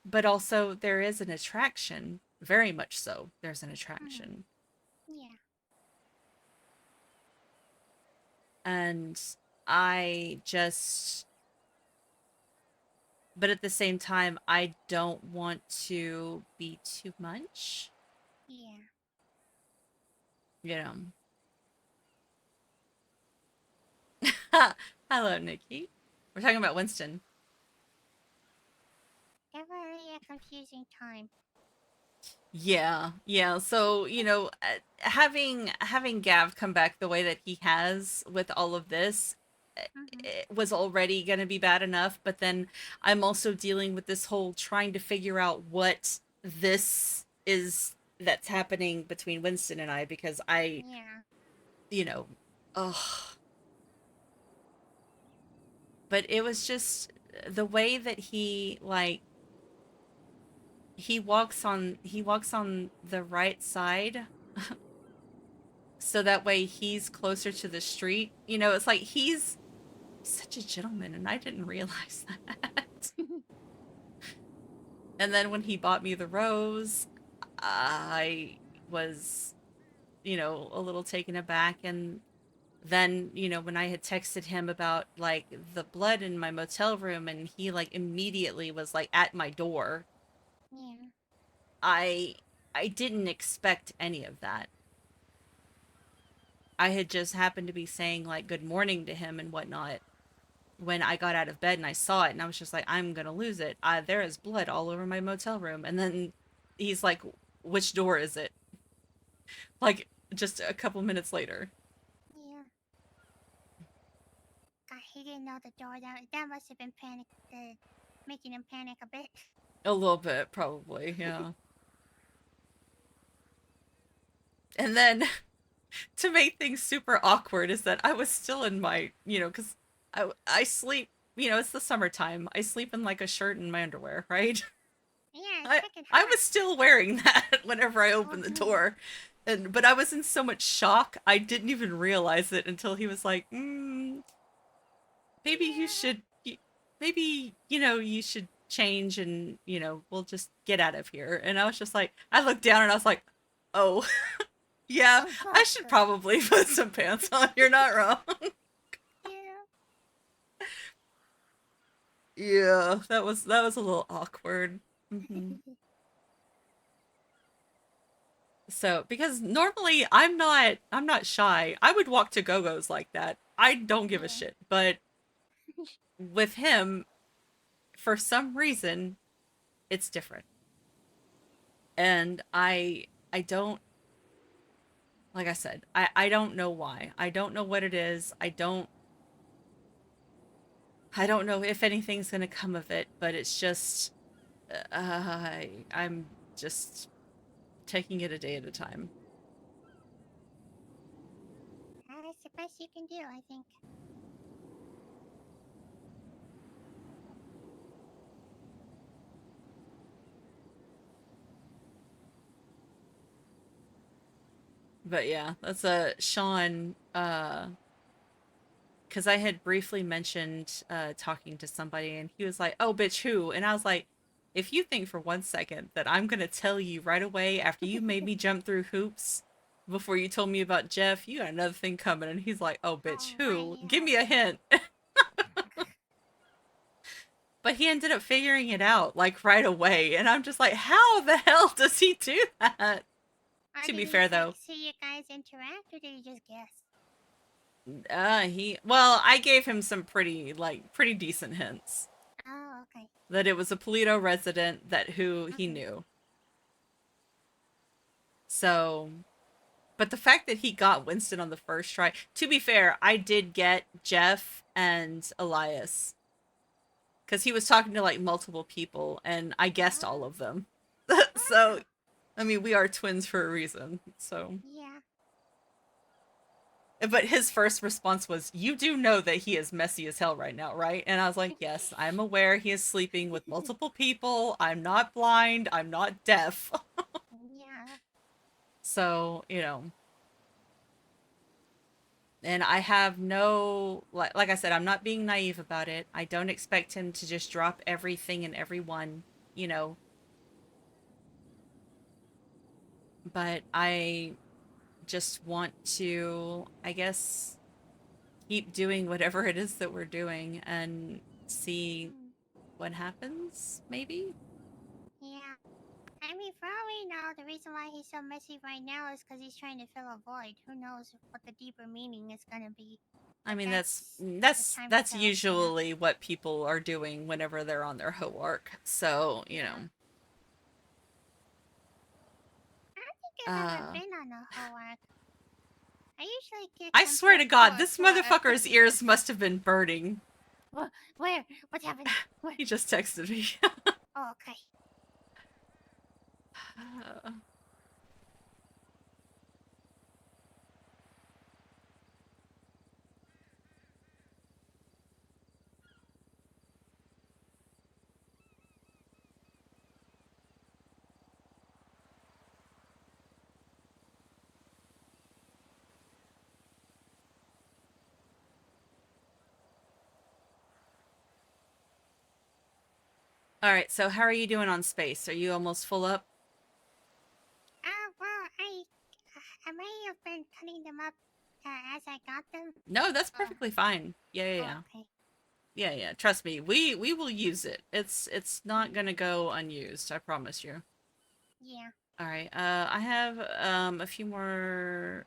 but also there is an attraction, very much so. There's an Mhm. attraction. Yeah. And I just but at the same time I don't want to be too much, Yeah. you know. Hello, Nikki. We're talking about Winston. Definitely a confusing time. Yeah, yeah. So, having Gav come back the way that he has with all of this, Mhm. it was already going to be bad enough, but then I'm also dealing with this whole trying to figure out what this is that's happening between Winston and I because Yeah. you know, ugh. But it was just the way that he like he walks on the right side so that way he's closer to the street. You know, it's like he's such a gentleman, and I didn't realize that. And then when he bought me the rose, I was, you know, a little taken aback. And then, you know, when I had texted him about like the blood in my motel room, and he like immediately was like at my door, Yeah. I I didn't expect any of that. I had just happened to be saying like good morning to him and whatnot when I got out of bed, and I saw it, and I was just like, I'm gonna lose it. There is blood all over my motel room. And then he's like, which door is it? Like just a couple minutes later. Yeah. God, he didn't know the door. That must have been making him panic a bit. A little bit, probably, yeah. And then to make things super awkward is that I was still in my, you know, because I sleep, you know, it's the summertime. I sleep in like a shirt and my underwear, right? Yeah, it's I freaking I hot. was still wearing that whenever I opened the no. door. But I was in so much shock, I didn't even realize it until he was like, maybe you should, maybe, you know, you should change, and, you know, we'll just get out of here. And I was just like, I looked down and I was like, oh, yeah, I should probably put some pants on. You're not wrong. Yeah. Yeah, that was a little awkward. Mhm. So, because normally I'm not shy. I would walk to go-go's like that. I don't give a shit. But with him, for some reason, it's different. And I don't, like I said, I don't know why. I don't know what it is. I don't know if anything's gonna come of it, but it's just I'm just taking it a day at a time. That's the best you can do, I think. But yeah, that's a Sean, because I had briefly mentioned talking to somebody, and he was like, oh, bitch, who? And I was like, if you think for 1 second that I'm gonna tell you right away after you made me jump through hoops before you told me about Jeff, you got another thing coming. And he's like, oh, bitch, who? Give me a hint. But he ended up figuring it out like right away, and I'm just like, how the hell does he do that? To be fair, though, See you guys interact, or did he just guess? well, I gave him some pretty decent hints Oh, okay. that it was a Polito resident that who he knew. So, but the fact that he got Winston on the first try, to be fair, I did get Jeff and Elias, because he was talking to like multiple people, and I guessed all of them. So, I mean, we are twins for a reason. So Yeah. but his first response was, you do know that he is messy as hell right now, right? And I was like, yes, I'm aware he is sleeping with multiple people. I'm not blind. I'm not deaf. Yeah. So, you know. And I have no, like I said, I'm not being naive about it. I don't expect him to just drop everything and everyone, you know. But I just want to, I guess, keep doing whatever it is that we're doing and see what happens, maybe? Yeah. I mean, for all we know, the reason why he's so messy right now is because he's trying to fill a void. Who knows what the deeper meaning is gonna be? I mean, that's time to that's tell, you know? usually what people are doing whenever they're on their hoe arc. So, you know. I don't think I've ever been on a hoe arc. I usually get. I swear to God, this motherfucker's ears must have been burning. Where? What's happening? Where? He just texted me. Oh, okay. All right, so how are you doing on space? Are you almost full up? Well, I may have been cutting them up as I got them. No, that's Oh, perfectly fine. Yeah, yeah, oh, yeah. okay. Yeah, yeah. Trust me, we will use it. It's not gonna go unused. I promise you. Yeah. All right. I have a few more.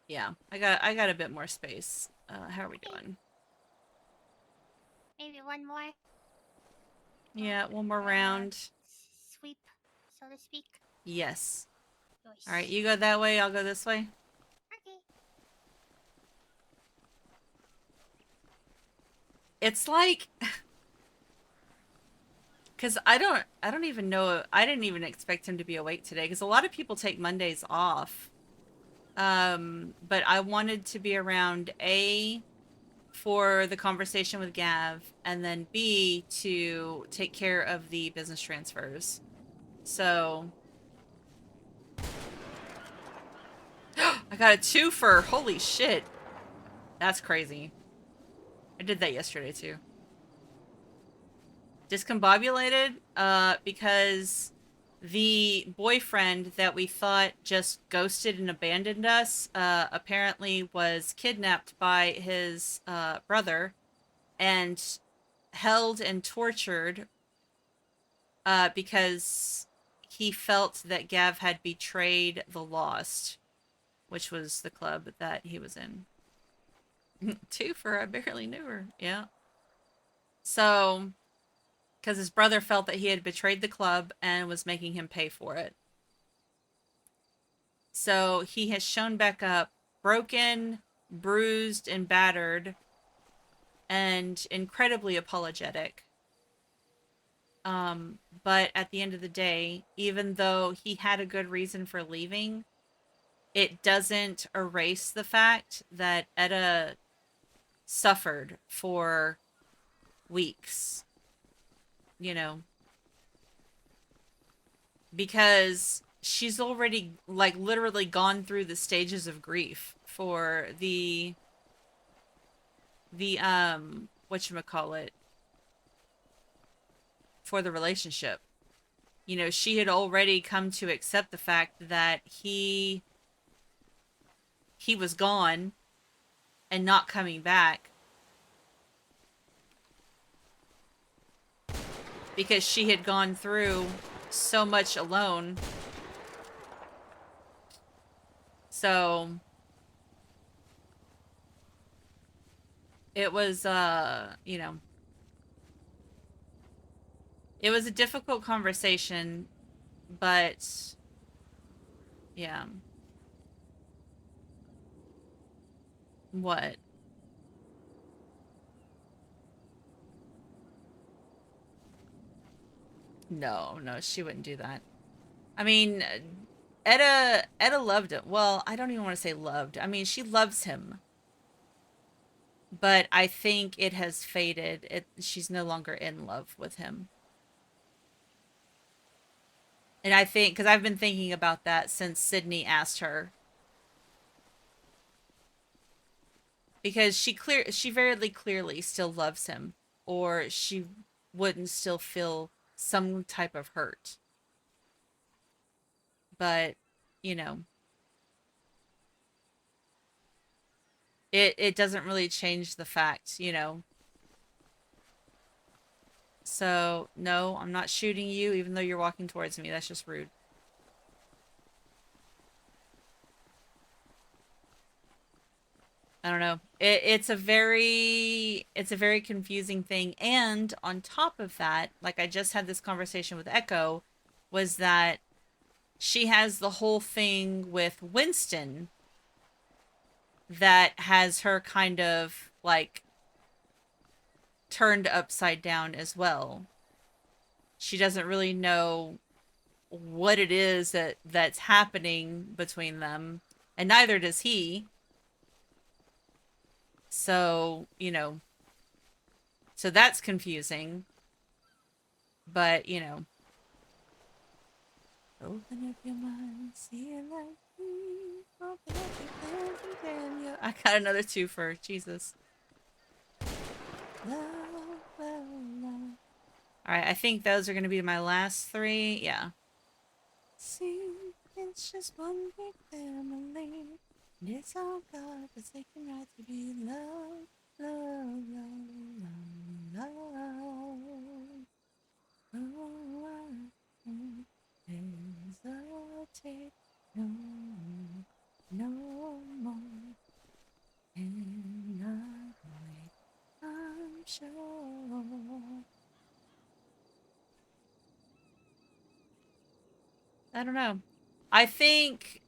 Yeah, I got a bit more space. How are we Okay. doing? Maybe one more. Yeah, one more round. Sweep, so to speak. Yes. Yours. All right, you go that way. I'll go this way. Okay. It's like, cause I don't even know. I didn't even expect him to be awake today. Cause a lot of people take Mondays off. But I wanted to be around A, for the conversation with Gav, and then B, to take care of the business transfers. So I got a 2-fer. Holy shit. That's crazy. I did that yesterday too. Discombobulated, because the boyfriend that we thought just ghosted and abandoned us, apparently was kidnapped by his brother and held and tortured, because he felt that Gav had betrayed the Lost, which was the club that he was in. 2-fer, I barely knew her. Yeah. So, because his brother felt that he had betrayed the club and was making him pay for it. So he has shown back up broken, bruised, and battered, and incredibly apologetic. But at the end of the day, even though he had a good reason for leaving, it doesn't erase the fact that Etta suffered for weeks, you know, because she's already, like, literally gone through the stages of grief for the whatchamacallit, for the relationship. You know, she had already come to accept the fact that he was gone and not coming back, because she had gone through so much alone. So it was, you know, it was a difficult conversation, but yeah. What? No, no, she wouldn't do that. I mean, Etta loved him. Well, I don't even want to say loved. I mean, she loves him. But I think it has faded. She's no longer in love with him. And I think, because I've been thinking about that since Sydney asked her. Because she very clearly still loves him, or she wouldn't still feel some type of hurt. But, you know, it doesn't really change the fact, you know. So, no, I'm not shooting you, even though you're walking towards me. That's just rude. I don't know. It's a very confusing thing. And on top of that, like, I just had this conversation with Echo, was that she has the whole thing with Winston that has her kind of, like, turned upside down as well. She doesn't really know what it is that's happening between them, and neither does he. So, you know, so that's confusing. But, you know, open up your mind, see it like me. Open up your mind, and you. I got another 2-fer. Jesus. Love, love, love. All right, I think those are going to be my last three. Yeah. See, it's just one big family. And it's all God that's taking right to be loved, love, love, love, love. Oh, I won't hesitate no more, no more. And I wait, I'm sure. I don't know. I think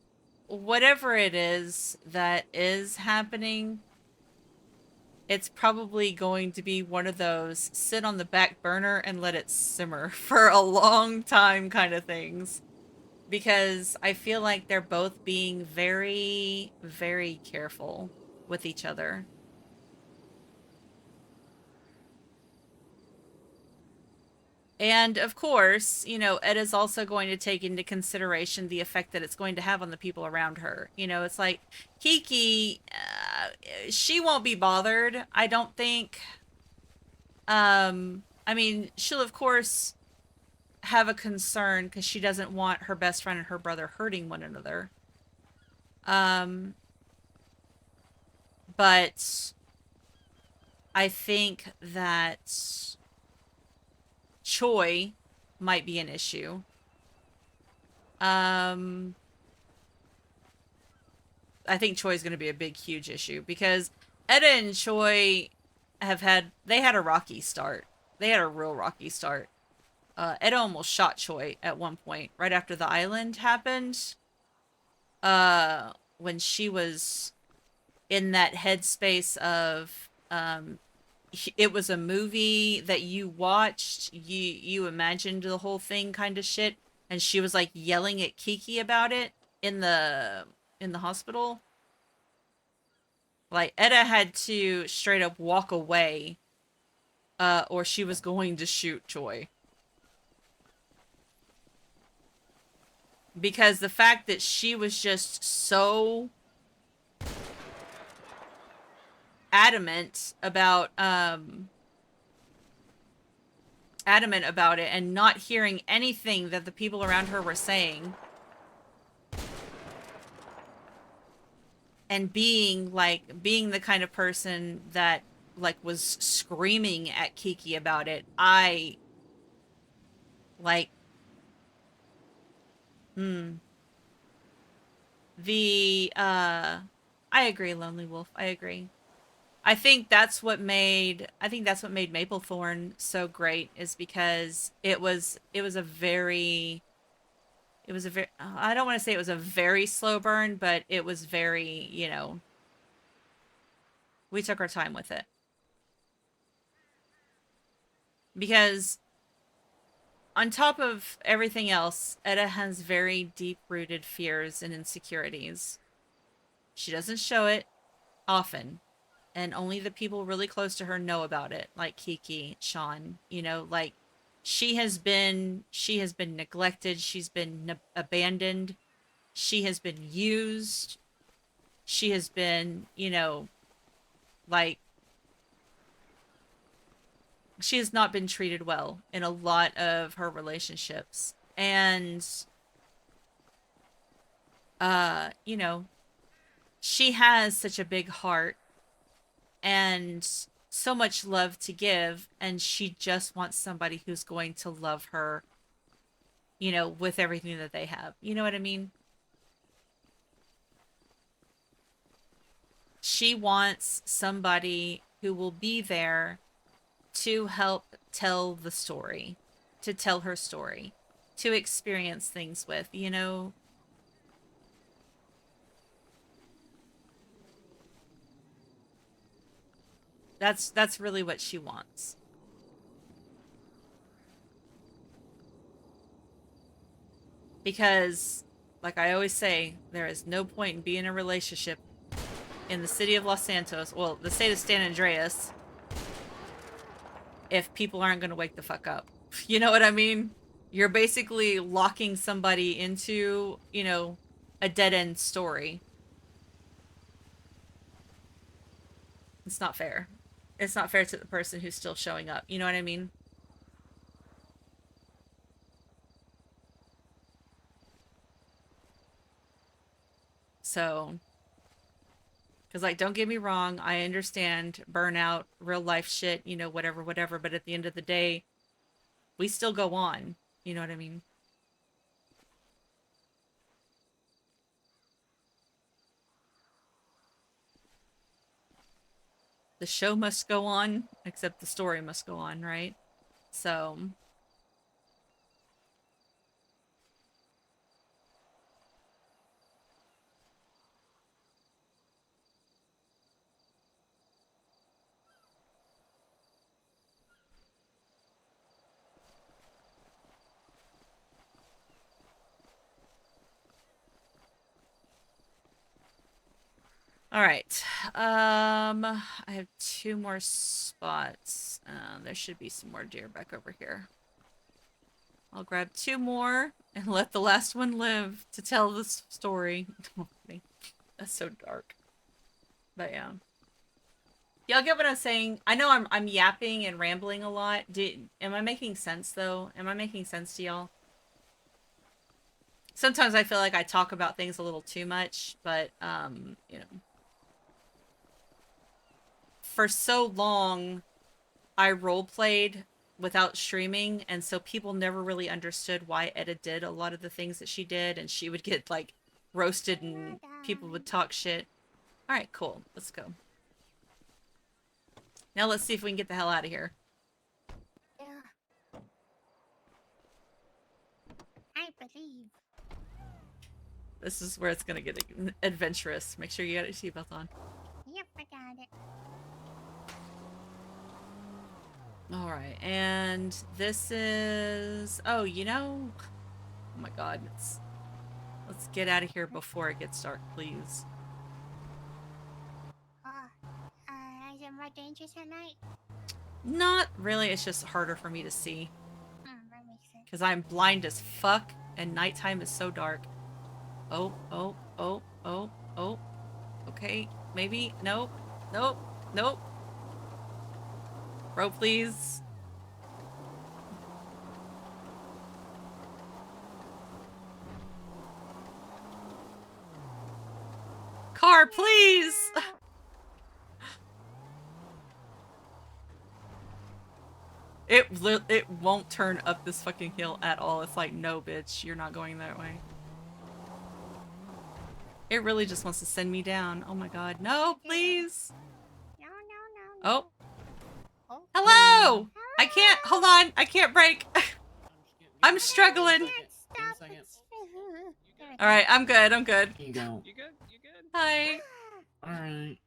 whatever it is that is happening, it's probably going to be one of those sit on the back burner and let it simmer for a long time kind of things. Because I feel like they're both being very, very careful with each other. And of course, you know, Etta's also going to take into consideration the effect that it's going to have on the people around her. You know, it's like Kiki, she won't be bothered, I don't think. I mean, she'll of course have a concern because she doesn't want her best friend and her brother hurting one another. But I think that Choi might be an issue. I think Choi's going to be a big, huge issue because Etta and Choi had a rocky start. They had a real rocky start. Etta almost shot Choi at one point, right after the island happened. When she was in that headspace of, it was a movie that you watched, you imagined the whole thing kind of shit, and she was like yelling at Kiki about it in the hospital. Like Etta had to straight up walk away, or she was going to shoot Choi. Because the fact that she was just so adamant about it and not hearing anything that the people around her were saying, and being the kind of person that like was screaming at Kiki about it, I like I agree, Lonely Wolf. I agree. I think that's what made Maplethorn so great, is because it was a very I don't want to say it was a very slow burn, but it was very, you know, we took our time with it. Because on top of everything else, Etta has very deep-rooted fears and insecurities. She doesn't show it often, and only the people really close to her know about it, like Kiki, Sean, you know, like she has been neglected, she's been abandoned, she has been used, she has been, you know, like she has not been treated well in a lot of her relationships. And you know, she has such a big heart and so much love to give, and she just wants somebody who's going to love her, you know, with everything that they have. You know what I mean? She wants somebody who will be there to help tell the story, to tell her story, to experience things with, you know. That's really what she wants. Because, like I always say, there is no point in being in a relationship in the city of Los Santos, well, the state of San Andreas, if people aren't going to wake the fuck up. You know what I mean? You're basically locking somebody into, you know, a dead-end story. It's not fair. It's not fair to the person who's still showing up. You know what I mean? So, because, like, don't get me wrong, I understand burnout, real life shit, you know, whatever, whatever. But at the end of the day, we still go on. You know what I mean? The show must go on, except the story must go on, right? So, all right. I have 2 more spots. There should be some more deer back over here. I'll grab 2 more and let the last one live to tell this story. That's so dark. But yeah. Y'all get what I'm saying? I know I'm yapping and rambling a lot. Am I making sense though? Am I making sense to y'all? Sometimes I feel like I talk about things a little too much, but you know. For so long I roleplayed without streaming, and so people never really understood why Etta did a lot of the things that she did, and she would get like roasted and people would talk shit. All right, cool. Let's go. Now let's see if we can get the hell out of here. Yeah. I believe. This is where it's gonna get adventurous. Make sure you got your seatbelt on. Yep, I got it. All right, and this is... Oh, you know... Oh my god, let's get out of here before it gets dark, please. Is it more dangerous at night? Not really, it's just harder for me to see. That makes sense. Because I'm blind as fuck, and nighttime is so dark. Oh, oh, oh, oh, oh. Okay, maybe. Nope. Nope. Nope. Rope, please. Car, please! It won't turn up this fucking hill at all. It's like, no, bitch, you're not going that way. It really just wants to send me down. Oh my god. No, please! No. Oh. Oh. Hello! I can't, hold on, I can't brake. I'm struggling. Alright, I'm good, I'm good. Here you go. You good? You good? Hi. Alright.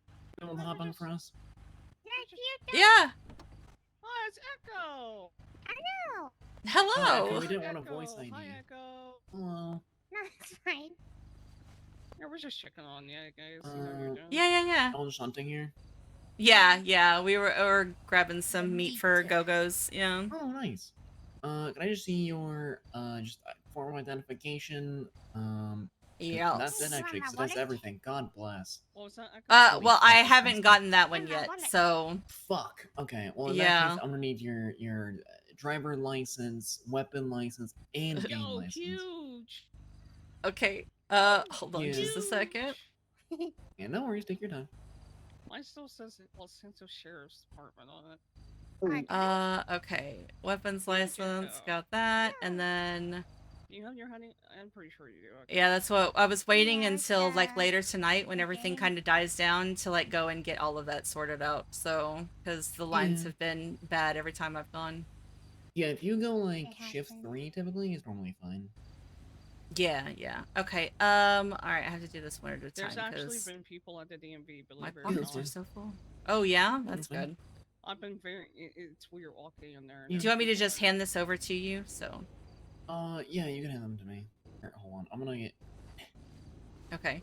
You want to hop on for us? Yeah. Oh, it's Echo! I know. Hello. Echo, we didn't want a voice Echo. ID. Hi, Echo. Hello. No, it's fine. Yeah, we're just checking on you, guys. See how you're doing. Yeah. I was just hunting here. Yeah, we were grabbing some meat for Go-Go's, yeah. Oh, nice. Can I just see your, just form of identification? Yes. That's it, actually, because that's everything. God bless. What was that, Echo? Well, I haven't gotten that one yet, so... Fuck. Okay, well, in that Yeah. case, I'm gonna need your driver license, weapon license, and game Yo, license. huge! Okay, hold on just a second. Yeah, no worries, take your time. Mine still says Los Santos Sheriff's Department on it. Okay. Weapons license, got that, and then... Do you have your hunting? I'm pretty sure you do. Okay. Yeah, that's what I was waiting until like later tonight when everything kind of dies down to like go and get all of that sorted out. So, because the lines have been bad every time I've gone. Yeah, if you go like shift 3, typically, it's normally fine. Yeah. Okay. All right, I have to do this one at a time. There's actually been people at the DMV, believe my it or pockets not. are so full. Oh yeah, that's good. I've been it's weird walking in there. Do you want me to just hand this over to you? So. Yeah, you can hand them to me. Here, hold on. I'm gonna get... Okay.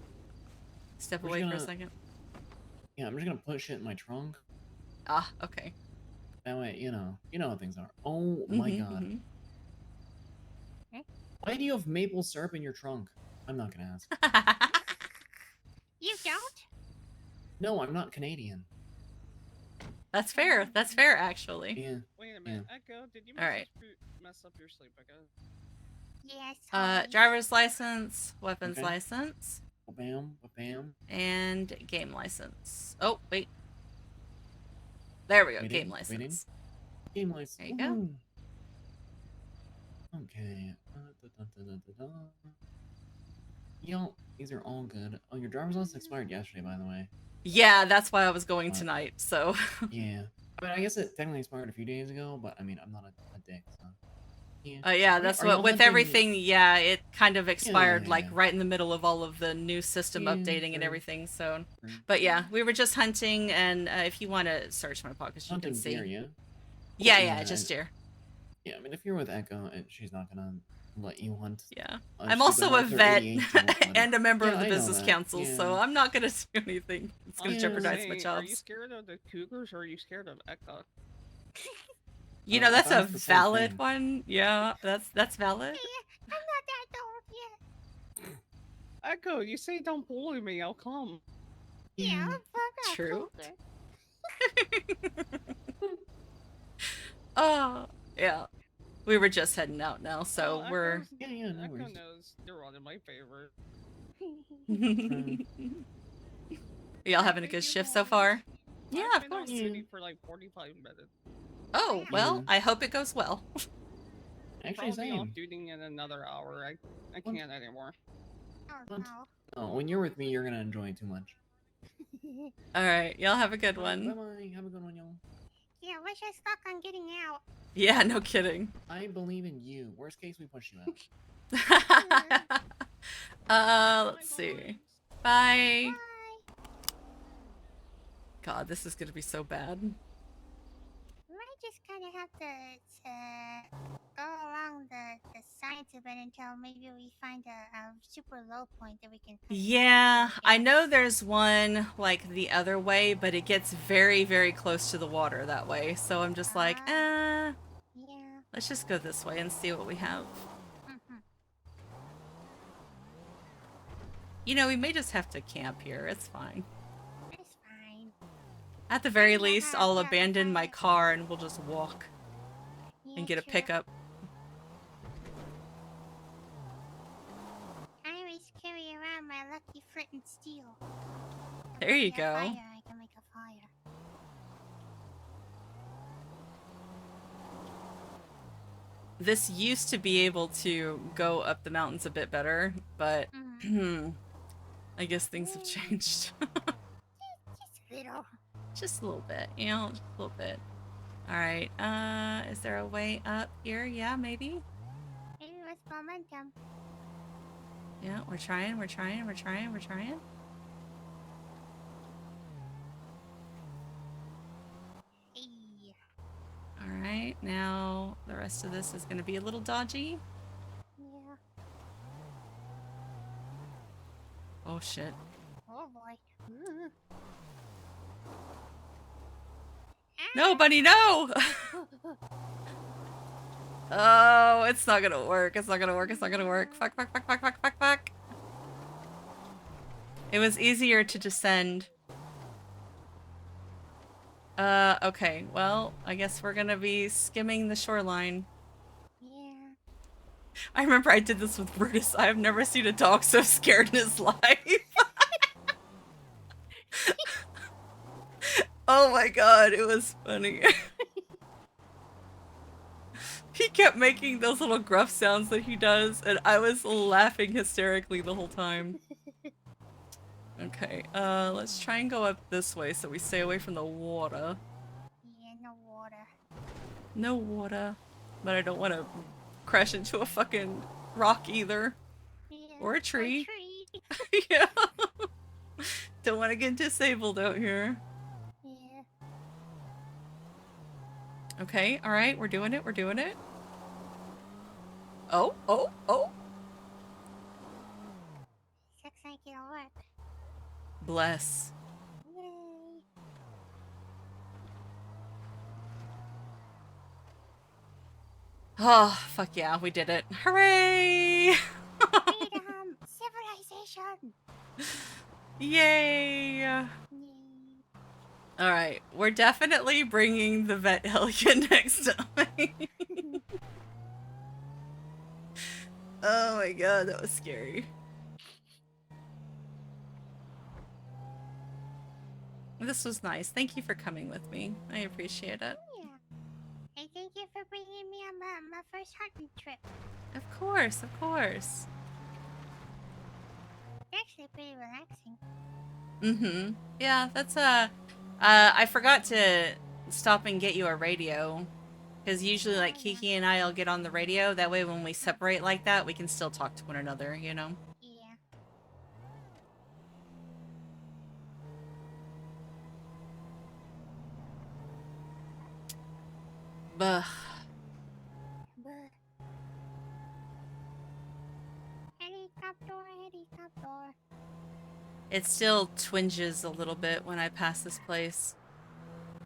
Step away for a second. Yeah, I'm just gonna put shit in my trunk. Ah, okay. That way, you know how things are. Oh my god. Why do you have maple syrup in your trunk? I'm not gonna ask. You don't? No, I'm not Canadian. That's fair. That's fair, actually. Yeah. Wait a minute, Echo, did you mess up your sleep, Echo? Yes. Driver's license, weapons license. Bam, bam. And game license. Oh, wait. There we go. Waiting, Game waiting. license. Game license. There you go. Woohoo. Okay. Yo, these are all good. Oh, your driver's license expired yesterday, by the way. Yeah, that's why I was going tonight, so. Yeah. I mean, I guess it technically expired a few days ago, but I mean, I'm not a dick, so. Yeah. Yeah, that's what, with everything, yeah, it kind of expired, like, Yeah. right in the middle of all of the new system Yeah, updating and true. everything, so. True. But yeah, we were just hunting, and if you want to search my pockets, you Hunting can see. deer, yeah? Yeah, Yeah, yeah, just deer. Yeah, I mean, if you're with Echo, she's not gonna let you hunt. Yeah. She's I'm like, also a "If they're vet 88, she won't let it." and a member Yeah, of the I know business that, council, so yeah. I'm not going to do anything. It's going to Yeah. jeopardize my Are you jobs. scared of the cougars or are you scared of Etta? You know, that's a that's the same valid thing. one. Yeah, that's valid. I'm not that old yet. Echo, you say don't bully me, I'll come. Yeah, fuck off, True. cougar. Oh, yeah. We were just heading out now, so Well, we're. Echo's- Yeah, no Echo worries. knows you're one of my favorite. Y'all having a good shift so far? Yeah, I've of been on course. duty for like 45 minutes. Oh, well, I hope it goes well. Actually, Probably off same. duty in another hour. I can't anymore. Oh What? no. Oh, when you're with me, you're gonna enjoy it too much. Alright, y'all have a good Bye one. bye. Have a good one, y'all. Yeah, wish I stuck on getting out. Yeah, no kidding. I believe in you. Worst case, we push you out. Let's see. Bye. God, this is gonna be so bad. We might just kind of have to go along the sides of it until maybe we find a super low point that we can. Yeah, I know there's one like the other way, but it gets very, very close to the water that way. So I'm just like, Yeah. let's just go this way and see what we have. Mhm. You know, we may just have to camp here. It's fine. It's fine. At the very least, I'll abandon my car and we'll just walk and get a true. pickup. I always carry around my lucky flint and steel. There you Make a go. Fire. I can make a fire. This used to be able to go up the mountains a bit better, but I guess things have changed. Just a little. Just a little bit, you know, just a little bit. Alright, is there a way up here? Yeah, maybe? Maybe with momentum. Yeah, we're trying. Hey. Alright, now the rest of this is going to be a little dodgy. Yeah. Oh shit. Oh boy. No, bunny, no! Oh, it's not gonna work. It's not gonna work. Fuck. It was easier to descend. Okay. Well, I guess we're gonna be skimming the shoreline. Yeah. I remember I did this with Brutus. I have never seen a dog so scared in his life. Oh my god, it was funny. He kept making those little gruff sounds that he does, and I was laughing hysterically the whole time. Okay, let's try and go up this way so we stay away from the water. Yeah, no water. No water. But I don't want to crash into a fucking rock either. Yeah. Or a tree. Or a tree. Yeah. Don't want to get disabled out here. Yeah. Okay, alright, we're doing it. Oh. Looks like it'll work. Bless. Yay. Oh, fuck yeah, we did it. Hooray! Freedom! Civilization! Yay! Yay. Alright, we're definitely bringing the vet hellion next time. Oh my god, that was scary. This was nice. Thank you for coming with me. I appreciate it. Yeah. And thank you for bringing me on my first hunting trip. Of course, of course. It's actually pretty relaxing. Mm-hmm. Yeah, that's I forgot to stop and get you a radio. Because usually, like, Kiki and I'll get on the radio. That way, when we separate like that, we can still talk to one another, you know? Yeah. Buh. But helicopter, helicopter. It still twinges a little bit when I pass this place.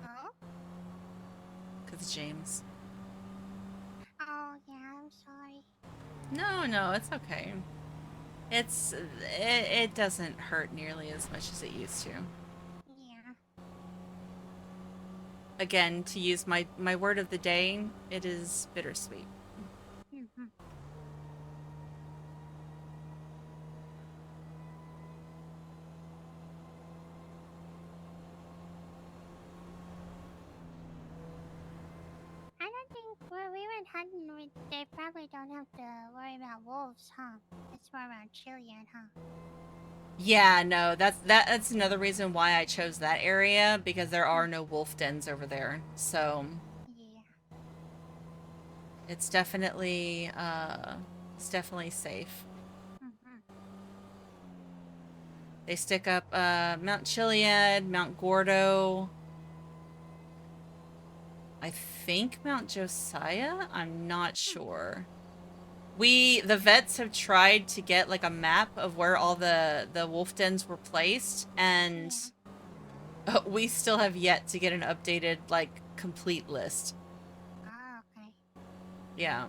Oh? Because James. Oh, yeah, I'm sorry. No, it's okay. It doesn't hurt nearly as much as it used to. Yeah. Again, to use my word of the day, it is bittersweet. Mm-hmm. I don't think where we went hunting, they probably don't have to worry about wolves, huh? It's more around Chilean, huh? Yeah, no, that's another reason why I chose that area, because there are no wolf dens over there. So Yeah. it's definitely safe. Mm-hmm. They stick up Mount Chiliad, Mount Gordo. I think Mount Josiah? I'm not sure. The vets have tried to get like a map of where all the wolf dens were placed, and we still have yet to get an updated, like, complete list. Oh, okay. Yeah.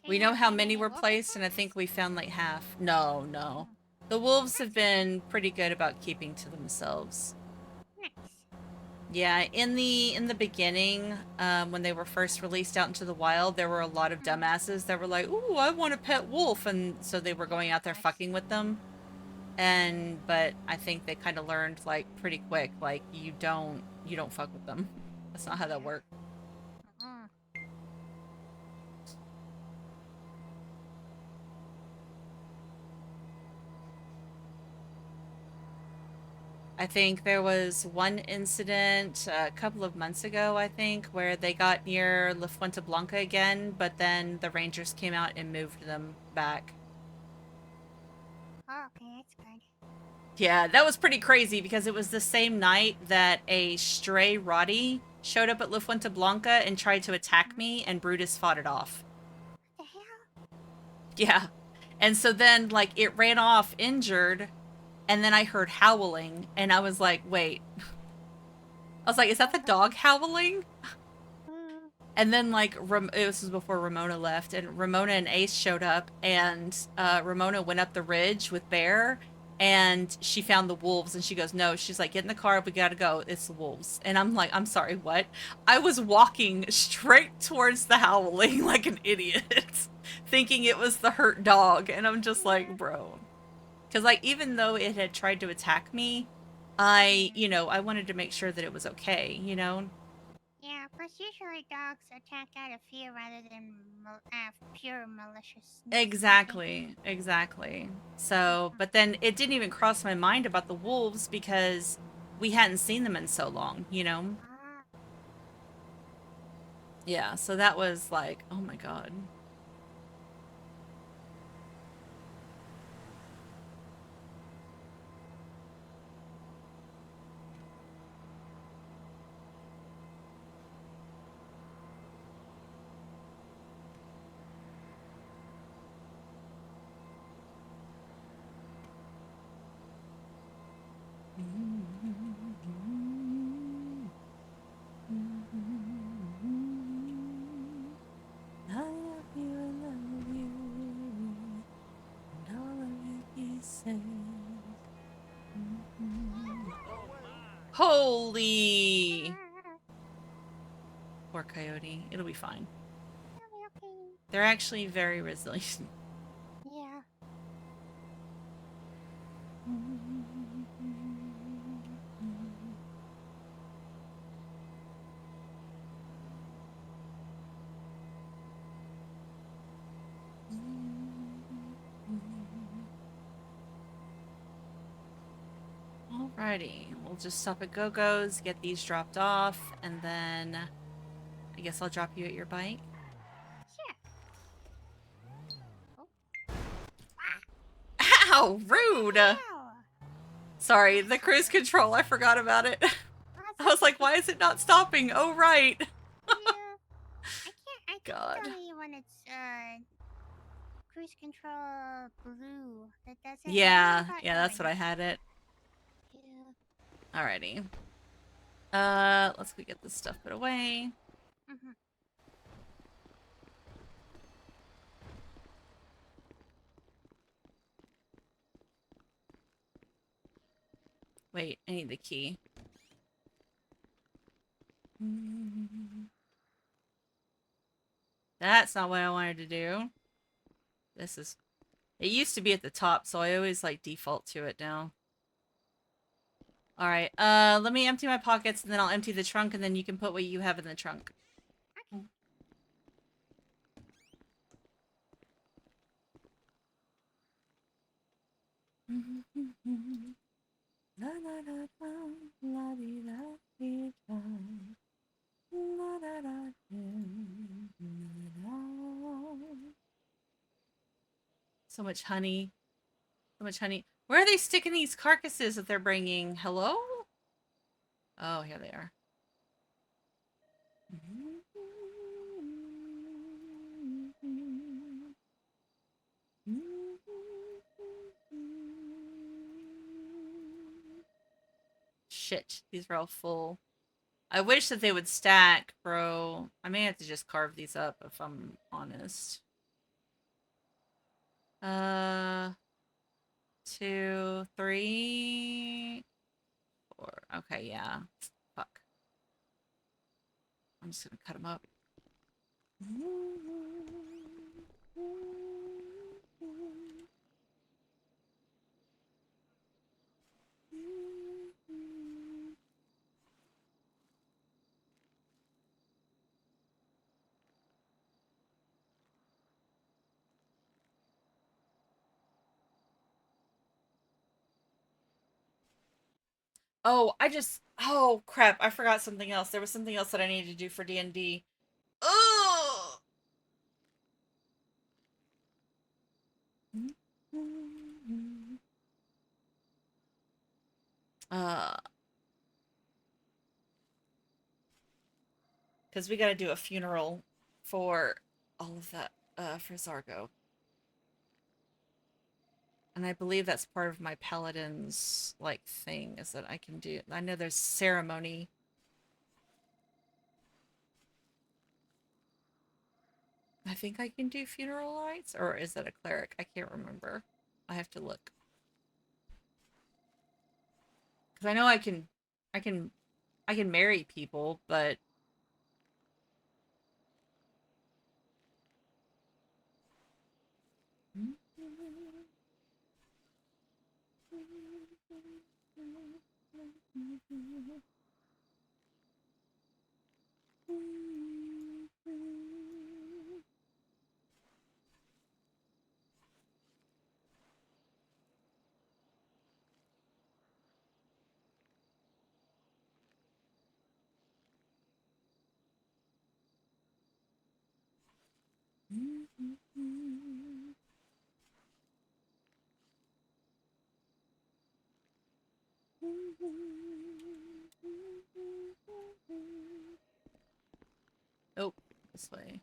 Do We you know have how very many were wolf placed, and I think we found like half. No. The wolves have been pretty good about keeping to themselves. Nice. Yeah, in the beginning, when they were first released out into the wild, there were a lot of dumbasses that were like, "Ooh, I want a pet wolf," and so they were going out there fucking with them. But I think they kind of learned, like, pretty quick, like, you don't fuck with them. That's not how that works. Mm-hmm. I think there was one incident a couple of months ago, I think, where they got near La Fuente Blanca again, but then the rangers came out and moved them back. Oh, okay, that's good. Yeah, that was pretty crazy because it was the same night that a stray Roddy showed up at La Fuente Blanca and tried to attack me, and Brutus fought it off. What the hell? Yeah. And so then, like, it ran off injured, and then I heard howling, and I was like, wait. I was like, is that the dog howling? And then, like, this was before Ramona left, and Ramona and Ace showed up, and Ramona went up the ridge with Bear, and she found the wolves, and she goes, no, she's like, get in the car, we gotta go, it's the wolves. And I'm like, I'm sorry, what? I was walking straight towards the howling like an idiot, thinking it was the hurt dog, and I'm just like, bro. Because, like, even though it had tried to attack me, I wanted to make sure that it was okay, you know? Yeah, plus usually dogs attack out of fear rather than pure maliciousness. Exactly. So, but then it didn't even cross my mind about the wolves because we hadn't seen them in so long, you know? Yeah, so that was like, oh my god. I love you, and all of it he says. Holy! Poor coyote. It'll be fine. They're actually very resilient. Yeah. Alrighty, we'll just stop at Go-Go's, get these dropped off, and then I guess I'll drop you at your bike. Sure. Ow! Rude! Ow. Sorry, the cruise control, I forgot about it. I was like, why is it not stopping? Oh, right. I think God. it's only when it's cruise control blue that does it. Yeah, that's what I had it. Yeah. Alrighty. Let's go get this stuff put away. Mm-hmm. Wait, I need the key. That's not what I wanted to do. This is... It used to be at the top, so I always, like, default to it now. Alright, let me empty my pockets, and then I'll empty the trunk, and then you can put what you have in the trunk. La la la la, la dee da dee da. La da da dee, la la. So much honey. So much honey. Where are they sticking these carcasses that they're bringing? Hello? Oh, here they are. Shit, these are all full. I wish that they would stack, bro. I may have to just carve these up if I'm honest. 2, 3, 4. Okay, yeah. Fuck. I'm just gonna cut them up. Oh, oh crap, I forgot something else. There was something else that I needed to do for D&D. Oh! Because we gotta do a funeral for all of that, for Zargo. And I believe that's part of my paladin's, like, thing, is that I can do... I know there's ceremony. I think I can do funeral rites, or is that a cleric? I can't remember. I have to look. Because I know I can marry people, but... Oh, this way.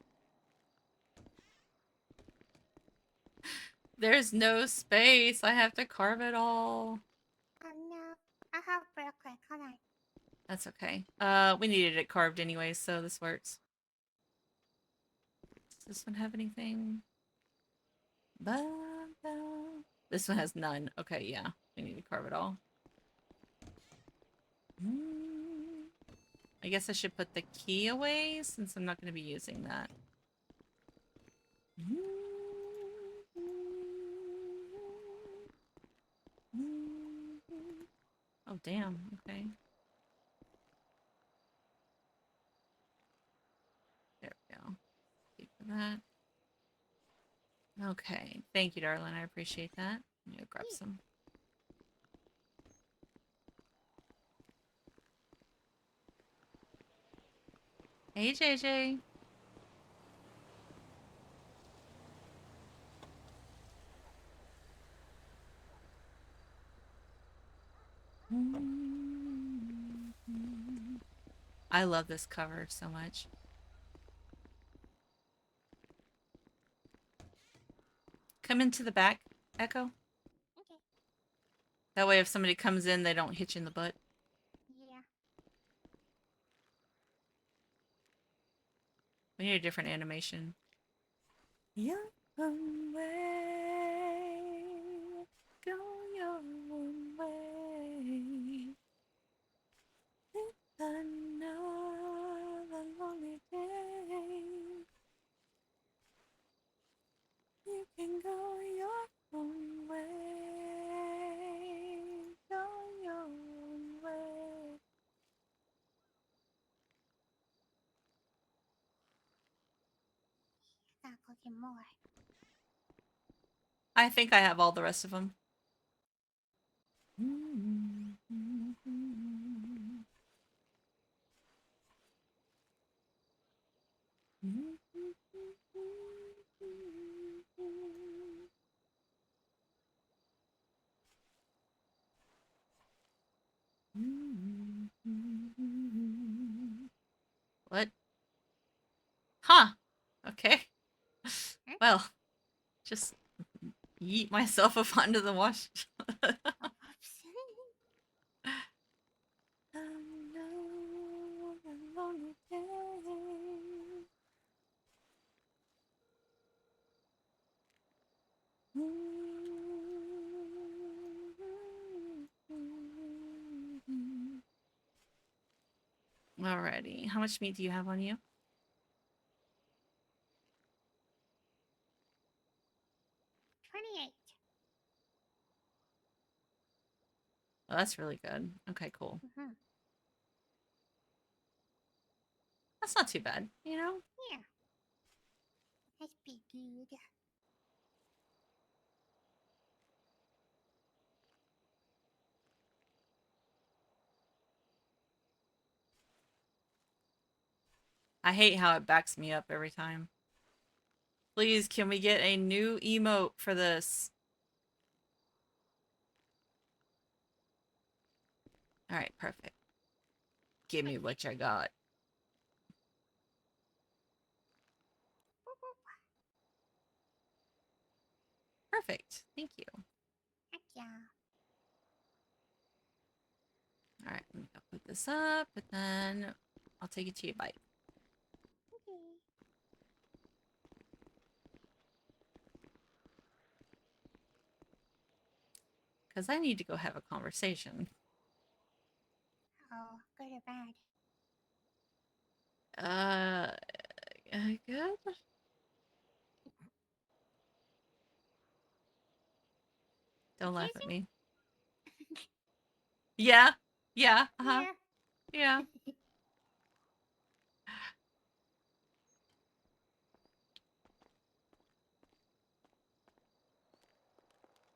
There's no space. I have to carve it all. Oh no. I'll help real quick. Hold on. That's okay. We needed it carved anyway, so this works. Does this one have anything? This one has none. Okay, yeah. We need to carve it all. I guess I should put the key away since I'm not going to be using that. Oh, damn. Okay. There we go. Thank you for that. Okay. Thank you, darling. I appreciate that. I'm going to grab some. Hey, JJ. I love this cover so much. Come into the back, Echo. Okay. That way if somebody comes in, they don't hit you in the butt. Yeah. We need a different animation. Your own way. Go your own way. It's another lonely day. You can go your own way. Go your own way. Gotta go get more. I think I have all the rest of them. What? Huh. Okay. Well, just yeet myself up onto the wash. Alrighty. How much meat do you have on you? 28. Oh, that's really good. Okay, cool. Mm-hmm. That's not too bad, you know? Yeah. That's be good. I hate how it backs me up every time. Please, can we get a new emote for this? Alright, perfect. Give me what you got. Perfect. Thank you. Heck yeah. Alright, let me go put this up, and then I'll take it to your bike. Okay. Because I need to go have a conversation. Oh, good or bad? Good? Don't laugh at me. Yeah. Yeah. Uh-huh. Yeah.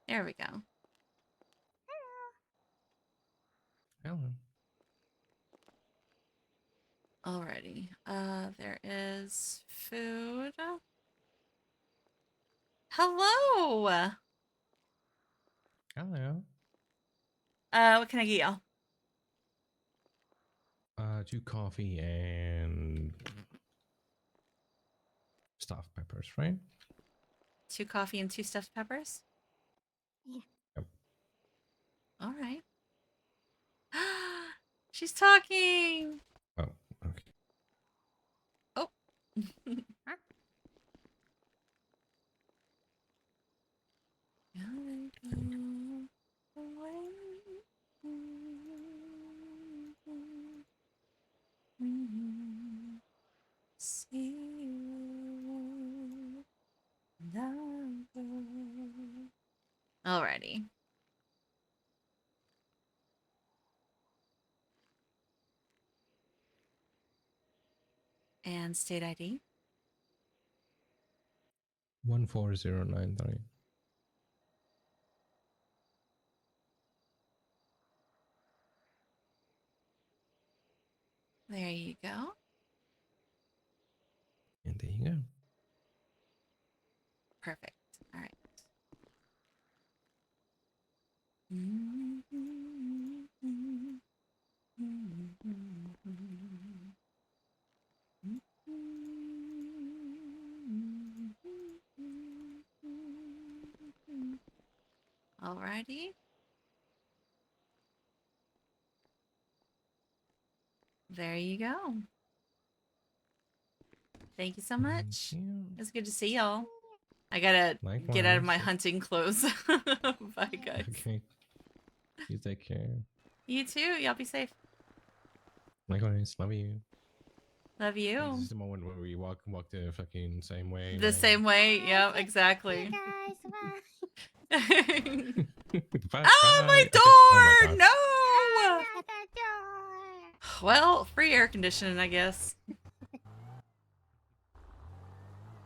There we go. Hello. Alrighty. There is food. Hello. Hello. What can I get y'all? 2 coffee and stuffed peppers, right? 2 coffee and 2 stuffed peppers? Yeah. Yep. All right. She's talking. Oh, okay. Oh. Huh? See you. Alrighty. And state ID. 14093. There you go. Yeah. Perfect. All right. Alrighty. There you go. Thank you so much. It's good to see y'all. I gotta get out of my Likewise. hunting clothes. Bye, guys. Okay. You take care. You too. Y'all be safe. Likewise. Love you. Love you. This is the moment where we walk the fucking same way. The same way. Yep, exactly. Guys, bye. Bye, Oh, my bye. door! Oh my god. No! Another door. Well, free air conditioning, I guess.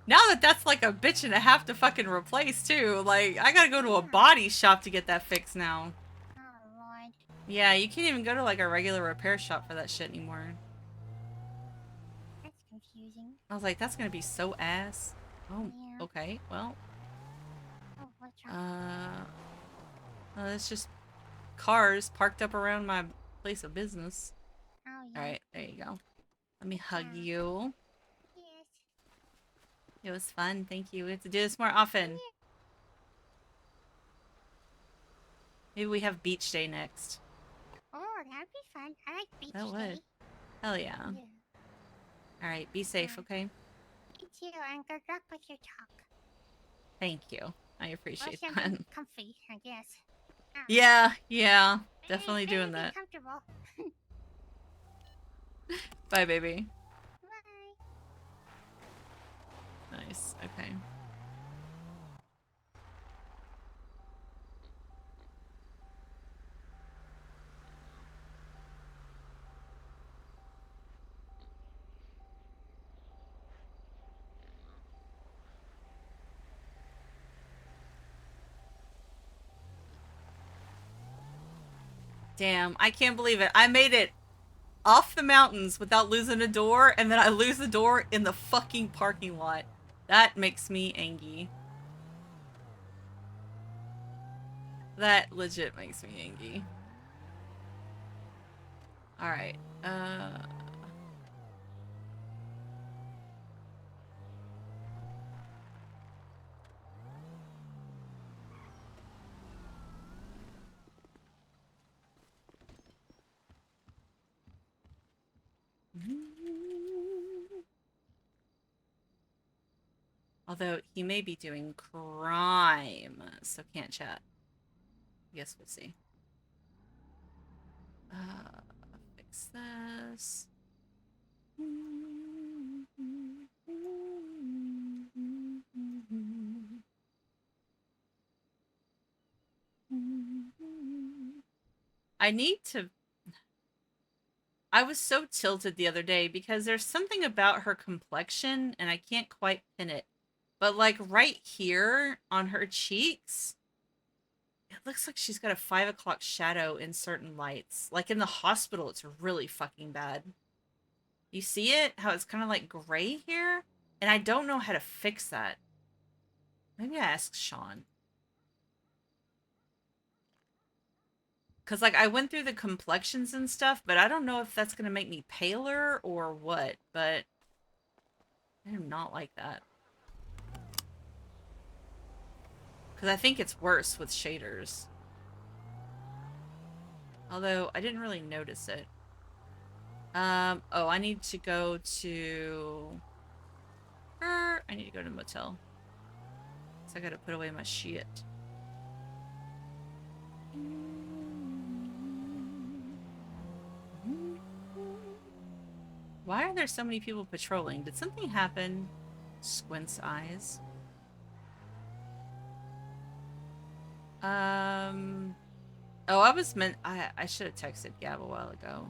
Now that that's like a bitch and a half to fucking replace, too. Like, I gotta go to a body shop to get that fixed now. Oh, Lord. Yeah, you can't even go to like a regular repair shop for that shit anymore. That's confusing. I was like, that's gonna be so ass. Oh, Yeah. okay. Well, Oh, what's wrong? it's just cars parked up around my place of business. Oh, yeah. Alright, there you go. Let me hug Yeah. you. Yes. It was fun. Thank you. We have to do this more often. Maybe we have beach day next. Oh, that'd be fun. I like beach That would. day. Hell yeah. Yeah. Alright, be safe, okay? You too, and good luck with your talk. Thank you. I appreciate Or that. something comfy, I guess. Yeah, yeah. Maybe- Definitely maybe doing be that. comfortable. Bye, baby. Bye. Nice. Okay. Damn, I can't believe it. I made it off the mountains without losing a door, and then I lose the door in the fucking parking lot. That makes me angry. That legit makes me angry. Alright, although he may be doing crime, so can't chat. I guess we'll see. Fix this. I need to... I was so tilted the other day because there's something about her complexion and I can't quite pin it. But like right here on her cheeks, it looks like she's got a 5 o'clock shadow in certain lights. Like in the hospital, it's really fucking bad. You see it? How it's kind of like gray here? And I don't know how to fix that. Maybe I ask Sean. Because, like, I went through the complexions and stuff, but I don't know if that's going to make me paler or what, but I do not like that. Because I think it's worse with shaders. Although, I didn't really notice it. Oh, I need to go to... I need to go to the motel. So I gotta put away my shit. Why are there so many people patrolling? Did something happen? Squint's eyes. Oh, I was meant... I should have texted Gab a while ago.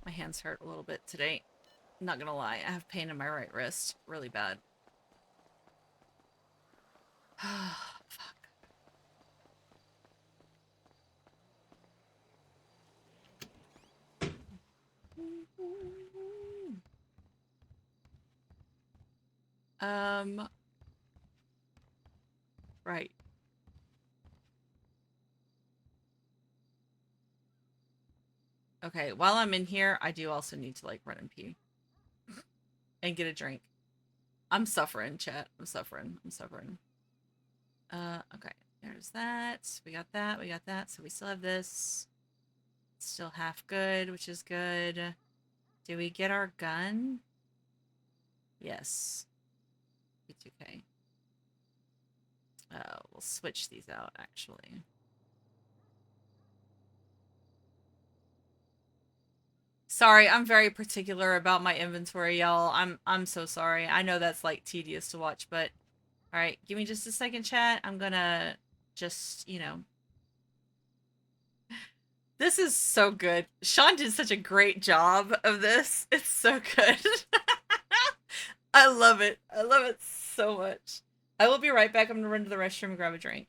My hands hurt a little bit today. Not gonna lie, I have pain in my right wrist. Really bad. Fuck. Right. Okay, while I'm in here, I do also need to like run and pee and get a drink. I'm suffering, chat. I'm suffering. I'm suffering. Okay. There's that. We got that. We got that. So we still have this. Still half good, which is good. Do we get our gun? Yes. P2K. We'll switch these out, actually. Sorry, I'm very particular about my inventory, y'all. I'm so sorry. I know that's like tedious to watch, but all right, give me just a second, chat. I'm gonna just, this is so good. Sean did such a great job of this. It's so good. I love it. I love it so much. I will be right back. I'm gonna run to the restroom and grab a drink.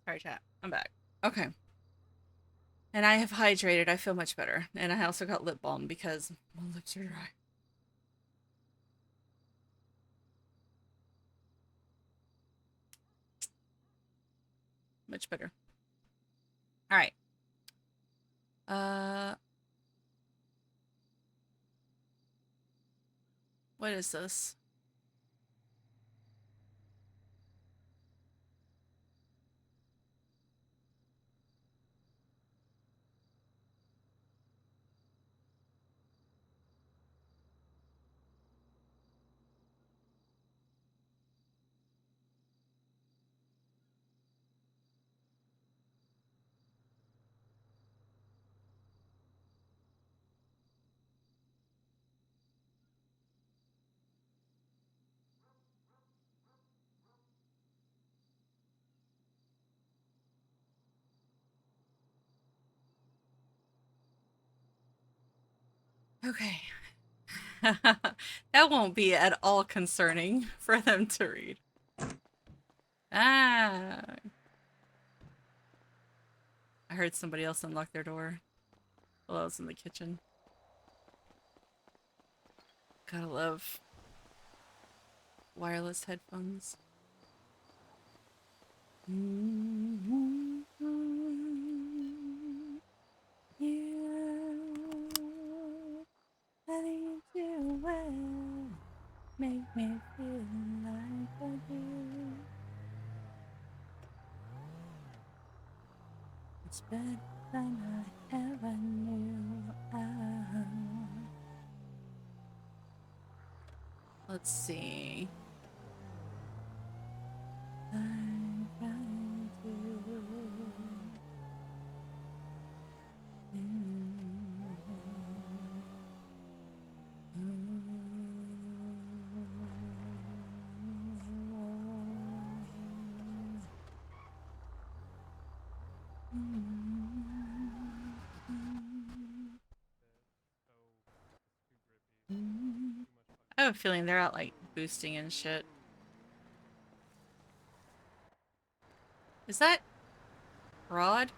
Sorry, chat. I'm back. Okay. And I have hydrated. I feel much better. And I also got lip balm because my lips are dry. Much better. All right. What is this? Okay. That won't be at all concerning for them to read. Ah. I heard somebody else unlock their door while I was in the kitchen. Gotta love wireless headphones. Make me feel like I do. It's better than I ever knew. Let's see. I have a feeling they're out like boosting and shit. Is that Rod?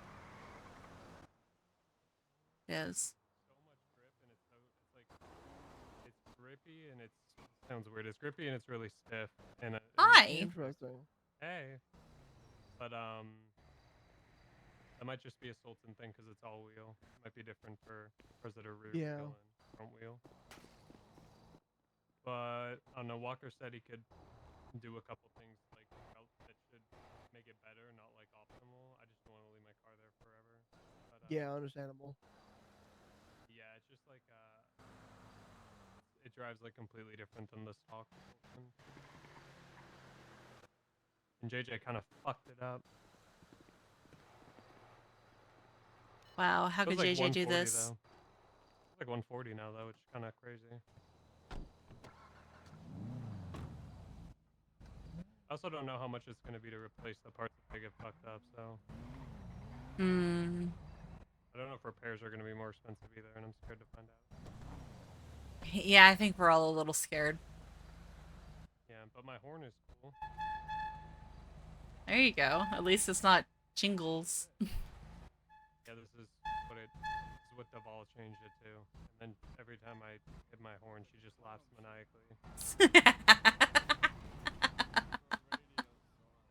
Yes. It's grippy and it sounds weird. It's grippy and it's really stiff. And Hi. Interesting. Hey. But that might just be a Sultan thing because it's all wheel. It might be different for cars that are rear wheel and front wheel. But I don't know. Walker said he could do a couple things like that should make it better, not like optimal. I just don't want to leave my car there forever. But, Yeah, understandable. Yeah, it's just like it drives like completely different than the stock Sultan. And JJ kind of fucked it up. Wow, how could like JJ do this? Though. It's like 140 now though, which is kind of crazy. I also don't know how much it's going to be to replace the parts if they get fucked up, so. I don't know if repairs are going to be more expensive either, and I'm scared to find out. Yeah, I think we're all a little scared. Yeah, but my horn is cool. There you go. At least it's not jingles. Yeah, this is what Deval changed it to. And then every time I hit my horn, she just laughs maniacally.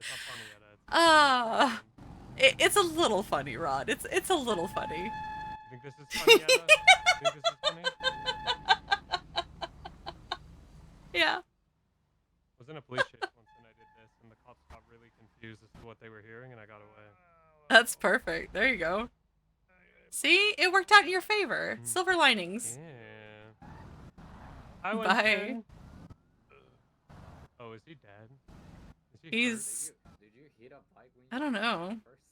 It's not funny, Etta. It's a little funny, Rod. It's a little funny. You think this is funny, Etta? You think this is funny? Yeah. I was in a police chase once and I did this, and the cops got really confused as to what they were hearing, and I got away. That's perfect. There you go. See? It worked out in your favor. Silver linings. Yeah. Bye. Oh, is he dead? Is he He's... hurt? Did you hit a bike when you I don't know. first?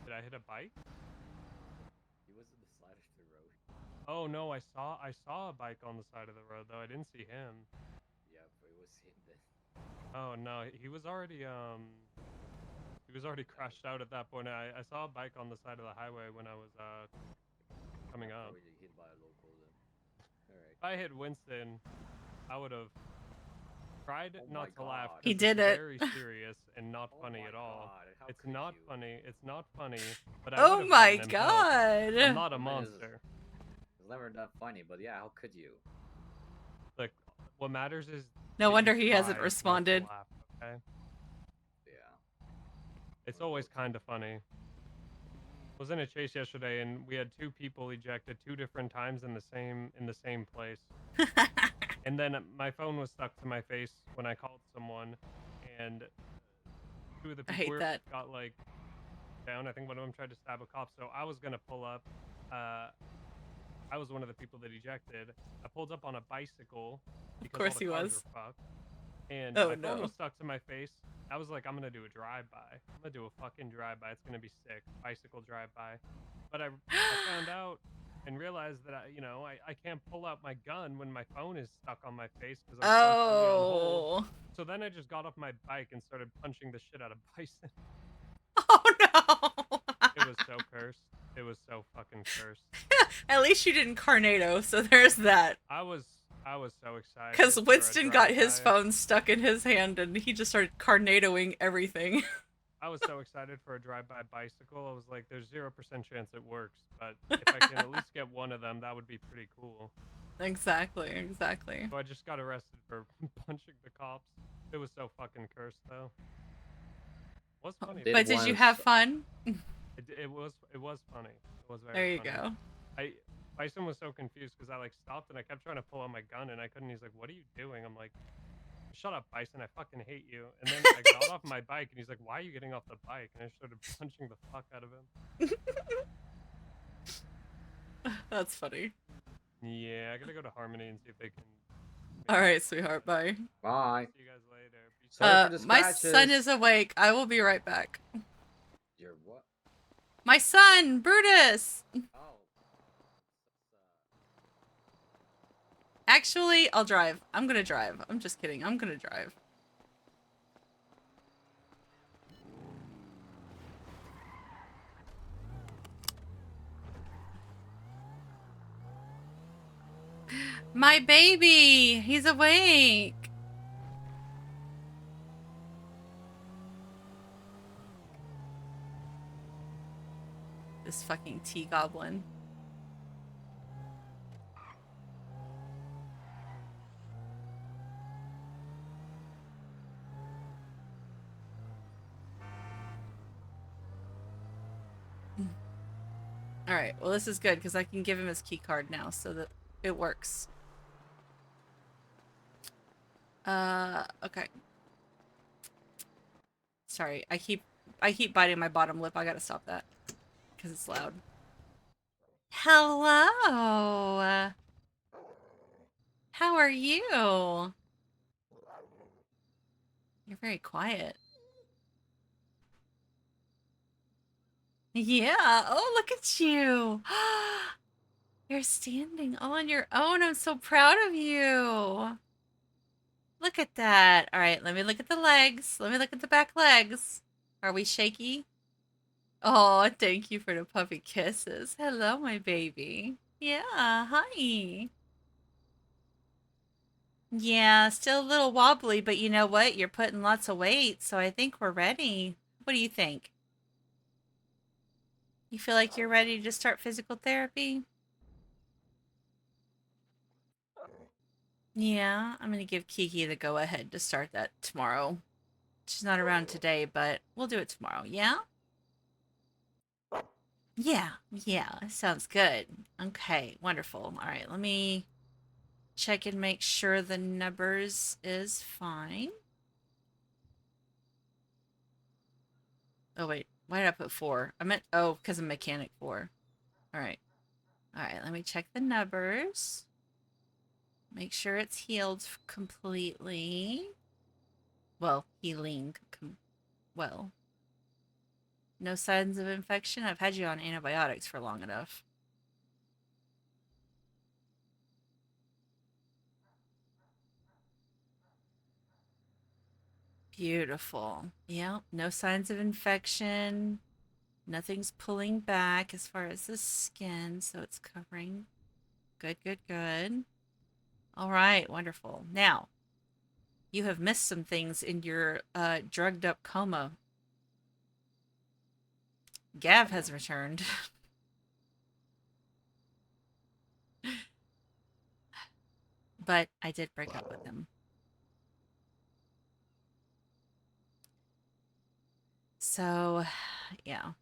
Did I hit a bike? He was on the side of the road. Oh no, I saw a bike on the side of the road though. I didn't see him. Yeah, but it was him then. Oh no, he was already crashed out at that point. I saw a bike on the side of the highway when I was coming up. Probably hit by a local then. Alright. If I hit Winston, I would have tried Oh my not to laugh God. He because did it's it. very serious and not Oh funny my at all. God, how It's could not you? funny. It's not funny. But I would Oh have my gotten him help. I'm god. not a I mean, monster. It's never that funny, but yeah, how could you? Look, what matters is No that you wonder he hasn't try not to responded. laugh, okay? Yeah. It's always kind of funny. I was in a chase yesterday, and we had 2 people ejected 2 different times in the same place. And then my phone was stuck to my face when I called someone, and 2 of the I people hate that. got like down. I think one of them tried to stab a cop, so I was gonna pull up. I was one of the people that ejected. I pulled up on a bicycle because all course the he cars was. were fucked, and Oh, my phone no. was stuck to my face. I was like, I'm gonna do a drive-by. I'm gonna do a fucking drive-by. It's gonna be sick, bicycle drive-by. But I found out and realized that I can't pull out my gun when my phone is stuck on my face because I'm constantly on hold. Oh. So then I just got off my bike and started punching the shit out of Bison. Oh no. It was so cursed. It was so fucking cursed. At least you didn't Carnado, so there's that. I was so excited. Because for a Winston got his drive-by. phone stuck in his hand and he just started Carnadoing everything. I was so excited for a drive-by bicycle. I was like, there's 0% chance it works, but if I can at least get one of them, that would be pretty cool. Exactly, exactly. So I just got arrested for punching the cops. It was so fucking cursed, though. It was funny. But did you have fun? It was funny. It was very There you funny. go. Bison was so confused because I like stopped and I kept trying to pull out my gun and I couldn't. He's like, "What are you doing?" I'm like, "Shut up, Bison! I fucking hate you." And then I got off my bike and he's like, "Why are you getting off the bike?" And I started punching the fuck out of him. That's funny. Yeah, I gotta go to Harmony and see if they can. All right, sweetheart. Bye. Bye. See you guys later. Sorry for the My scratches. son is awake. I will be right back. Your what? My son, Brutus. Oh. Actually, I'll drive. I'm gonna drive. I'm just kidding. I'm gonna drive. My baby! He's awake! This fucking tea goblin. Alright, well this is good because I can give him his key card now so that it works. Okay. Sorry, I keep biting my bottom lip. I gotta stop that because it's loud. Hello! How are you? You're very quiet. Yeah. Oh, look at you. You're standing all on your own. I'm so proud of you. Look at that. All right, let me look at the legs. Let me look at the back legs. Are we shaky? Oh, thank you for the puppy kisses. Hello, my baby. Yeah, hi. Yeah, still a little wobbly, but you know what? You're putting lots of weight, so I think we're ready. What do you think? You feel like you're ready to start physical therapy? Yeah, I'm gonna give Kiki the go-ahead to start that tomorrow. She's not around today, but we'll do it tomorrow, yeah? Yeah, sounds good. Okay, wonderful. All right, let me check and make sure the numbers is fine. Oh, wait, why did I put 4? I meant, oh, because of mechanic 4. All right, let me check the numbers. Make sure it's healed completely. Well, healing. Well. No signs of infection? I've had you on antibiotics for long enough. Beautiful. Yeah, no signs of infection. Nothing's pulling back as far as the skin, so it's covering. Good. All right, wonderful. Now, You have missed some things in your drugged up coma. Gav has returned. But I did break up with him. So, yeah.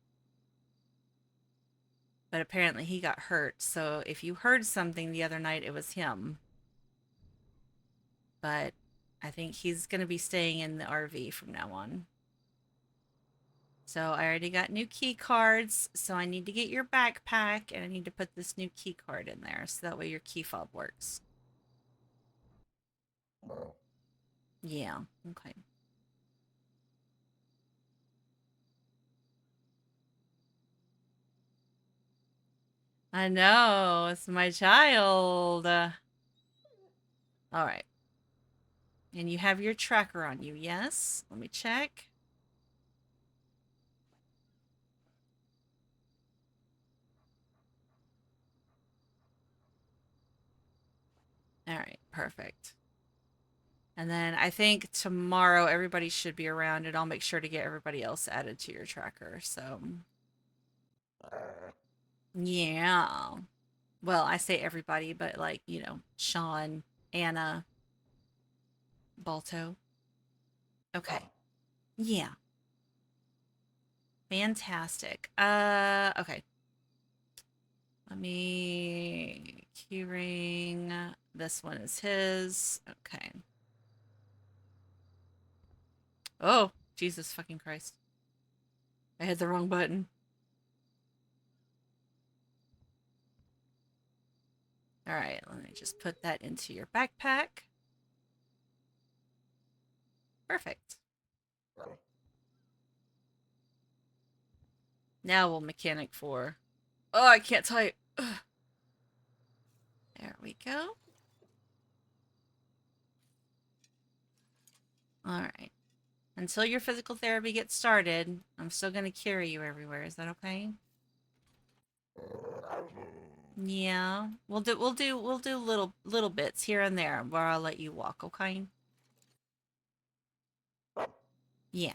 But apparently he got hurt. So if you heard something the other night, it was him. But I think he's going to be staying in the RV from now on. So I already got new key cards. So I need to get your backpack and I need to put this new key card in there. So that way your key fob works. Yeah. Okay. I know. It's my child. All right. And you have your tracker on you, yes? Let me check. All right, perfect. And then I think tomorrow everybody should be around and I'll make sure to get everybody else added to your tracker. So, yeah. Well, I say everybody, but like, you know, Sean, Anna, Balto. Okay. Yeah. Fantastic. Okay. Let me keyring. This one is his. Okay. Oh, Jesus fucking Christ. I hit the wrong button. All right, let me just put that into your backpack. Perfect. Now we'll mechanic 4. Oh, I can't type. Ugh. There we go. All right. Until your physical therapy gets started, I'm still going to carry you everywhere. Is that okay? Yeah. We'll do little bits here and there where I'll let you walk, okay? Yeah.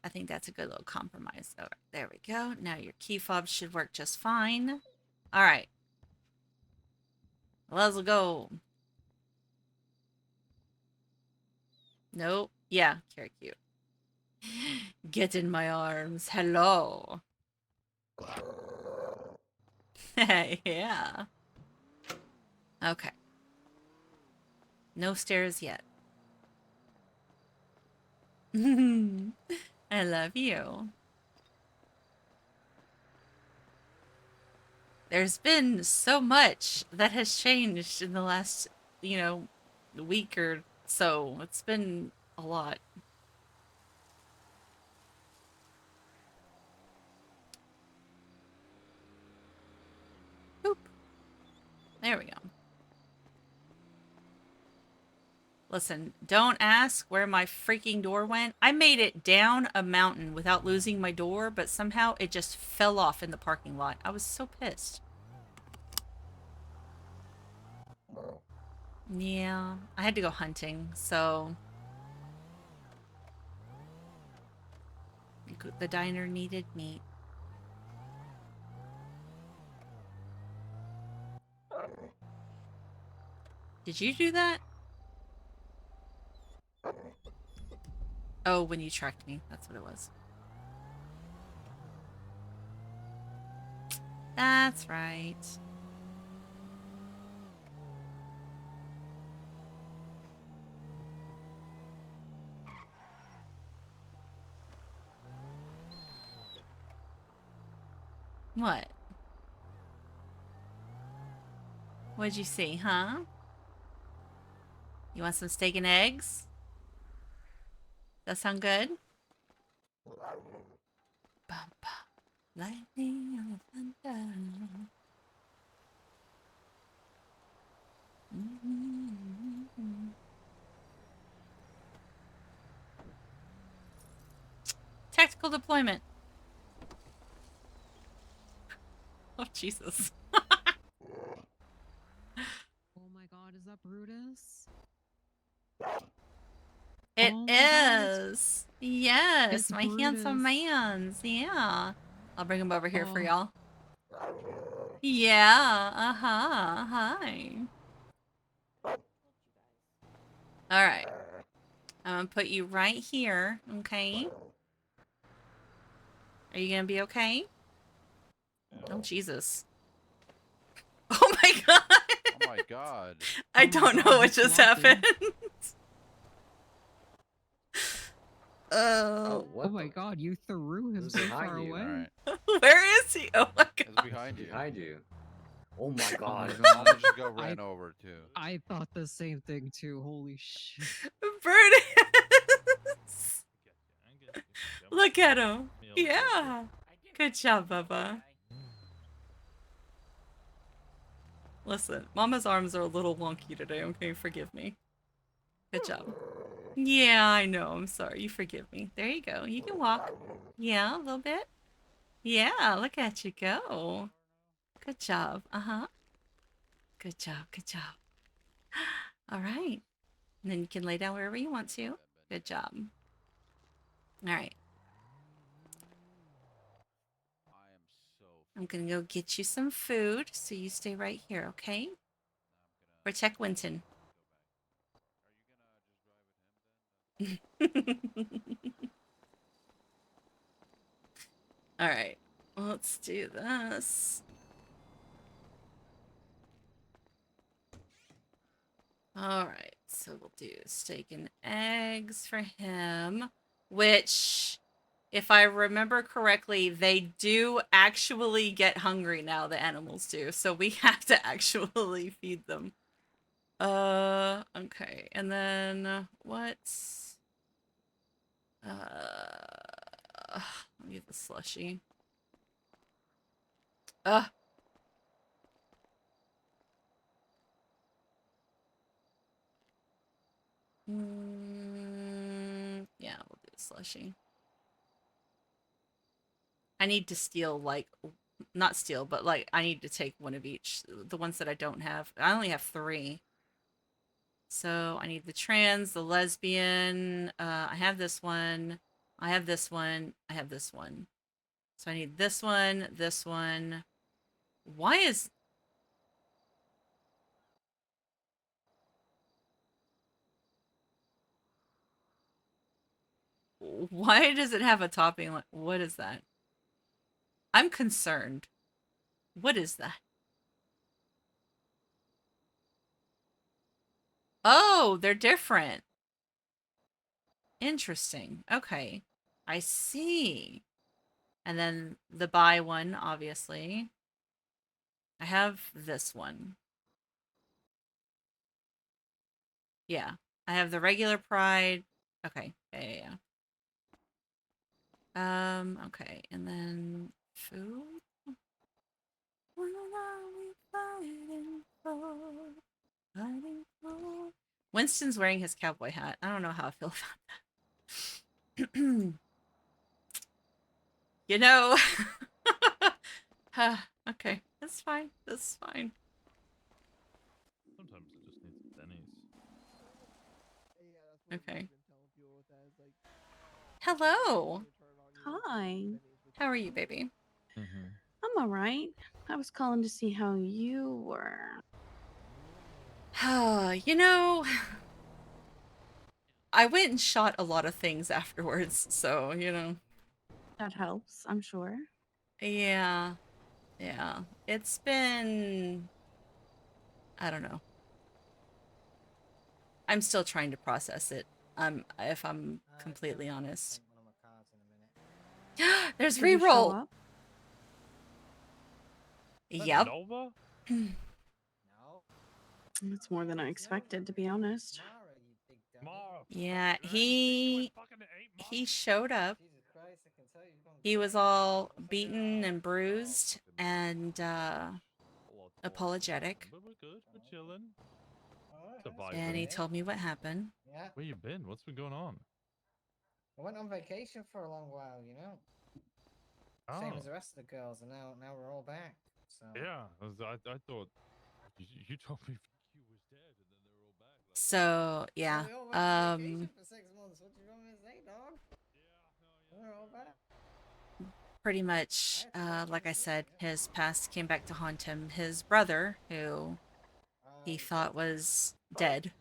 I think that's a good little compromise. All right, there we go. Now your key fob should work just fine. All right. Let's go. Nope. Yeah, very cute. Get in my arms. Hello. Yeah. Okay. No stairs yet. I love you. There's been so much that has changed in the last, you know, week or so. It's been a lot. Boop. There we go. Listen, don't ask where my freaking door went. I made it down a mountain without losing my door, but somehow it just fell off in the parking lot. I was so pissed. Yeah, I had to go hunting, so the diner needed meat. Did you do that? Oh, when you tracked me. That's what it was. That's right. What? What'd you see, huh? You want some steak and eggs? That sound good? Bum, bum. Lightning and thunder. Mm-hmm. Tactical deployment. Oh, Jesus. Oh my god, is that Brutus? Yes, It's my handsome Brutus. mans. Yeah. I'll bring him over here for Oh. y'all. Yeah. Uh-huh. Hi. All right. I'm gonna put you right here, okay? Are you gonna be okay? Oh, Jesus. Oh my god! Oh my god. I Oh my don't know God, what he's just flopping. happened. Oh, Oh my God, you threw him Who's so behind far you? away. Alright. Where is he? Oh my It's god. behind you. Behind you. Oh my Oh god. my Mama God. just got ran over too. I thought the same thing too. Holy shit. Brutus! Look at him. Yeah. Good job, Bubba. Listen, Mama's arms are a little wonky today, okay? Forgive me. Good job. Yeah, I know. I'm sorry. You forgive me. There you go. You can walk. Yeah, a little bit. Yeah, look at you go. Good job. Uh-huh. Good job. Good job. All right. And then you can lay down wherever you want to. Good job. All right. I'm gonna go get you some food, so you stay right here, okay? Protect Winton. All right. Let's do this. All right. So we'll do steak and eggs for him, which, if I remember correctly, they do actually get hungry now, the animals do. So we have to actually feed them. Okay. And then what's let me get the slushy. Yeah, we'll do a slushy. I need to steal, like, not steal, but, like, I need to take one of each. The ones that I don't have. I only have 3. So I need the trans, the lesbian. I have this one. I have this one. I have this one. So I need this one, this one. Why is... Why does it have a topping? Like, what is that? I'm concerned. What is that? Oh, they're different. Interesting. Okay. I see. And then the buy one, obviously. I have this one. Yeah. I have the regular pride. Okay. Yeah. Okay. And then food. What are we fighting for? Fighting for. Winston's wearing his cowboy hat. I don't know how I feel about that. You know. Okay. That's fine. That's fine. Sometimes it just needs bennies. Okay. Hello. Hi. How are you, baby? I'm alright. I was calling to see how you were. You know, I went and shot a lot of things afterwards, so, you know. That helps, I'm sure. Yeah. Yeah. It's been... I don't know. I'm still trying to process it. If I'm completely honest. There's Did you show reroll. up? Yep. Nova? That's more than I expected, to be honest. Yeah, he showed up. He was all beaten and bruised and apologetic. But we're good. We're chilling. And he told me what happened. Yeah. Where you been? What's been going on? I went on vacation for a long while, you know. Same as the rest of the girls, and now we're all back. So Yeah, I thought you told me Q was dead, and then they were all back. So yeah. we all went on vacation for 6 months. What do you want me to say, dog? We're all back. Pretty much, like I said, his past came back to haunt him. His brother, who he thought was dead,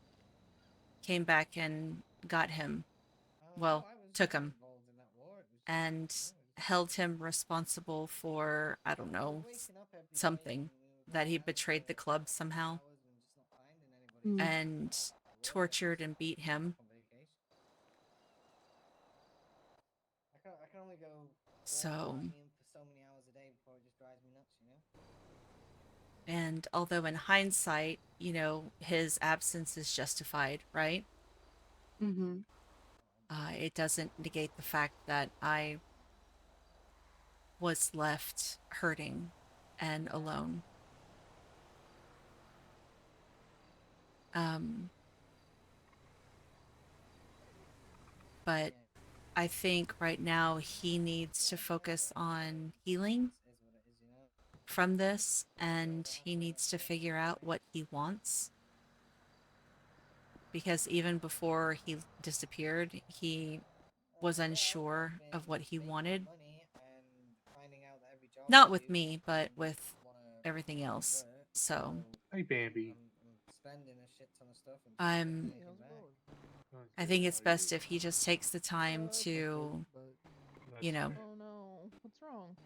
came back and got him. Well, took him and held him responsible for, I don't know, something, that he betrayed the club somehow and tortured and beat him. I can only go So, walking for so many hours a day before it just drives me nuts, you know? and although in hindsight, you know, his absence is justified, right? Mm-hmm. It doesn't negate the fact that I was left hurting and alone. But I think right now he needs to focus on healing from this, and he needs to figure out what he wants. Because even before he disappeared, he was unsure of what he wanted. Not with me, but with everything else. So, Hey, Bambi. I'm spending a shit ton of stuff and I'm I think it's best if he just takes the time to, you know, Oh no, what's wrong?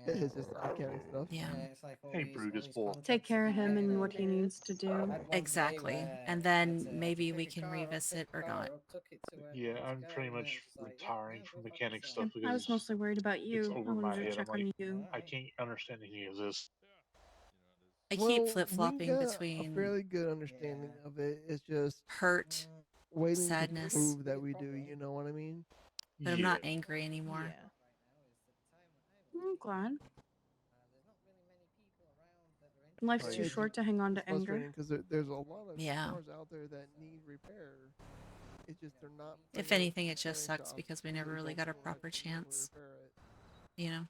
Yeah. It's just uncanny stuff. yeah. It's like all Hey, these, Brutus all these Boy. Take care of him contexts and in what he needs to do. I had one today Exactly. where And I had then to maybe we pick a can car up, revisit pick the or car not. up, took it to where it Yeah, needed to I'm go, pretty and then much it's just like, retiring no, from go fuck mechanic yourself. stuff I was because mostly worried about it's you. I over my wanted to head. I'm check on like, you. I can't understand any of this. I keep Well, we flip-flopping got a between fairly good understanding of it. It's just hurt, waiting to sadness, prove that we do. You know what I mean? but I'm not angry anymore. Yeah. I'm glad. Life's But too it's short to hang on it's to anger. frustrating because there's a lot of Yeah. cars out there that need repair. It's just they're not. If bringing it anything, to it just mechanic sucks shops because we because never they really don't got a feel like proper they'll be able to chance. repair it. You know?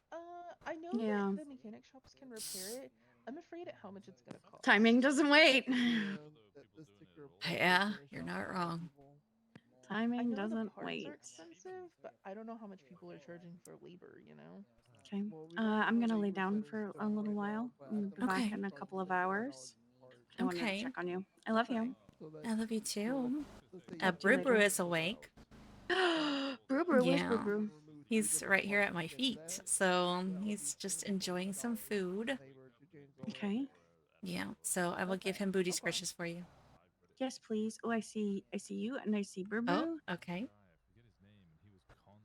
I know Yeah. that the mechanic shops can repair it. I'm afraid at how much it's gonna cost. Timing doesn't wait. This particular Yeah, mechanic you're shop not is for wrong. people. I Timing know the doesn't parts wait. are expensive, but I don't know how much people are charging for labor, you know? Okay. Well, we don't I'm know gonna the lay US down settings for just a little right while. now, but I'll at the be back Okay. in a charges couple of $35 hours. per part. I wanted to Okay. check on you. I love you. So that I love you so too. let's say Talk to Brew you Brew later. is awake. Brew Brew, where's Brew Yeah. Brew? He's right here at my feet. So he's just enjoying some food. Okay. Yeah. So I will give him booty scratches for you. Yes, please. Oh, I see you, and I see Brew Oh, Brew. okay.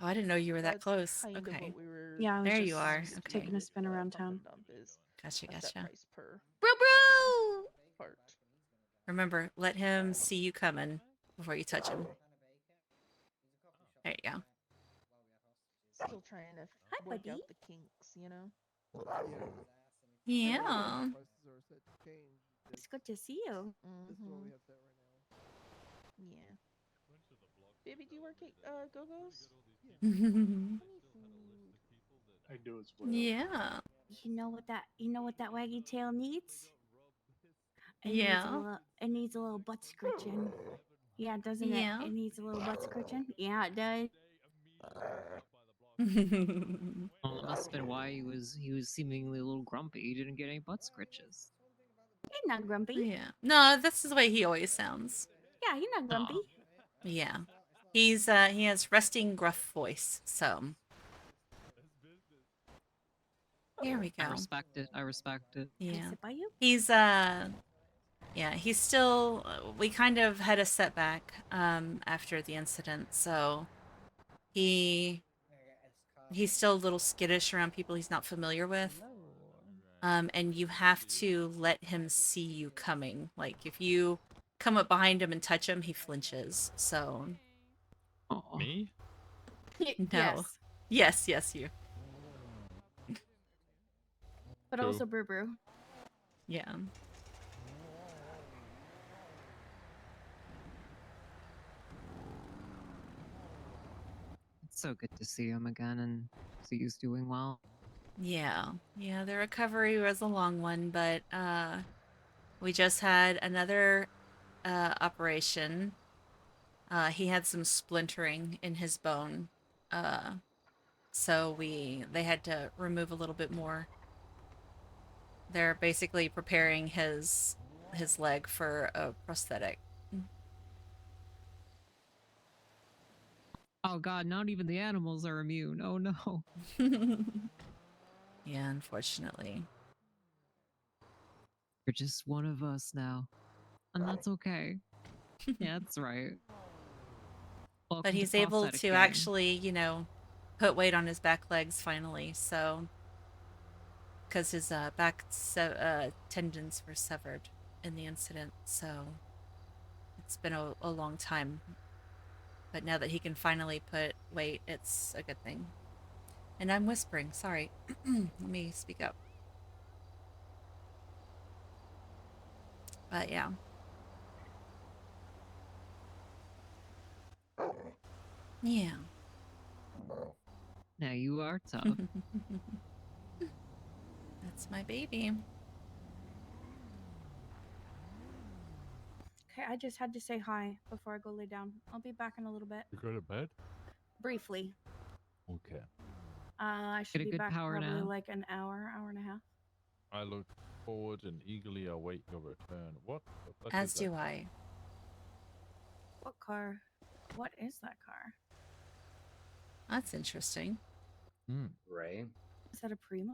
Oh, I didn't know you were that That's close. kind of Okay. what we were. Yeah, I was There just you are. used to Okay. taking a spin with, around Pump town. and Dump is Gotcha, a set gotcha. price per Brew Brew. part. Remember, let him see you coming before you touch him. There you go. Still trying to Hi, work buddy. out the kinks, you know? Yeah. Prices are set to change. It's good to see you. This is what we have set right now. Yeah. Baby, do you work at Go-Go's? I do as well. Yeah. You know what that waggy tail needs? Yeah. It needs a little butt scratching. Yeah, doesn't it? Yeah. It needs a little butt scratching. Yeah, it does. Well, it must have been why he was seemingly a little grumpy. He didn't get any butt scratches. He's not grumpy. Yeah. No, this is the way he always sounds. Yeah, he's not grumpy. Yeah. He has resting gruff voice, so here we go. I respect it. I respect it. Yeah. sit by you? He's yeah, he's still we kind of had a setback after the incident, so he's still a little skittish around people he's not familiar with. And you have to let him see you coming. Like if you come up behind him and touch him, he flinches. So Me? no. Yes, you. But Cool. also Brew Brew. Yeah. It's so good to see him again and see he's doing well. Yeah. Yeah, the recovery was a long one, but we just had another operation. He had some splintering in his bone. so they had to remove a little bit more. They're basically preparing his leg for a prosthetic. Oh god, not even the animals are immune. Oh no. Yeah, unfortunately. You're just one of us now. And that's okay. Yeah, that's right. Welcome But to he's able prosthetic to gang. actually, you know, put weight on his back legs finally, so because his back tendons were severed in the incident, so it's been a long time. But now that he can finally put weight, it's a good thing. And I'm whispering, sorry. Let me speak up. But yeah. Yeah. Now you are tough. That's my baby. Okay, I just had to say hi before I go lay down. I'll be back in a little bit. You go to bed? Briefly. Okay. I should a be good back power probably nap. like an hour, hour and a half. I look forward and eagerly await your return. What? the fuck As is that? do I. What car? What is that car? That's interesting. Ray. Is that a Primo?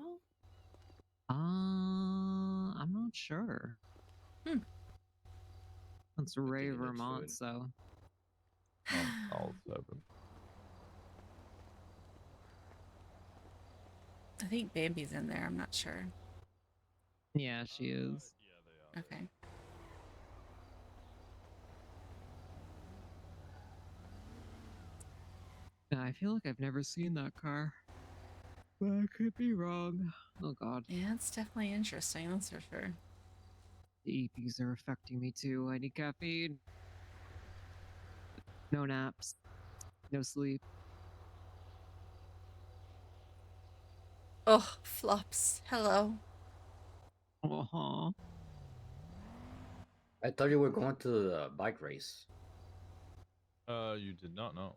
I'm not sure. It's Ray it Vermont, soon. so. All 7. I think Bambi's in there, I'm not sure. Yeah, she is. Okay. I feel like I've never seen that car. But I could be wrong. Oh god. Yeah, it's definitely interesting, that's for sure. The EPs are affecting me too. I need caffeine. No naps. No sleep. Oh, Flops. Hello. Uh-huh. I thought you were going to the bike race. You did not know.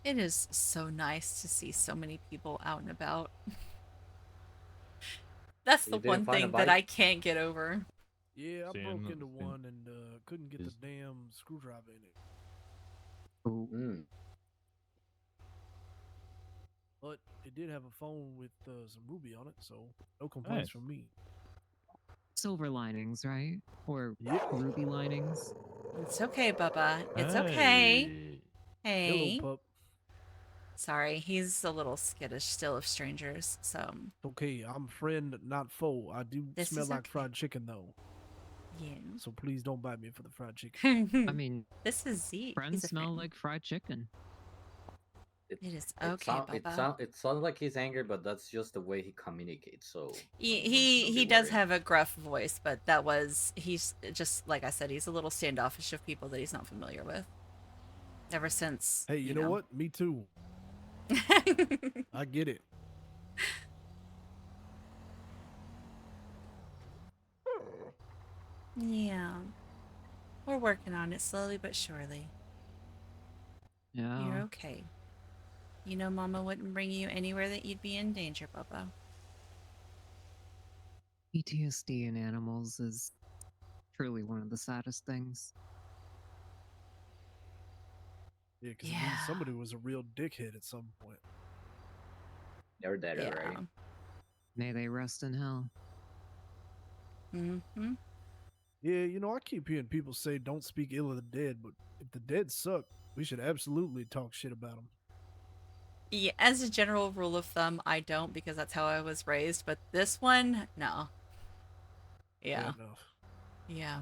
It is so nice to see so many people out and about. That's the You didn't one find a thing that bike? I can't get over. Yeah, I Seeing broke the into thing one and couldn't get the is- damn screwdriver in it. Oh. But it did have a phone with some Ruby on it, so no complaints Nice. from me. Silver linings, right? Or Yep. ruby linings. It's okay, Bubba. It's okay. Hey. Hey. Hello, pup. Sorry, he's a little skittish still of strangers, so Okay, I'm friend, not foe. I do This smell is like okay. fried chicken, though. yeah. So please don't bite me for the fried chicken. I mean, This is Zeke. friends He's a smell friend. like fried chicken. It is It, okay, Bubba. it sounds like he's angry, but that's just the way he communicates. So He don't be does worried. have a gruff voice, but he's just like I said, he's a little standoffish of people that he's not familiar with. Ever since Hey, you know what? Me too. I get it. Yeah. We're working on it slowly but surely. Yeah. You're okay. You know Mama wouldn't bring you anywhere that you'd be in danger, Bubba. PTSD in animals is truly one of the saddest things. Yeah, because it means somebody was a real dickhead at some point. They're dead already. May they rest in hell. Mm-hmm. Yeah, you know, I keep hearing people say don't speak ill of the dead, but if the dead suck, we should absolutely talk shit about them. Yeah, as a general rule of thumb, I don't because that's how I was raised, but this one, no. Yeah. Fair enough. Yeah.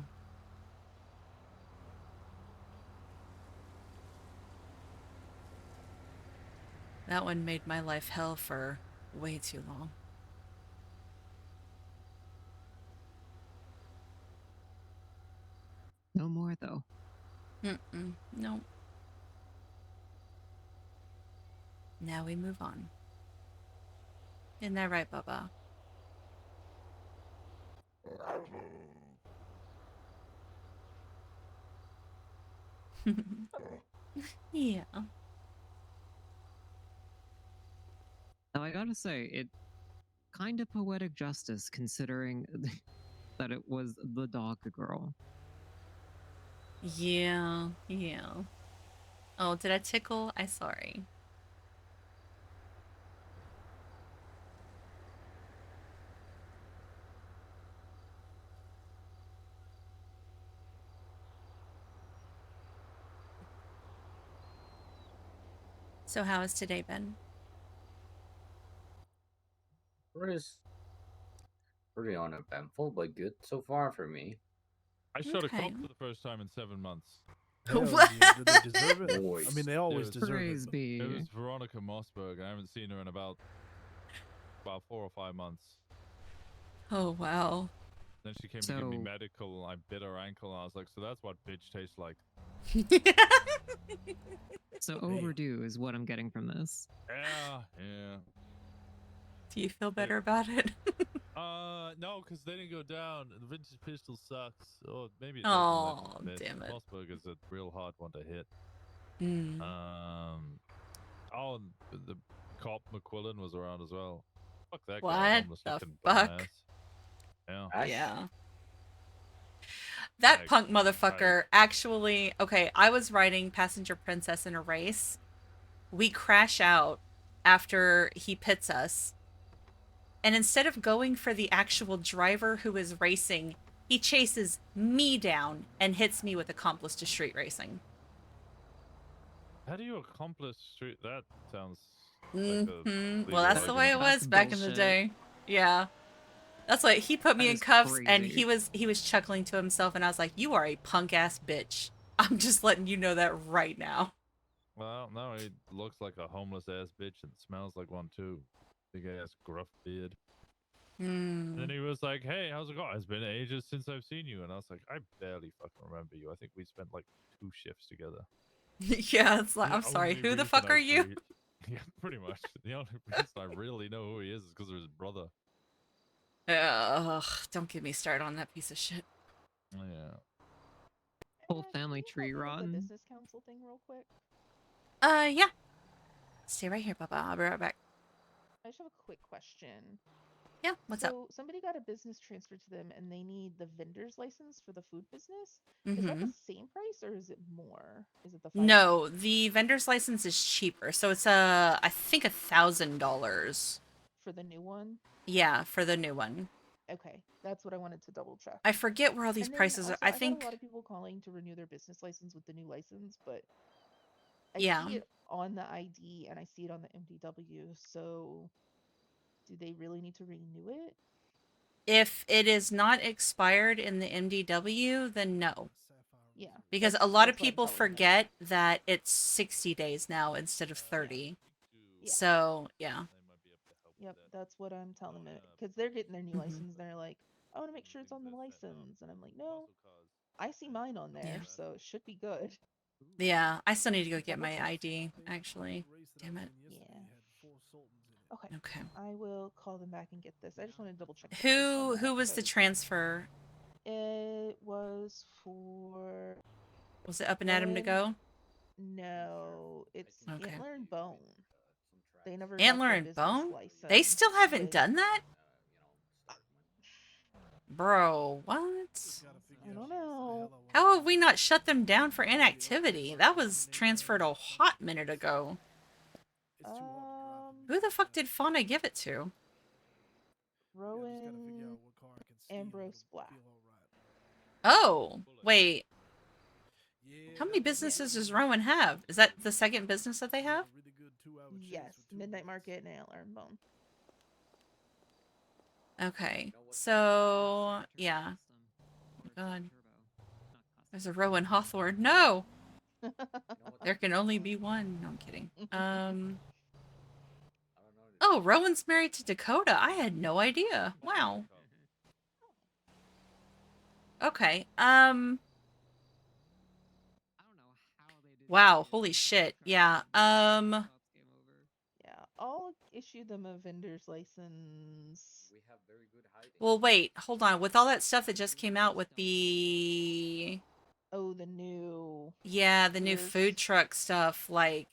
That one made my life hell for way too long. No more, though. No. Now we move on. Isn't that right, Bubba? Yeah. Now, I gotta say, it kind of poetic justice considering that it was the dog girl. Yeah. Oh, did I tickle? I'm sorry. So how has today been? Pretty uneventful, but good so far for me. I shot a Okay. cop for the first time in 7 months. Hell What? yeah, did they deserve it? I Boys. mean, they always was- deserve Praise it. but- be. It was Veronica Mossberg. I haven't seen her in about 4 or 5 months. Oh, wow. Then she came to give me So- medical. I bit her ankle. And I was like, so that's what bitch tastes like. So overdue is what I'm getting from this. Yeah. Do you feel better about it? No, because they didn't go down. The vintage pistol sucks. Or maybe it Oh, doesn't. Let damn it. Mossberg is a real hard one to hit. Mm. Oh, and the cop McQuillan was around as well. Fuck that What guy. Homeless the looking fuck? dumbass. Yeah. Yeah. That Like, punk motherfucker actually, okay, I was riding Passenger Princess in a race. We crash out after he pits us. And instead of going for the actual driver who is racing, he chases me down and hits me with accomplice to street racing. How do you accomplish street? That sounds like a Well, that's the legal way it argument. was back in the day. Yeah. That's why he put me That in is cuffs and crazy. he was chuckling to himself and I was like, "You are a punk ass bitch. I'm just letting you know that right now." Well, no, he looks like a homeless ass bitch and smells like one too. Big ass gruff beard. And then he was like, "Hey, how's it going? It's been ages since I've seen you." And I was like, "I barely fucking remember you. I think we spent like 2 shifts together." Yeah, it's like, The I'm sorry, only who the reason fuck I are you? Yeah, pretty much. The only reason I really know who he is because of his brother. Ugh, don't get me started on that piece of shit. Yeah. Whole family Can you tree help me with the rotten. business council thing real quick? Yeah. Stay right here, Papa. I'll be right back. I just have a quick question. Yeah, what's up? So somebody got a business transferred to them and they need the vendor's license for the food business. Is that the same price or is it more? Is it the No, the vendor's license is cheaper. So it's I think $1,000. for the new one? Yeah, for the new one. Okay, that's what I wanted to double check. I forget where all these And then prices are. also, I got think a lot of people calling to renew their business license with the new license, but I Yeah. see it on the ID and I see it on the MDW. So, do they really need to renew it? if it is not expired in the MDW, then no. Yeah. Because a lot of people forget that it's 60 days now instead of 30. Yeah. So, yeah. Yep, that's what I'm telling them. Because they're getting their new Mhm. license. They're like, I want to make sure it's on the license. And I'm like, no, I see mine on there. Yeah. So, it should be good. Yeah, I still need to go get my ID, actually. Damn it. Yeah. Okay. Okay. I will call them back and get this. I just wanted to double check. Who was the transfer? It was for. Was it Up and Adam to go? No, it's Okay. Antler and Bone. They never got Antler their and business Bone? license. They still haven't with- done that? Bro, what? I don't know. How have we not shut them down for inactivity? That was transferred a hot minute ago. Who the fuck did Fauna give it to? Rowan Ambrose Black. Oh, wait. How many businesses does Rowan have? Is that the second business that they have? Yes, Midnight Market and Antler and Bone. Okay, so yeah. Oh God, there's a Rowan Hawthorne. No, there can only be one. No, I'm kidding. Oh, Rowan's married to Dakota. I had no idea. Wow. Okay. Wow, holy shit. Yeah. Yeah, I'll issue them a vendor's license. We have very good hiding. Well, wait, hold on. With all that stuff that just came out with the Oh, the new. yeah, the new tours. food truck stuff, like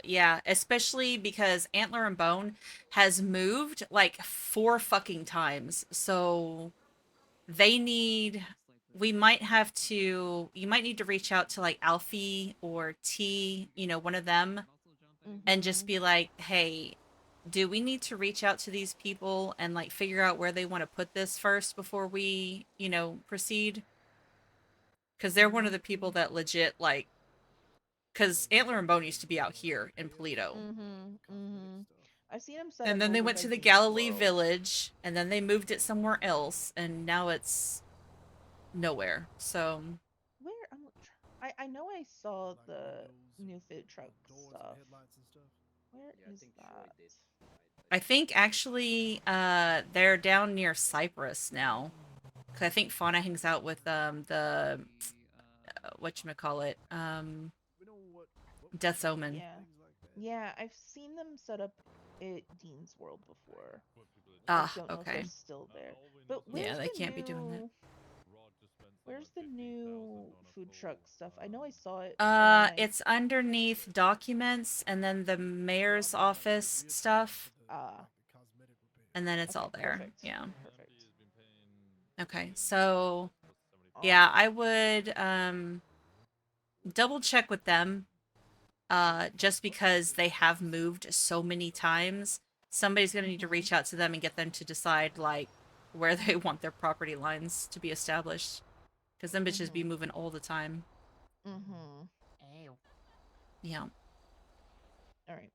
yeah, especially because Antler and Bone has moved like 4 fucking times. So they need you might need to reach out to like Alfie or T, one of them, and just be like, hey, do we need to reach out to these people and like figure out where they want to put this first before we, proceed? Because they're one of the people that legit like, because Antler and Bone used to be out here in Polito. I've seen them set And up then they over went by to the Dean's Galilee World. Village, and then they moved it somewhere else, and now it's nowhere. So Where I know I saw the new food truck stuff. Where is that? I think actually they're down near Cyprus now. Cause I think Fauna hangs out with the whatchamacallit, Death's Omen. Yeah. Yeah, I've seen them set up at Dean's World before. Ah, I don't know if okay. they're still there. But where's Yeah, they the can't be doing that. Where's the new food truck stuff? I know I saw it. And then It's underneath documents and then the mayor's office stuff. And then it's all there. Perfect. Yeah. Perfect. Okay. So yeah, I would double check with them. Just because they have moved so many times, somebody's gonna need to reach out to them and get them to decide like where they want their property lines to be established. Because them bitches be moving all the time. Yeah. All right.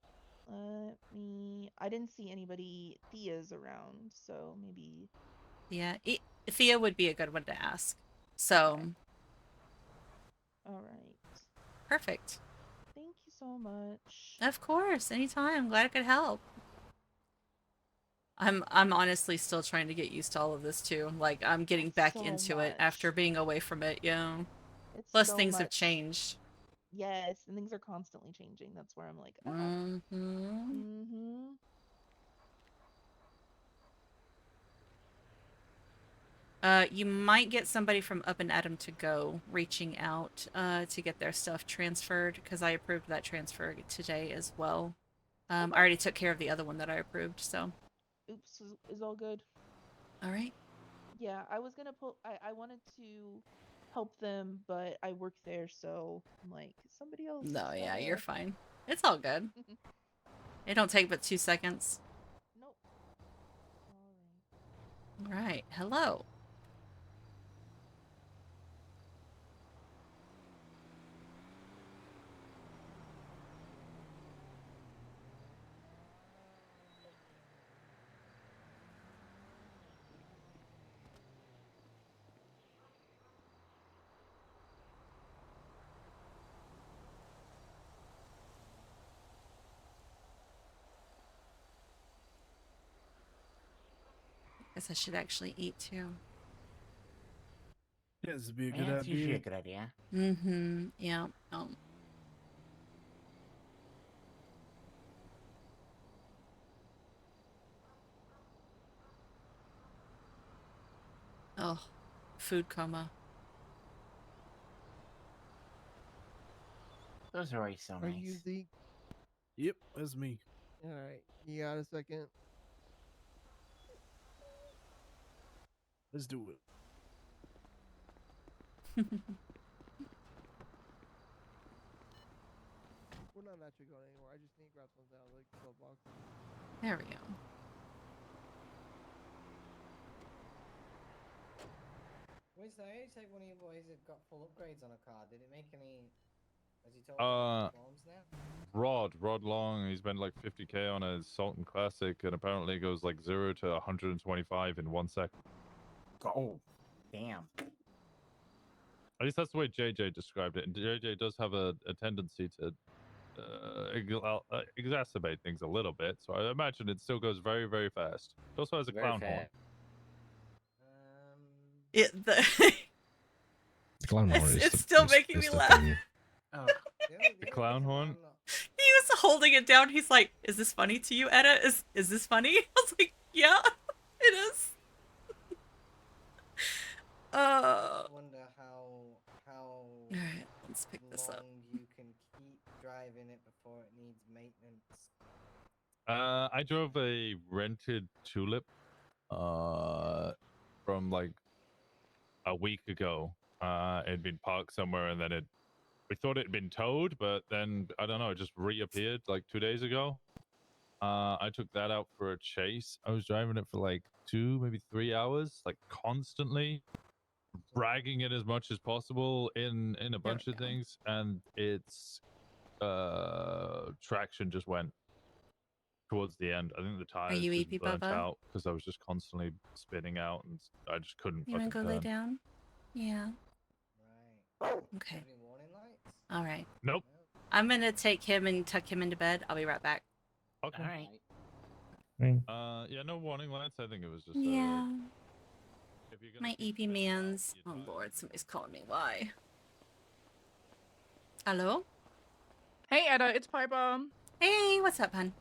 Let me. I didn't see anybody. Thea's around, so maybe. Yeah. Thea would be a good one to ask. So. All right. Perfect. Thank you so much. Of course, anytime. I'm glad I could help. I'm honestly still trying to get used to all of this too. Like I'm getting back So into it much. after being away from it. Yeah. It's Plus so things have much. changed. Yes, and things are constantly changing. That's where I'm like, oh. You might get somebody from Up and Adam to go reaching out to get their stuff transferred because I approved that transfer today as well. I already took care of the other one that I approved, so. Oops, is all good. All right. Yeah, I was gonna pull. I wanted to help them, but I work there, so I'm like, somebody else. No, yeah, you're fine. It's all good. It don't take but 2 seconds. Nope. All right. Hello. Guess I should actually eat too. Yeah, this would be a Yeah, good it's usually a idea. good idea. Mm-hmm. Yeah. Oh, food coma. Those are always so Are nice. you Zeke? Yep, that's me. All right, you got a second? Let's do it. We're not actually going anywhere. I just need to grab something out of the glove box. There we go. Where's that? I take one of you boys that got full upgrades on a car. Did it make any? Has he told you forms now? Rod Long, he spent like 50k on a Sultan Classic, and apparently it goes like 0 to 125 in 1 second. Oh, damn. At least that's the way JJ described it. And JJ does have a tendency to exacerbate things a little bit. So I imagine it still goes very, very fast. It also has a Very clown horn. fast. The clown horn is It's the, still is- making is me the laugh. thing. Oh. The clown horn. He was holding it down. He's like, "Is this funny to you, Etta? Is this funny?" I was like, "Yeah, it is." Wonder how Alright, let's pick this up. long you can keep driving it before it needs maintenance. I drove a rented Tulip from like a week ago. It had been parked somewhere, and then we thought it had been towed, but then I don't know, it just reappeared like 2 days ago. I took that out for a chase. I was driving it for like 2, maybe 3 hours, like constantly bragging it as much as possible in a bunch of things, and its traction just went towards the end. I think the tires you just EP, burnt Bubba? out because I was just constantly spinning out, and I just couldn't You wanna fucking go lay turn. down? Yeah. Right. Okay. Any warning lights? All right. Nope. I'm gonna take him and tuck him into bed. I'll be right back. Okay. All right. Yeah, no warning lights. I think it was just Yeah. if you're gonna My EP man's. Oh lord, somebody's calling me. Why? Hello? Hey Etta, it's Piper. Hey, what's up, hun?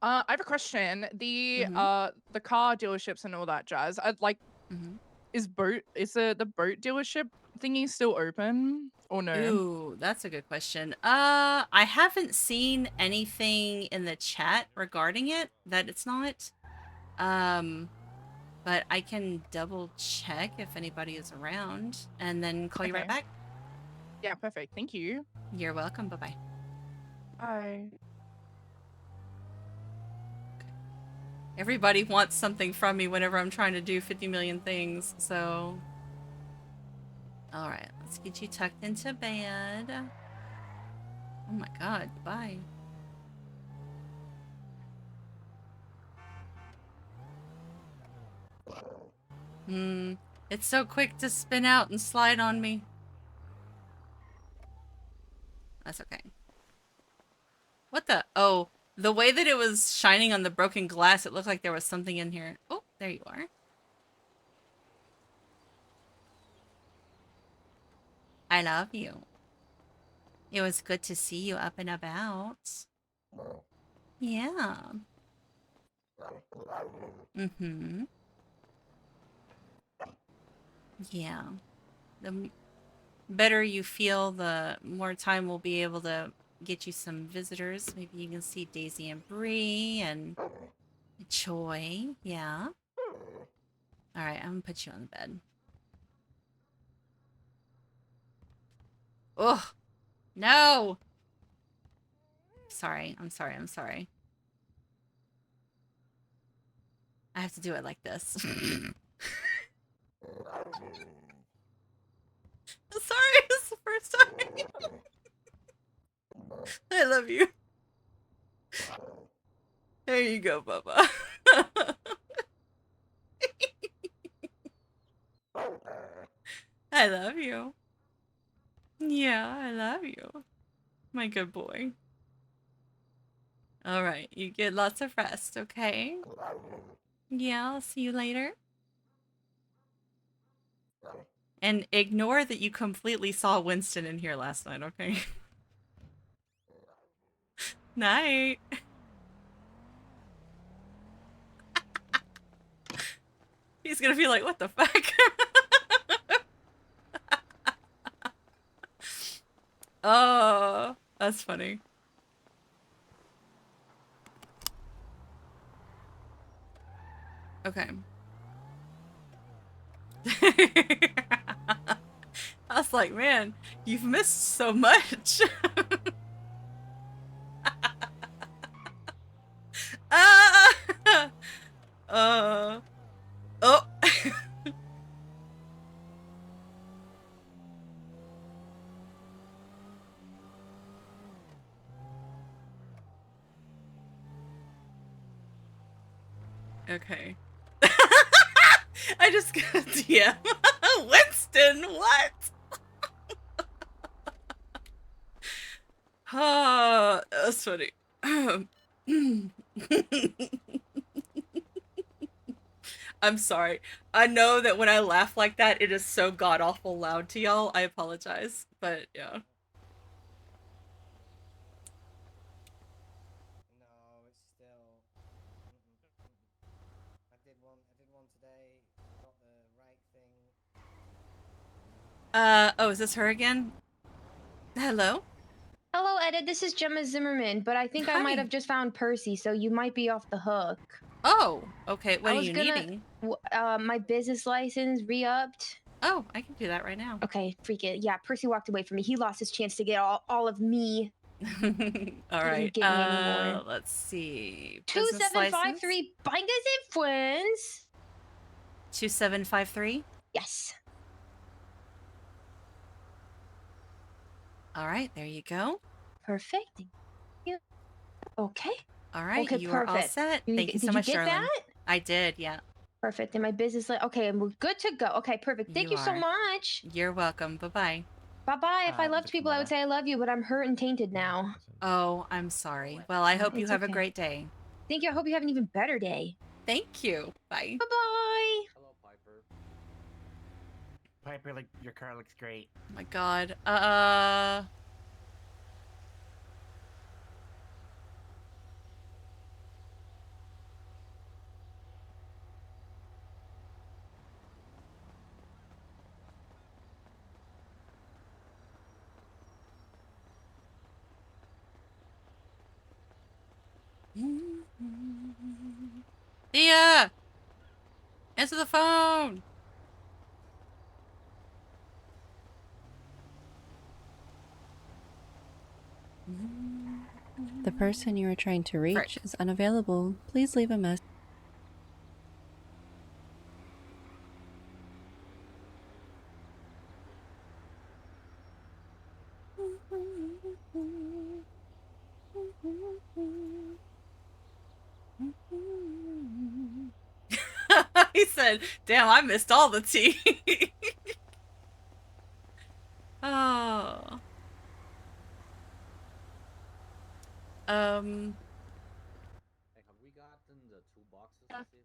I have a question. The car dealerships and all that jazz. I'd like is the boat dealership thingy still open or no? Ooh, that's a good question. I haven't seen anything in the chat regarding it that it's not. But I can double check if anybody is around and then call you right Okay. back. Yeah, perfect. Thank you. You're welcome. Bye-bye. Bye. Everybody wants something from me whenever I'm trying to do 50 million things, so... Alright, let's get you tucked into bed. Oh my god, bye. It's so quick to spin out and slide on me. That's okay. What the? Oh, the way that it was shining on the broken glass, it looked like there was something in here. Oh, there you are. I love you. It was good to see you up and about. Yeah. Mm-hmm. Yeah. The better you feel, the more time we'll be able to get you some visitors. Maybe you can see Daisy and Bree and Choi. Yeah. Alright, I'm gonna put you on the bed. Ugh. No! Sorry, I'm sorry, I'm sorry. I have to do it like this. I'm sorry, it's the first time. I love you. There you go, Bubba. I love you. Yeah, I love you. My good boy. Alright, you get lots of rest, okay? Yeah, I'll see you later. And ignore that you completely saw Winston in here last night, okay? Night. He's gonna be like, what the fuck? Oh, that's funny. Okay. I was like, man, you've missed so much. Oh. Okay. I just got a DM. Winston, what? That's funny. I'm sorry. I know that when I laugh like that, it is so god awful loud to y'all. I apologize, but yeah. No, it's still. I did one today. Got the right thing. Oh, is this her again? Hello? Hello, Etta. This is Gemma Zimmerman, but I think I might Hi. have just found Percy, so you might be off the hook. Oh, okay. What I are was you gonna, needing? my business license re-upped. Oh, I can do that right now. Okay, freak it. Yeah, Percy walked away from me. He lost his chance to get all of me. All right. Get me anymore. Let's see. Business license? 2753 Bangers and Friends. 2753? Yes. All right, there you go. Perfect. Thank you. Okay. All right, Okay, you are all perfect. set. Thank you so did much, you get darling. that? I did, yeah. Perfect. And my business, okay, and we're good to go. Okay, perfect. Thank you so are. much. You're welcome. Bye-bye. Bye-bye. If I loved people, I would say I love you, but I'm hurt and tainted now. Oh, I'm sorry. Well, I hope you It's have a okay. great day. Thank you. I hope you have an even better day. Thank you. Bye. Bye-bye. Hello, Piper. Piper, like your car looks great. Oh my god. Thea! Answer the phone! The person you are trying to reach is unavailable. Please leave a message. He said, damn, I missed all the tea. Oh.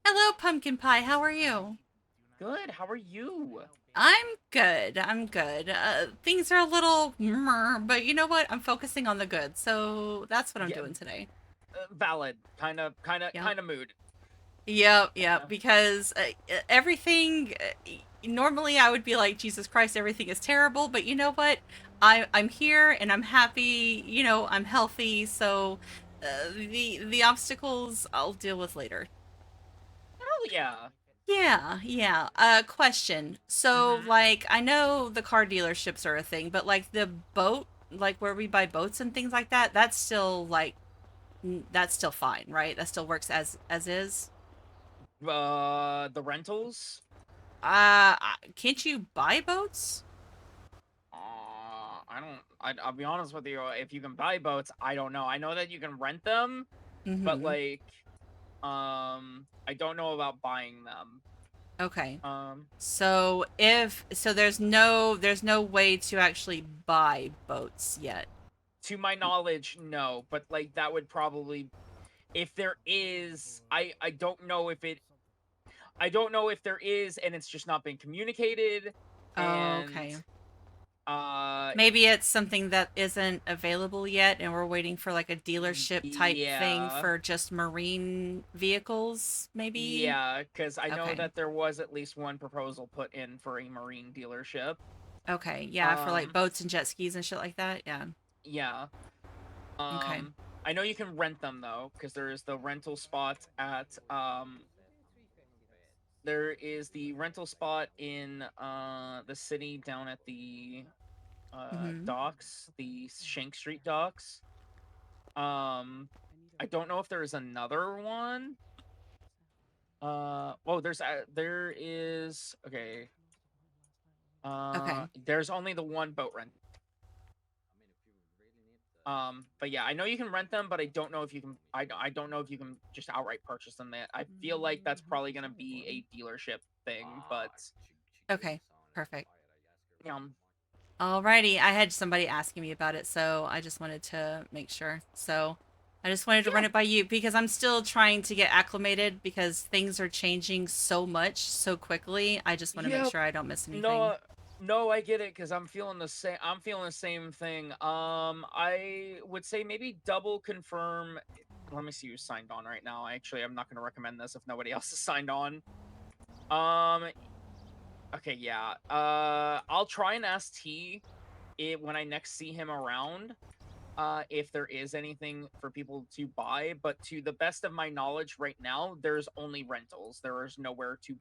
Hello, pumpkin pie. How are you? Good. How are you? I'm good. I'm good. Things are a little but you know what? I'm focusing on the good. So that's what I'm doing today. Valid. Kind of mood. Yep, because everything normally I would be like, Jesus Christ, everything is terrible, but you know what? I'm here and I'm happy, you know, I'm healthy, so the obstacles I'll deal with later. Hell yeah. Yeah. Question. So, like, I know the car dealerships are a thing, but like the boat, like where we buy boats and things like that, that's still like, that's still fine, right? That still works as is. The rentals. Can't you buy boats? I'll be honest with you. If you can buy boats, I don't know. I know that you can rent them, but like, I don't know about buying them. Okay. So there's no way to actually buy boats yet. To my knowledge, no. But like that would probably, if there is, I don't know if there is, and it's just not been communicated. And, okay. Maybe it's something that isn't available yet, and we're waiting for like a dealership type thing for just marine vehicles, maybe? Yeah, because I know Okay. that there was at least one proposal put in for a marine dealership. Okay, yeah, for like boats and jet skis and shit like that, yeah. Yeah. Okay. I know you can rent them though, because there is the rental spot at there is the rental spot in the city down at the docks, the Shank Street docks. I don't know if there's another one. There is okay. There's only the one boat rent. But yeah, I know you can rent them, but I don't know if you can. I don't know if you can just outright purchase them. I feel like that's probably gonna be a dealership thing, but okay, perfect. Alrighty, I had somebody asking me about it, so I just wanted to make sure. So I just wanted to run it by you because I'm still trying to get acclimated because things are changing so much so quickly. I just want to make Yep. sure I don't miss anything. No, I get it because I'm feeling the same. I'm feeling the same thing. I would say maybe double confirm. Let me see who's signed on right now. Actually, I'm not going to recommend this if nobody else is signed on. Okay, yeah. I'll try and ask T when I next see him around. If there is anything for people to buy, but to the best of my knowledge right now, there's only rentals. There is nowhere to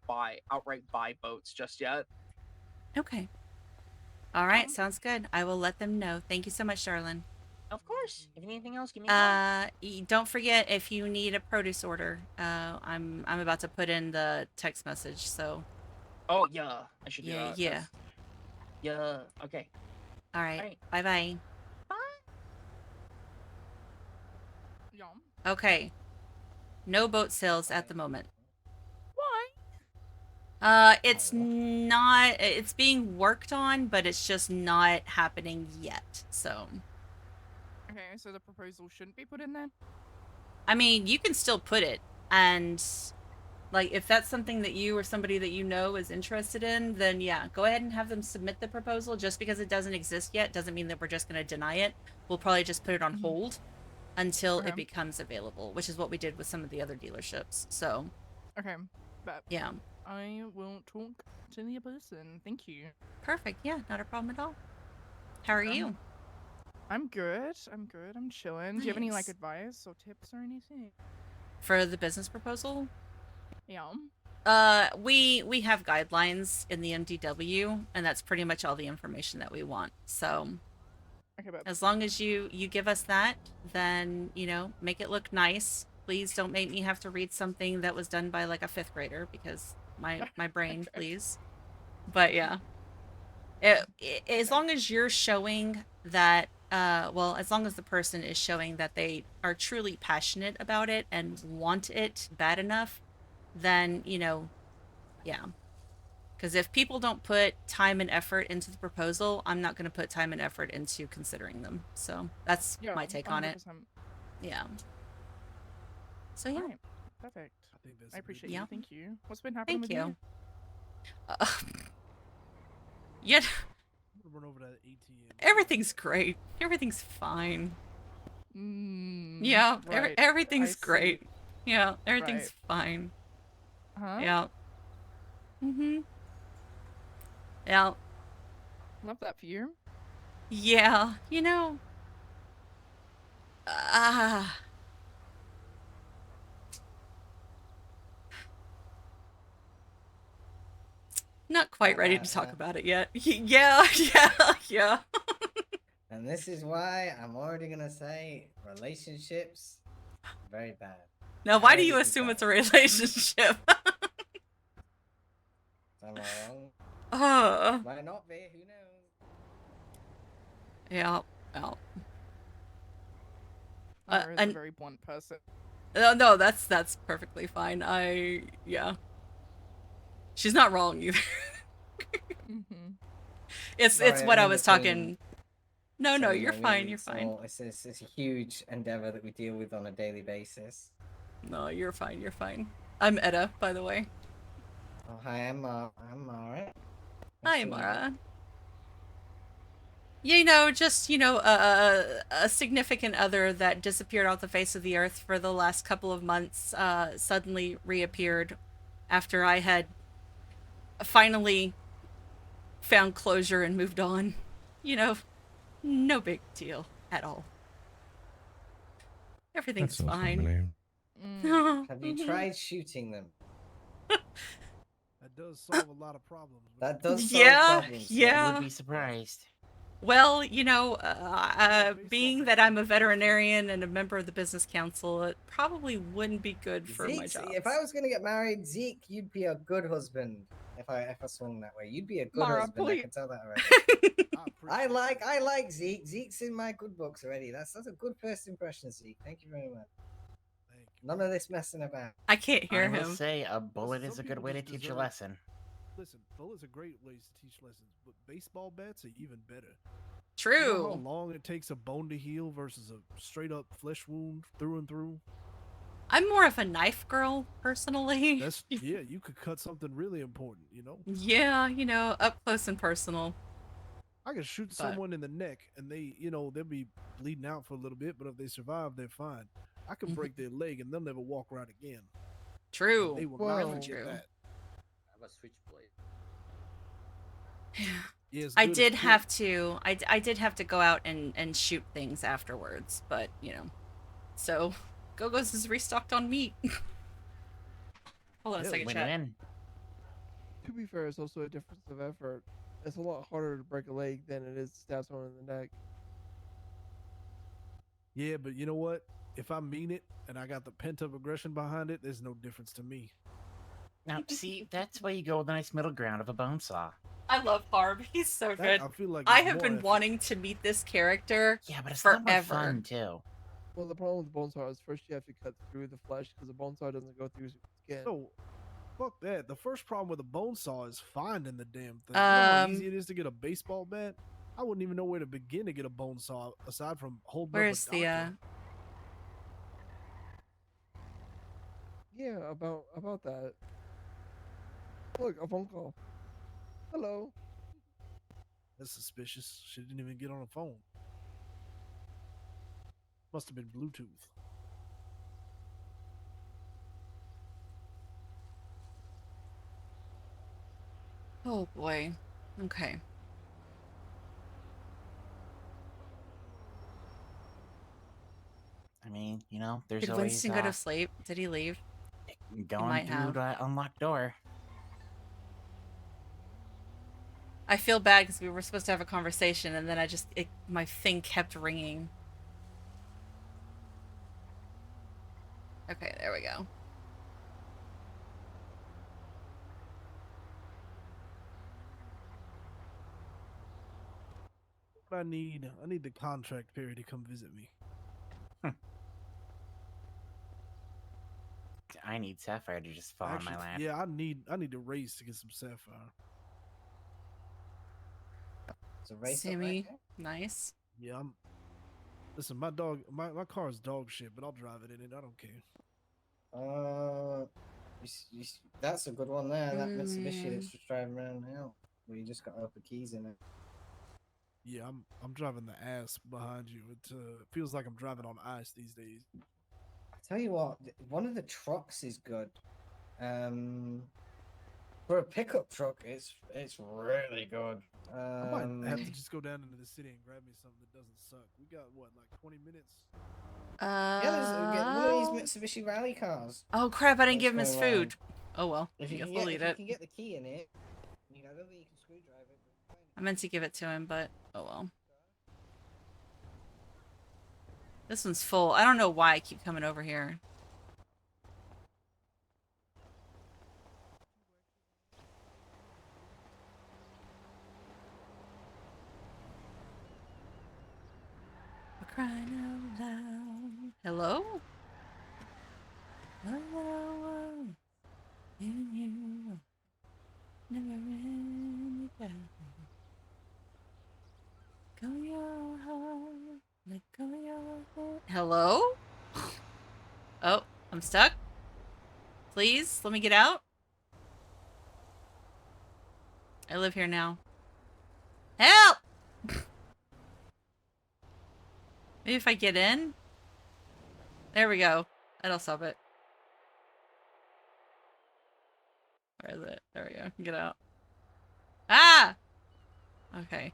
outright buy boats just yet. Okay. All right, sounds good. I will let them know. Thank you so much, Darlin. Of course. If anything else, give me a call. Don't forget if you need a produce order. I'm about to put in the text message, so. Oh yeah, I should do Yeah, that. yeah. Yeah. Okay. All right. Bye-bye. Yum. Okay. No boat sales at the moment. Why? It's not. It's being worked on, but it's just not happening yet. So. Okay, so the proposal shouldn't be put in there? I mean, you can still put it, and like if that's something that you or somebody that you know is interested in, then yeah, go ahead and have them submit the proposal. Just because it doesn't exist yet doesn't mean that we're just going to deny it. We'll probably just put it on hold until it becomes available, which is what we did with some of the other dealerships. So. Okay, but yeah, I will talk to the person. Thank you. Perfect. Yeah, not a problem at all. How are you? I'm good. I'm good. I'm chilling. Do you have any like Nice. advice or tips or anything? For the business proposal? Yeah. We have guidelines in the MDW, and that's pretty much all the information that we want. So, okay, but as long as you give us that, then make it look nice. Please don't make me have to read something that was done by like a 5th grader because my brain, please. But yeah, as long as you're showing that, well, as long as the person is showing that they are truly passionate about it and want it bad enough, then, yeah. Because if people don't put time and effort into the proposal, I'm not going to put time and effort into considering them. So that's my take on it. 100%. Yeah. So yeah. Alright, perfect. I appreciate you. Thank you. What's been happening Thank with you. you? Yeah. Run over to that ATM. Everything's great. Everything's fine. Yeah, right. everything's I see. great. Yeah, everything's Right. fine. Huh? Yeah. Yeah. Love that for you. Yeah, not quite ready to talk about it yet. Yeah. And this is why I'm already gonna say relationships very bad. Now, why do you assume it's a relationship? Am I wrong? Might not be. Who knows? Yeah. Mara is a very blunt person. No, that's perfectly fine. Yeah. She's not wrong either. It's Sorry, what I I'm in was between talking. No, so you're many fine. You're meetings, fine. so it's a huge endeavor that we deal with on a daily basis. No, you're fine. You're fine. I'm Etta, by the way. Oh, hi, I'm Mara. Hi, Mara. Just, a significant other that disappeared off the face of the earth for the last couple of months, suddenly reappeared after I had finally found closure and moved on. No big deal at all. Everything's fine. Have you tried shooting them? That does solve a lot of problems. That does solve problems. Yeah. You would be surprised. Well, being that I'm a veterinarian and a member of the business council, it probably wouldn't be good for my job. If I was gonna get married, Zeke, you'd be a good husband. If I swung that way, you'd be a good Mara, husband. please. I can tell that already. I like Zeke. Zeke's in my good books already. That's a good first impression, Zeke. Thank you very much. None of this messing about. I can't hear I will him. say a bullet is a good way to teach a lesson. Listen, bullets are great ways to teach lessons, but baseball bats are even better. True. You know how long it takes a bone to heal versus a straight up flesh wound through and through? I'm more of a knife girl, personally. That's yeah, you could cut something really important, you know? Yeah, up close and personal. I could shoot someone in the neck and they'll be bleeding out for a little bit, but if they survive, they're fine. I can break their leg and they'll never walk right again. True. And they will not Really forget true. that. I have a switchblade. Yeah, it's I good, did it's have to. I did have to go out and shoot things afterwards, but so Go-Go's is restocked on meat. Hold on a second, chat. To be fair, it's also a difference of effort. It's a lot harder to break a leg than it is to stab someone in the neck. Yeah, but you know what? If I mean it and I got the pent up aggression behind it, there's no difference to me. Now, see, that's why you go with the nice middle ground of a bone saw. I love Harb. He's so That, good. I feel like I it's have more been effort. wanting to meet this character Yeah, but it's forever. not more fun, too. Well, the problem with the bone saw is first you have to cut through the flesh because the bone saw doesn't go through skin. No, fuck that. The first problem with a bone saw is finding the damn thing. You know how easy it is to get a baseball bat? I wouldn't even know where to begin to get a bone saw aside from holding Where's up a doctor. Yeah, about that. Look, a phone call. Hello. That's suspicious. She didn't even get on the phone. Must have been Bluetooth. Oh boy. Okay. I mean, there's Did always Winston go to sleep? Did he leave? going might through have. the unlocked door. I feel bad because we were supposed to have a conversation, and then my thing kept ringing. Okay, there we go. I need the contract period to come visit me. I need Sapphire to just fall on my lap. Yeah, I need to race to get some sapphire. It's a race up Sammy, there? nice. Yeah, listen, my car is dog shit, but I'll drive it in it. I don't care. That's a good one there. That Mitsubishi that's just driving around now. Where you just got to open keys in it. Yeah, I'm driving the ass behind you. It feels like I'm driving on ice these days. I tell you what, one of the trucks is good. For a pickup truck, it's really good. I might have to just go down into the city and grab me something that doesn't suck. We got what, like 20 minutes? Yeah, one of these Mitsubishi rally cars. Oh crap! I didn't give him his food. Oh well. If I you guess can we'll get, eat if you it. can get the key in it, I don't think you can screwdrive it. I meant to give it to him, but oh well. This one's full. I don't know why I keep coming over here. We're crying out loud. Hello? Hello? You never really got me. Go your heart, let go your heart. Hello? Oh, I'm stuck. Please, let me get out. I live here now. Help! Maybe if I get in? There we go. That'll stop it. Where is it? There we go. Get out. Ah! Okay.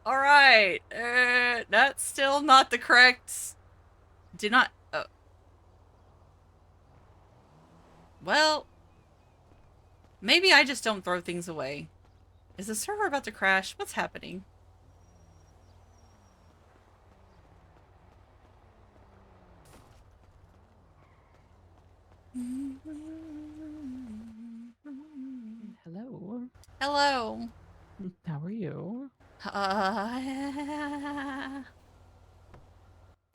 Alright. That's still not the correct... Do not... Oh. Well... Maybe I just don't throw things away. Is the server about to crash? What's happening? Hello. Hello. How are you?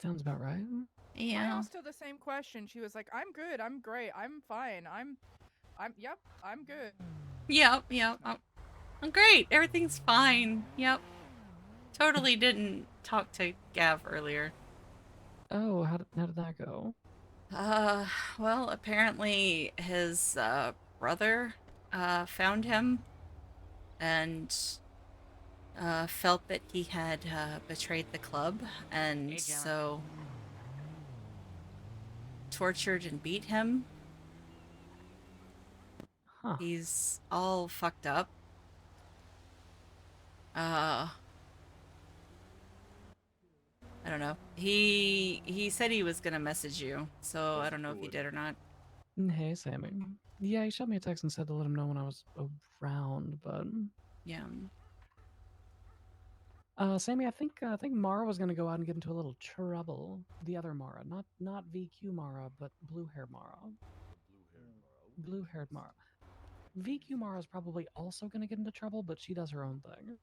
Sounds about right. I Yeah. asked her the same question. She was like, I'm good, I'm great, I'm fine, I'm I'm good. Yep, yep. I'm great. Everything's fine. Yep. Totally didn't talk to Gav earlier. Oh, how did that go? Well, apparently his brother found him and felt that he had betrayed the club, and so tortured and beat him. Huh. He's all fucked up. I don't know. He said he was gonna message you, so I don't know if he did or not. Hey, Sammy. Yeah, he shot me a text and said to let him know when I was around, but yeah. Sammy, I think Mara was gonna go out and get into a little trouble. The other Mara, not VQ Mara, but blue-haired Mara. Blue-haired Mara. VQ Mara is probably also gonna get into trouble, but she does her own thing.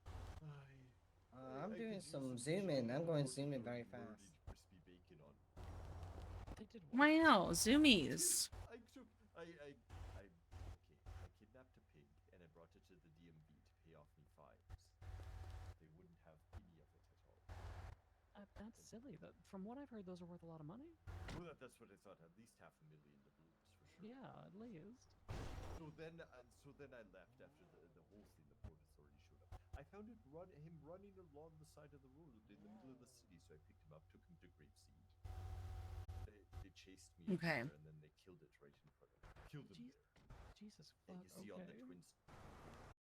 I'm doing some zoom in. I'm going zoom in very fast. Wow, zoomies. I kidnapped a pig and I brought it to the DMV to pay off me fines. They wouldn't have any of it at all. That's silly. From what I've heard, those are worth a lot of money. Well, that's what I thought. At least $500,000 doubloons for sure. Yeah, at least. So then I left after the whole thing. The port authority showed up. I found him running along the side of the road in the middle of the city. So I picked him up, took him to Grapeseed. They chased me Okay. there, and then they killed it right in front of me. Killed him there. Jesus And fuck. you see Okay. on the twins.